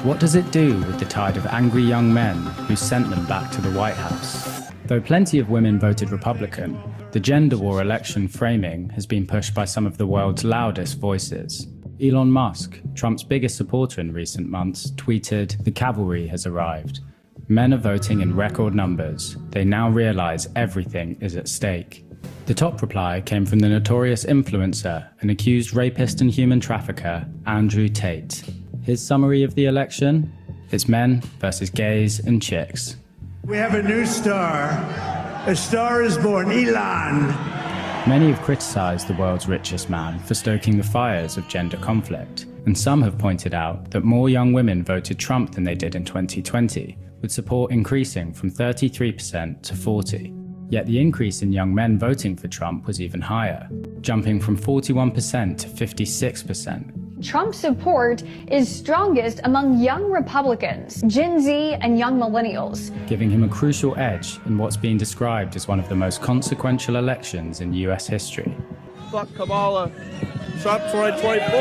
[SPEAKER 17] What does it do with the tide of angry young men who sent them back to the White House? Though plenty of women voted Republican, the gender war election framing has been pushed by some of the world's loudest voices. Elon Musk, Trump's biggest supporter in recent months, tweeted, "The cavalry has arrived. Men are voting in record numbers. They now realize everything is at stake." The top reply came from the notorious influencer and accused rapist and human trafficker, Andrew Tate. His summary of the election? It's men versus gays and chicks.
[SPEAKER 22] We have a new star. A star is born, Elon.
[SPEAKER 17] Many have criticised the world's richest man for stoking the fires of gender conflict. And some have pointed out that more young women voted Trump than they did in 2020, with support increasing from 33% to 40%. Yet the increase in young men voting for Trump was even higher, jumping from 41% to 56%.
[SPEAKER 1] Trump's support is strongest among young Republicans, Gen Z, and young millennials,
[SPEAKER 17] giving him a crucial edge in what's being described as one of the most consequential elections in US history.
[SPEAKER 18] Fuck Kamala. Trump 2024!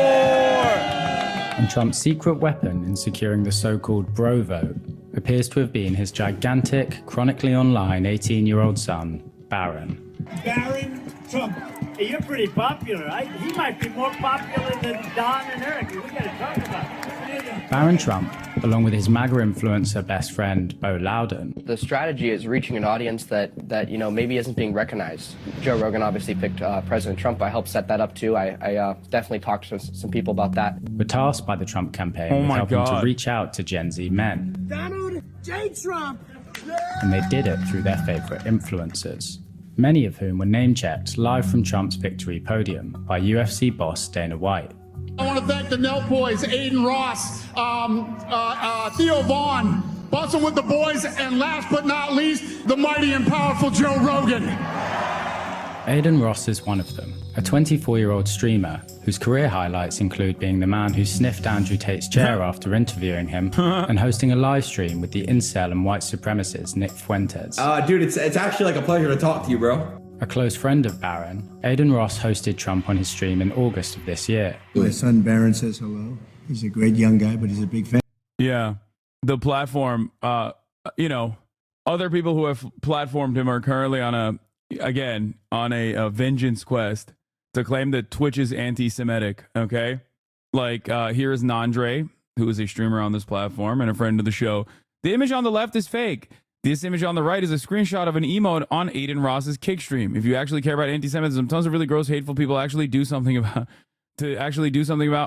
[SPEAKER 17] And Trump's secret weapon in securing the so-called bro vote appears to have been his gigantic, chronically online 18-year-old son, Barron.
[SPEAKER 10] Barron Trump. Hey, you're pretty popular. He might be more popular than Don and Eric. We gotta talk about it.
[SPEAKER 17] Barron Trump, along with his MAGA influencer best friend, Bo Loudon.
[SPEAKER 16] The strategy is reaching an audience that maybe isn't being recognized. Joe Rogan obviously picked President Trump. I helped set that up too. I definitely talked to some people about that.
[SPEAKER 17] Were tasked by the Trump campaign with helping to reach out to Gen Z men.
[SPEAKER 10] Donald J. Trump!
[SPEAKER 17] And they did it through their favorite influencers, many of whom were name-checked live from Trump's victory podium by UFC boss Dana White.
[SPEAKER 18] I want to thank the Nelk Boys, Aiden Ross, Theo Vaughn, Bustin' with the Boys, and last but not least, the mighty and powerful Joe Rogan.
[SPEAKER 17] Aiden Ross is one of them, a 24-year-old streamer whose career highlights include being the man who sniffed Andrew Tate's chair after interviewing him and hosting a live stream with the incel and white supremacist Nick Fuentes.
[SPEAKER 23] Dude, it's actually like a pleasure to talk to you, bro.
[SPEAKER 17] A close friend of Barron, Aiden Ross hosted Trump on his stream in August of this year.
[SPEAKER 25] My son Barron says hello. He's a great young guy, but he's a big fan.
[SPEAKER 2] Yeah, the platform, other people who have platformed him are currently on a vengeance quest to claim that Twitch is anti-Semitic, okay? Like, here is Nandre, who is a streamer on this platform and a friend of the show. The image on the left is fake. This image on the right is a screenshot of an emote on Aiden Ross's kick stream. If you actually care about anti-Semitism, tons of really gross, hateful people actually do something about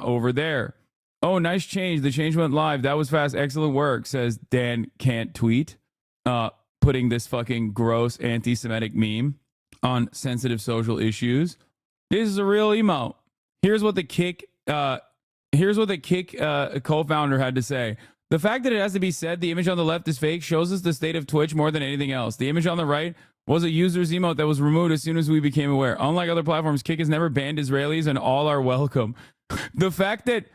[SPEAKER 2] over there. Oh, nice change. The change went live. That was fast. Excellent work, says Dan Can't Tweet. Putting this fucking gross anti-Semitic meme on sensitive social issues. This is a real emote. Here's what the Kick co-founder had to say. The fact that it has to be said the image on the left is fake shows us the state of Twitch more than anything else. The image on the right was a user's emote that was removed as soon as we became aware. Unlike other platforms, Kick has never banned Israelis and all are welcome. The fact that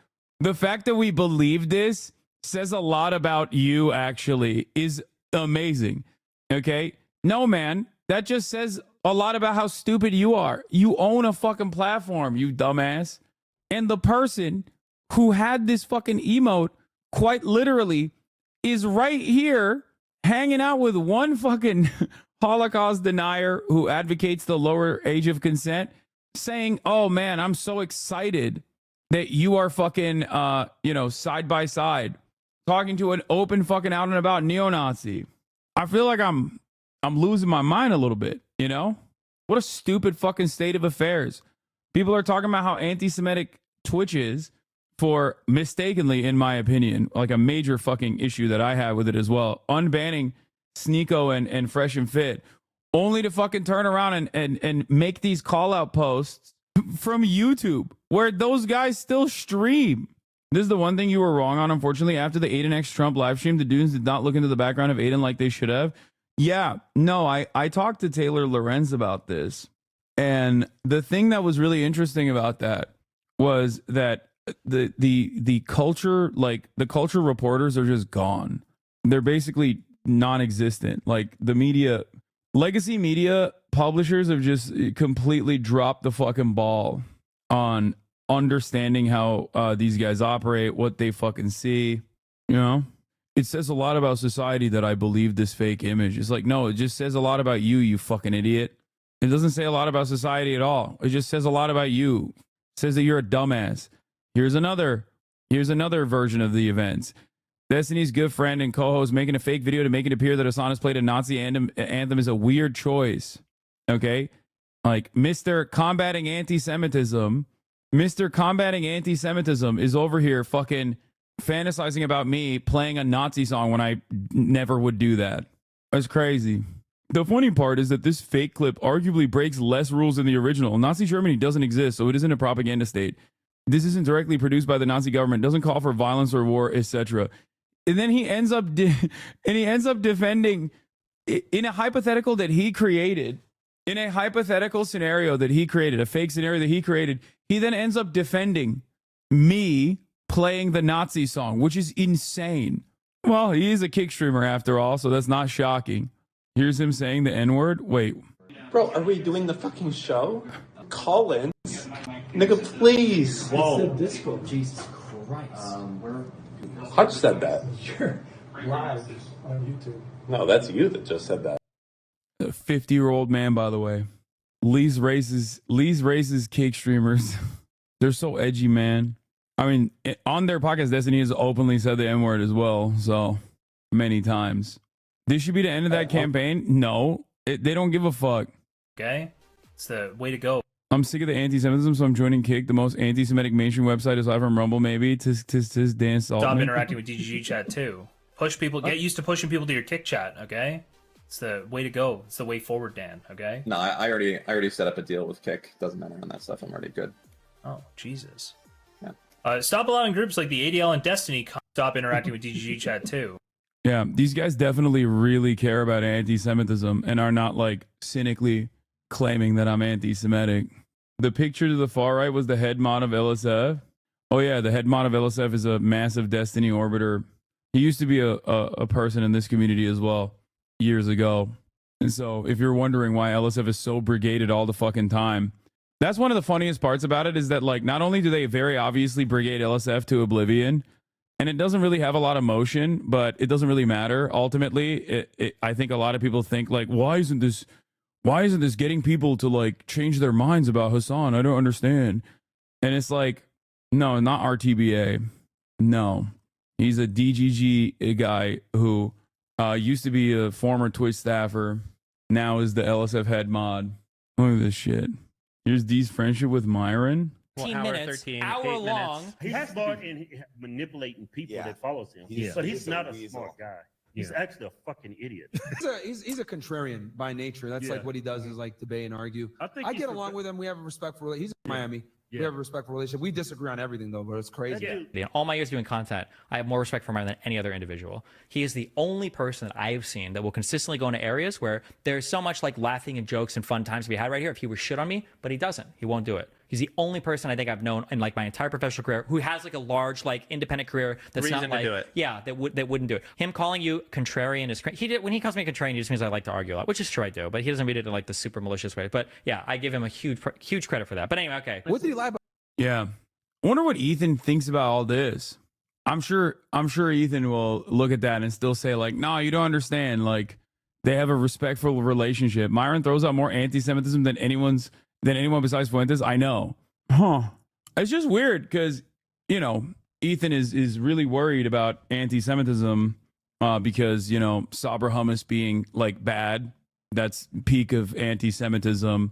[SPEAKER 2] we believe this says a lot about you, actually, is amazing. Okay? No, man. That just says a lot about how stupid you are. You own a fucking platform, you dumbass. And the person who had this fucking emote, quite literally, is right here hanging out with one fucking Holocaust denier who advocates the lower age of consent, saying, oh man, I'm so excited that you are fucking, side by side, talking to an open fucking out and about neo-Nazi. I feel like I'm losing my mind a little bit, you know? What a stupid fucking state of affairs. People are talking about how anti-Semitic Twitch is for mistakenly, in my opinion, like a major fucking issue that I have with it as well. Unbanning Sneeko and Fresh and Fit, only to fucking turn around and make these call out posts from YouTube where those guys still stream. This is the one thing you were wrong on, unfortunately. After the Aiden X Trump live stream, the dudes did not look into the background of Aiden like they should have. Yeah, no, I talked to Taylor Lorenz about this. And the thing that was really interesting about that was that the culture, like the culture reporters are just gone. They're basically non-existent. Like the media, legacy media publishers have just completely dropped the fucking ball on understanding how these guys operate, what they fucking see, you know? It says a lot about society that I believe this fake image. It's like, no, it just says a lot about you, you fucking idiot. It doesn't say a lot about society at all. It just says a lot about you. It says that you're a dumbass. Here's another version of the events. Destiny's good friend and co-host making a fake video to make it appear that Hasan has played a Nazi anthem is a weird choice. Okay? Like, Mr. Combating Anti-Semitism is over here fucking fantasizing about me playing a Nazi song when I never would do that. That's crazy. The funny part is that this fake clip arguably breaks less rules than the original. Nazi Germany doesn't exist, so it isn't a propaganda state. This isn't directly produced by the Nazi government. Doesn't call for violence or war, etc. And then he ends up defending in a hypothetical that he created, in a hypothetical scenario that he created, a fake scenario that he created. He then ends up defending me playing the Nazi song, which is insane. Well, he is a kick streamer after all, so that's not shocking. Here's him saying the N-word. Wait.
[SPEAKER 4] Bro, are we doing the fucking show? Collins? Nigga, please.
[SPEAKER 19] Whoa. It's a disco, Jesus Christ.
[SPEAKER 4] Hutch said that.
[SPEAKER 19] You're live on YouTube.
[SPEAKER 4] No, that's you that just said that.
[SPEAKER 2] A 50-year-old man, by the way. Lee's racist cake streamers. They're so edgy, man. I mean, on their podcast, Destiny has openly said the N-word as well, so many times. This should be the end of that campaign? No. They don't give a fuck.
[SPEAKER 8] Okay? It's the way to go.
[SPEAKER 2] I'm sick of the anti-Semitism, so I'm joining Kick, the most anti-Semitic mainstream website aside from Rumble, maybe. Tis dance.
[SPEAKER 8] Stop interacting with DGG chat too. Push people. Get used to pushing people to your Kick chat. Okay, it's the way to go. It's the way forward, Dan. Okay.
[SPEAKER 23] No, I already set up a deal with Kick. Doesn't matter on that stuff. I'm already good.
[SPEAKER 8] Oh Jesus.
[SPEAKER 23] Yeah.
[SPEAKER 8] Stop allowing groups like the ADL and Destiny. Stop interacting with DGG chat too.
[SPEAKER 2] Yeah, these guys definitely really care about anti-Semitism and are not like cynically claiming that I'm anti-Semitic. The picture to the far right was the head mod of LSF. Oh yeah, the head mod of LSF is a massive Destiny orbiter. He used to be a person in this community as well years ago. And so if you're wondering why LSF is so brigaded all the fucking time, that's one of the funniest parts about it is that like not only do they very obviously brigade LSF to oblivion, and it doesn't really have a lot of motion, but it doesn't really matter. Ultimately, I think a lot of people think like, why isn't this getting people to like change their minds about Hasan? I don't understand. And it's like, no, not RTBA. No, he's a DGG guy who used to be a former Twitch staffer, now is the LSF head mod. Look at this shit. Here's D's friendship with Myron.
[SPEAKER 5] 13 minutes, hour long.
[SPEAKER 10] He's smart in manipulating people that follows him. But he's not a smart guy. He's actually a fucking idiot.
[SPEAKER 23] He's a contrarian by nature. That's like what he does is like debate and argue. I get along with him. We have a respectful relationship. He's in Miami. We have a respectful relationship. We disagree on everything though, but it's crazy.
[SPEAKER 5] In all my years doing content, I have more respect for him than any other individual. He is the only person that I have seen that will consistently go into areas where there's so much like laughing and jokes and fun times to be had right here if he were shit on me, but he doesn't. He won't do it. He's the only person I think I've known in like my entire professional career who has like a large like independent career that's not like that wouldn't do it. Him calling you contrarian is when he calls me contrarian, he just means I like to argue a lot, which is true I do, but he doesn't read it in like the super malicious way. But yeah, I give him a huge credit for that. But anyway, okay.
[SPEAKER 23] What did he lie about?
[SPEAKER 2] Yeah. I wonder what Ethan thinks about all this. I'm sure Ethan will look at that and still say like, no, you don't understand. Like they have a respectful relationship. Myron throws out more anti-Semitism than anyone besides Fuentes. I know. Huh. It's just weird because, you know, Ethan is really worried about anti-Semitism because, you know, Sabra hummus being like bad. That's peak of anti-Semitism.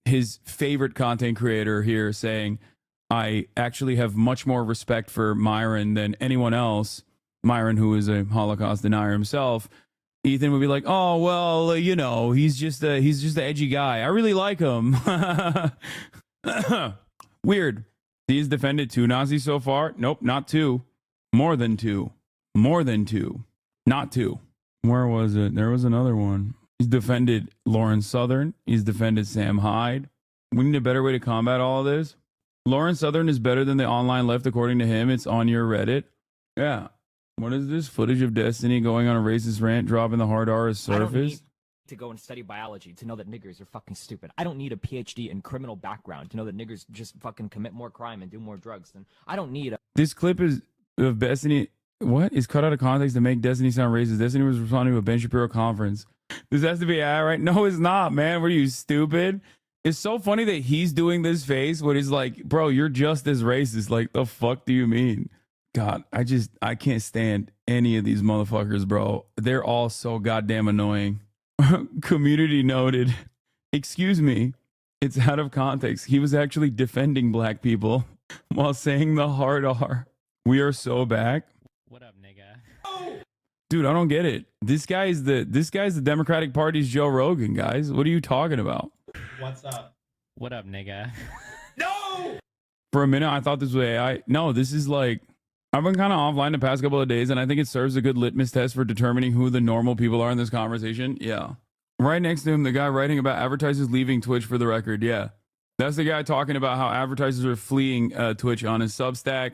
[SPEAKER 2] His favorite content creator here saying, I actually have much more respect for Myron than anyone else. Myron, who is a Holocaust denier himself. Ethan would be like, oh, well, you know, he's just the edgy guy. I really like him. Weird. He's defended 2 Nazis so far. Nope, not 2. More than 2. More than 2. Not 2. Where was it? There was another one. He's defended Lawrence Southern. He's defended Sam Hyde. We need a better way to combat all of this. Lawrence Southern is better than the online left, according to him. It's on your Reddit. Yeah. What is this? Footage of Destiny going on a racist rant, dropping the hard R as
[SPEAKER 9] I don't need
[SPEAKER 2] surface?
[SPEAKER 9] to go and study biology to know that niggers are fucking stupid. I don't need a PhD in criminal background to know that niggers just fucking commit more crime and do more drugs. Than I don't need a...
[SPEAKER 2] This clip is of Destiny. What is cut out of context to make Destiny sound racist? Destiny was responding to a Ben Shapiro conference. This has to be AI, right? No, it's not, man. What are you, stupid? It's so funny that he's doing this face when he's like, bro, you're just as racist. Like, the fuck do you mean? God, I can't stand any of these motherfuckers, bro. They're all so goddamn annoying. Community noted. Excuse me. It's out of context. He was actually defending black people while saying the hard R. We are so back.
[SPEAKER 9] What up, nigga?
[SPEAKER 2] Dude, I don't get it. This guy's the Democratic Party's Joe Rogan, guys. What are you talking about?
[SPEAKER 9] What's up? What up, nigga?
[SPEAKER 10] No!
[SPEAKER 2] For a minute, I thought this was AI. No, this is like, I've been kind of offline the past couple of days, and I think it serves a good litmus test for determining who the normal people are in this conversation. Yeah. Right next to him, the guy writing about advertisers leaving Twitch, for the record. Yeah. That's the guy talking about how advertisers are fleeing Twitch on his Substack.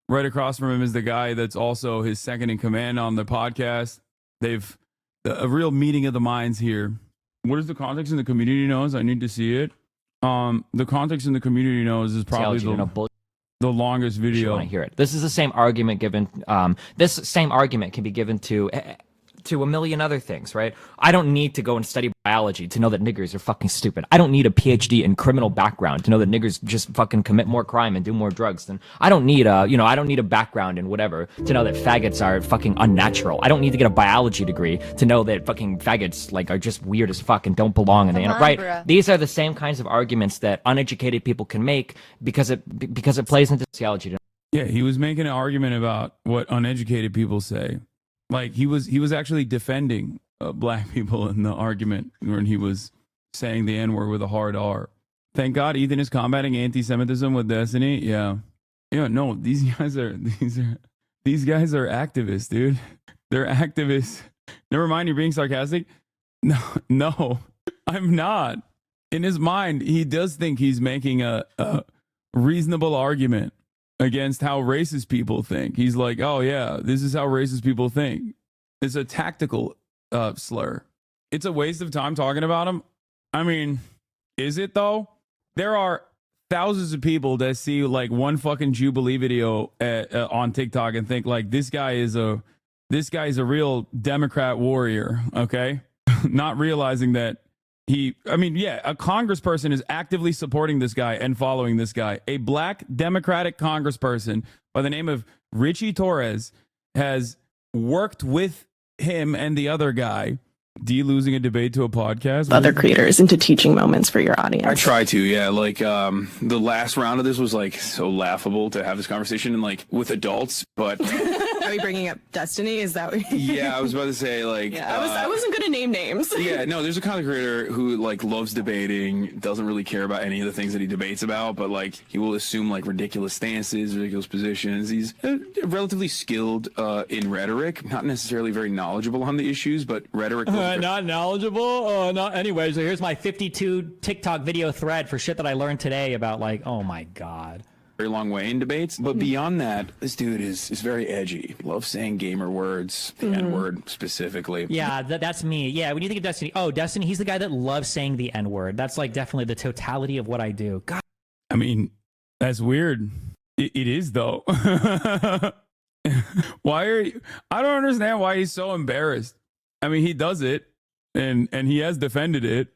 [SPEAKER 2] Right across from him is the guy that's also his second in command on the podcast. They've a real meeting of the minds here. What is the context in the community knows? I need to see it. The context in the community knows is probably the longest video.
[SPEAKER 9] I want to hear it. This is the same argument given. This same argument can be given to a million other things, right? I don't need to go and study biology to know that niggers are fucking stupid. I don't need a PhD in criminal background to know that niggers just fucking commit more crime and do more drugs than I don't need a, I don't need a background in whatever to know that faggots are fucking unnatural. I don't need to get a biology degree to know that fucking faggots like are just weird as fuck and don't belong in the internet, right?
[SPEAKER 6] Bruh.
[SPEAKER 9] These are the same kinds of arguments that uneducated people can make because it plays into sociology.
[SPEAKER 2] Yeah, he was making an argument about what uneducated people say. Like he was actually defending black people in the argument when he was saying the N-word with a hard R. Thank God Ethan is combating anti-Semitism with Destiny. Yeah. No, these guys are activists, dude. They're activists. Never mind, you're being sarcastic. No, I'm not. In his mind, he does think he's making a reasonable argument against how racist people think. He's like, oh yeah, this is how racist people think. It's a tactical slur. It's a waste of time talking about him. I mean, is it though? There are thousands of people that see like one fucking Jubilee video on TikTok and think like this guy is a real Democrat warrior. Okay, not realizing that a congressperson is actively supporting this guy and following this guy. A black Democratic congressperson by the name of Richie Torres has worked with him and the other guy. Losing a debate to a podcast?
[SPEAKER 6] Other creators into teaching moments for your audience.
[SPEAKER 11] I try to, yeah. Like the last round of this was like so laughable to have this conversation and like with adults, but
[SPEAKER 6] Are we bringing up Destiny? Is that what
[SPEAKER 11] yeah, I was about to say like
[SPEAKER 6] yeah, I wasn't gonna name names.
[SPEAKER 11] Yeah, no, there's a content creator who like loves debating, doesn't really care about any of the things that he debates about, but like he will assume like ridiculous stances, ridiculous positions. He's relatively skilled in rhetoric, not necessarily very knowledgeable on the issues, but rhetoric.
[SPEAKER 20] Not knowledgeable? Not anyway, so here's my 52 TikTok video thread for shit that I learned today about like, oh my God.
[SPEAKER 11] Very long way in debates. But beyond that, this dude is very edgy. Loves saying gamer words, the N-word specifically.
[SPEAKER 20] Yeah, that's me. Yeah, when you think of Destiny, Destiny, he's the guy that loves saying the N-word. That's like definitely the totality of what I do. God.
[SPEAKER 2] I mean, that's weird. It is though. Why are you? I don't understand why he's so embarrassed. I mean, he does it, and he has defended it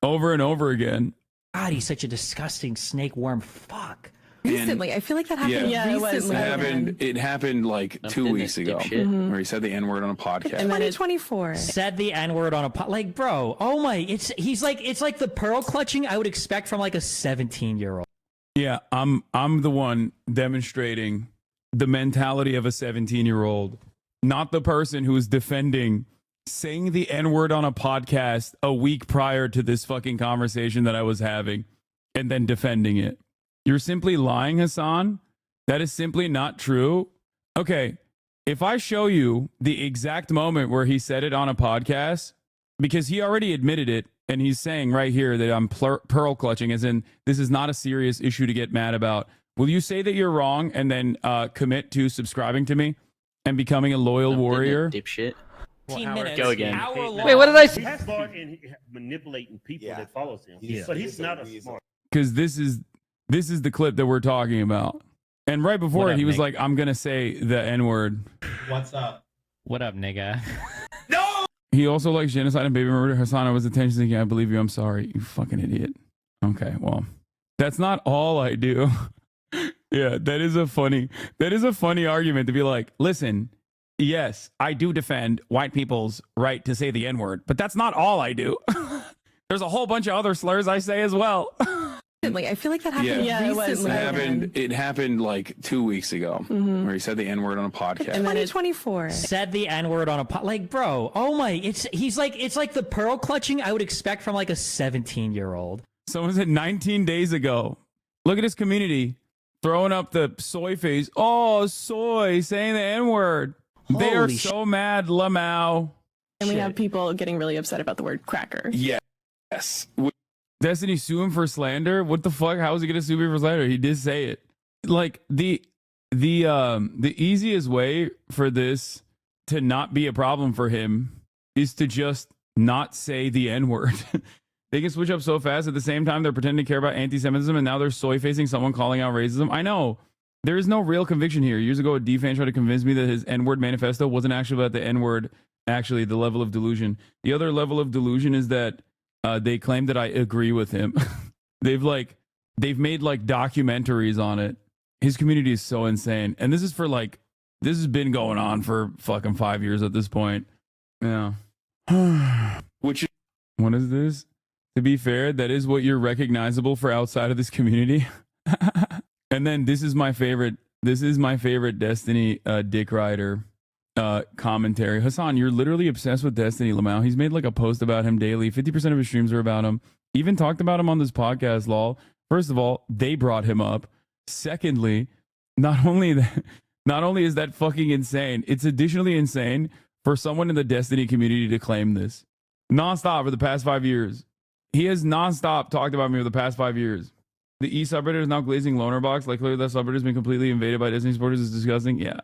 [SPEAKER 2] over and over again.
[SPEAKER 20] God, he's such a disgusting snake worm. Fuck.
[SPEAKER 6] Recently, I feel like that happened.
[SPEAKER 11] Yeah,
[SPEAKER 6] recently.
[SPEAKER 11] It happened like 2 weeks ago, where he said the N-word on a podcast.
[SPEAKER 6] And 2024
[SPEAKER 20] said the N-word on a like, bro. Oh my, it's like the pearl clutching I would expect from like a 17-year-old.
[SPEAKER 2] Yeah, I'm the one demonstrating the mentality of a 17-year-old, not the person who is defending saying the N-word on a podcast a week prior to this fucking conversation that I was having and then defending it. You're simply lying, Hasan. That is simply not true. Okay, if I show you the exact moment where he said it on a podcast, because he already admitted it, and he's saying right here that I'm pearl clutching, as in this is not a serious issue to get mad about. Will you say that you're wrong and then commit to subscribing to me and becoming a loyal warrior?
[SPEAKER 12] Dipshit.
[SPEAKER 20] 15 minutes.
[SPEAKER 12] Go again.
[SPEAKER 20] Wait, what did I say?
[SPEAKER 10] He's smart in manipulating people that follows him. But he's not a smart.
[SPEAKER 2] Because this is the clip that we're talking about. And right before it, he was like, I'm going to say the N-word.
[SPEAKER 4] What's up?
[SPEAKER 20] What up, nigga?
[SPEAKER 4] No!
[SPEAKER 2] He also likes genocide and baby murder. Hasan, I was attention seeking. I believe you. I'm sorry. You fucking idiot. Okay, well, that's not all I do. Yeah, that is a funny argument to be like, listen, yes, I do defend white people's right to say the N-word, but that's not all I do. There's a whole bunch of other slurs I say as well.
[SPEAKER 6] I feel like that happened recently.
[SPEAKER 11] It happened like 2 weeks ago, where he said the N-word on a podcast.
[SPEAKER 6] And 2024
[SPEAKER 20] said the N-word on a like, bro. Oh my, it's like the pearl clutching I would expect from like a 17-year-old.
[SPEAKER 2] Someone said 19 days ago. Look at his community. throwing up the soy face. Oh, soy, saying the N-word. They are so mad, Lamau.
[SPEAKER 6] And we have people getting really upset about the word cracker.
[SPEAKER 11] Yes.
[SPEAKER 2] Destiny sue him for slander? What the fuck? How is he gonna sue me for slander? He did say it. Like the easiest way for this to not be a problem for him is to just not say the N-word. They can switch up so fast. At the same time, they're pretending to care about anti-Semitism, and now they're soy-facing someone calling out racism. I know. There is no real conviction here. Years ago, a D-fan tried to convince me that his N-word manifesto wasn't actually about the N-word, actually, the level of delusion. The other level of delusion is that they claim that I agree with him. They've made like documentaries on it. His community is so insane. And this has been going on for fucking 5 years at this point. Yeah. What is this? To be fair, that is what you're recognizable for outside of this community. And then this is my favorite Destiny Dick Rider commentary. Hasan, you're literally obsessed with Destiny, Lamau. He's made like a post about him daily. 50% of his streams are about him. Even talked about him on this podcast, lol. First of all, they brought him up. Secondly, not only is that fucking insane, it's additionally insane for someone in the Destiny community to claim this. Nonstop for the past 5 years. He has nonstop talked about me for the past 5 years. The E subreddit is now glazing loner box. Like, clearly that subreddit has been completely invaded by Disney supporters. It's disgusting. Yeah.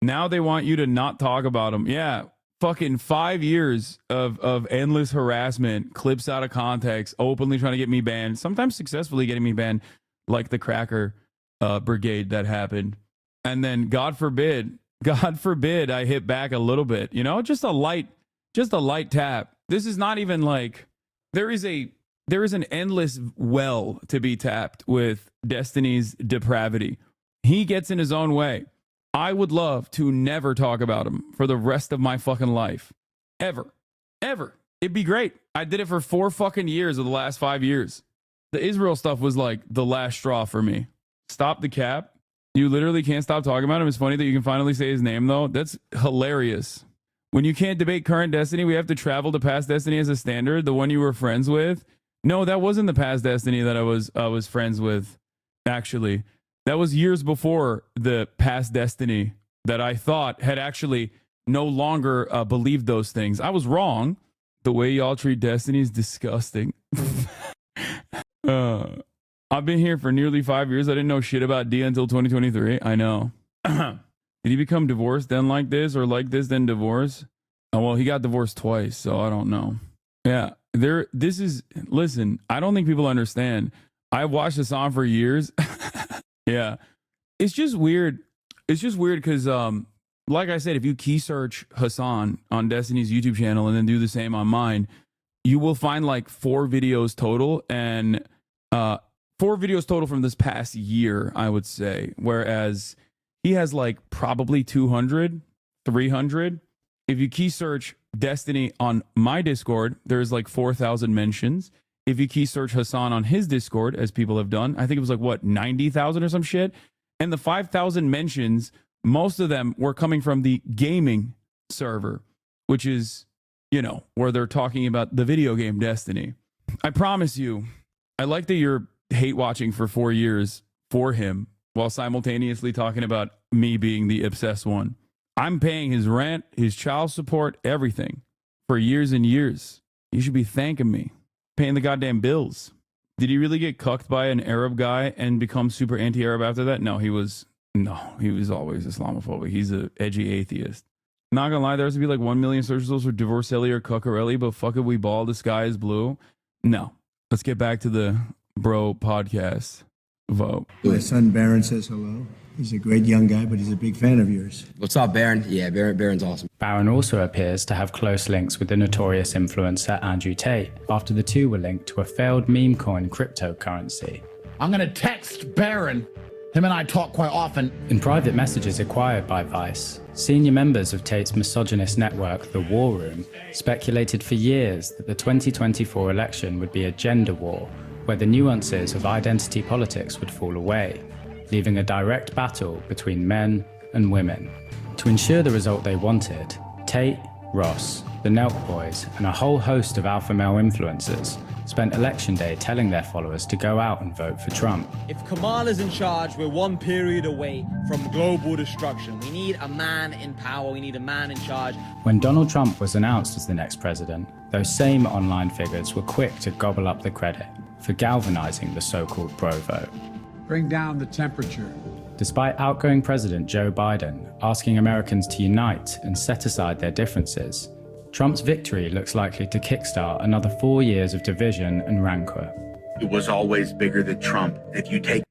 [SPEAKER 2] Now they want you to not talk about him. Yeah. Fucking 5 years of endless harassment, clips out of context, openly trying to get me banned, sometimes successfully getting me banned, like the cracker brigade that happened. And then God forbid I hit back a little bit, you know, just a light tap. This is not even like, there is an endless well to be tapped with Destiny's depravity. He gets in his own way. I would love to never talk about him for the rest of my fucking life. Ever. It'd be great. I did it for 4 fucking years of the last 5 years. The Israel stuff was like the last straw for me. Stop the cap. You literally can't stop talking about him. It's funny that you can finally say his name, though. That's hilarious. When you can't debate current Destiny, we have to travel to past Destiny as a standard, the one you were friends with. No, that wasn't the past Destiny that I was friends with, actually. That was years before the past Destiny that I thought had actually no longer believed those things. I was wrong. The way y'all treat Destiny is disgusting. I've been here for nearly 5 years. I didn't know shit about D until 2023. I know. Did he become divorced then like this, or like this then divorce? Oh, well, he got divorced twice, so I don't know. Yeah, listen, I don't think people understand. I've watched Hasan for years. Yeah. It's just weird. It's just weird because, like I said, if you key search Hasan on Destiny's YouTube channel and then do the same on mine, you will find like 4 videos total, and 4 videos total from this past year, I would say, whereas he has like probably 200, 300. If you key search Destiny on my Discord, there's like 4,000 mentions. If you key search Hasan on his Discord, as people have done, I think it was like, what, 90,000 or some shit? And the 5,000 mentions, most of them were coming from the gaming server, which is, you know, where they're talking about the video game Destiny. I promise you, I like that you're hate watching for 4 years for him while simultaneously talking about me being the obsessed one. I'm paying his rent, his child support, everything for years and years. You should be thanking me. Paying the goddamn bills. Did he really get cucked by an Arab guy and become super anti-Arab after that? No, he was always Islamophobic. He's an edgy atheist. Not gonna lie, there has to be like 1 million search results for Divorcelli or Cuccarelli, but fuck it, we ball, the sky is blue. No. Let's get back to the bro podcast vote.
[SPEAKER 25] My son Baron says hello. He's a great young guy, but he's a big fan of yours.
[SPEAKER 3] What's up, Baron? Yeah, Baron's awesome.
[SPEAKER 17] Baron also appears to have close links with the notorious influencer Andrew Tate, after the two were linked to a failed meme coin cryptocurrency.
[SPEAKER 7] I'm going to text Baron. Him and I talk quite often.
[SPEAKER 17] In private messages acquired by Vice, senior members of Tate's misogynist network, The War Room, speculated for years that the 2024 election would be a gender war, where the nuances of identity politics would fall away, leaving a direct battle between men and women. To ensure the result they wanted, Tate, Ross, the Nelk Boys, and a whole host of alpha male influencers spent Election Day telling their followers to go out and vote for Trump.
[SPEAKER 12] If Kamala's in charge, we're one period away from global destruction. We need a man in power. We need a man in charge.
[SPEAKER 17] When Donald Trump was announced as the next president, those same online figures were quick to gobble up the credit for galvanizing the so-called bro vote.
[SPEAKER 18] Bring down the temperature.
[SPEAKER 17] Despite outgoing President Joe Biden asking Americans to unite and set aside their differences, Trump's victory looks likely to kickstart another 4 years of division and rancor.
[SPEAKER 13] It was always bigger than Trump. If you take...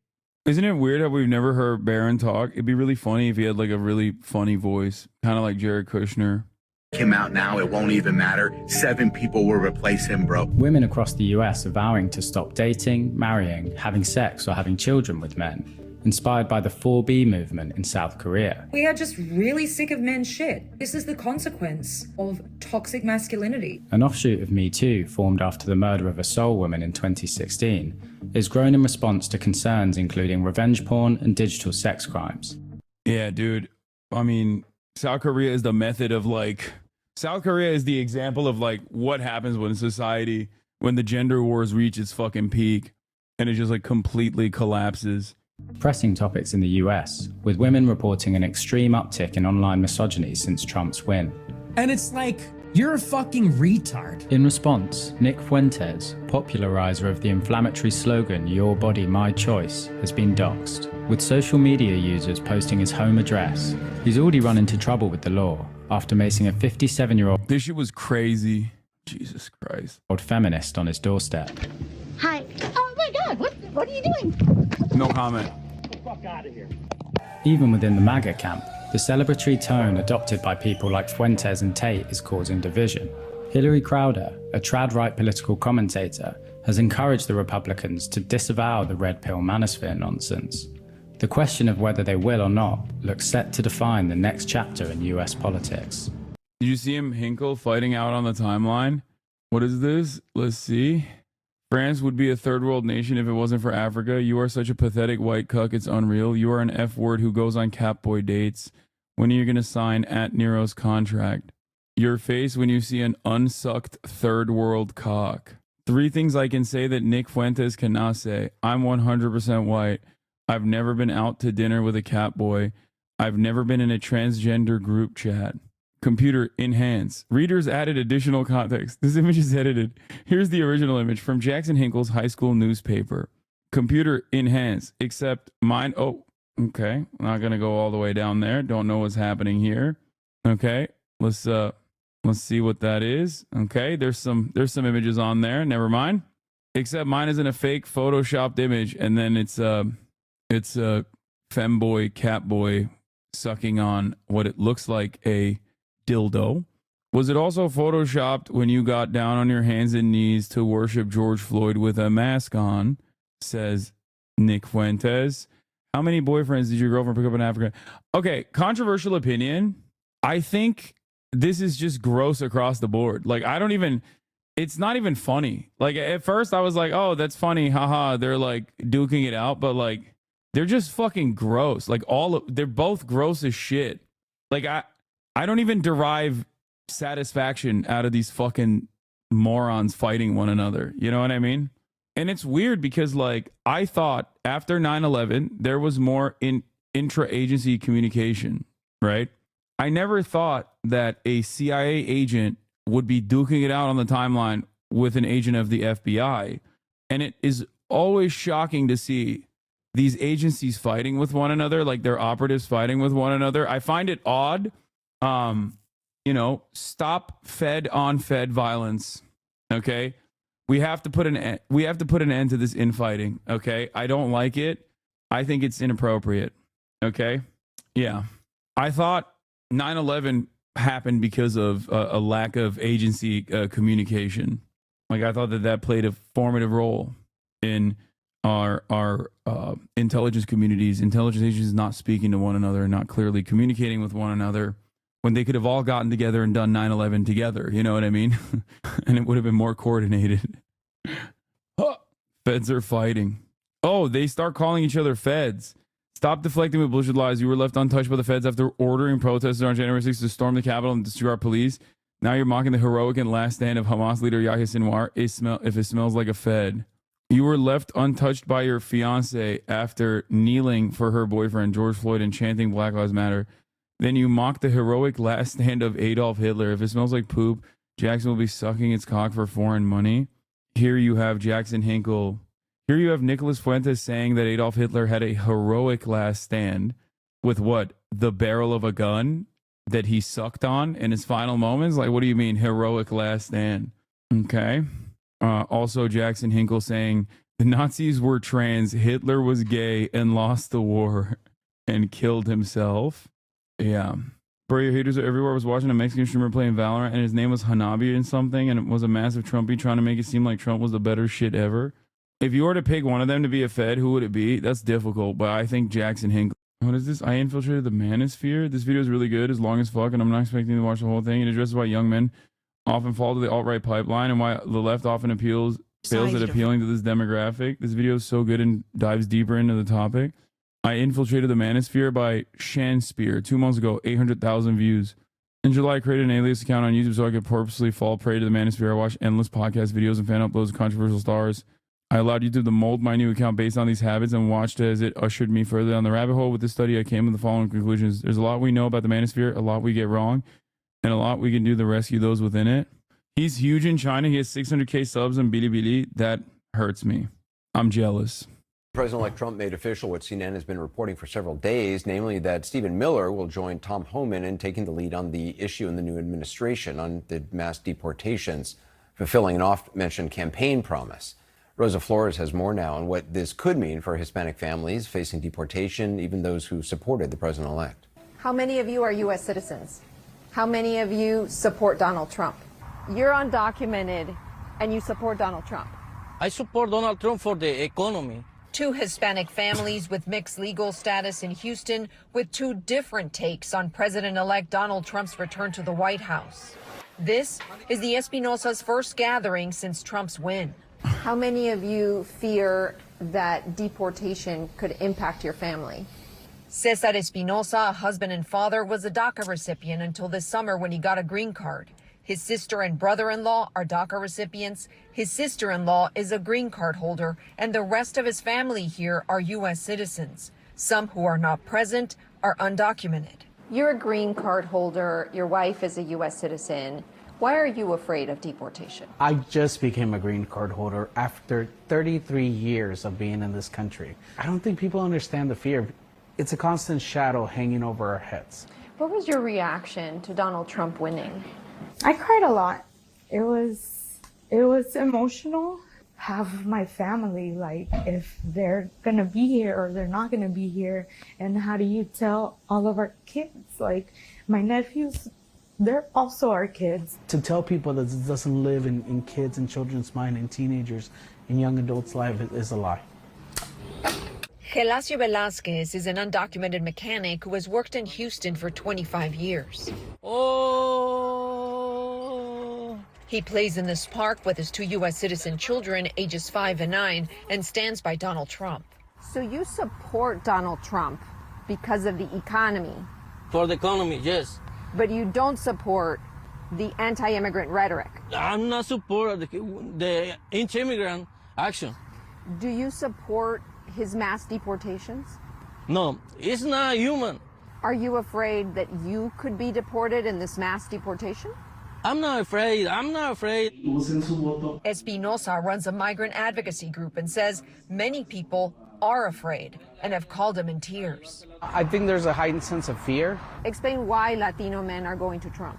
[SPEAKER 2] Isn't it weird how we've never heard Barron talk? It'd be really funny if he had like a really funny voice, kind of like Jared Kushner.
[SPEAKER 13] Him out now, it won't even matter. 7 people will replace him, bro.
[SPEAKER 17] Women across the US are vowing to stop dating, marrying, having sex, or having children with men, inspired by the 4B movement in South Korea.
[SPEAKER 14] We are just really sick of men's shit. This is the consequence of toxic masculinity.
[SPEAKER 17] An offshoot of Me Too, formed after the murder of a Seoul woman in 2016, is grown in response to concerns including revenge porn and digital sex crimes.
[SPEAKER 2] Yeah, dude. I mean, South Korea is the method of like... South Korea is the example of like what happens when society, when the gender wars reach its fucking peak and it just like completely collapses.
[SPEAKER 17] Pressing topics in the US, with women reporting an extreme uptick in online misogyny since Trump's win.
[SPEAKER 19] And it's like, you're a fucking retard.
[SPEAKER 17] In response, Nick Fuentes, popularizer of the inflammatory slogan, "Your Body, My Choice," has been doxxed, with social media users posting his home address. He's already run into trouble with the law after macing a 57-year-old...
[SPEAKER 2] This shit was crazy. Jesus Christ.
[SPEAKER 17] ...old feminist on his doorstep.
[SPEAKER 15] Hi. Oh my God, what are you doing?
[SPEAKER 2] No comment.
[SPEAKER 15] Get the fuck out of here.
[SPEAKER 17] Even within the MAGA camp, the celebratory tone adopted by people like Fuentes and Tate is causing division. Hillary Crowder, a trad-right political commentator, has encouraged the Republicans to disavow the red pill manosphere nonsense. The question of whether they will or not looks set to define the next chapter in US politics.
[SPEAKER 2] Did you see him Hinkle fighting out on the timeline? What is this? Let's see. France would be a third world nation if it wasn't for Africa. You are such a pathetic white cuck, it's unreal. You are an F-word who goes on Catboy dates. When are you going to sign at Nero's contract? Your face when you see an unsucked third world cock. 3 things I can say that Nick Fuentes cannot say. I'm 100% white. I've never been out to dinner with a catboy. I've never been in a transgender group chat. Computer enhance. Readers added additional context. This image is edited. Here's the original image from Jackson Hinkle's high school newspaper. Computer enhance. Except mine. Oh, okay. I'm not gonna go all the way down there. Don't know what's happening here. Okay. Let's see what that is. Okay. There's some images on there. Never mind. Except mine is in a fake photoshopped image, and then it's a femboy catboy sucking on what it looks like a dildo. Was it also photoshopped when you got down on your hands and knees to worship George Floyd with a mask on? Says Nick Fuentes. How many boyfriends did your girlfriend pick up in Africa? Okay, controversial opinion. I think this is just gross across the board. Like, it's not even funny. Like, at first I was like, oh, that's funny. Haha, they're like duking it out. But like, they're just fucking gross. Like, they're both gross as shit. Like, I don't even derive satisfaction out of these fucking morons fighting one another. You know what I mean? And it's weird because, like, I thought after 9/11, there was more intra-agency communication, right? I never thought that a CIA agent would be duking it out on the timeline with an agent of the FBI. And it is always shocking to see these agencies fighting with one another, like their operatives fighting with one another. I find it odd. Stop fed on fed violence. Okay. We have to put an end to this infighting. Okay. I don't like it. I think it's inappropriate. Okay. Yeah. I thought 9/11 happened because of a lack of agency communication. Like, I thought that played a formative role in our intelligence communities, intelligence agencies not speaking to one another, not clearly communicating with one another, when they could have all gotten together and done 9/11 together. You know what I mean? And it would have been more coordinated. Feds are fighting. Oh, they start calling each other feds. Stop deflecting with bullshit lies. You were left untouched by the feds after ordering protesters on January 6th to storm the Capitol and destroy our police. Now you're mocking the heroic and last stand of Hamas leader Yahya Sinwar if it smells like a Fed. You were left untouched by your fiance after kneeling for her boyfriend, George Floyd, and chanting Black Lives Matter. Then you mock the heroic last stand of Adolf Hitler. If it smells like poop, Jackson will be sucking its cock for foreign money. Here you have Jackson Hinkle. Here you have Nicholas Fuentes saying that Adolf Hitler had a heroic last stand with what? The barrel of a gun that he sucked on in his final moments? Like, what do you mean, heroic last stand? Okay. Also, Jackson Hinkle saying the Nazis were trans, Hitler was gay and lost the war and killed himself. Yeah. Bro, your haters are everywhere. I was watching a Mexican streamer playing Valorant and his name was HasanAbi and something, and it was a massive Trumpy trying to make it seem like Trump was the better shit ever. If you were to pick one of them to be a Fed, who would it be? That's difficult, but I think Jackson Hinkle. What is this? I infiltrated the manosphere. This video is really good, as long as fuck, and I'm not expecting to watch the whole thing. It addresses why young men often fall to the alt-right pipeline and why the left often fails at appealing to this demographic. This video is so good and dives deeper into the topic. I infiltrated the manosphere by Shanspeare 2 months ago, 800,000 views. In July, I created an alias account on YouTube so I could purposely fall prey to the manosphere. I watched endless podcast videos and fan uploads of controversial stars. I allowed YouTube to mold my new account based on these habits and watched as it ushered me further down the rabbit hole. With this study, I came to the following conclusions. There's a lot we know about the manosphere, a lot we get wrong, and a lot we can do to rescue those within it. He's huge in China. He has 600K subs on Bilibili. That hurts me. I'm jealous.
[SPEAKER 1] President-elect Trump made official what CNN has been reporting for several days, namely that Stephen Miller will join Tom Homan in taking the lead on the issue in the new administration on the mass deportations, fulfilling an oft-mentioned campaign promise. Rosa Flores has more now on what this could mean for Hispanic families facing deportation, even those who supported the president-elect.
[SPEAKER 16] How many of you are U.S. citizens? How many of you support Donald Trump? You're undocumented and you support Donald Trump.
[SPEAKER 21] I support Donald Trump for the economy.
[SPEAKER 16] Two Hispanic families with mixed legal status in Houston with two different takes on President-elect Donald Trump's return to the White House. This is the Espinosa's first gathering since Trump's win. How many of you fear that deportation could impact your family? Cesar Espinosa, a husband and father, was a DACA recipient until this summer when he got a green card. His sister and brother-in-law are DACA recipients. His sister-in-law is a green card holder, and the rest of his family here are U.S. citizens. Some who are not present are undocumented. You're a green card holder. Your wife is a U.S. citizen. Why are you afraid of deportation?
[SPEAKER 22] I just became a green card holder after 33 years of being in this country. I don't think people understand the fear. It's a constant shadow hanging over our heads.
[SPEAKER 16] What was your reaction to Donald Trump winning?
[SPEAKER 24] I cried a lot. It was emotional. Have my family, like, if they're gonna be here or they're not gonna be here, and how do you tell all of our kids? Like, my nephews, they're also our kids.
[SPEAKER 22] To tell people that this doesn't live in kids and children's mind and teenagers and young adults' life is a lie.
[SPEAKER 16] Gelacio Velasquez is an undocumented mechanic who has worked in Houston for 25 years.
[SPEAKER 21] Oh.
[SPEAKER 16] He plays in this park with his two U.S. citizen children, ages 5 and 9, and stands by Donald Trump. So you support Donald Trump because of the economy?
[SPEAKER 21] For the economy, yes.
[SPEAKER 16] But you don't support the anti-immigrant rhetoric?
[SPEAKER 21] I'm not support the anti-immigrant action.
[SPEAKER 16] Do you support his mass deportations?
[SPEAKER 21] No, it's not human.
[SPEAKER 16] Are you afraid that you could be deported in this mass deportation?
[SPEAKER 21] I'm not afraid. I'm not afraid.
[SPEAKER 16] Espinosa runs a migrant advocacy group and says many people are afraid and have called him in tears.
[SPEAKER 22] I think there's a heightened sense of fear.
[SPEAKER 16] Explain why Latino men are going to Trump.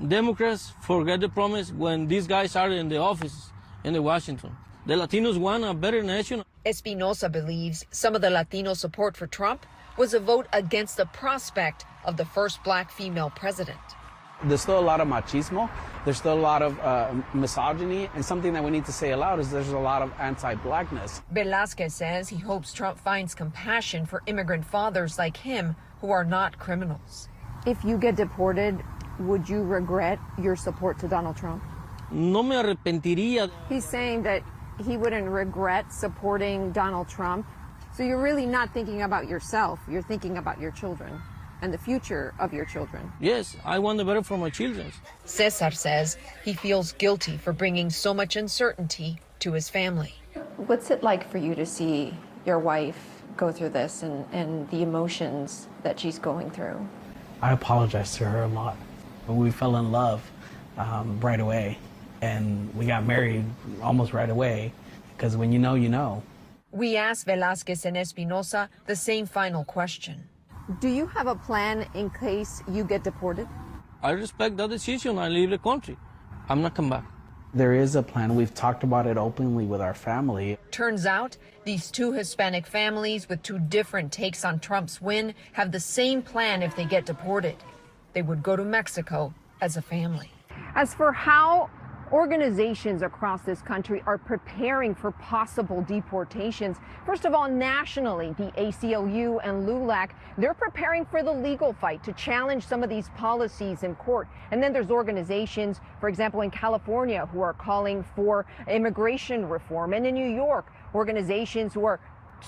[SPEAKER 21] Democrats forget the promise when these guys are in the office in Washington. The Latinos want a better nation.
[SPEAKER 16] Espinosa believes some of the Latino support for Trump was a vote against the prospect of the first black female president.
[SPEAKER 22] There's still a lot of machismo. There's still a lot of misogyny. And something that we need to say aloud is there's a lot of anti-blackness.
[SPEAKER 16] Velasquez says he hopes Trump finds compassion for immigrant fathers like him who are not criminals. If you get deported, would you regret your support to Donald Trump?
[SPEAKER 21] No me arrepentiría.
[SPEAKER 16] He's saying that he wouldn't regret supporting Donald Trump. So you're really not thinking about yourself. You're thinking about your children and the future of your children.
[SPEAKER 21] Yes, I want the better for my children.
[SPEAKER 16] Cesar says he feels guilty for bringing so much uncertainty to his family.
[SPEAKER 5] What's it like for you to see your wife go through this and the emotions that she's going through?
[SPEAKER 22] I apologize to her a lot. We fell in love right away, and we got married almost right away, because when you know, you know.
[SPEAKER 16] We asked Velázquez and Espinosa the same final question.
[SPEAKER 5] Do you have a plan in case you get deported?
[SPEAKER 21] I respect that decision. I leave the country. I'm not come back.
[SPEAKER 22] There is a plan. We've talked about it openly with our family.
[SPEAKER 16] Turns out, these two Hispanic families with two different takes on Trump's win have the same plan if they get deported. They would go to Mexico as a family.
[SPEAKER 8] As for how organizations across this country are preparing for possible deportations, first of all, nationally, the ACLU and LULAC, they're preparing for the legal fight to challenge some of these policies in court. And then there's organizations, for example, in California, who are calling for immigration reform. And in New York, organizations who are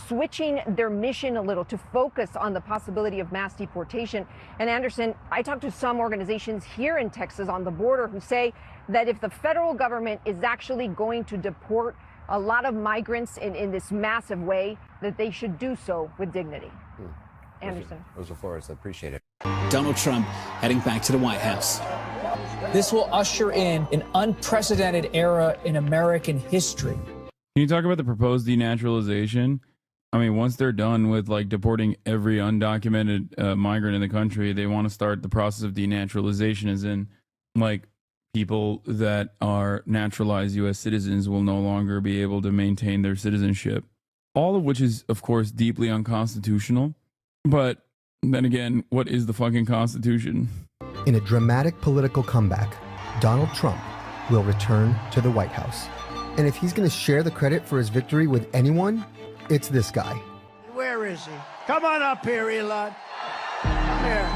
[SPEAKER 8] switching their mission a little to focus on the possibility of mass deportation. And Anderson, I talked to some organizations here in Texas on the border who say that if the federal government is actually going to deport a lot of migrants in this massive way, that they should do so with dignity. Anderson.
[SPEAKER 1] Rosa Flores, I appreciate it.
[SPEAKER 9] Donald Trump heading back to the White House.
[SPEAKER 10] This will usher in an unprecedented era in American history.
[SPEAKER 2] Can you talk about the proposed denaturalization? I mean, once they're done with like deporting every undocumented migrant in the country, they want to start the process of denaturalization, as in like people that are naturalized U.S. citizens will no longer be able to maintain their citizenship. All of which is, of course, deeply unconstitutional. But then again, what is the fucking Constitution?
[SPEAKER 23] In a dramatic political comeback, Donald Trump will return to the White House. And if he's going to share the credit for his victory with anyone, it's this guy.
[SPEAKER 26] Where is he? Come on up here, Elon. Come here.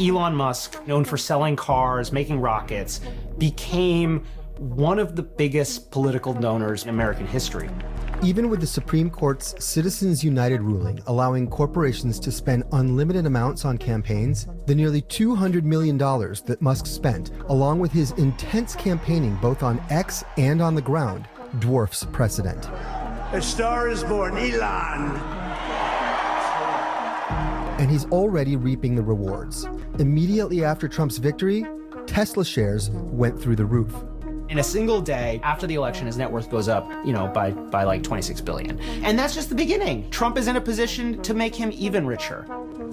[SPEAKER 27] Elon Musk, known for selling cars, making rockets, became one of the biggest political donors in American history.
[SPEAKER 23] Even with the Supreme Court's Citizens United ruling allowing corporations to spend unlimited amounts on campaigns, the nearly $200 million that Musk spent, along with his intense campaigning both on X and on the ground, dwarfs precedent.
[SPEAKER 26] A star is born, Elon.
[SPEAKER 23] And he's already reaping the rewards. Immediately after Trump's victory, Tesla shares went through the roof.
[SPEAKER 27] In a single day after the election, his net worth goes up, by like 26 billion. And that's just the beginning. Trump is in a position to make him even richer.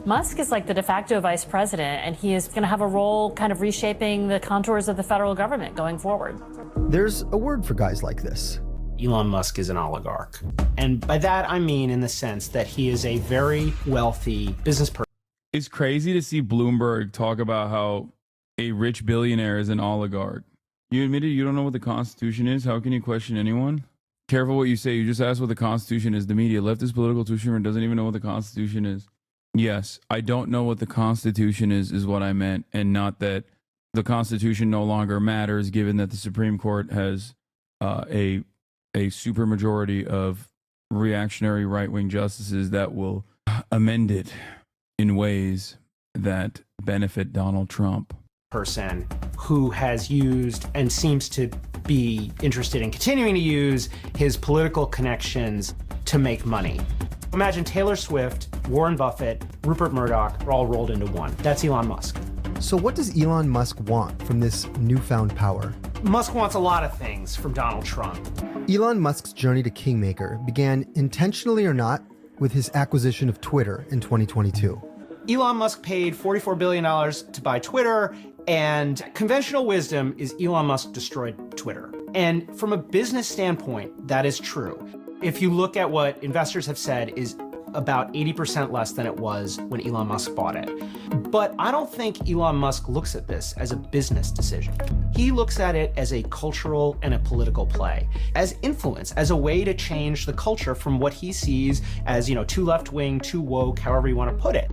[SPEAKER 28] Musk is like the de facto vice president, and he is going to have a role kind of reshaping the contours of the federal government going forward.
[SPEAKER 23] There's a word for guys like this.
[SPEAKER 27] Elon Musk is an oligarch. And by that, I mean in the sense that he is a very wealthy business person.
[SPEAKER 2] It's crazy to see Bloomberg talk about how a rich billionaire is an oligarch. You admitted you don't know what the Constitution is? How can you question anyone? Careful what you say. You just asked what the Constitution is. The media, leftist political tushumer, doesn't even know what the Constitution is. Yes, I don't know what the Constitution is what I meant, and not that the Constitution no longer matters, given that the Supreme Court has a supermajority of reactionary right-wing justices that will amend it in ways that benefit Donald Trump.
[SPEAKER 27] Person who has used and seems to be interested in continuing to use his political connections to make money. Imagine Taylor Swift, Warren Buffett, Rupert Murdoch are all rolled into one. That's Elon Musk.
[SPEAKER 23] So what does Elon Musk want from this newfound power?
[SPEAKER 27] Musk wants a lot of things from Donald Trump.
[SPEAKER 23] Elon Musk's journey to kingmaker began, intentionally or not, with his acquisition of Twitter in 2022.
[SPEAKER 27] Elon Musk paid $44 billion to buy Twitter, and conventional wisdom is Elon Musk destroyed Twitter. And from a business standpoint, that is true. If you look at what investors have said is about 80% less than it was when Elon Musk bought it. But I don't think Elon Musk looks at this as a business decision. He looks at it as a cultural and a political play, as influence, as a way to change the culture from what he sees as, too left-wing, too woke, however you want to put it.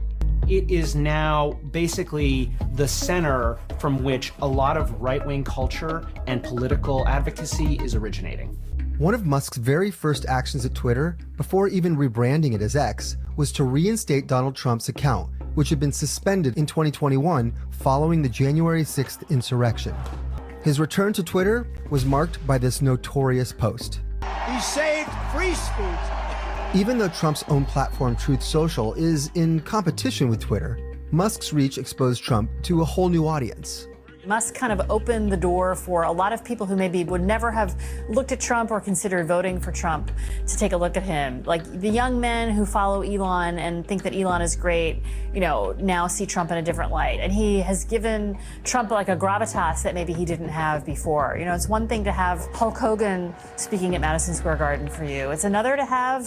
[SPEAKER 27] It is now basically the center from which a lot of right-wing culture and political advocacy is originating.
[SPEAKER 23] One of Musk's very first actions at Twitter, before even rebranding it as X, was to reinstate Donald Trump's account, which had been suspended in 2021 following the January 6th insurrection. His return to Twitter was marked by this notorious post.
[SPEAKER 26] He saved free speech.
[SPEAKER 23] Even though Trump's own platform, Truth Social, is in competition with Twitter, Musk's reach exposed Trump to a whole new audience.
[SPEAKER 28] Musk kind of opened the door for a lot of people who maybe would never have looked at Trump or considered voting for Trump to take a look at him. Like the young men who follow Elon and think that Elon is great, now see Trump in a different light. And he has given Trump like a gravitas that maybe he didn't have before. It's one thing to have Hulk Hogan speaking at Madison Square Garden for you. It's another to have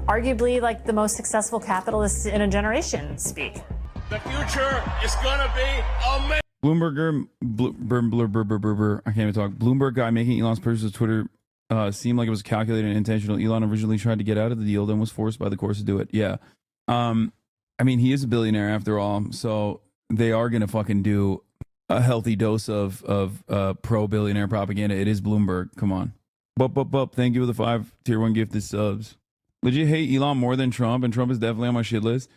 [SPEAKER 28] arguably like the most successful capitalist in a generation speak.
[SPEAKER 3] The future is gonna be amazing.
[SPEAKER 2] Bloomberg, I can't even talk. Bloomberg guy making Elon's purchase of Twitter seemed like it was calculated and intentional. Elon originally tried to get out of the deal, then was forced by the course to do it. Yeah. I mean, he is a billionaire after all, so they are going to fucking do a healthy dose of pro-billionaire propaganda. It is Bloomberg. Come on. Bup. Thank you for the 5 tier 1 gifted subs. Legit hate Elon more than Trump, and Trump is definitely on my shit list.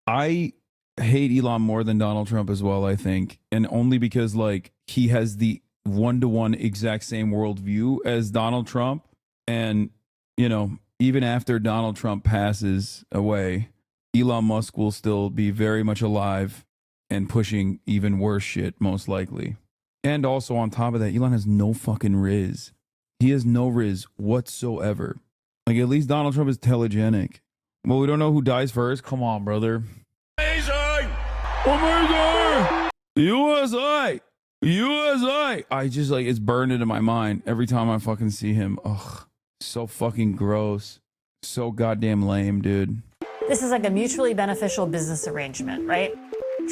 [SPEAKER 2] I hate Elon more than Donald Trump as well, I think. And only because, like, he has the one-to-one exact same worldview as Donald Trump. And, even after Donald Trump passes away, Elon Musk will still be very much alive and pushing even worse shit, most likely. And also, on top of that, Elon has no fucking riz. He has no riz whatsoever. Like, at least Donald Trump is telegenic. Well, we don't know who dies first. Come on, brother. Amazing! USA! I just, like, it's burned into my mind every time I fucking see him. Ugh, so fucking gross. So goddamn lame, dude.
[SPEAKER 28] This is like a mutually beneficial business arrangement, right?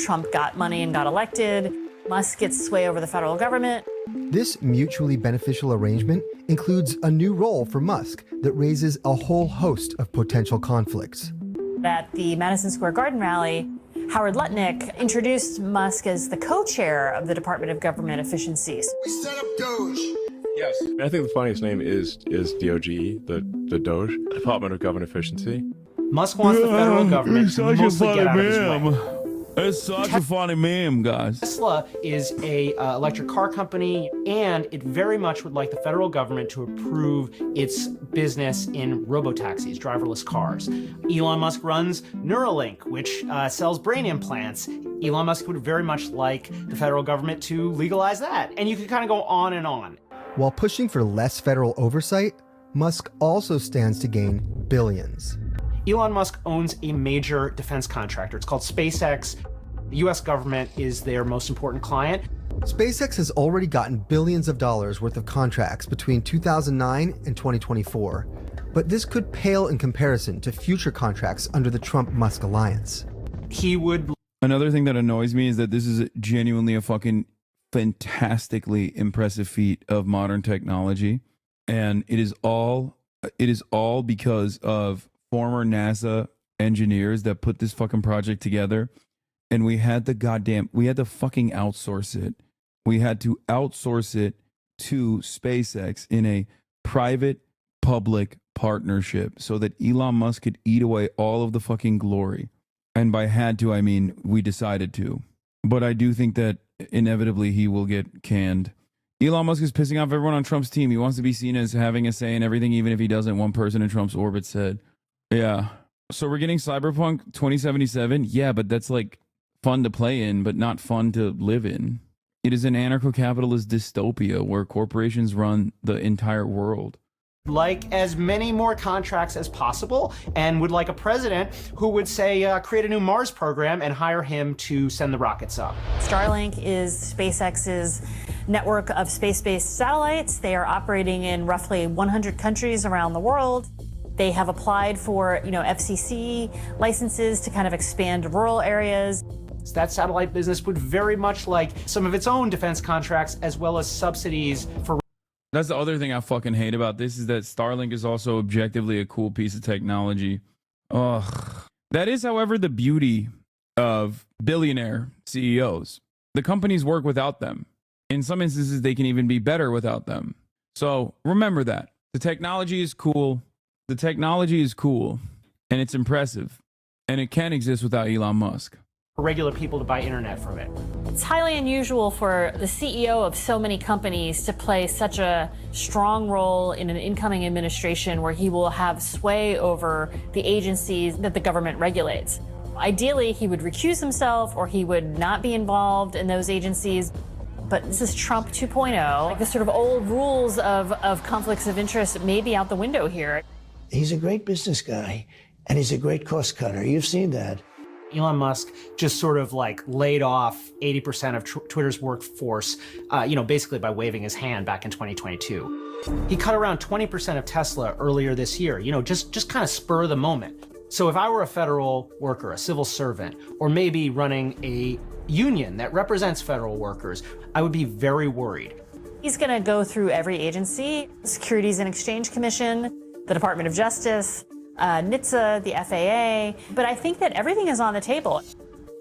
[SPEAKER 28] Trump got money and got elected. Musk gets sway over the federal government.
[SPEAKER 23] This mutually beneficial arrangement includes a new role for Musk that raises a whole host of potential conflicts.
[SPEAKER 28] At the Madison Square Garden rally, Howard Lutnick introduced Musk as the co-chair of the Department of Government Efficiencies.
[SPEAKER 4] We set up Doge.
[SPEAKER 6] Yes. I think the funniest name is DOGE, the Doge, Department of Government Efficiency.
[SPEAKER 27] Musk wants the federal government to mostly get out of his way.
[SPEAKER 2] It's such a funny meme, guys.
[SPEAKER 27] Tesla is a electric car company, and it very much would like the federal government to approve its business in robotaxis, driverless cars. Elon Musk runs Neuralink, which sells brain implants. Elon Musk would very much like the federal government to legalize that. And you could kind of go on and on.
[SPEAKER 23] While pushing for less federal oversight, Musk also stands to gain billions.
[SPEAKER 27] Elon Musk owns a major defense contractor. It's called SpaceX. The US government is their most important client.
[SPEAKER 23] SpaceX has already gotten billions of dollars worth of contracts between 2009 and 2024, but this could pale in comparison to future contracts under the Trump-Musk alliance.
[SPEAKER 2] Another thing that annoys me is that this is genuinely a fucking fantastically impressive feat of modern technology, and it is all because of former NASA engineers that put this fucking project together, and we had to fucking outsource it. We had to outsource it to SpaceX in a private-public partnership so that Elon Musk could eat away all of the fucking glory. And by had to, I mean we decided to. But I do think that inevitably he will get canned. Elon Musk is pissing off everyone on Trump's team. He wants to be seen as having a say in everything, even if he doesn't, one person in Trump's orbit said. Yeah. So we're getting Cyberpunk 2077? Yeah, but that's like fun to play in, but not fun to live in. It is an anarcho-capitalist dystopia where corporations run the entire world.
[SPEAKER 27] Like as many more contracts as possible, and would like a president who would say, create a new Mars program and hire him to send the rockets up.
[SPEAKER 28] Starlink is SpaceX's network of space-based satellites. They are operating in roughly 100 countries around the world. They have applied for, FCC licenses to kind of expand to rural areas.
[SPEAKER 27] So that satellite business would very much like some of its own defense contracts as well as subsidies for.
[SPEAKER 2] That's the other thing I fucking hate about this is that Starlink is also objectively a cool piece of technology. Ugh. That is, however, the beauty of billionaire CEOs. The companies work without them. In some instances, they can even be better without them. So remember that. The technology is cool. The technology is cool, and it's impressive, and it can exist without Elon Musk.
[SPEAKER 27] For regular people to buy internet from it.
[SPEAKER 28] It's highly unusual for the CEO of so many companies to play such a strong role in an incoming administration where he will have sway over the agencies that the government regulates. Ideally, he would recuse himself or he would not be involved in those agencies. But this is Trump 2.0. Like the sort of old rules of conflicts of interest may be out the window here.
[SPEAKER 4] He's a great business guy, and he's a great cost cutter. You've seen that.
[SPEAKER 27] Elon Musk just sort of like laid off 80% of Twitter's workforce, basically by waving his hand back in 2022. He cut around 20% of Tesla earlier this year, just kind of spur of the moment. So if I were a federal worker, a civil servant, or maybe running a union that represents federal workers, I would be very worried.
[SPEAKER 28] He's going to go through every agency, the Securities and Exchange Commission, the Department of Justice, NHTSA, the FAA, but I think that everything is on the table.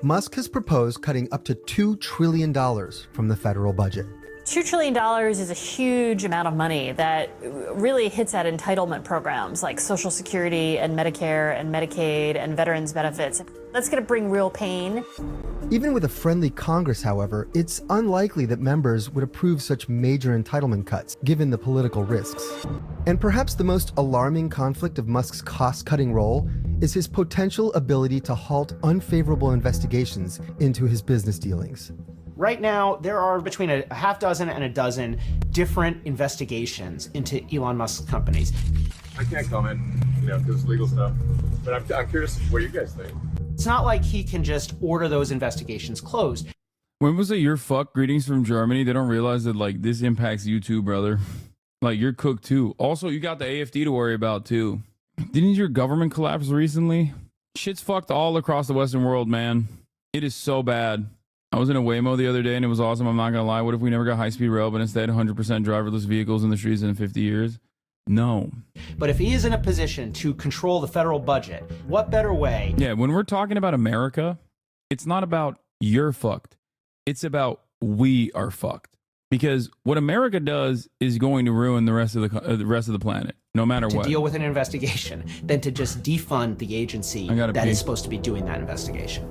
[SPEAKER 23] Musk has proposed cutting up to $2 trillion from the federal budget.
[SPEAKER 28] $2 trillion is a huge amount of money that really hits at entitlement programs like Social Security and Medicare and Medicaid and veterans benefits. That's going to bring real pain.
[SPEAKER 23] Even with a friendly Congress, however, it's unlikely that members would approve such major entitlement cuts, given the political risks. And perhaps the most alarming conflict of Musk's cost-cutting role is his potential ability to halt unfavorable investigations into his business dealings.
[SPEAKER 27] Right now, there are between a half dozen and a dozen different investigations into Elon Musk's companies.
[SPEAKER 6] I can't comment, because it's legal stuff. But I'm curious what you guys think.
[SPEAKER 27] It's not like he can just order those investigations closed.
[SPEAKER 2] When was it your fuck greetings from Germany? They don't realize that this impacts you too, brother. You're cooked too. Also, you got the AFD to worry about too. Didn't your government collapse recently? Shit's fucked all across the Western world, man. It is so bad. I was in a Waymo the other day and it was awesome. I'm not gonna lie. What if we never got high-speed rail, but instead 100% driverless vehicles in the streets in 50 years? No.
[SPEAKER 27] But if he is in a position to control the federal budget, what better way?
[SPEAKER 2] Yeah, when we're talking about America, it's not about you're fucked. It's about we are fucked. Because what America does is going to ruin the rest of the planet, no matter what.
[SPEAKER 27] To deal with an investigation than to just defund the agency that is supposed to be doing that investigation.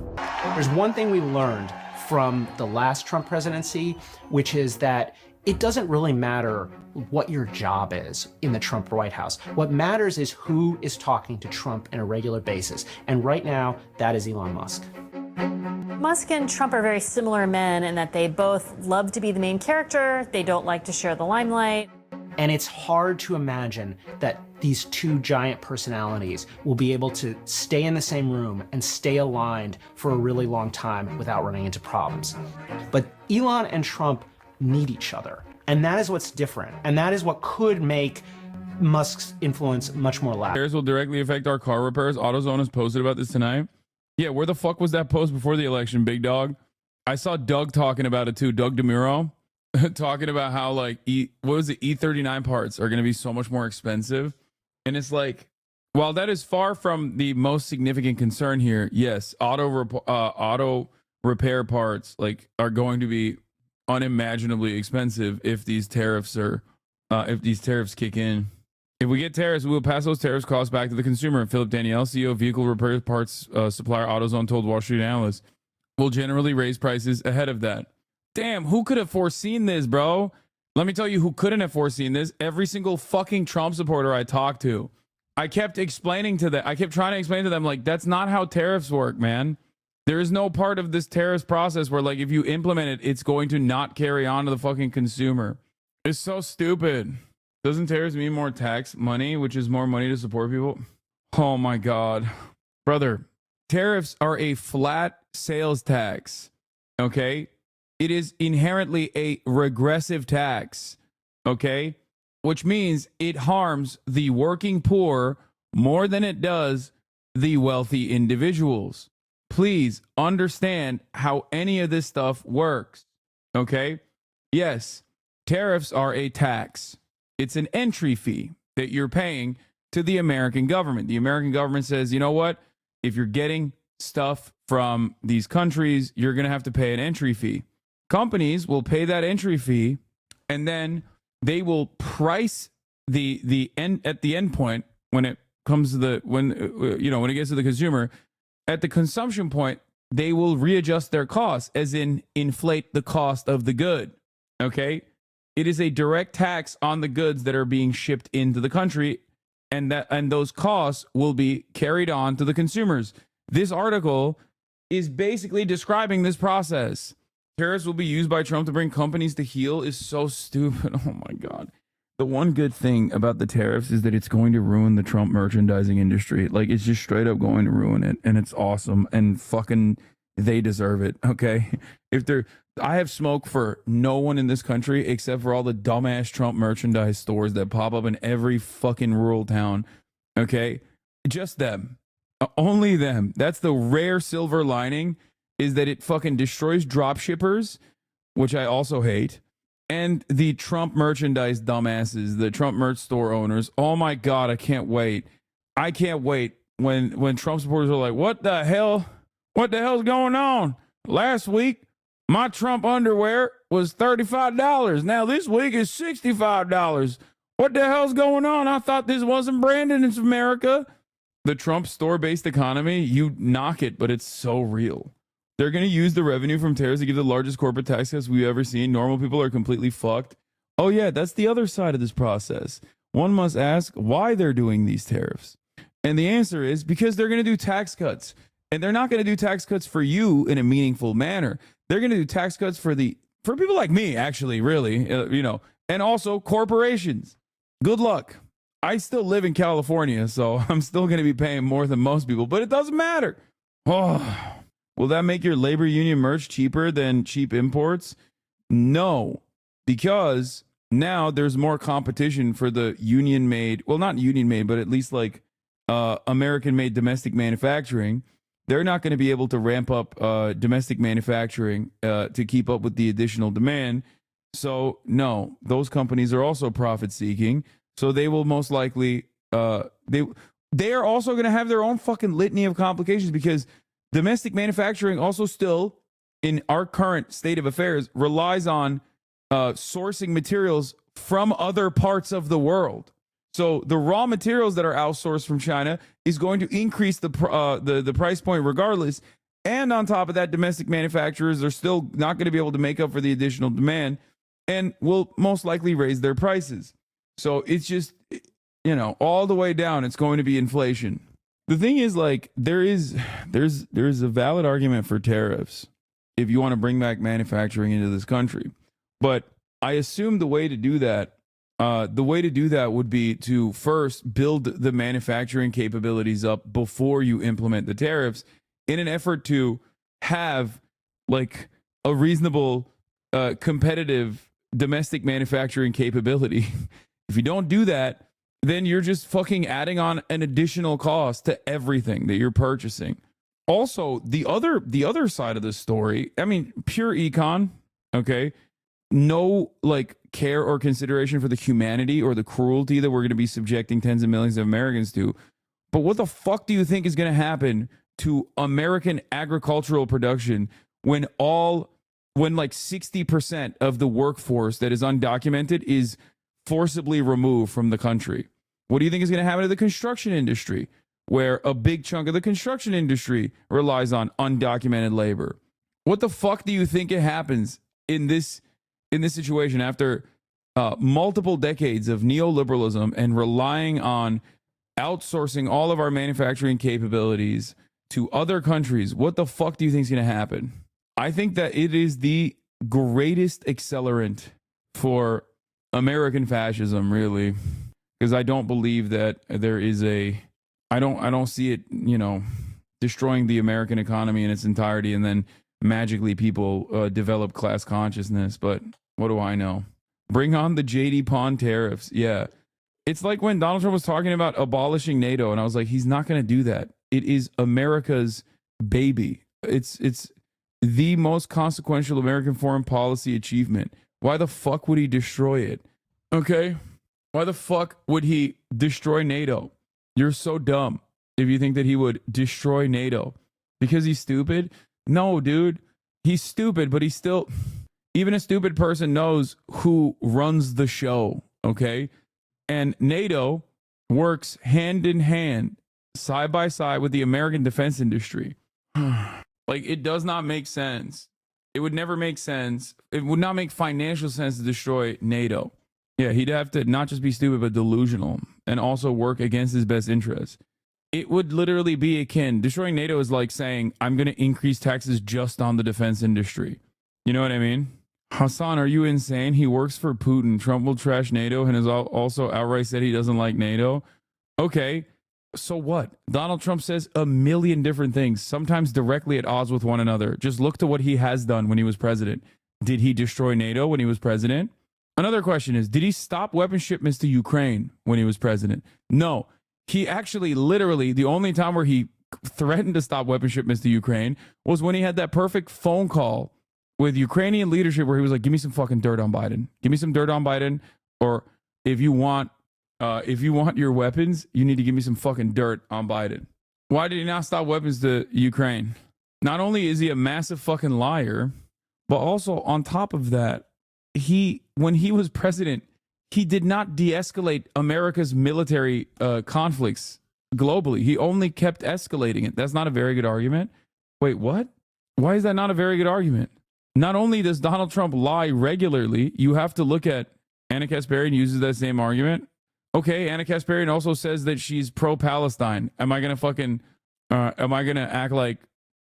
[SPEAKER 27] There's one thing we learned from the last Trump presidency, which is that it doesn't really matter what your job is in the Trump White House. What matters is who is talking to Trump on a regular basis. And right now, that is Elon Musk.
[SPEAKER 28] Musk and Trump are very similar men in that they both love to be the main character. They don't like to share the limelight.
[SPEAKER 27] And it's hard to imagine that these two giant personalities will be able to stay in the same room and stay aligned for a really long time without running into problems. But Elon and Trump need each other. And that is what's different. And that is what could make Musk's influence much more lasting.
[SPEAKER 2] Repairs will directly affect our car repairs. AutoZone has posted about this tonight. Yeah, where the fuck was that post before the election, big dog? I saw Doug talking about it too. Doug DeMuro talking about how E39 parts are going to be so much more expensive. And it's like, while that is far from the most significant concern here, yes, auto repair parts are going to be unimaginably expensive if these tariffs kick in. If we get tariffs, we will pass those tariffs costs back to the consumer. Philip Danielle, CEO of vehicle repair parts supplier AutoZone, told Wall Street analysts, "We'll generally raise prices ahead of that." Damn, who could have foreseen this, bro? Let me tell you who couldn't have foreseen this. Every single fucking Trump supporter I talked to. I kept trying to explain to them, that's not how tariffs work, man. There is no part of this tariffs process where, if you implement it, it's going to not carry on to the fucking consumer. It's so stupid. Doesn't tariffs mean more tax money, which is more money to support people? Oh my God. Brother, tariffs are a flat sales tax, okay? It is inherently a regressive tax, okay? Which means it harms the working poor more than it does the wealthy individuals. Please understand how any of this stuff works, okay? Yes, tariffs are a tax. It's an entry fee that you're paying to the American government. The American government says, you know what? If you're getting stuff from these countries, you're going to have to pay an entry fee. Companies will pay that entry fee, and then they will price the end at the end point, when it comes to the when it gets to the consumer, at the consumption point, they will readjust their costs, as in inflate the cost of the good. Okay, it is a direct tax on the goods that are being shipped into the country, and those costs will be carried on to the consumers. This article is basically describing this process. Tariffs will be used by Trump to bring companies to heel is so stupid. Oh my God. The one good thing about the tariffs is that it's going to ruin the Trump merchandising industry. Like, it's just straight up going to ruin it. And it's awesome. And fucking, they deserve it. Okay. I have smoke for no one in this country except for all the dumbass Trump merchandise stores that pop up in every fucking rural town. Okay. Just them. Only them. That's the rare silver lining, is that it fucking destroys drop shippers, which I also hate. And the Trump merchandise dumbasses, the Trump merch store owners. Oh my God, I can't wait. I can't wait when Trump supporters are like, what the hell's going on? Last week, my Trump underwear was $35. Now this week is $65. What the hell's going on? I thought this wasn't branded in America. The Trump store-based economy, you knock it, but it's so real. They're going to use the revenue from tariffs to give the largest corporate tax cuts we've ever seen. Normal people are completely fucked. Oh yeah, that's the other side of this process. One must ask why they're doing these tariffs. And the answer is because they're going to do tax cuts. And they're not going to do tax cuts for you in a meaningful manner. They're going to do tax cuts for people like me, actually, really, and also corporations. Good luck. I still live in California, so I'm still going to be paying more than most people, but it doesn't matter. Oh, will that make your labor union merch cheaper than cheap imports? No, because now there's more competition for the union-made, well, not union-made, but at least like American-made domestic manufacturing. They're not going to be able to ramp up domestic manufacturing to keep up with the additional demand. So, no, those companies are also profit-seeking. So they will most likely, they are also going to have their own fucking litany of complications, because domestic manufacturing also still, in our current state of affairs, relies on sourcing materials from other parts of the world. So the raw materials that are outsourced from China is going to increase the price point regardless. And on top of that, domestic manufacturers are still not going to be able to make up for the additional demand and will most likely raise their prices. So it's just, all the way down, it's going to be inflation. The thing is, like, there's a valid argument for tariffs if you want to bring back manufacturing into this country. But I assume the way to do that would be to first build the manufacturing capabilities up before you implement the tariffs, in an effort to have like a reasonable, competitive domestic manufacturing capability. If you don't do that, then you're just fucking adding on an additional cost to everything that you're purchasing. Also, the other side of the story, I mean, pure econ, okay? No like care or consideration for the humanity or the cruelty that we're going to be subjecting tens of millions of Americans to. But what the fuck do you think is going to happen to American agricultural production when like 60% of the workforce that is undocumented is forcibly removed from the country? What do you think is going to happen to the construction industry, where a big chunk of the construction industry relies on undocumented labor? What the fuck do you think it happens in this situation after multiple decades of neoliberalism and relying on outsourcing all of our manufacturing capabilities to other countries? What the fuck do you think is going to happen? I think that it is the greatest accelerant for American fascism, really, because I don't believe that there is I don't see it, destroying the American economy in its entirety and then magically people develop class consciousness. But what do I know? Bring on the JD Pawn tariffs. Yeah. It's like when Donald Trump was talking about abolishing NATO, and I was like, he's not going to do that. It is America's baby. It's the most consequential American foreign policy achievement. Why the fuck would he destroy it? Okay? Why the fuck would he destroy NATO? You're so dumb if you think that he would destroy NATO. Because he's stupid? No, dude. He's stupid, but he's still... Even a stupid person knows who runs the show, okay? And NATO works hand in hand, side by side with the American defense industry. Like, it does not make sense. It would never make sense. It would not make financial sense to destroy NATO. Yeah, he'd have to not just be stupid, but delusional, and also work against his best interests. It would literally be akin. Destroying NATO is like saying, I'm going to increase taxes just on the defense industry. You know what I mean? Hasan, are you insane? He works for Putin. Trump will trash NATO and has also outright said he doesn't like NATO. Okay, so what? Donald Trump says a million different things, sometimes directly at odds with one another. Just look to what he has done when he was president. Did he destroy NATO when he was president? Another question is, did he stop weapon shipments to Ukraine when he was president? No. He actually, literally, the only time where he threatened to stop weapon shipments to Ukraine was when he had that perfect phone call with Ukrainian leadership where he was like, give me some fucking dirt on Biden. Give me some dirt on Biden. Or if you want your weapons, you need to give me some fucking dirt on Biden. Why did he not stop weapons to Ukraine? Not only is he a massive fucking liar, but also on top of that, when he was president, he did not de-escalate America's military conflicts globally. He only kept escalating it. That's not a very good argument. Wait, what? Why is that not a very good argument? Not only does Donald Trump lie regularly, you have to look at Anna Kasparian uses that same argument. Okay, Anna Kasparian also says that she's pro-Palestine. Am I going to act like,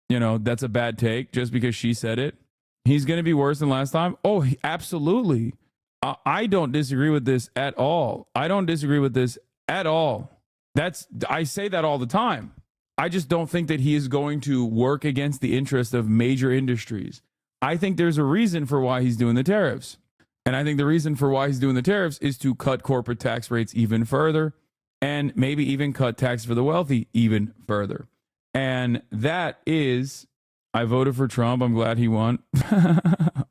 [SPEAKER 2] that's a bad take just because she said it? He's going to be worse than last time? Oh, absolutely. I don't disagree with this at all. I say that all the time. I just don't think that he is going to work against the interest of major industries. I think there's a reason for why he's doing the tariffs. And I think the reason for why he's doing the tariffs is to cut corporate tax rates even further and maybe even cut tax for the wealthy even further. And that is, I voted for Trump. I'm glad he won.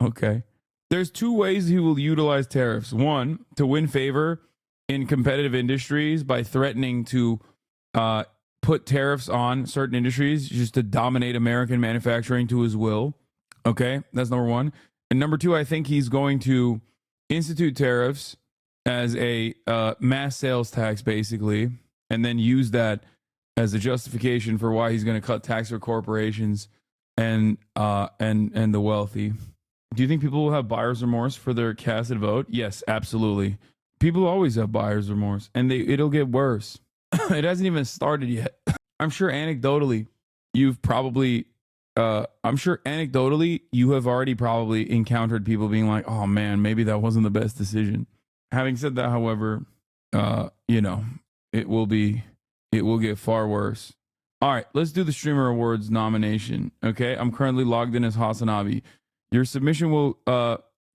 [SPEAKER 2] Okay. There's two ways he will utilize tariffs. One, to win favor in competitive industries by threatening to put tariffs on certain industries just to dominate American manufacturing to his will. Okay, that's number one. And number two, I think he's going to institute tariffs as a mass sales tax, basically, and then use that as a justification for why he's going to cut tax for corporations and the wealthy. Do you think people will have buyer's remorse for their casted vote? Yes, absolutely. People always have buyer's remorse, and it'll get worse. It hasn't even started yet. I'm sure anecdotally, you have already probably encountered people being like, oh man, maybe that wasn't the best decision. Having said that, however, it will get far worse. All right, let's do the Streamer Awards nomination. Okay, I'm currently logged in as HasanAbi. Your submission will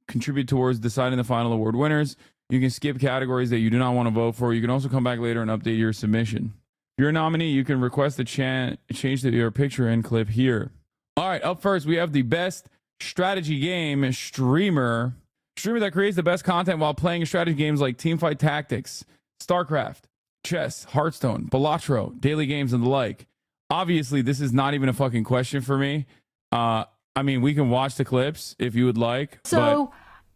[SPEAKER 2] contribute towards deciding the final award winners. You can skip categories that you do not want to vote for. You can also come back later and update your submission. If you're a nominee, you can request a change to your picture and clip here. All right, up first, we have the best strategy game streamer that creates the best content while playing strategy games like Teamfight Tactics, StarCraft, chess, Hearthstone, Balatro, daily games, and the like. Obviously, this is not even a fucking question for me. I mean, we can watch the clips if you would like.
[SPEAKER 15] So,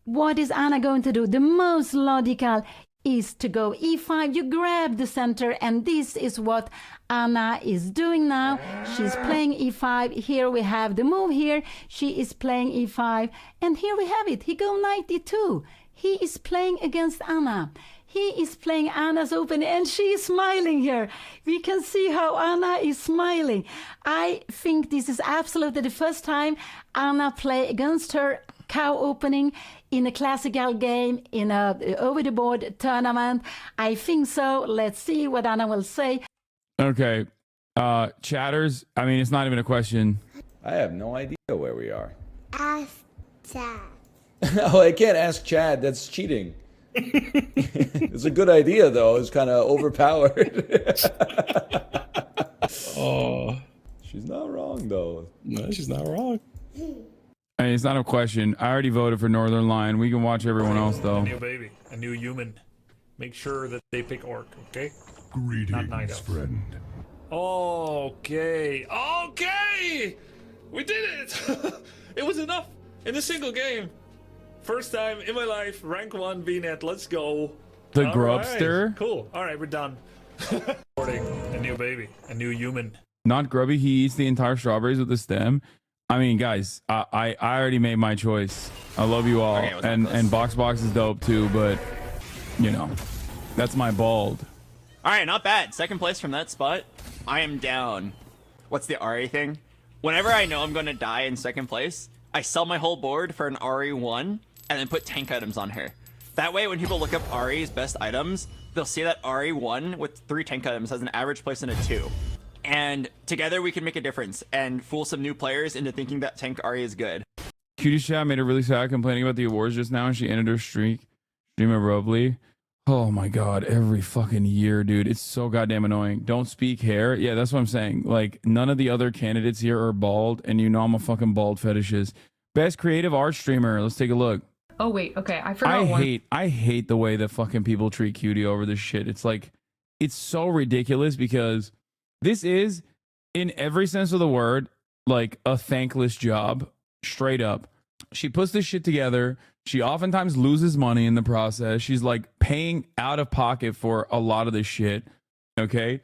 [SPEAKER 15] what is Anna going to do? The most logical is to go e5. You grab the center, and this is what Anna is doing now. She's playing e5. Here we have the move here. She is playing e5, and here we have it. He go knight e2. He is playing against Anna. He is playing Anna's opening, and she is smiling here. We can see how Anna is smiling. I think this is absolutely the first time Anna play against her cow opening in a classical game, in a over-the-board tournament. I think so. Let's see what Anna will say.
[SPEAKER 2] Okay. Chatters, I mean, it's not even a question.
[SPEAKER 7] I have no idea where we are.
[SPEAKER 11] Ask Chad.
[SPEAKER 7] Oh, I can't ask Chad. That's cheating. It's a good idea, though. It's kind of overpowered. Oh, she's not wrong, though.
[SPEAKER 6] No, she's not wrong.
[SPEAKER 2] Hey, it's not a question. I already voted for Northern Lion. We can watch everyone else, though.
[SPEAKER 12] A new baby, a new human. Make sure that they pick Orc, okay?
[SPEAKER 13] Greetings, friend.
[SPEAKER 12] Okay. We did it! It was enough in a single game. First time in my life, rank 1 VNet, let's go.
[SPEAKER 2] The
[SPEAKER 12] All
[SPEAKER 2] grubster?
[SPEAKER 12] right, cool. All right, we're done. Recording a new baby, a new human.
[SPEAKER 2] Not grubby. He eats the entire strawberries with the stem. I mean, guys, I already made my choice. I love you all,
[SPEAKER 5] Okay,
[SPEAKER 2] and Box is dope too. But you know, that's my bald.
[SPEAKER 5] All right, not bad. Second place from that spot. I am down. What's the Ari thing? Whenever I know I'm gonna die in second place, I sell my whole board for an Ari1 and then put tank items on her. That way, when people look up Ari's best items, they'll see that Ari1 with 3 tank items has an average place in a 2. And together we can make a difference and fool some new players into thinking that tank Ari is good.
[SPEAKER 2] Cutie Chat made her really sad complaining about the awards just now, and she ended her stream abruptly. Oh my god, every fucking year, dude. It's so goddamn annoying. Don't speak hair. Yeah, that's what I'm saying. Like, none of the other candidates here are bald, and you know I'm a fucking bald fetishist. Best creative art streamer. Let's take a look.
[SPEAKER 14] Oh wait, okay. I forgot one.
[SPEAKER 2] I hate the way that fucking people treat Cutie over this shit. It's like, it's so ridiculous because this is, in every sense of the word, like a thankless job. Straight up. She puts this shit together. She oftentimes loses money in the process. She's like paying out of pocket for a lot of this shit. Okay.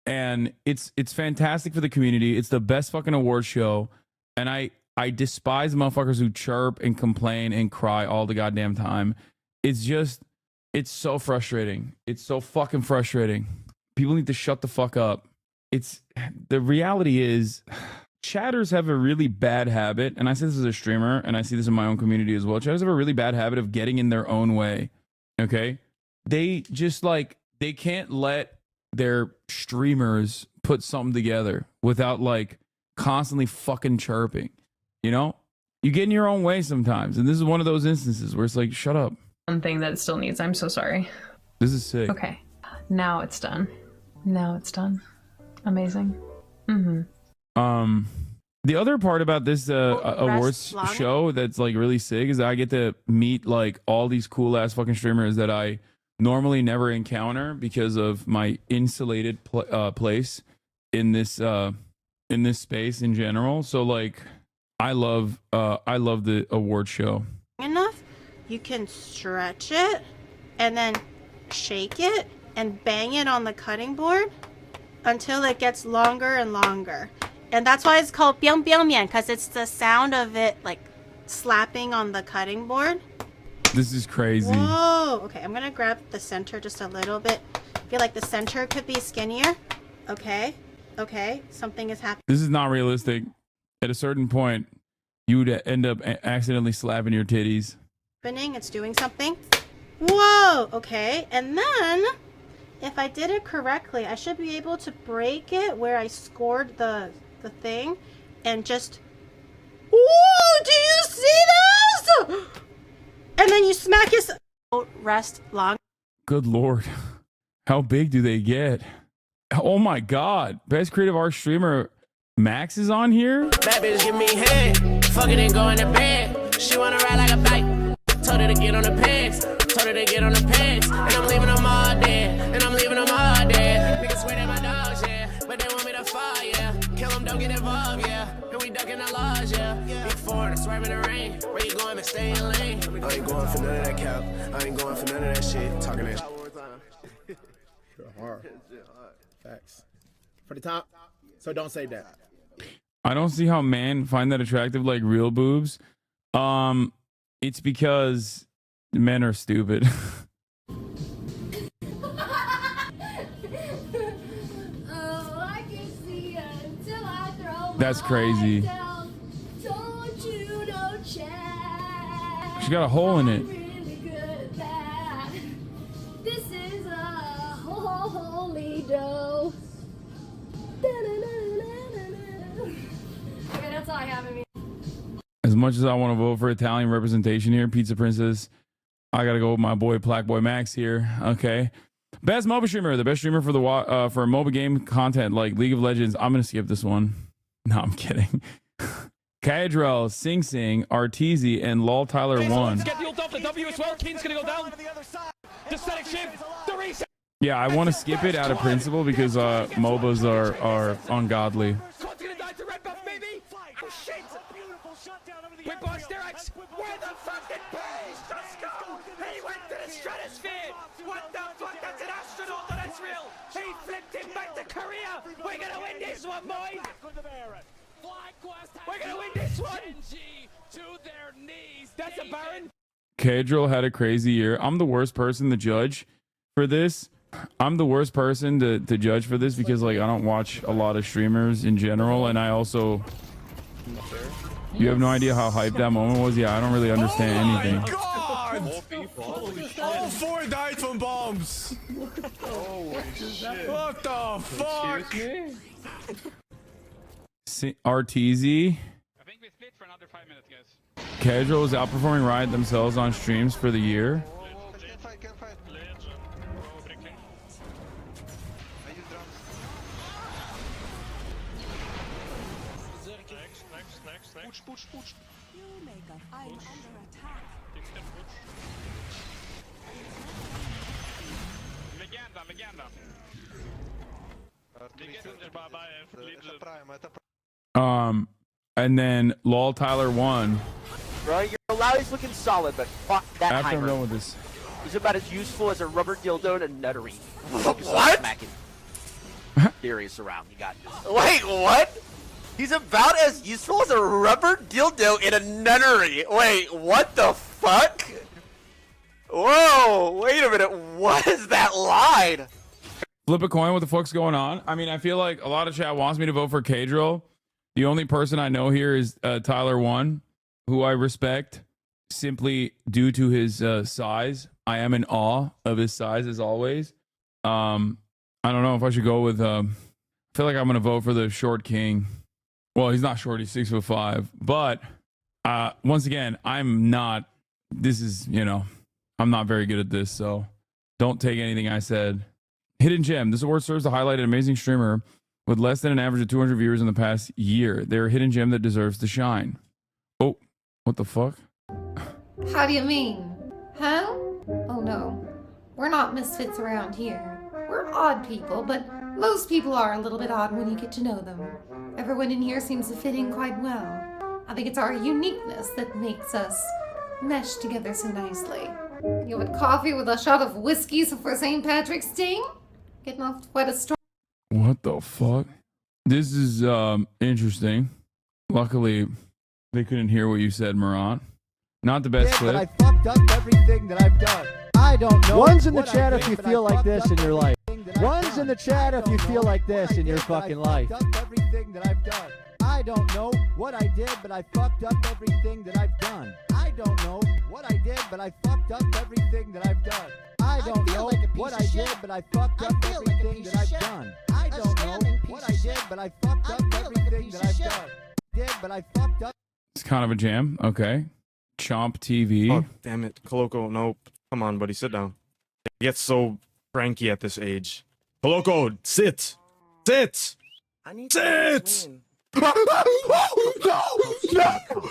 [SPEAKER 2] And it's fantastic for the community. It's the best fucking award show. And I despise motherfuckers who chirp and complain and cry all the goddamn time. It's so frustrating. It's so fucking frustrating. People need to shut the fuck up. The reality is, chatters have a really bad habit, and I say this as a streamer, and I see this in my own community as well. Chatters have a really bad habit of getting in their own way. Okay? They just like, they can't let their streamers put something together without like constantly fucking chirping. You know? You get in your own way sometimes, and this is one of those instances where it's like, shut up.
[SPEAKER 14] One thing that it still needs. I'm so sorry.
[SPEAKER 2] This is sick.
[SPEAKER 14] Okay. Now it's done. Now it's done. Amazing. Mm-hmm.
[SPEAKER 2] The other part about this awards show that's like really sick is that I get to meet like all these cool ass fucking streamers that I normally never encounter because of my insulated place in this space in general. So like, I love the award show.
[SPEAKER 17] Enough, you can stretch it and then shake it and bang it on the cutting board until it gets longer and longer. And that's why it's called biang biang mian, because it's the sound of it like slapping on the cutting board.
[SPEAKER 2] This is crazy.
[SPEAKER 17] Whoa. Okay, I'm gonna grab the center just a little bit. I feel like the center could be skinnier. Okay. Okay. Something is happening.
[SPEAKER 2] This is not realistic. At a certain point, you would end up accidentally slapping your titties.
[SPEAKER 17] It's doing something. Whoa. Okay. And then, if I did it correctly, I should be able to break it where I scored the thing and just... Whoa! Do you see this? And then you smack it. Rest long.
[SPEAKER 2] Good lord. How big do they get? Oh my god. Best creative art streamer Max is on here?
[SPEAKER 18] That bitch give me head. Fucking and go in the bed. She wanna ride like a bike. Told her to get on the pants. Told her to get on the pants. And I'm leaving them all dead. And I'm leaving them all dead. Niggas swear they my dogs, yeah. But they want me to fall, yeah. Kill them, don't get involved, yeah. And we ducking the laws, yeah. Big foreign, swerving the rain. Where you going, man? Stay in lane. I ain't going for none of that cap. I ain't going for none of that shit. Talking that shit.
[SPEAKER 19] Hard. Facts. For the top. So don't say that.
[SPEAKER 2] I don't see how men find that attractive like real boobs. It's because men are stupid. That's crazy. She got a hole in it.
[SPEAKER 20] This is a holy dough. Okay, that's all I have in me.
[SPEAKER 2] As much as I want to vote for Italian representation here, Pizza Princess, I gotta go with my boy Black Boy Max here. Okay, best MOBA streamer, the best streamer for the for MOBA game content like League of Legends. I'm gonna skip this one. No, I'm kidding. Cadrell, Sing Sing, Arteezy, and Lol Tyler won.
[SPEAKER 12] Get the ult off the W as well. King's gonna go down. The static shift. The reset.
[SPEAKER 2] Yeah, I want to skip it out of principle because MOBAs are ungodly.
[SPEAKER 1] Whip on steroids. Where the fucking pace? Just go. He went to the stratosphere. What the fuck? That's an astronaut. That's real. He flipped him back to Korea. We're gonna win this one, boys. We're gonna win this one. That's a Baron.
[SPEAKER 2] Cadril had a crazy year. I'm the worst person to judge for this. I'm the worst person to judge for this because like I don't watch a lot of streamers in general, and I also you have no idea how hyped that moment was. Yeah, I don't really understand anything.
[SPEAKER 6] God! All 4 died from bombs.
[SPEAKER 12] Holy shit!
[SPEAKER 6] What the fuck?
[SPEAKER 2] RTZ.
[SPEAKER 8] I think we split for another 5 minutes, guys.
[SPEAKER 2] Casual is outperforming Riot themselves on streams for the year.
[SPEAKER 12] Push. Legenda.
[SPEAKER 2] And then LOL Tyler won.
[SPEAKER 1] Bro, your Lowry's looking solid, but fuck that
[SPEAKER 2] After I'm
[SPEAKER 1] Heimer.
[SPEAKER 2] done with this.
[SPEAKER 1] He's about as useful as a rubber dildo and a nuttery.
[SPEAKER 5] What?
[SPEAKER 1] Darius around, you got this.
[SPEAKER 5] Wait, what? He's about as useful as a rubber dildo in a nunnery. Wait, what the fuck? Whoa, wait a minute. What is that line?
[SPEAKER 2] Flip a coin. What the fuck's going on? I mean, I feel like a lot of chat wants me to vote for Cadril. The only person I know here is Tyler One, who I respect simply due to his size. I am in awe of his size as always. I don't know if I should go with. I feel like I'm gonna vote for the short king. Well, he's not short. He's 6'5". But once again, I'm not. This is I'm not very good at this, so don't take anything I said. Hidden Gem. This award serves to highlight an amazing streamer with less than an average of 200 viewers in the past year. They're a hidden gem that deserves to shine. Oh, what the fuck?
[SPEAKER 20] How do you mean? Huh? Oh no. We're not misfits around here. We're odd people, but most people are a little bit odd when you get to know them. Everyone in here seems to fit in quite well. I think it's our uniqueness that makes us mesh together so nicely. You want coffee with a shot of whiskey for St. Patrick's Day? Getting off to quite a story.
[SPEAKER 2] What the fuck? This is interesting. Luckily, they couldn't hear what you said, Marat. Not the best clip.
[SPEAKER 9] But I fucked up everything that I've done. I don't know. One's in the chat if you feel like this in your life. One's in the chat if you feel like this in your fucking life. Everything that I've done. I don't know what I did, but I fucked up everything that I've done. I don't know what I did, but I fucked up everything that I've done. I don't know what I did, but I fucked up everything that I've done. I don't know what I did, but I fucked up everything that I've done. But I fucked up.
[SPEAKER 2] It's kind of a jam. Okay. Chomp TV.
[SPEAKER 6] Oh, damn it. Coloco, nope. Come on, buddy. Sit down. He gets so cranky at this age. Coloco, sit. Sit. Sit.
[SPEAKER 9] No!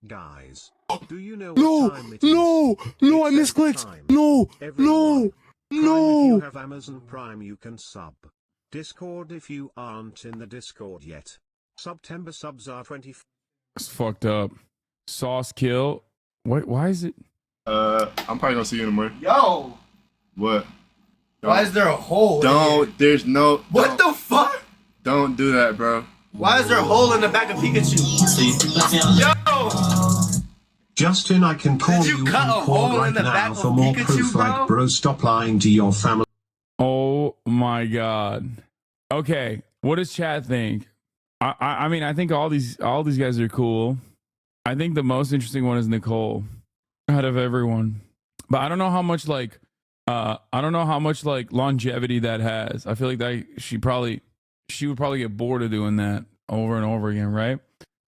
[SPEAKER 9] Guys, do you know what time it is? No, I misclicked. No. If you have Amazon Prime, you can sub. Discord if you aren't in the Discord yet. September subs are 20.
[SPEAKER 2] It's fucked up. Sauce kill. Why is it?
[SPEAKER 16] I'm probably gonna see you in the morning.
[SPEAKER 19] Yo!
[SPEAKER 16] What?
[SPEAKER 19] Why is there a hole in here?
[SPEAKER 16] There's no.
[SPEAKER 19] What the fuck?
[SPEAKER 16] Don't do that, bro.
[SPEAKER 19] Why is there a hole in the back of Pikachu? Yo!
[SPEAKER 9] Justin, I can call you
[SPEAKER 19] cut a
[SPEAKER 9] on call
[SPEAKER 19] hole
[SPEAKER 9] right
[SPEAKER 19] in the back
[SPEAKER 9] now
[SPEAKER 19] of
[SPEAKER 9] for more
[SPEAKER 19] Pikachu,
[SPEAKER 9] proof,
[SPEAKER 19] bro?
[SPEAKER 9] like, bro, stop lying to your family.
[SPEAKER 2] Oh my god. Okay, what does chat think? I mean, I think all these guys are cool. I think the most interesting one is Nicole out of everyone. But I don't know how much like longevity that has. I feel like that she would probably get bored of doing that over and over again, right?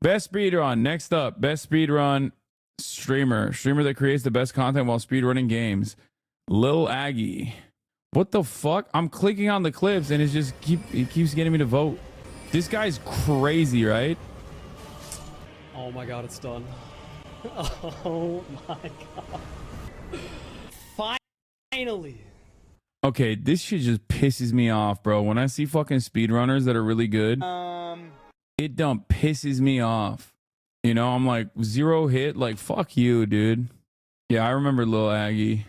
[SPEAKER 2] Best speedrun. Next up, best speedrun streamer that creates the best content while speedrunning games. Lil Aggie. What the fuck? I'm clicking on the clips and it keeps getting me to vote. This guy's crazy, right?
[SPEAKER 21] Oh my god, it's done. Oh my god. Finally.
[SPEAKER 2] Okay, this shit just pisses me off, bro. When I see fucking speedrunners that are really good, it pisses me off. You know, I'm like 0 hit. Like, fuck you, dude. Yeah, I remember Lil Aggie.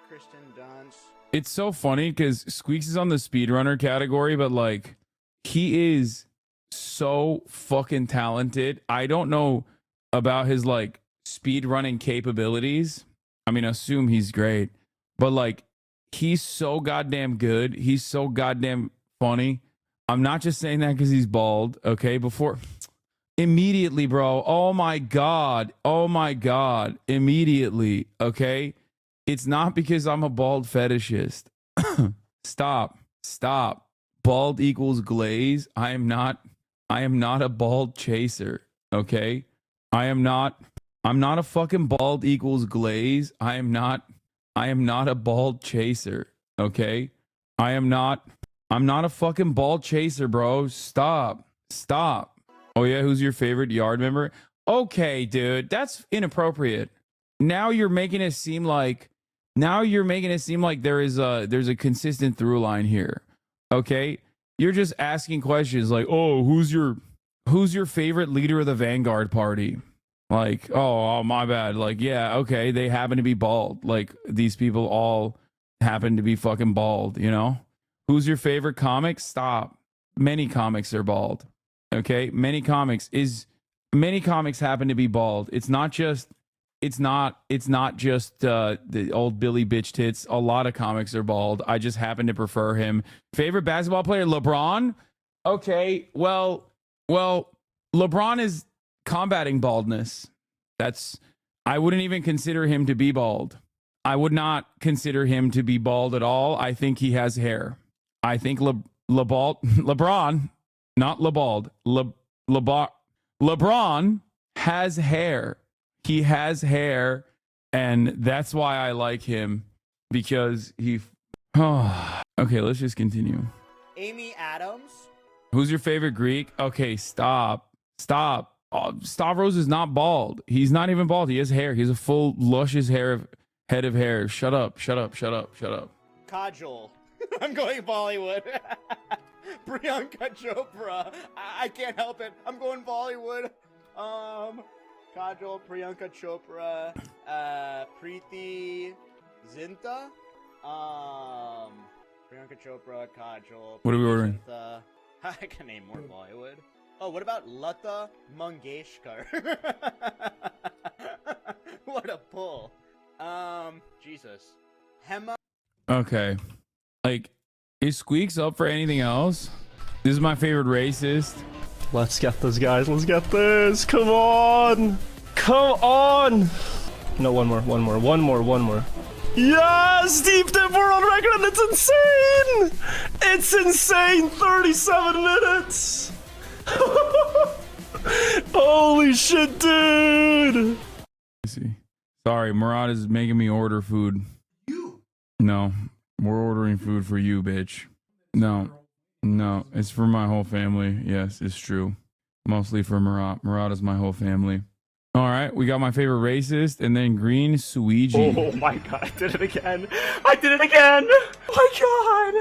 [SPEAKER 27] Kristen Dunst.
[SPEAKER 2] It's so funny because Squeaks is on the speedrunner category, but like he is so fucking talented. I don't know about his like speedrunning capabilities. I mean, I assume he's great, but like he's so goddamn good. He's so goddamn funny. I'm not just saying that because he's bald. Okay, before immediately, bro. Oh my god. Oh my god. Immediately. Okay. It's not because I'm a bald fetishist. Stop. Stop. Bald equals glaze. I am not a bald chaser. Okay? I'm not a fucking bald equals glaze. I am not a bald chaser. Okay? I'm not a fucking bald chaser, bro. Stop. Stop. Oh yeah, who's your favorite yard member? Okay, dude. That's inappropriate. Now you're making it seem like there's a consistent through line here. Okay? You're just asking questions like, "Oh, who's your favorite leader of the Vanguard party?" Like, "Oh, my bad." Like, "Yeah, okay, they happen to be bald." Like, these people all happen to be fucking bald, you know? Who's your favorite comic? Stop. Many comics are bald. Okay? Many comics happen to be bald. It's not just the old Billy bitch tits. A lot of comics are bald. I just happen to prefer him. Favorite basketball player? LeBron? Okay, well, LeBron is combating baldness. I wouldn't even consider him to be bald. I would not consider him to be bald at all. I think he has hair. I think LeBron, not LeBald, LeBron has hair. He has hair, and that's why I like him, because he... Okay, let's just continue.
[SPEAKER 27] Amy Adams.
[SPEAKER 2] Who's your favorite Greek? Okay, stop. Stop. Stavros is not bald. He's not even bald. He has hair. He has a full, luscious head of hair. Shut up. Shut up. Shut up. Shut up.
[SPEAKER 27] Kajol. I'm going Bollywood. Priyanka Chopra. I can't help it. I'm going Bollywood. Kajol, Priyanka Chopra, Preeti Zinta, Priyanka Chopra, Kajol.
[SPEAKER 2] What are we ordering?
[SPEAKER 27] Zinta. I can name more Bollywood. Oh, what about Lata Mangeshkar? What a pull. Jesus. Hema.
[SPEAKER 2] Okay. Like, is Squeaks up for anything else? This is my favorite racist.
[SPEAKER 3] Let's get this, guys. Let's get this. Come on. Come on. No, one more. Yes, Deep Dip, we're on record, and it's insane. It's insane. 37 minutes. Holy shit, dude.
[SPEAKER 2] Let's see. Sorry, Murad is making me order food. No, we're ordering food for you, bitch. No, it's for my whole family. Yes, it's true. Mostly for Murad. Murad is my whole family. All right, we got my favorite racist, and then Green Suiji.
[SPEAKER 3] Oh my god, I did it again. Oh my god.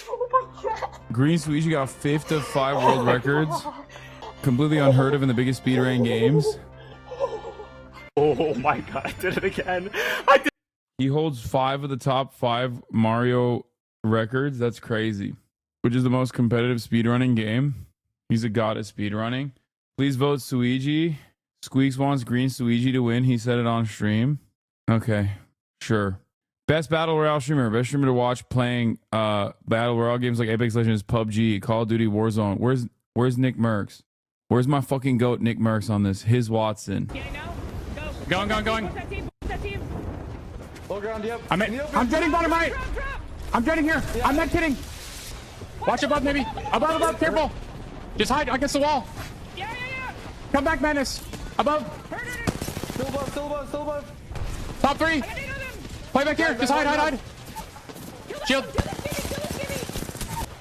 [SPEAKER 3] Oh my god.
[SPEAKER 2] Green Suiji got 5th of 5 world records. Completely unheard of in the biggest speedrun games.
[SPEAKER 3] Oh my god, I did it again.
[SPEAKER 2] He holds 5 of the top 5 Mario records. That's crazy. Which is the most competitive speedrunning game. He's a god at speedrunning. Please vote Suiji. Squeaks wants Green Suiji to win. He said it on stream. Okay, sure. Best Battle Royale streamer. Best streamer to watch playing Battle Royale games like Apex Legends, PUBG, Call of Duty, Warzone. Where's Nick Merckx? Where's my fucking goat Nick Merckx on this? His Watson. Going.
[SPEAKER 21] Low ground, yep.
[SPEAKER 2] I'm jetting bottom right. I'm jetting here. I'm not kidding. Watch above, maybe. Above, careful. Just hide against the wall. Yeah. Come back, Menace. Above.
[SPEAKER 21] Still above.
[SPEAKER 2] Top 3. Play back here. Just hide. Shield.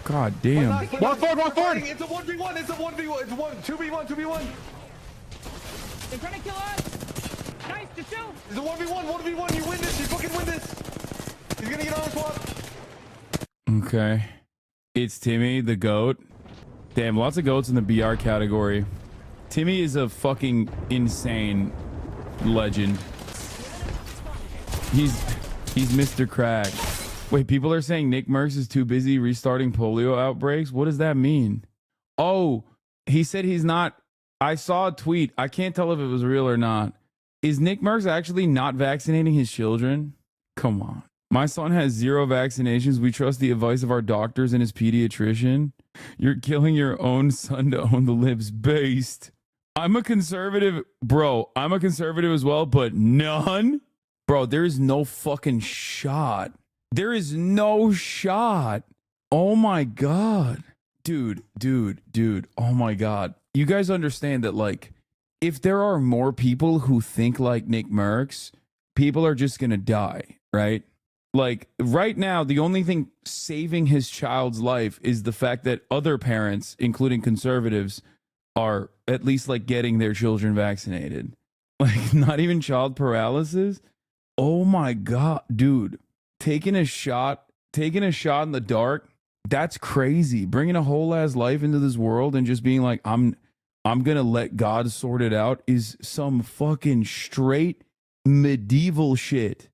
[SPEAKER 2] God damn. Walk forward.
[SPEAKER 21] It's a 1v1. It's a 2v1.
[SPEAKER 1] They're trying to kill us. Nice, just chill.
[SPEAKER 21] It's a 1v1. You win this. You fucking win this. He's gonna get on swap.
[SPEAKER 2] Okay. It's Timmy, the GOAT. Damn, lots of GOATs in the BR category. Timmy is a fucking insane legend. He's Mr. Crack. Wait, people are saying Nick Merckx is too busy restarting polio outbreaks. What does that mean? Oh, he said he's not. I saw a tweet. I can't tell if it was real or not. Is Nick Merckx actually not vaccinating his children? Come on. My son has 0 vaccinations. We trust the advice of our doctors and his pediatrician. You're killing your own son to own the libs based. I'm a conservative, bro. I'm a conservative as well, but none. Bro, there is no fucking shot. There is no shot. Oh my God. Dude. Oh my God. You guys understand that, like, if there are more people who think like Nick Merckx, people are just going to die, right? Like, right now, the only thing saving his child's life is the fact that other parents, including conservatives, are at least, like, getting their children vaccinated. Like, not even child paralysis. Oh my God, dude. Taking a shot in the dark, that's crazy. Bringing a whole ass life into this world and just being like, I'm going to let God sort it out is some fucking straight medieval shit.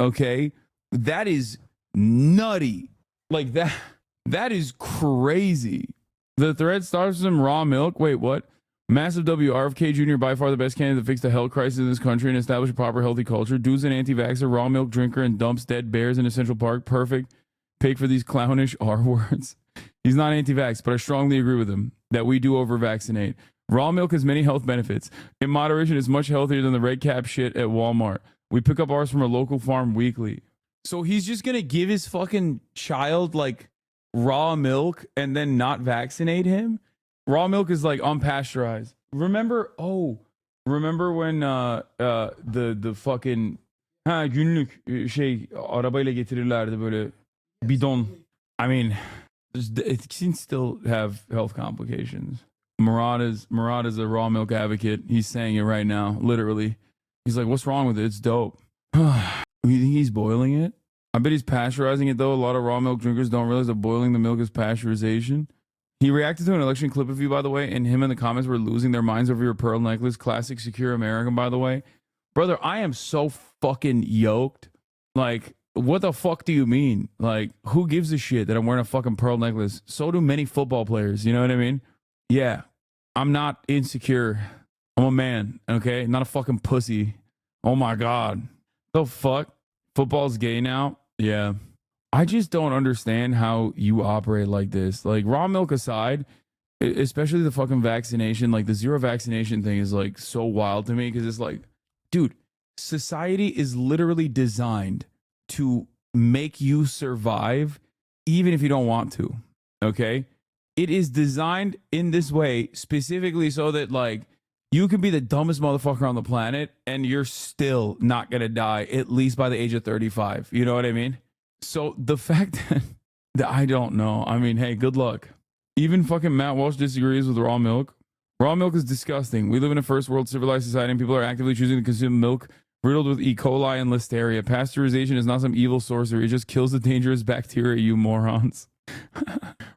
[SPEAKER 2] Okay? That is nutty. Like, that is crazy. The thread starts with some raw milk. Wait, what? Massive W. RFK Jr. by far the best candidate to fix the health crisis in this country and establish a proper healthy culture. Dude's an anti-vaxxer, raw milk drinker, and dumps dead bears in a Central Park. Perfect pick for these clownish R words. He's not anti-vax, but I strongly agree with him that we do over-vaccinate. Raw milk has many health benefits. In moderation, it's much healthier than the red cap shit at Walmart. We pick up ours from a local farm weekly. So he's just going to give his fucking child, like, raw milk and then not vaccinate him? Raw milk is like unpasteurized. Remember when the fucking günlük arabayla getirirlerdi böyle bidon. I mean, it can still have health complications. Murad is a raw milk advocate. He's saying it right now, literally. He's like, what's wrong with it? It's dope. You think he's boiling it? I bet he's pasteurizing it, though. A lot of raw milk drinkers don't realize that boiling the milk is pasteurization. He reacted to an election clip of you, by the way, and him in the comments were losing their minds over your pearl necklace. Classic Secure American, by the way. Brother, I am so fucking yoked. Like, what the fuck do you mean? Like, who gives a shit that I'm wearing a fucking pearl necklace? So do many football players, you know what I mean? Yeah, I'm not insecure. I'm a man, okay? Not a fucking pussy. Oh my God. The fuck? Football's gay now? Yeah. I just don't understand how you operate like this. Like, raw milk aside, especially the fucking vaccination, like the 0 vaccination thing is like so wild to me because it's like, dude, society is literally designed to make you survive even if you don't want to. Okay? It is designed in this way specifically so that, like, you can be the dumbest motherfucker on the planet and you're still not going to die, at least by the age of 35. You know what I mean? So the fact that I don't know, I mean, hey, good luck. Even fucking Matt Walsh disagrees with raw milk. Raw milk is disgusting. We live in a first world civilized society and people are actively choosing to consume milk riddled with E. coli and listeria. Pasteurization is not some evil sorcery. It just kills the dangerous bacteria, you morons.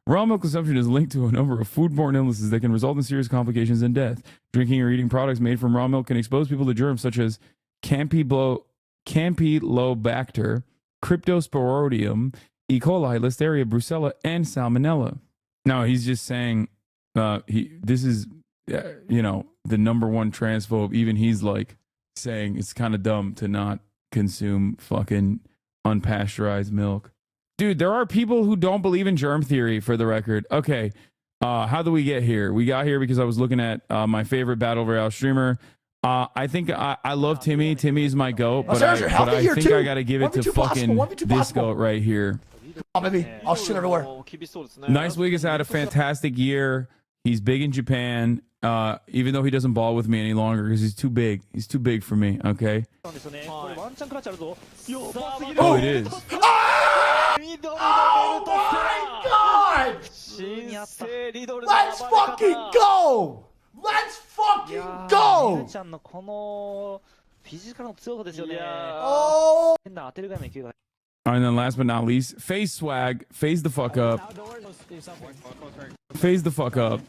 [SPEAKER 2] Raw milk consumption is linked to a number of foodborne illnesses that can result in serious complications and death. Drinking or eating products made from raw milk can expose people to germs such as Campylobacter, Cryptosporidium, E. coli, Listeria, Brucella, and Salmonella. Now, he's just saying this is, the number one transphobe. Even he's like saying it's kind of dumb to not consume fucking unpasteurized milk. Dude, there are people who don't believe in germ theory, for the record. Okay, how do we get here? We got here because I was looking at my favorite Battle Royale streamer. I think I love Timmy. Timmy is my GOAT, but I think I got to give it to fucking this GOAT right here.
[SPEAKER 19] Oh, baby, I'll shoot everywhere.
[SPEAKER 2] Nice Week has had a fantastic year. He's big in Japan, even though he doesn't ball with me any longer because he's too big. He's too big for me, okay? Oh, it is.
[SPEAKER 19] Oh my God! Let's fucking go! Let's fucking go! Oh!
[SPEAKER 2] And then last but not least, phase swag. Phase the fuck up. Phase the fuck up.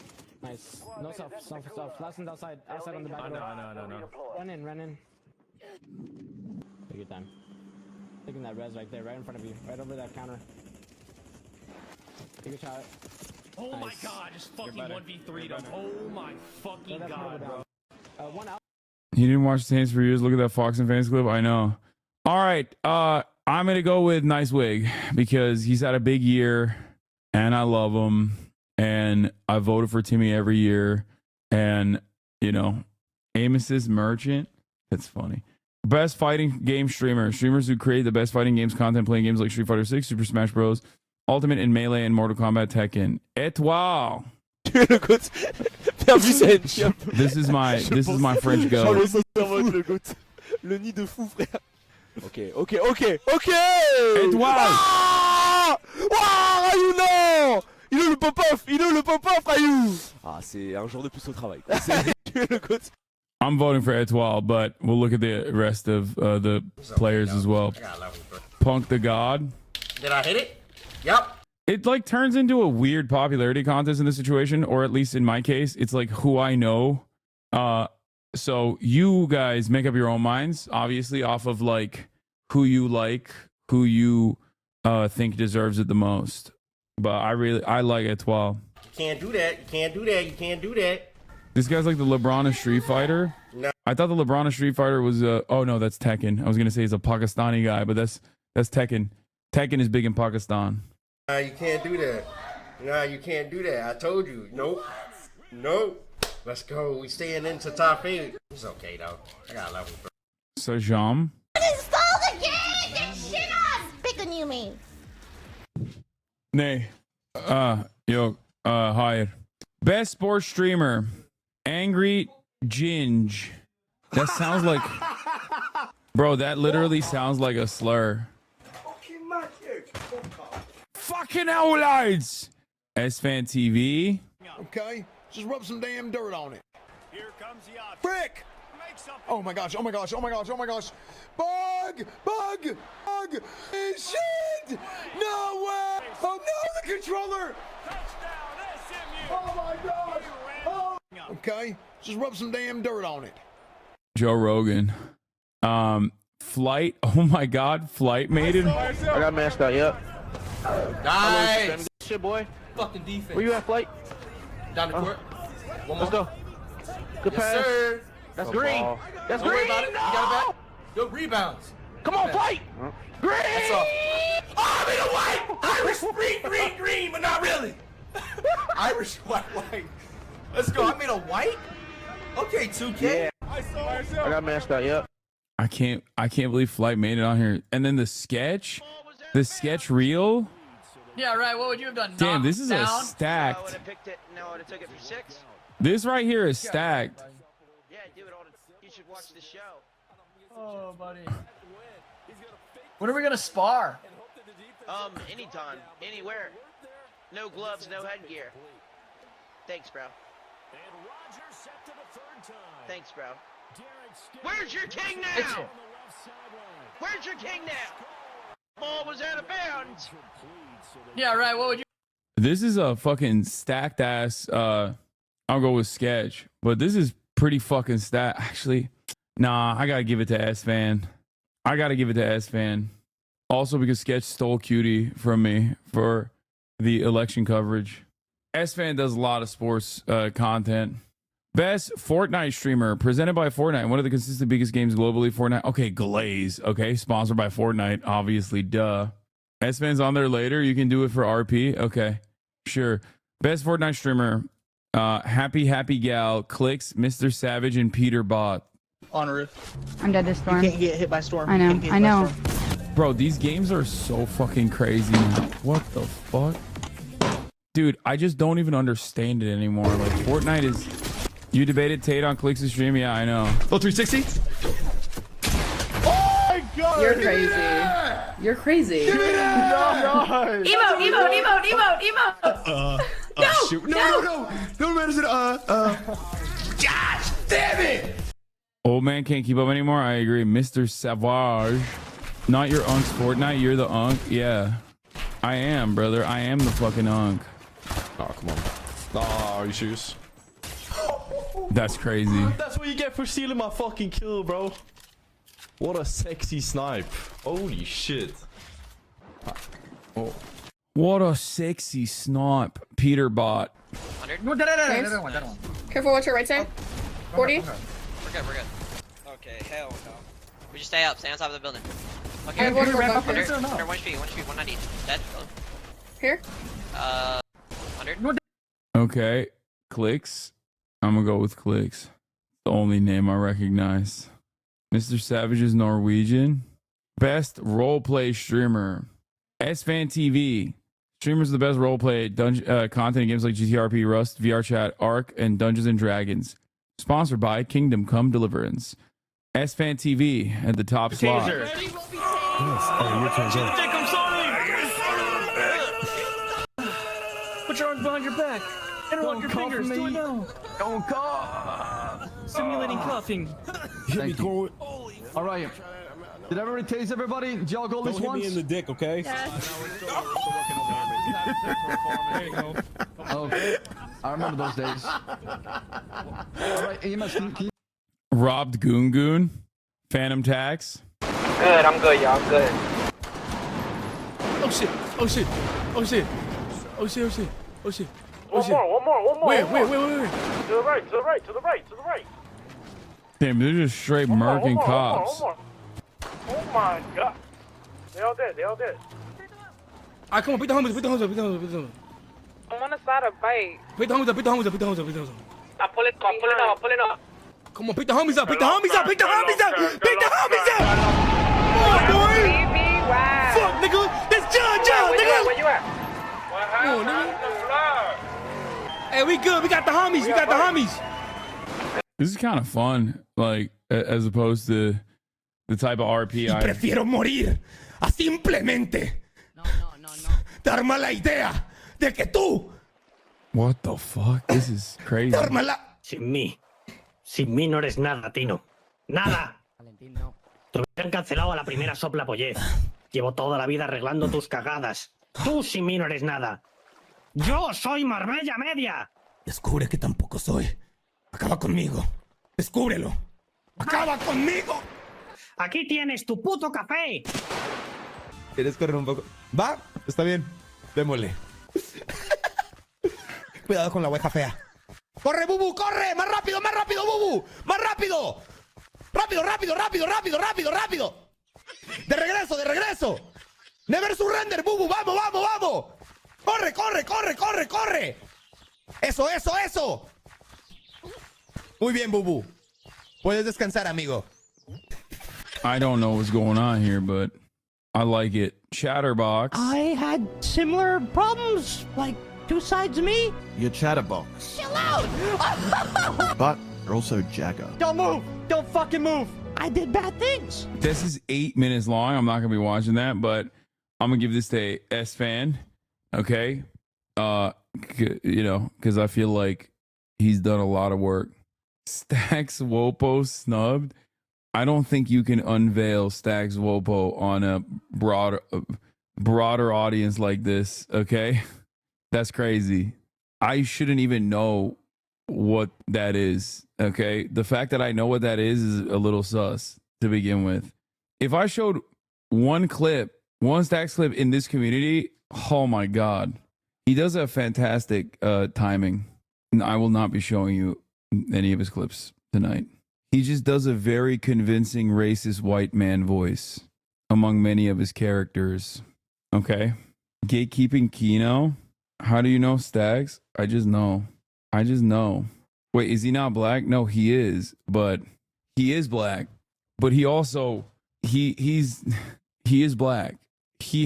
[SPEAKER 21] Nice. No stuff. Last one's outside on the back. No. Run in. Take your time. Taking that res right there, right in front of you, right over that counter. Take a shot.
[SPEAKER 1] Oh my god, just fucking 1v3'd him. Oh my fucking god, bro.
[SPEAKER 21] One out.
[SPEAKER 2] He didn't watch Saints for years. Look at that Fox and Fans clip. I know. All right. I'm going to go with Nice Wig because he's had a big year and I love him. And I voted for Timmy every year. And, you know, Amos's Merchant. That's funny. Best fighting game streamer. Streamers who create the best fighting games content playing games like Street Fighter 6, Super Smash Bros, Ultimate and Melee, and Mortal Kombat Tekken. Étoile. This is my French go.
[SPEAKER 3] Le nid de fou, frère. Ok.
[SPEAKER 2] Étoile.
[SPEAKER 3] Rayou, non. Il est le pop-off, Rayou. Ah, c'est un jour de plus au travail.
[SPEAKER 2] I'm voting for Étoile, but we'll look at the rest of the players as well. Punk the God.
[SPEAKER 19] Did I hit it? Yep.
[SPEAKER 2] It like turns into a weird popularity contest in this situation, or at least in my case, it's like who I know. So you guys make up your own minds, obviously, off of like who you think deserves it the most. But I like Étoile.
[SPEAKER 19] You can't do that.
[SPEAKER 2] This guy's like the LeBron of Street Fighter.
[SPEAKER 19] No.
[SPEAKER 2] I thought the LeBron of Street Fighter was oh no, that's Tekken. I was gonna say he's a Pakistani guy, but that's Tekken. Tekken is big in Pakistan.
[SPEAKER 19] You can't do that. Nah, you can't do that. I told you. Nope. Let's go. We staying into top 8. It's okay though. I got level.
[SPEAKER 2] Sajam.
[SPEAKER 11] Install the game! Get shit on! Pick a new me.
[SPEAKER 2] Nay. Higher. Best sports streamer. Angry Ginge. That sounds like... Bro, that literally sounds like a slur. Fucking hell, lads! S-Fan TV.
[SPEAKER 13] Okay, just rub some damn dirt on it. Here comes the frick! Oh my gosh. Bug! Shit! No way! Oh no, the controller! Oh my gosh! Oh. Okay, just rub some damn dirt on it.
[SPEAKER 2] Joe Rogan. Flight. Oh my god, Flight made it.
[SPEAKER 3] I got mashed out, yep.
[SPEAKER 19] Nice!
[SPEAKER 3] Shit, boy.
[SPEAKER 19] Fucking defense.
[SPEAKER 3] Where you at, Flight?
[SPEAKER 19] Down the court. One more.
[SPEAKER 3] Let's go. Good
[SPEAKER 19] Yes,
[SPEAKER 3] pass.
[SPEAKER 19] sir.
[SPEAKER 3] That's
[SPEAKER 19] Good
[SPEAKER 3] green.
[SPEAKER 19] ball.
[SPEAKER 3] That's
[SPEAKER 19] Don't worry
[SPEAKER 3] green.
[SPEAKER 19] about it. You got it back. Good rebounds.
[SPEAKER 3] Come on, Flight. Green.
[SPEAKER 19] That's all. Oh, I'm in a white. Irish green, but not really. Irish white. Let's go. I'm in a white. Okay, 2K.
[SPEAKER 3] Yeah. I got mashed out, yep.
[SPEAKER 2] I can't believe Flight made it on here. And then the sketch reel.
[SPEAKER 1] Yeah, right. What would you have done?
[SPEAKER 2] Damn, this is a
[SPEAKER 1] Knockdown?
[SPEAKER 2] stacked.
[SPEAKER 1] I would have picked it. No, I would have took it for 6.
[SPEAKER 2] This right here is stacked.
[SPEAKER 1] Yeah, do it all. You should watch the show. Oh, buddy. When are we gonna spar? Anytime, anywhere. No gloves, no headgear. Thanks, bro. Thanks, bro. Where's your king now? Where's your king now? Ball was out of bounds. Yeah, right. What would you?
[SPEAKER 2] This is a fucking stacked ass. I'll go with sketch, but this is pretty fucking stacked. Actually, nah, I gotta give it to S-Fan. Also because sketch stole Cutie from me for the election coverage. S-Fan does a lot of sports content. Best Fortnite streamer presented by Fortnite. One of the consistent biggest games globally. Fortnite. Okay, Glaze. Okay, sponsored by Fortnite. Obviously, duh. S-Fan's on there later. You can do it for RP. Okay, sure. Best Fortnite streamer. Happy Gal, Clicks, Mr. Savage, and Peter Bot.
[SPEAKER 4] Honor.
[SPEAKER 10] I'm dead this storm.
[SPEAKER 4] You can't get hit by storm.
[SPEAKER 10] I know.
[SPEAKER 2] Bro, these games are so fucking crazy now. What the fuck? Dude, I just don't even understand it anymore. Like, Fortnite is... You debated Tate on Clicks' stream? Yeah, I know.
[SPEAKER 4] Oh, 360?
[SPEAKER 13] Oh my god!
[SPEAKER 10] You're crazy. You're crazy.
[SPEAKER 13] Nice.
[SPEAKER 4] Emote. No! Shoot. No, matters.
[SPEAKER 13] Gosh damn it!
[SPEAKER 2] Old man can't keep up anymore. I agree. Mr. Savage. Not your unc's Fortnite. You're the unk. Yeah, I am, brother. I am the fucking unk.
[SPEAKER 3] Oh, come on. Oh, are you serious?
[SPEAKER 2] That's crazy.
[SPEAKER 3] That's what you get for stealing my fucking kill, bro. What a sexy snipe. Holy shit. Oh.
[SPEAKER 2] What a sexy snipe, Peter bot.
[SPEAKER 10] 100. Careful, watch your right side. 40.
[SPEAKER 7] We're good, we're good. Okay, hell no. We just stay up, stay on top of the building. Okay,
[SPEAKER 10] One more
[SPEAKER 7] under
[SPEAKER 10] bunker.
[SPEAKER 7] 1 HP, 190. Dead.
[SPEAKER 10] Here.
[SPEAKER 7] 100.
[SPEAKER 2] Okay, Clicks. I'm gonna go with Clicks. The only name I recognize. Mr. Savage is Norwegian. Best roleplay streamer. SFan TV. Streamers are the best roleplay content in games like GTRP, Rust, VR Chat, Ark, and Dungeons and Dragons. Sponsored by Kingdom Come Deliverance. SFan TV at the top slot.
[SPEAKER 3] Yes. Oh, your turn.
[SPEAKER 1] I'm sorry. Put your arms behind your back. Interlock your fingers. Do it now.
[SPEAKER 3] Don't cough.
[SPEAKER 1] Simulating coughing.
[SPEAKER 13] Thank you. All right. Did everybody tase everybody? Did y'all go at least once?
[SPEAKER 3] Don't hit me in the dick, okay?
[SPEAKER 1] There you go.
[SPEAKER 13] Okay. I remember those days. All right, EMS, can you...
[SPEAKER 2] Robbed Goon Goon. Phantom Tax.
[SPEAKER 7] Good, I'm good, y'all. I'm good.
[SPEAKER 1] Oh shit. Oh shit. Oh shit. Oh shit. Oh shit. Oh shit.
[SPEAKER 3] One more.
[SPEAKER 1] Wait.
[SPEAKER 3] To the right.
[SPEAKER 2] Damn, they're just straight murking cops.
[SPEAKER 3] Oh my god. They all dead.
[SPEAKER 1] Alright, come on, beat the homies.
[SPEAKER 10] I'm on the side of bike.
[SPEAKER 1] Beat the homies up.
[SPEAKER 7] I'm pulling up.
[SPEAKER 1] Come on, beat the homies up. Come on, boy.
[SPEAKER 10] Wow.
[SPEAKER 1] Fuck, nigga. That's John, nigga.
[SPEAKER 7] Where you at?
[SPEAKER 1] Come on, nigga. Hey, we good. We got the homies.
[SPEAKER 2] This is kind of fun, like, as opposed to the type of RP I...
[SPEAKER 1] Prefiero morir a simplemente darme la idea de que tú...
[SPEAKER 2] What the fuck? This is crazy.
[SPEAKER 15] Sin mí no eres nada, Tino. ¡Nada! Te hubieran cancelado a la primera sopla pollez. Llevo toda la vida arreglando tus cagadas. Tú sin mí no eres nada. ¡Yo soy Marbella Media!
[SPEAKER 1] Descubre que tampoco soy. Acaba conmigo. Descúbrelo. ¡Acaba conmigo!
[SPEAKER 15] ¡Aquí tienes tu puto café!
[SPEAKER 19] ¿Quieres correr un poco? Va, está bien. Démosle. Cuidado con la oveja fea. ¡Corre, Bubu! ¡Corre! ¡Más rápido, Bubu! ¡Más rápido! ¡Rápido! ¡De regreso! ¡Never surrender, Bubu! ¡Vamos! ¡Corre! ¡Eso! Muy bien, Bubu. Puedes descansar, amigo.
[SPEAKER 2] I don't know what's going on here, but I like it. Chatterbox.
[SPEAKER 22] I had similar problems, like 2 sides of me.
[SPEAKER 13] You're Chatterbox.
[SPEAKER 22] Chill out!
[SPEAKER 13] But you're also Jagger.
[SPEAKER 22] Don't move! Don't fucking move! I did bad things.
[SPEAKER 2] This is 8 minutes long. I'm not going to be watching that, but I'm going to give this to SFan. Okay? Because I feel like he's done a lot of work. Stacks Wopo snubbed. I don't think you can unveil Stacks Wopo on a broader audience like this, okay? That's crazy. I shouldn't even know what that is, okay? The fact that I know what that is a little sus to begin with. If I showed one Stacks clip in this community, oh my God. He does have fantastic timing. And I will not be showing you any of his clips tonight. He just does a very convincing racist white man voice among many of his characters. Okay. Gatekeeping Kino. How do you know Stacks? I just know. Wait, is he not black? No, he is. But he is black. But he also he is black.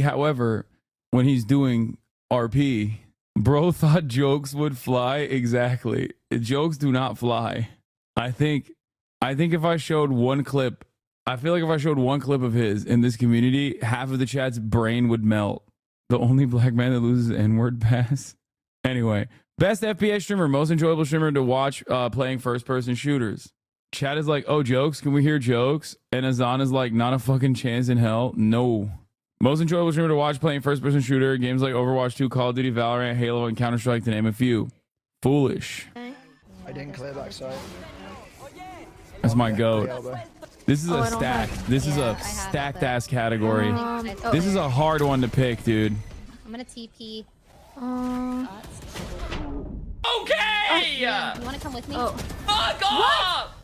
[SPEAKER 2] However, when he's doing RP, bro thought jokes would fly. Exactly. Jokes do not fly. I think if I showed one clip, I feel like if I showed one clip of his in this community, half of the chat's brain would melt. The only black man that loses N-word pass. Anyway, best FPS streamer, most enjoyable streamer to watch playing first-person shooters. Chat is like, oh, jokes. Can we hear jokes? And Hazan is like, not a fucking chance in hell. No. Most enjoyable streamer to watch playing first-person shooter games like Overwatch 2, Call of Duty, Valorant, Halo, and Counter-Strike, to name a few. Foolish.
[SPEAKER 13] I didn't clear backside.
[SPEAKER 2] That's my goat. This is a stack. This is a stacked ass category. This is a hard one to pick, dude.
[SPEAKER 11] I'm gonna TP.
[SPEAKER 1] Okay!
[SPEAKER 11] You wanna come with me?
[SPEAKER 1] Fuck off!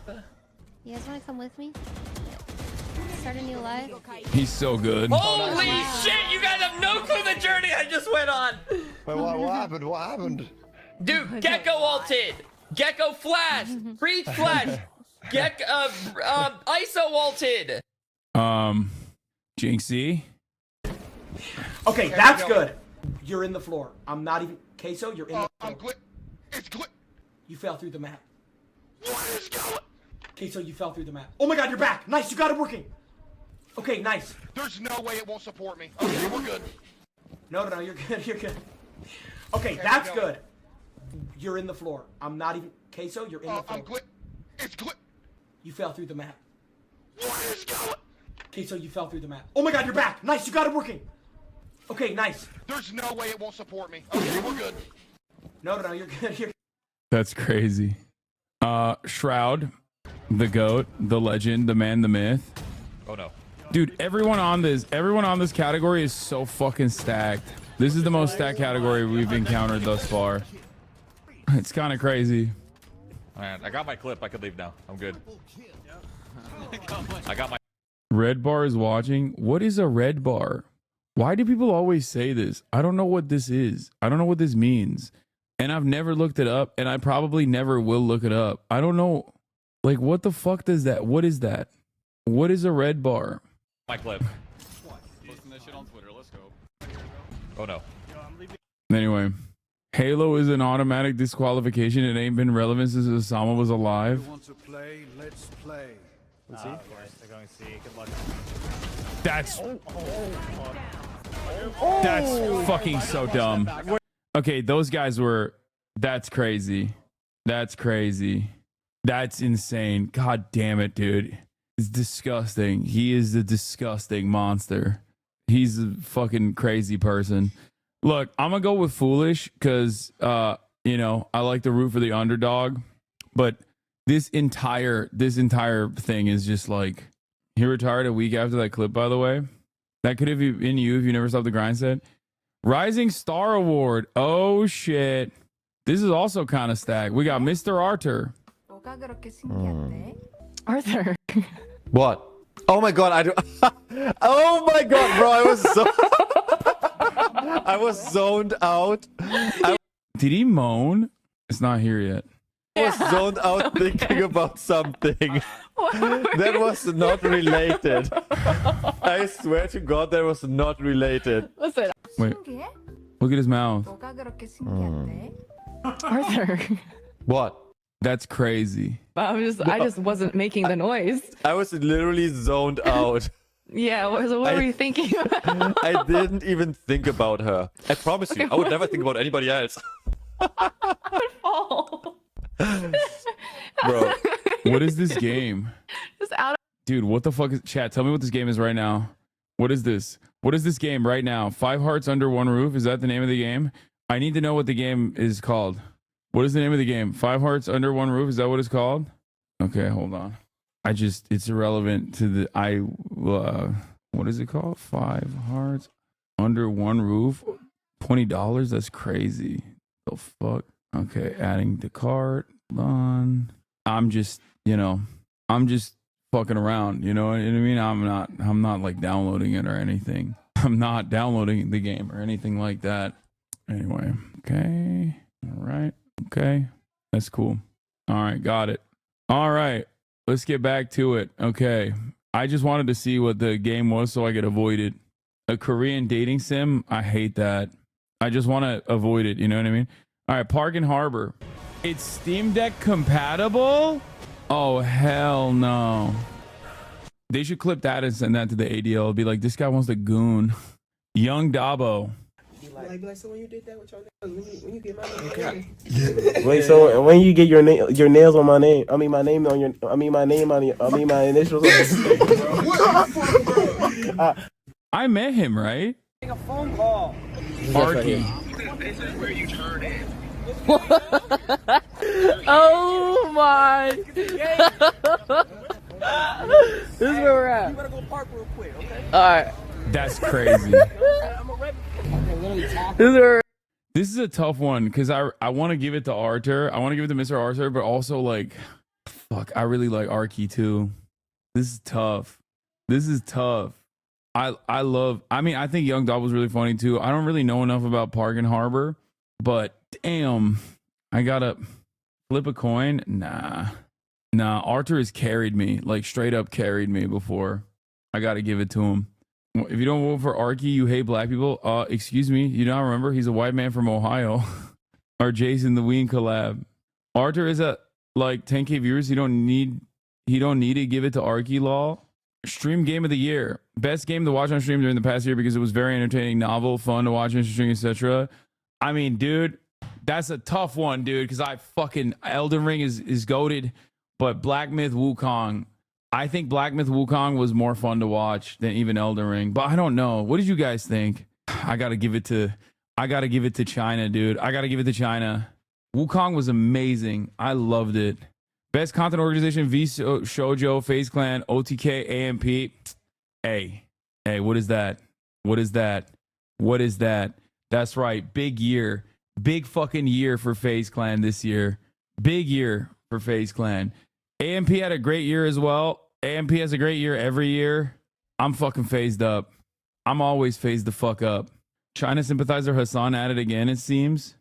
[SPEAKER 11] You guys wanna come with me? Start a new life?
[SPEAKER 2] He's so good.
[SPEAKER 1] Holy shit, you guys have no clue the journey I just went on!
[SPEAKER 13] Wait, what happened? What happened?
[SPEAKER 1] Dude, Gecko ulted! Gecko flash! Breach flash! ISO ulted!
[SPEAKER 2] Jinxie?
[SPEAKER 27] Okay, that's good. You're in the floor. I'm not even... Queso, you're in the floor.
[SPEAKER 13] It's glitch.
[SPEAKER 27] You fell through the map.
[SPEAKER 13] What is going?
[SPEAKER 27] Queso, you fell through the map. Oh my god, you're back. Nice, you got it working. Okay, nice.
[SPEAKER 13] There's no way it won't support me. Okay, we're good.
[SPEAKER 27] No, you're good, you're good. Okay, that's good. You're in the floor. I'm not even... Queso, you're in the floor.
[SPEAKER 13] It's glitch.
[SPEAKER 27] You fell through the map.
[SPEAKER 13] What is going?
[SPEAKER 27] Queso, you fell through the map. Oh my god, you're back. Nice, you got it working. Okay, nice.
[SPEAKER 13] There's no way it won't support me. Okay, we're good.
[SPEAKER 27] No, you're good, you're good.
[SPEAKER 2] That's crazy. Shroud, the GOAT, the legend, the man, the myth.
[SPEAKER 14] Oh no.
[SPEAKER 2] Dude, everyone on this category is so fucking stacked. This is the most stacked category we've encountered thus far. It's kind of crazy.
[SPEAKER 14] Man, I got my clip. I could leave now. I'm good. I got my...
[SPEAKER 2] Red bar is watching. What is a red bar? Why do people always say this? I don't know what this is. I don't know what this means. And I've never looked it up, and I probably never will look it up. I don't know. Like, what the fuck does that? What is that? What is a red bar?
[SPEAKER 14] My clip.
[SPEAKER 8] Posting that shit on Twitter. Let's go.
[SPEAKER 14] Oh no.
[SPEAKER 2] Anyway, Halo is an automatic disqualification. It ain't been relevant since Osama was alive.
[SPEAKER 13] You want to play? Let's play.
[SPEAKER 14] Of course, they're going to see. Good luck.
[SPEAKER 2] That's fucking so dumb. Okay, those guys were... That's crazy. That's crazy. That's insane. God damn it, dude. It's disgusting. He is a disgusting monster. He's a fucking crazy person. Look, I'm gonna go with foolish because, you know, I like to root for the underdog. But this entire thing is just like... He retired a week after that clip, by the way. That could have been you if you never stopped the grind set. Rising Star Award. Oh, shit. This is also kind of stacked. We got Mr. Arthur.
[SPEAKER 9] Arthur. What? Oh my god, I do. Oh my god, bro, I was zoned out.
[SPEAKER 2] Did he moan? It's not here yet.
[SPEAKER 9] I was zoned out thinking about something that was not related. I swear to God, that was not related.
[SPEAKER 10] Listen.
[SPEAKER 2] Wait. Look at his mouth.
[SPEAKER 10] Arthur.
[SPEAKER 9] What?
[SPEAKER 2] That's crazy.
[SPEAKER 10] I just wasn't making the noise.
[SPEAKER 9] I was literally zoned out.
[SPEAKER 10] Yeah, what were you thinking?
[SPEAKER 9] I didn't even think about her. I promise you, I would never think about anybody else.
[SPEAKER 2] Bro, what is this game?
[SPEAKER 10] Just out.
[SPEAKER 2] Dude, what the fuck is... Chat, tell me what this game is right now. What is this? What is this game right now? 5 Hearts Under One Roof? Is that the name of the game? I need to know what the game is called. What is the name of the game? 5 Hearts Under One Roof? Is that what it's called? Okay, hold on. It's irrelevant to the... what is it called? 5 Hearts Under One Roof? $20? That's crazy. The fuck? Okay, adding the cart. Hold on. I'm just fucking around, you know what I mean? I'm not like downloading it or anything. I'm not downloading the game or anything like that. Anyway, okay. All right. Okay. That's cool. All right, got it. All right. Let's get back to it. Okay. I just wanted to see what the game was so I could avoid it. A Korean dating sim? I hate that. I just want to avoid it, you know what I mean? All right, Park and Harbor. It's Steam Deck compatible? Oh, hell no. They should clip that and send that to the ADL. Be like, this guy wants the goon. Young Dabo.
[SPEAKER 19] Like, so when you did that with your nails, when you get my name,
[SPEAKER 12] Wait, so when you get your nails on my name, I mean my name on your, I mean my name on your, I mean my initials on your.
[SPEAKER 2] I met him, right?
[SPEAKER 19] a phone call.
[SPEAKER 2] Arky.
[SPEAKER 19] This is where you turn in.
[SPEAKER 1] Oh my! This is where we're at.
[SPEAKER 19] You better go park real quick, okay?
[SPEAKER 1] Alright.
[SPEAKER 2] That's crazy. This is a tough one because I want to give it to Arthur. I want to give it to Mr. Arthur, but also like, fuck, I really like Arky too. This is tough. This is tough. I mean, I think Young Dog was really funny too. I don't really know enough about Park and Harbor, but damn, I gotta flip a coin. Nah, Arthur has carried me, like straight up carried me before. I gotta give it to him. If you don't vote for Arky, you hate black people. Excuse me, you don't remember? He's a white man from Ohio. Or Jason the Ween collab. Arthur is at like 10K viewers. He don't need to give it to Arky Law. Stream game of the year. Best game to watch on stream during the past year because it was very entertaining, novel, fun to watch, interesting, etc. I mean, dude, that's a tough one, dude, because I fucking Elden Ring is goated, but Black Myth Wukong, I think Black Myth Wukong was more fun to watch than even Elden Ring. But I don't know. What did you guys think? I gotta give it to China, dude. I gotta give it to China. Wukong was amazing. I loved it. Best content organization: V Shoujo, FaZe Clan, OTK, AMP. Hey, what is that? What is that? What is that? That's right. Big year. Big fucking year for FaZe Clan this year. Big year for FaZe Clan. AMP had a great year as well. AMP has a great year every year. I'm fucking phased up. I'm always phased the fuck up. China sympathizer Hasan at it again, it seems.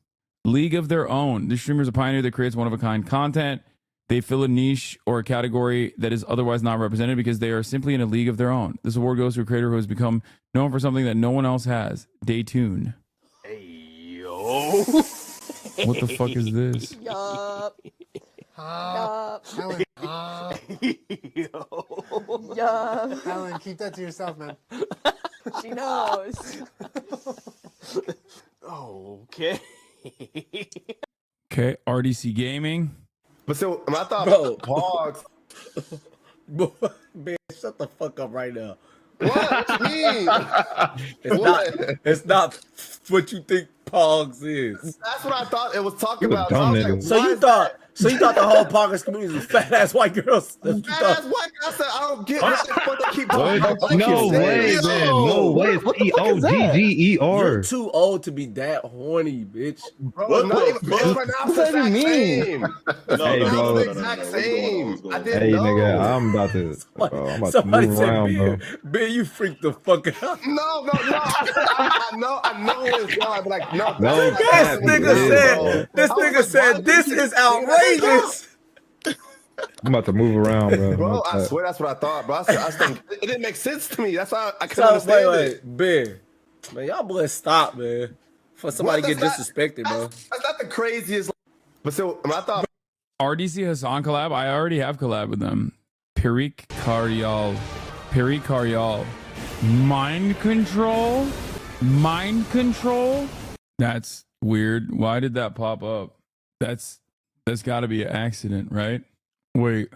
[SPEAKER 2] League of Their Own. This streamer is a pioneer that creates one-of-a-kind content. They fill a niche or a category that is otherwise not represented because they are simply in a league of their own. This award goes to a creator who has become known for something that no one else has. Daytune.
[SPEAKER 12] Hey, yo.
[SPEAKER 2] What the fuck is this?
[SPEAKER 1] Yup.
[SPEAKER 9] Alan.
[SPEAKER 1] Yup.
[SPEAKER 9] Alan, keep that to yourself, man.
[SPEAKER 1] She knows.
[SPEAKER 12] Okay.
[SPEAKER 2] Okay, RDC Gaming.
[SPEAKER 12] But so I thought Hogs.
[SPEAKER 17] Man, shut the fuck up right now.
[SPEAKER 12] What you mean?
[SPEAKER 17] It's not what you think Pogs is.
[SPEAKER 12] That's what I thought it was talking about.
[SPEAKER 17] So you thought the whole Pogs community was fat ass white girls?
[SPEAKER 12] Fat ass white girls. I said I don't get what the fuck they keep talking about.
[SPEAKER 18] No way, man. No way. It's Pogger.
[SPEAKER 17] You're too old to be that horny, bitch.
[SPEAKER 12] Bro, what does that mean?
[SPEAKER 18] No,
[SPEAKER 12] exact same. I didn't
[SPEAKER 18] hey,
[SPEAKER 12] know.
[SPEAKER 18] nigga, I'm about to
[SPEAKER 17] Somebody
[SPEAKER 18] move
[SPEAKER 17] said,
[SPEAKER 18] around, bro.
[SPEAKER 17] Ben, you freaked the fuck out.
[SPEAKER 12] No. I know it's not. But like, no.
[SPEAKER 17] This nigga said, this is outrageous.
[SPEAKER 18] I'm about to move around, bro.
[SPEAKER 12] Bro, I swear that's what I thought, bro. I think it didn't make sense to me. That's why I couldn't understand it.
[SPEAKER 17] Ben, man, y'all boys stop, man. For somebody get disrespected, bro.
[SPEAKER 12] That's not the craziest. But so I thought
[SPEAKER 2] RDC Hasan collab. I already have collab with them. Pirik Karyal. Mind control. That's weird. Why did that pop up? That's got to be an accident, right? Wait,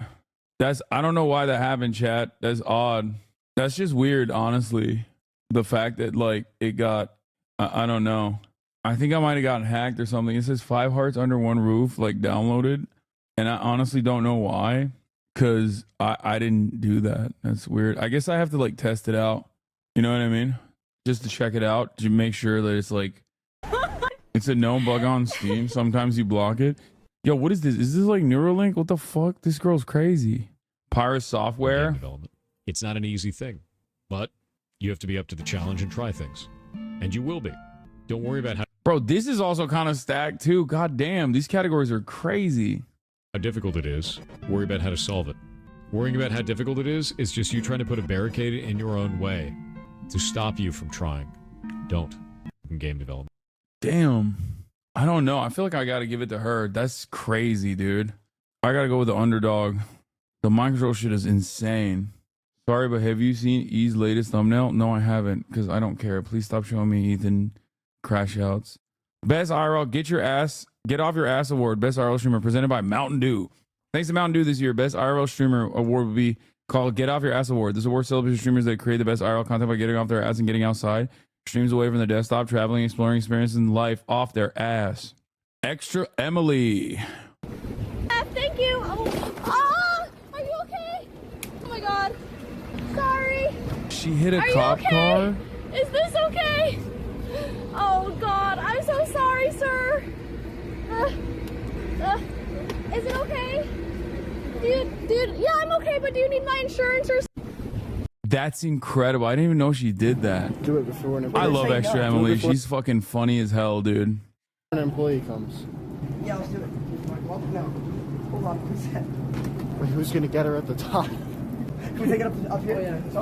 [SPEAKER 2] I don't know why that happened, chat. That's odd. That's just weird, honestly. The fact that like it got, I don't know. I think I might have gotten hacked or something. It says 5 hearts under one roof, like downloaded, and I honestly don't know why, because I didn't do that. That's weird. I guess I have to like test it out. You know what I mean? Just to check it out to make sure that it's like it's a known bug on Steam. Sometimes you block it. Yo, what is this? Is this like Neuralink? What the fuck? This girl's crazy. Pyrus Software.
[SPEAKER 23] It's not an easy thing, but you have to be up to the challenge and try things. And you will be. Don't worry about how...
[SPEAKER 2] Bro, this is also kind of stacked too. God damn, these categories are crazy.
[SPEAKER 23] How difficult it is. Worry about how to solve it. Worrying about how difficult it is just you trying to put a barricade in your own way to stop you from trying. Don't. In game development.
[SPEAKER 2] Damn. I don't know. I feel like I got to give it to her. That's crazy, dude. I got to go with the underdog. The mind control shit is insane. Sorry, but have you seen E's latest thumbnail? No, I haven't, because I don't care. Please stop showing me Ethan crash outs. Best IRL, get off your ass award. Best IRL streamer presented by Mountain Dew. Thanks to Mountain Dew this year, best IRL streamer award will be called Get Off Your Ass Award. This award celebrates streamers that create the best IRL content by getting off their ass and getting outside. Streams away from their desktop, traveling, exploring experiences in life off their ass. Extra Emily.
[SPEAKER 10] Thank you. Are you okay? Oh my god. Sorry.
[SPEAKER 2] She hit a
[SPEAKER 10] Are
[SPEAKER 2] cop
[SPEAKER 10] you okay?
[SPEAKER 2] car.
[SPEAKER 10] Is this okay? Oh god, I'm so sorry, sir. Is it okay? Dude, yeah, I'm okay, but do you need my insurance or?
[SPEAKER 2] That's incredible. I didn't even know she did that.
[SPEAKER 9] Do it before an
[SPEAKER 2] I love Extra Emily. She's fucking funny as hell, dude.
[SPEAKER 9] An employee comes.
[SPEAKER 4] Yeah, let's do it. Well, no. Hold on, please.
[SPEAKER 9] Wait, who's gonna get her at the top?
[SPEAKER 4] Can we take it up here? Oh, yeah. So,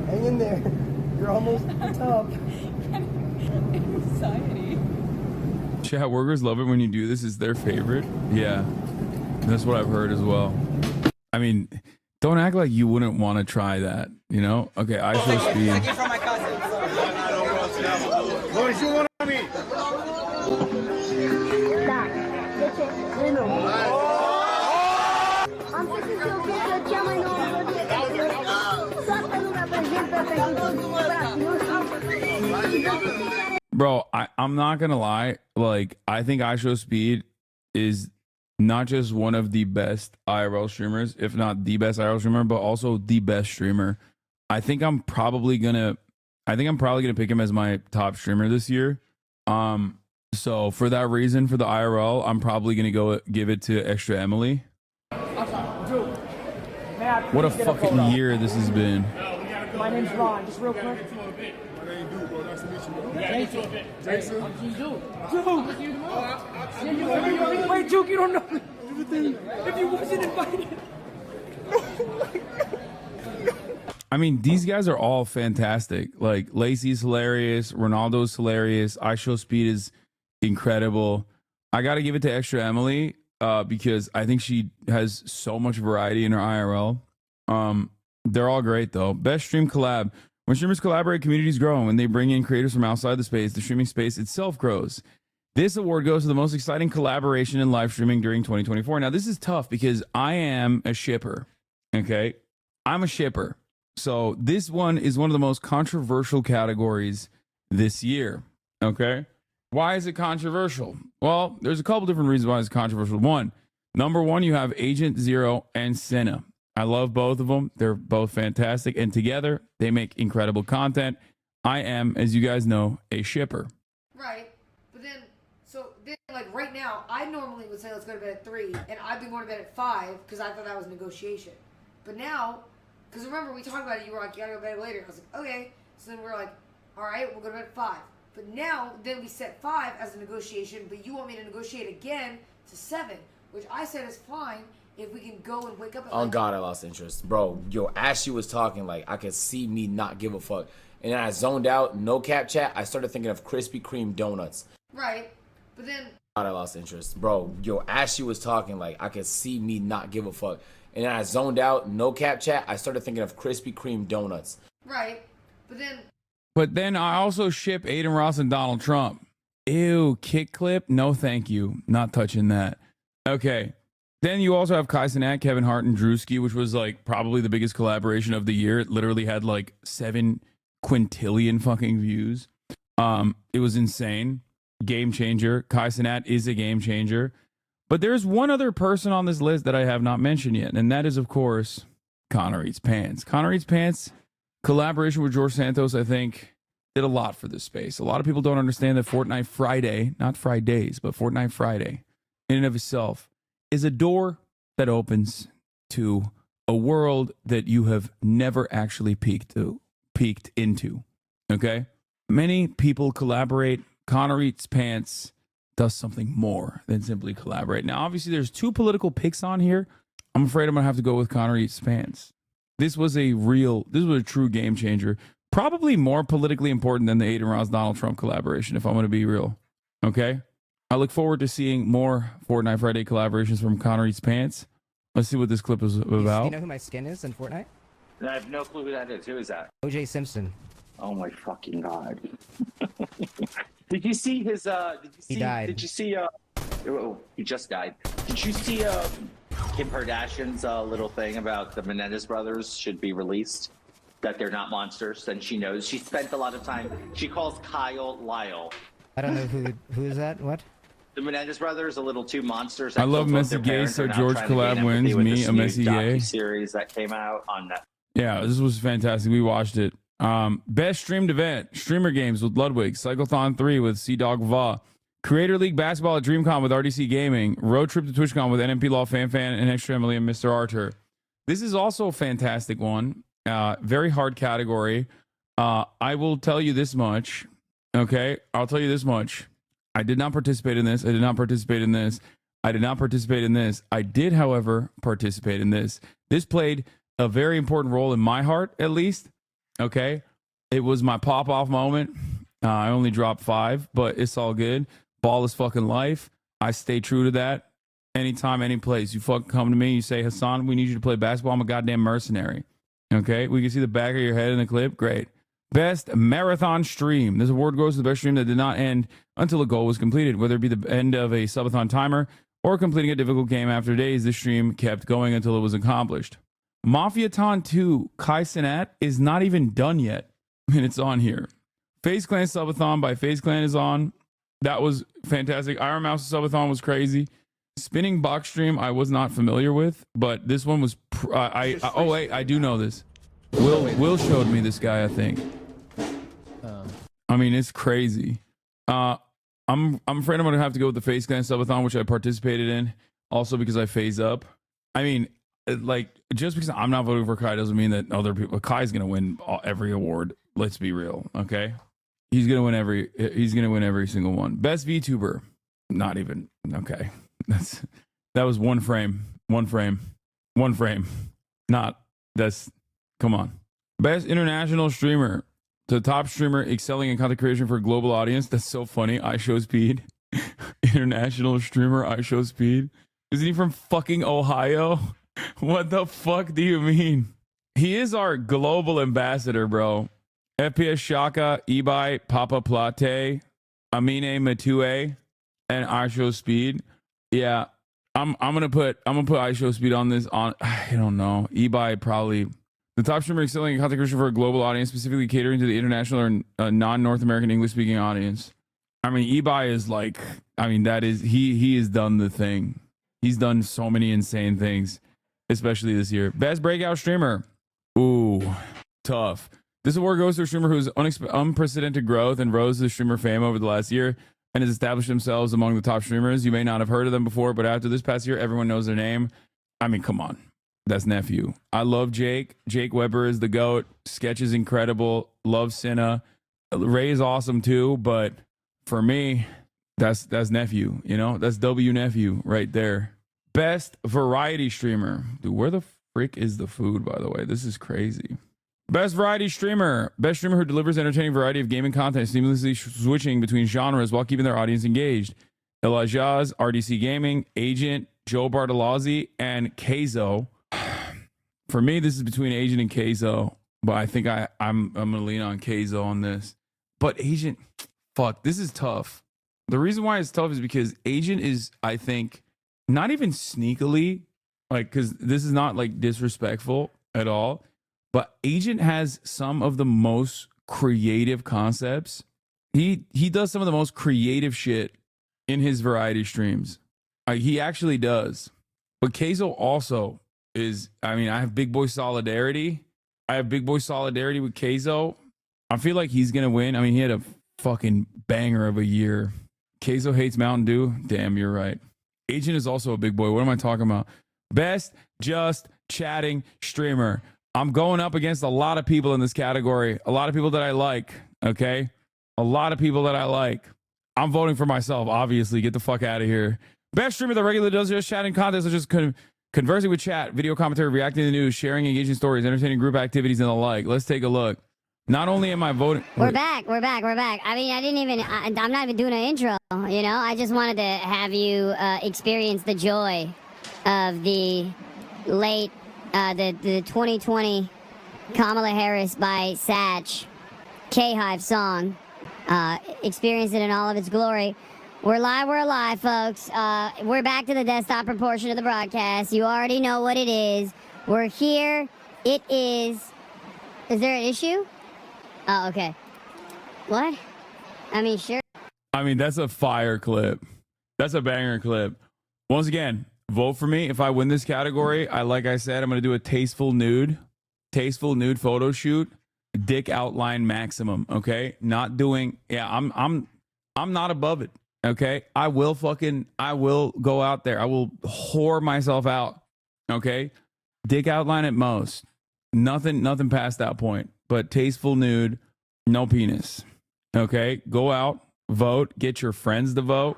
[SPEAKER 4] hang in there. You're almost at the top.
[SPEAKER 10] Anxiety.
[SPEAKER 2] Chat workers love it when you do this. Is their favorite. Yeah, that's what I've heard as well. I mean, don't act like you wouldn't want to try that. You know? Okay, I show speed.
[SPEAKER 19] Thank you from my cousin.
[SPEAKER 13] Boys, you want me?
[SPEAKER 2] Bro, I'm not gonna lie. Like, I think I Show Speed is not just one of the best IRL streamers, if not the best IRL streamer, but also the best streamer. I think I'm probably gonna pick him as my top streamer this year. So for that reason, for the IRL, I'm probably gonna go give it to Extra Emily. What a fucking year this has been.
[SPEAKER 21] My name's Ron. Just real quick. Jason. Wait, Duke, you don't know. If you wasn't invited.
[SPEAKER 2] I mean, these guys are all fantastic. Like, Lacey's hilarious. Ronaldo's hilarious. I Show Speed is incredible. I got to give it to Extra Emily because I think she has so much variety in her IRL. They're all great, though. Best stream collab. When streamers collaborate, communities grow. When they bring in creators from outside the space, the streaming space itself grows. This award goes to the most exciting collaboration in live streaming during 2024. Now, this is tough because I am a shipper. Okay? I'm a shipper. So this one is one of the most controversial categories this year. Okay? Why is it controversial? Well, there's a couple different reasons why it's controversial. Number one, you have Agent Zero and Senna. I love both of them. They're both fantastic. And together, they make incredible content. I am, as you guys know, a shipper.
[SPEAKER 10] Right, but then, like right now, I normally would say let's go to bed at 3, and I've been going to bed at 5 because I thought that was negotiation. But now, because remember we talked about it, you were like, you gotta go to bed later. I was like, okay. So then we're like, all right, we'll go to bed at 5. But now, then we set 5 as a negotiation, but you want me to negotiate again to 7, which I said is fine. If we can go and wake up at
[SPEAKER 17] Oh God, I lost interest. Bro, yo, as she was talking, like, I could see me not give a fuck. And then I zoned out, no cap chat, I started thinking of Krispy Kreme donuts.
[SPEAKER 10] Right, but then...
[SPEAKER 17] God, I lost interest. Bro, yo, as she was talking, like, I could see me not give a fuck. And then I zoned out, no cap chat, I started thinking of Krispy Kreme donuts.
[SPEAKER 10] Right, but then...
[SPEAKER 2] But then I also ship Aiden Ross and Donald Trump. Ew, kick clip? No, thank you. Not touching that. Okay. Then you also have HasanAbi, Kevin Hart, and Drewski, which was like probably the biggest collaboration of the year. It literally had like 7 quintillion fucking views. It was insane. Game changer. HasanAbi is a game changer. But there's one other person on this list that I have not mentioned yet, and that is, of course, Connor Eats Pants. Connor Eats Pants, collaboration with George Santos, I think, did a lot for this space. A lot of people don't understand that Fortnite Friday, not Fridays, but Fortnite Friday, in and of itself, is a door that opens to a world that you have never actually peeked into. Okay? Many people collaborate. Connor Eats Pants does something more than simply collaborate. Now, obviously, there's 2 political picks on here. I'm afraid I'm going to have to go with Connor Eats Pants. This was a true game changer. Probably more politically important than the Aiden Ross Donald Trump collaboration, if I'm going to be real. Okay? I look forward to seeing more Fortnite Friday collaborations from Connor Eats Pants. Let's see what this clip is about.
[SPEAKER 21] Do you know who my skin is in Fortnite?
[SPEAKER 5] I have no clue who that is. Who is that?
[SPEAKER 21] OJ Simpson.
[SPEAKER 5] Oh my fucking god. Did you see his
[SPEAKER 9] He died.
[SPEAKER 5] Did you see oh, he just died. Did you see Kim Kardashian's little thing about the Menendez brothers should be released? That they're not monsters, and she knows. She spent a lot of time. She calls Kyle Lyle.
[SPEAKER 9] I don't know who is that. What?
[SPEAKER 5] The Menendez brothers, a little two monsters.
[SPEAKER 2] I love messy gay, so George collab wins. Me, a messy gay.
[SPEAKER 5] Series that came out on Netflix.
[SPEAKER 2] Yeah, this was fantastic. We watched it. Best streamed event: Streamer Games with Ludwig, Cyclothon 3 with Sea Dog Va, Creator League Basketball at DreamCon with RDC Gaming, Road Trip to TwitchCon with NMP Law Fan and Extra Emily and Mr. Arthur. This is also a fantastic one. Very hard category. I will tell you this much. Okay, I'll tell you this much. I did not participate in this. I did not participate in this. I did not participate in this. I did, however, participate in this. This played a very important role in my heart, at least. Okay, it was my pop-off moment. I only dropped 5, but it's all good. Ball is fucking life. I stay true to that. Anytime, any place. You fucking come to me, you say, Hasan, we need you to play basketball. I'm a goddamn mercenary. Okay, we can see the back of your head in the clip. Great. Best marathon stream. This award goes to the best stream that did not end until a goal was completed. Whether it be the end of a subathon timer or completing a difficult game after days, this stream kept going until it was accomplished. Mafiaton 2 Kai Cenat is not even done yet, and it's on here. FaZe Clan subathon by FaZe Clan is on. That was fantastic. Iron Mouse subathon was crazy. Spinning box stream I was not familiar with, but this one was oh wait, I do know this. Will showed me this guy, I think. I mean, it's crazy. I'm afraid I'm gonna have to go with the FaZe Clan subathon, which I participated in, also because I phase up. I mean, like, just because I'm not voting for Kai doesn't mean that other people. Kai's gonna win every award. Let's be real, okay? He's gonna win every single one. Best VTuber, not even okay. That was one frame. Not that's come on. Best international streamer. The top streamer excelling in content creation for a global audience. That's so funny. iShowSpeed. International streamer iShowSpeed. Isn't he from fucking Ohio? What the fuck do you mean? He is our global ambassador, bro. FPS Shaka, Ibai, Papa Plate, Amine Matue, and iShowSpeed. Yeah, I'm gonna put iShowSpeed on this. I don't know. Ibai probably the top streamer excelling in content creation for a global audience, specifically catering to the international or non-North American English speaking audience. I mean, Ibai is like, I mean, that is he has done the thing. He's done so many insane things, especially this year. Best breakout streamer. Ooh, tough. This award goes to a streamer who's unprecedented growth and rose to the streamer fame over the last year and has established themselves among the top streamers. You may not have heard of them before, but after this past year, everyone knows their name. I mean, come on. That's Nephew. I love Jake. Jake Weber is the GOAT. Sketch is incredible. Love Cinna. Ray is awesome too, but for me, that's Nephew. You know, that's W Nephew right there. Best variety streamer. Dude, where the frick is the food, by the way? This is crazy. Best variety streamer. Best streamer who delivers entertaining variety of gaming content, seamlessly switching between genres while keeping their audience engaged. Elijah's, RDC Gaming, Agent, Joe Bartolozzi, and Keizo. For me, this is between Agent and Keizo, but I think I'm gonna lean on Keizo on this. But Agent, fuck, this is tough. The reason why it's tough is because Agent is, I think, not even sneakily, like, because this is not like disrespectful at all. But Agent has some of the most creative concepts. He does some of the most creative shit in his variety streams. He actually does. But Keizo also is, I mean, I have big boy solidarity. with Keizo. I feel like he's going to win. I mean, he had a fucking banger of a year. Keizo hates Mountain Dew. Damn, you're right. Agent is also a big boy. What am I talking about? Best just chatting streamer. I'm going up against a lot of people in this category. A lot of people that I like, okay? A lot of people that I like. I'm voting for myself, obviously. Get the fuck out of here. Best streamer that regularly does just chatting content, such as conversing with chat, video commentary, reacting to the news, sharing engaging stories, entertaining group activities, and the like. Let's take a look. Not only am I voting...
[SPEAKER 11] We're back. I mean, I'm not even doing an intro, you know? I just wanted to have you experience the joy of the the 2020 Kamala Harris by Satch K-Hive song. Experience it in all of its glory. We're alive, folks. We're back to the desktop portion of the broadcast. You already know what it is. We're here. It is... Is there an issue? Oh, okay. What? I mean, sure.
[SPEAKER 2] I mean, that's a fire clip. That's a banger clip. Once again, vote for me. If I win this category, like I said, I'm going to do a tasteful nude photo shoot, dick outline maximum. Okay, not doing. Yeah, I'm not above it. Okay, I will go out there. I will whore myself out. Okay, dick outline at most. Nothing past that point. But tasteful nude, no penis. Okay, go out, vote, get your friends to vote.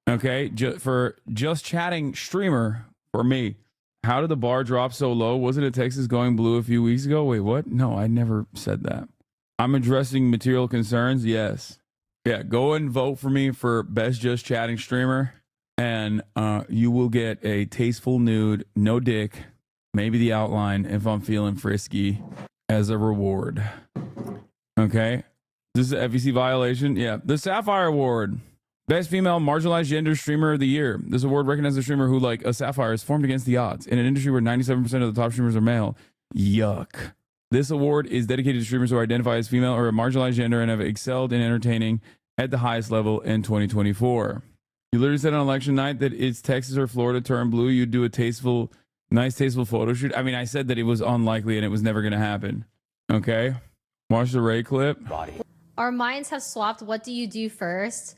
[SPEAKER 2] Okay, for just chatting streamer for me. How did the bar drop so low? Wasn't it Texas going blue a few weeks ago? Wait, what? No, I never said that. I'm addressing material concerns. Yes. Yeah, go and vote for me for best just chatting streamer. And you will get a tasteful nude, no dick, maybe the outline if I'm feeling frisky as a reward. Okay. This is an FEC violation. Yeah. The Sapphire Award. Best female marginalized gender streamer of the year. This award recognizes a streamer who, like a Sapphire, is formed against the odds in an industry where 97% of the top streamers are male. Yuck. This award is dedicated to streamers who identify as female or a marginalized gender and have excelled in entertaining at the highest level in 2024. You literally said on election night that it's Texas or Florida turned blue. You'd do a nice tasteful photo shoot. I mean, I said that it was unlikely and it was never going to happen. Okay. Watch the Ray clip.
[SPEAKER 3] Our minds have swapped. What do you do first?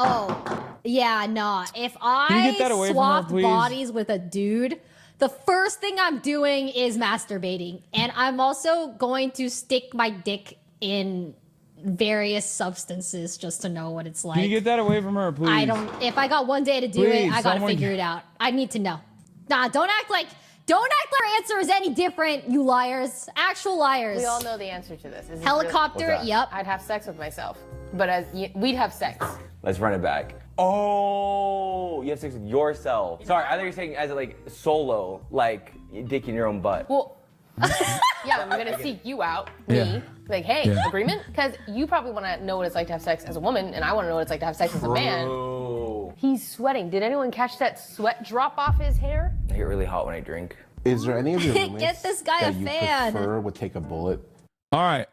[SPEAKER 3] Oh, yeah, nah. If I swapped bodies with a dude, the first thing I'm doing is masturbating. And I'm also going to stick my dick in various substances just to know what it's like.
[SPEAKER 2] Can you get that away from her, please?
[SPEAKER 3] If I got one day to do it, I gotta figure it out. I need to know. Nah, don't act like our answer is any different, you liars. Actual liars.
[SPEAKER 6] We all know the answer to this. Is
[SPEAKER 3] Helicopter, yep.
[SPEAKER 6] I'd have sex with myself. But we'd have sex.
[SPEAKER 16] Let's run it back. Oh, you have sex with yourself. Sorry, I thought you were saying as like solo, like dick in your own butt.
[SPEAKER 6] Well, yeah, I'm gonna seek you out, me.
[SPEAKER 16] Yeah.
[SPEAKER 6] Like, hey, agreement? Because you probably want to know what it's like to have sex as a woman, and I want to know what it's like to have sex as a man. He's sweating. Did anyone catch that sweat drop off his hair?
[SPEAKER 16] I get really hot when I drink.
[SPEAKER 20] Is there any of your roommates
[SPEAKER 3] Get this guy
[SPEAKER 20] that
[SPEAKER 3] a
[SPEAKER 20] you
[SPEAKER 3] fan.
[SPEAKER 20] prefer would take a bullet?
[SPEAKER 2] All right.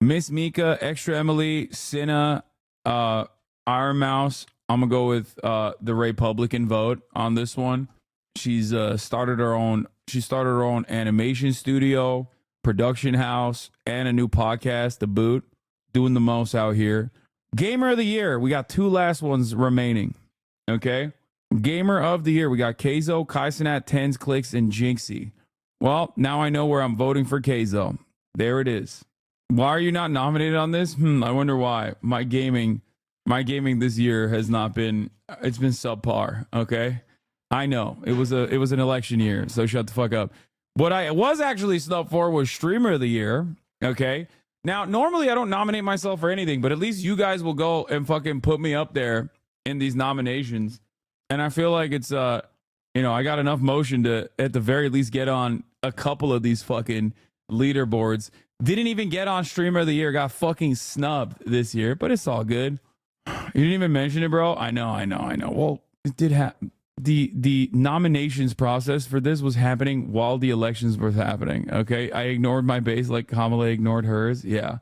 [SPEAKER 2] Miss Mika, Extra Emily, Cinna, Iron Mouse. I'm gonna go with the Republican vote on this one. She's started her own animation studio, production house, and a new podcast to boot. Doing the most out here. Gamer of the year. We got two last ones remaining. Okay. Gamer of the year. We got Keizo, Kaisenat, Tens, Clicks, and Jinxie. Well, now I know where I'm voting for Keizo. There it is. Why are you not nominated on this? I wonder why. My gaming this year has not been. It's been subpar. Okay. I know it was an election year, so shut the fuck up. What I was actually snubbed for was Streamer of the Year. Okay. Now, normally I don't nominate myself for anything, but at least you guys will go and fucking put me up there in these nominations. And I feel like it's, I got enough motion to, at the very least, get on a couple of these fucking leaderboards. Didn't even get on Streamer of the Year. Got fucking snubbed this year, but it's all good. You didn't even mention it, bro. I know. Well, it did happen. The nominations process for this was happening while the elections were happening. Okay, I ignored my base like Kamala ignored hers. Yeah,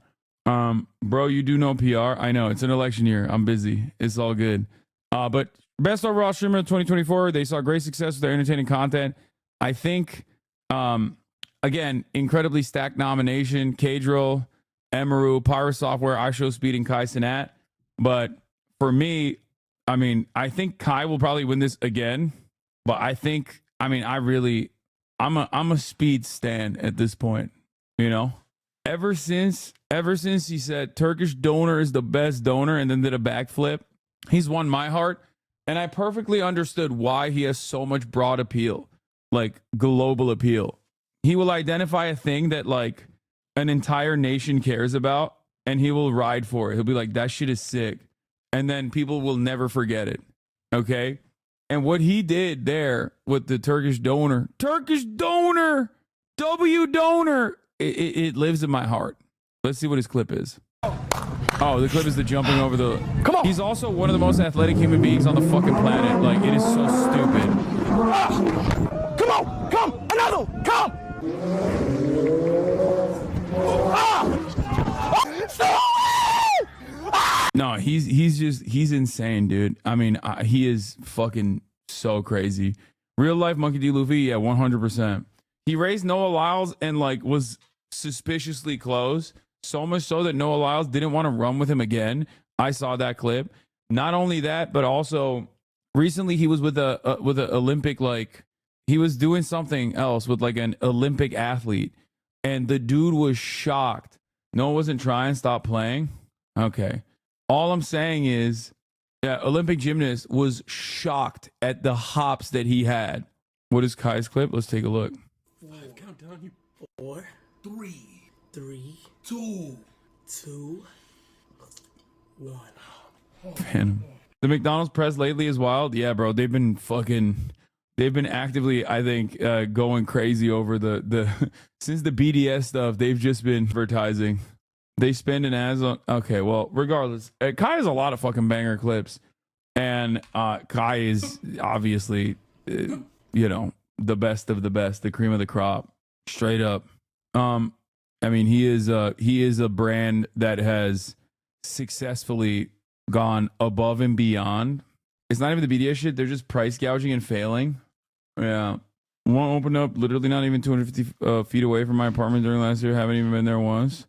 [SPEAKER 2] bro, you do know PR. I know it's an election year. I'm busy. It's all good. But best overall streamer of 2024. They saw great success with their entertaining content. I think, again, incredibly stacked nomination. Kadrill, Emaru, Pyro Software, iShowSpeed, and Kai Cenat. But for me, I mean, I think Kai will probably win this again, but I'm a speed stan at this point, ever since he said Turkish donor is the best donor and then did a backflip, he's won my heart. And I perfectly understood why he has so much broad appeal, like global appeal. He will identify a thing that like an entire nation cares about and he will ride for it. He'll be like, that shit is sick. And then people will never forget it. Okay. And what he did there with the Turkish donor, W donor, it lives in my heart. Let's see what his clip is. Oh, the clip is the jumping over the... Come on! He's also one of the most athletic human beings on the fucking planet. Like, it is so stupid.
[SPEAKER 19] Come on! Come! Another one! Come!
[SPEAKER 2] No, he's insane, dude. I mean, he is fucking so crazy. Real life Monkey D. Luffy, yeah, 100%. He raised Noah Lyles and like was suspiciously close. So much so that Noah Lyles didn't want to run with him again. I saw that clip. Not only that, but also recently he was with a Olympic, like he was doing something else with like an Olympic athlete, and the dude was shocked. Noah wasn't trying, stop playing. Okay. All I'm saying is, yeah, Olympic gymnast was shocked at the hops that he had. What is Kai's clip? Let's take a look.
[SPEAKER 19] 5, count down, you 4, 3, 2, 1.
[SPEAKER 2] Phantom. The McDonald's press lately is wild. Yeah, bro. They've been actively, I think, going crazy over the since the BDS stuff. They've just been advertising. They spend an ads on. Okay, well, regardless, Kai has a lot of fucking banger clips, and Kai is obviously, you know, the best of the best, the cream of the crop, straight up. I mean, he is a brand that has successfully gone above and beyond. It's not even the BDS shit; they're just price gouging and failing. Yeah, one opened up literally not even 250 feet away from my apartment during last year. Haven't even been there once.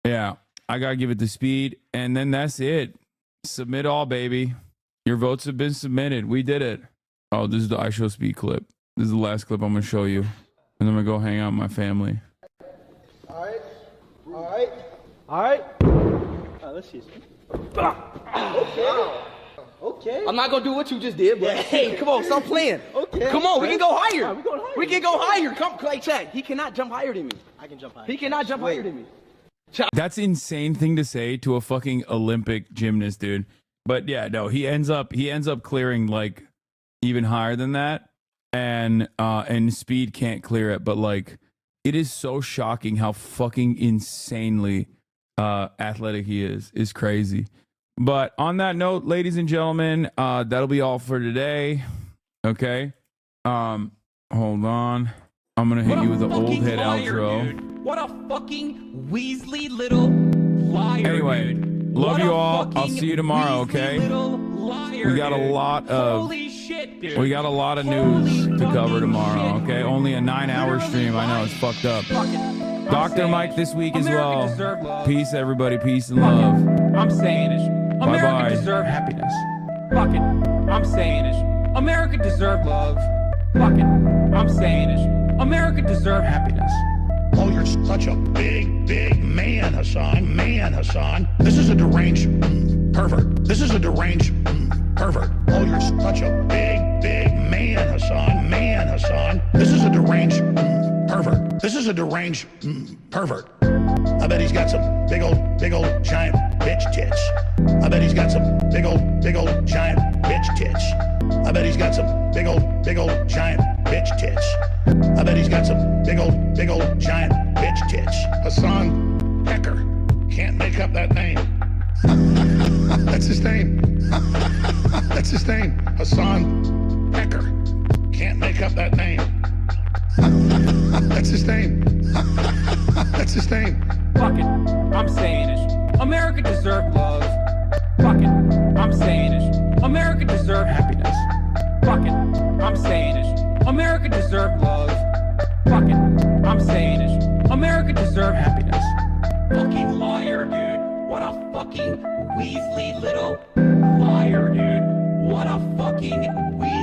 [SPEAKER 2] Yeah, I gotta give it the speed, and then that's it. Submit all, baby. Your votes have been submitted. We did it. Oh, this is the I Show Speed clip. This is the last clip I'm gonna show you, and I'm gonna go hang out with my family.
[SPEAKER 4] All right. Let's see. Okay.
[SPEAKER 19] I'm not gonna do what you just did, but hey, come on, stop playing. Okay. Come on, we can go higher. We can go higher. Come, like Chad. He cannot jump higher than me.
[SPEAKER 4] I can jump higher.
[SPEAKER 19] He cannot jump higher than me.
[SPEAKER 2] That's insane thing to say to a fucking Olympic gymnast, dude. But yeah, no, he ends up clearing like even higher than that, and speed can't clear it. But like, it is so shocking how fucking insanely athletic he is. It's crazy. But on that note, ladies and gentlemen, that'll be all for today. Okay. Hold on. I'm gonna hit you with the old head outro.
[SPEAKER 1] Dude. What a fucking Weasley little liar.
[SPEAKER 2] Anyway,
[SPEAKER 1] dude.
[SPEAKER 2] Love you all. I'll see you tomorrow, okay? We got a lot of
[SPEAKER 1] Holy shit, dude.
[SPEAKER 2] we got a lot of news to cover tomorrow, okay? Only a 9-hour stream. I know it's fucked up. Dr. Mike this week as well. Peace, everybody. Peace and love.
[SPEAKER 1] I'm saying it. America deserves happiness. Fuck it. I'm saying it. America deserves love. Fuck it. I'm saying it. America deserves happiness.
[SPEAKER 7] Oh, you're such a big, big man, Hasan. Man, Hasan. This is a deranged pervert. This is a deranged pervert. Oh, you're such a big, big man, Hasan. Man, Hasan. This is a deranged pervert. This is a deranged pervert. I bet he's got some big old, giant bitch tits. I bet he's got some big old, giant bitch tits. I bet he's got some big old, giant bitch tits. I bet he's got some big old, giant bitch tits. Hasan Pecker. Can't make up that name. That's his name. That's his name. Hasan Pecker. Can't make up that name. That's his name. That's his name.
[SPEAKER 1] Fuck it. I'm saying it. America deserves love. Fuck it. I'm saying it. America deserves happiness. Fuck it. I'm saying it. America deserves love. Fuck it. I'm saying it. America deserves happiness. Fucking liar, dude. What a fucking Weasley little liar, dude. What a fucking Weasley.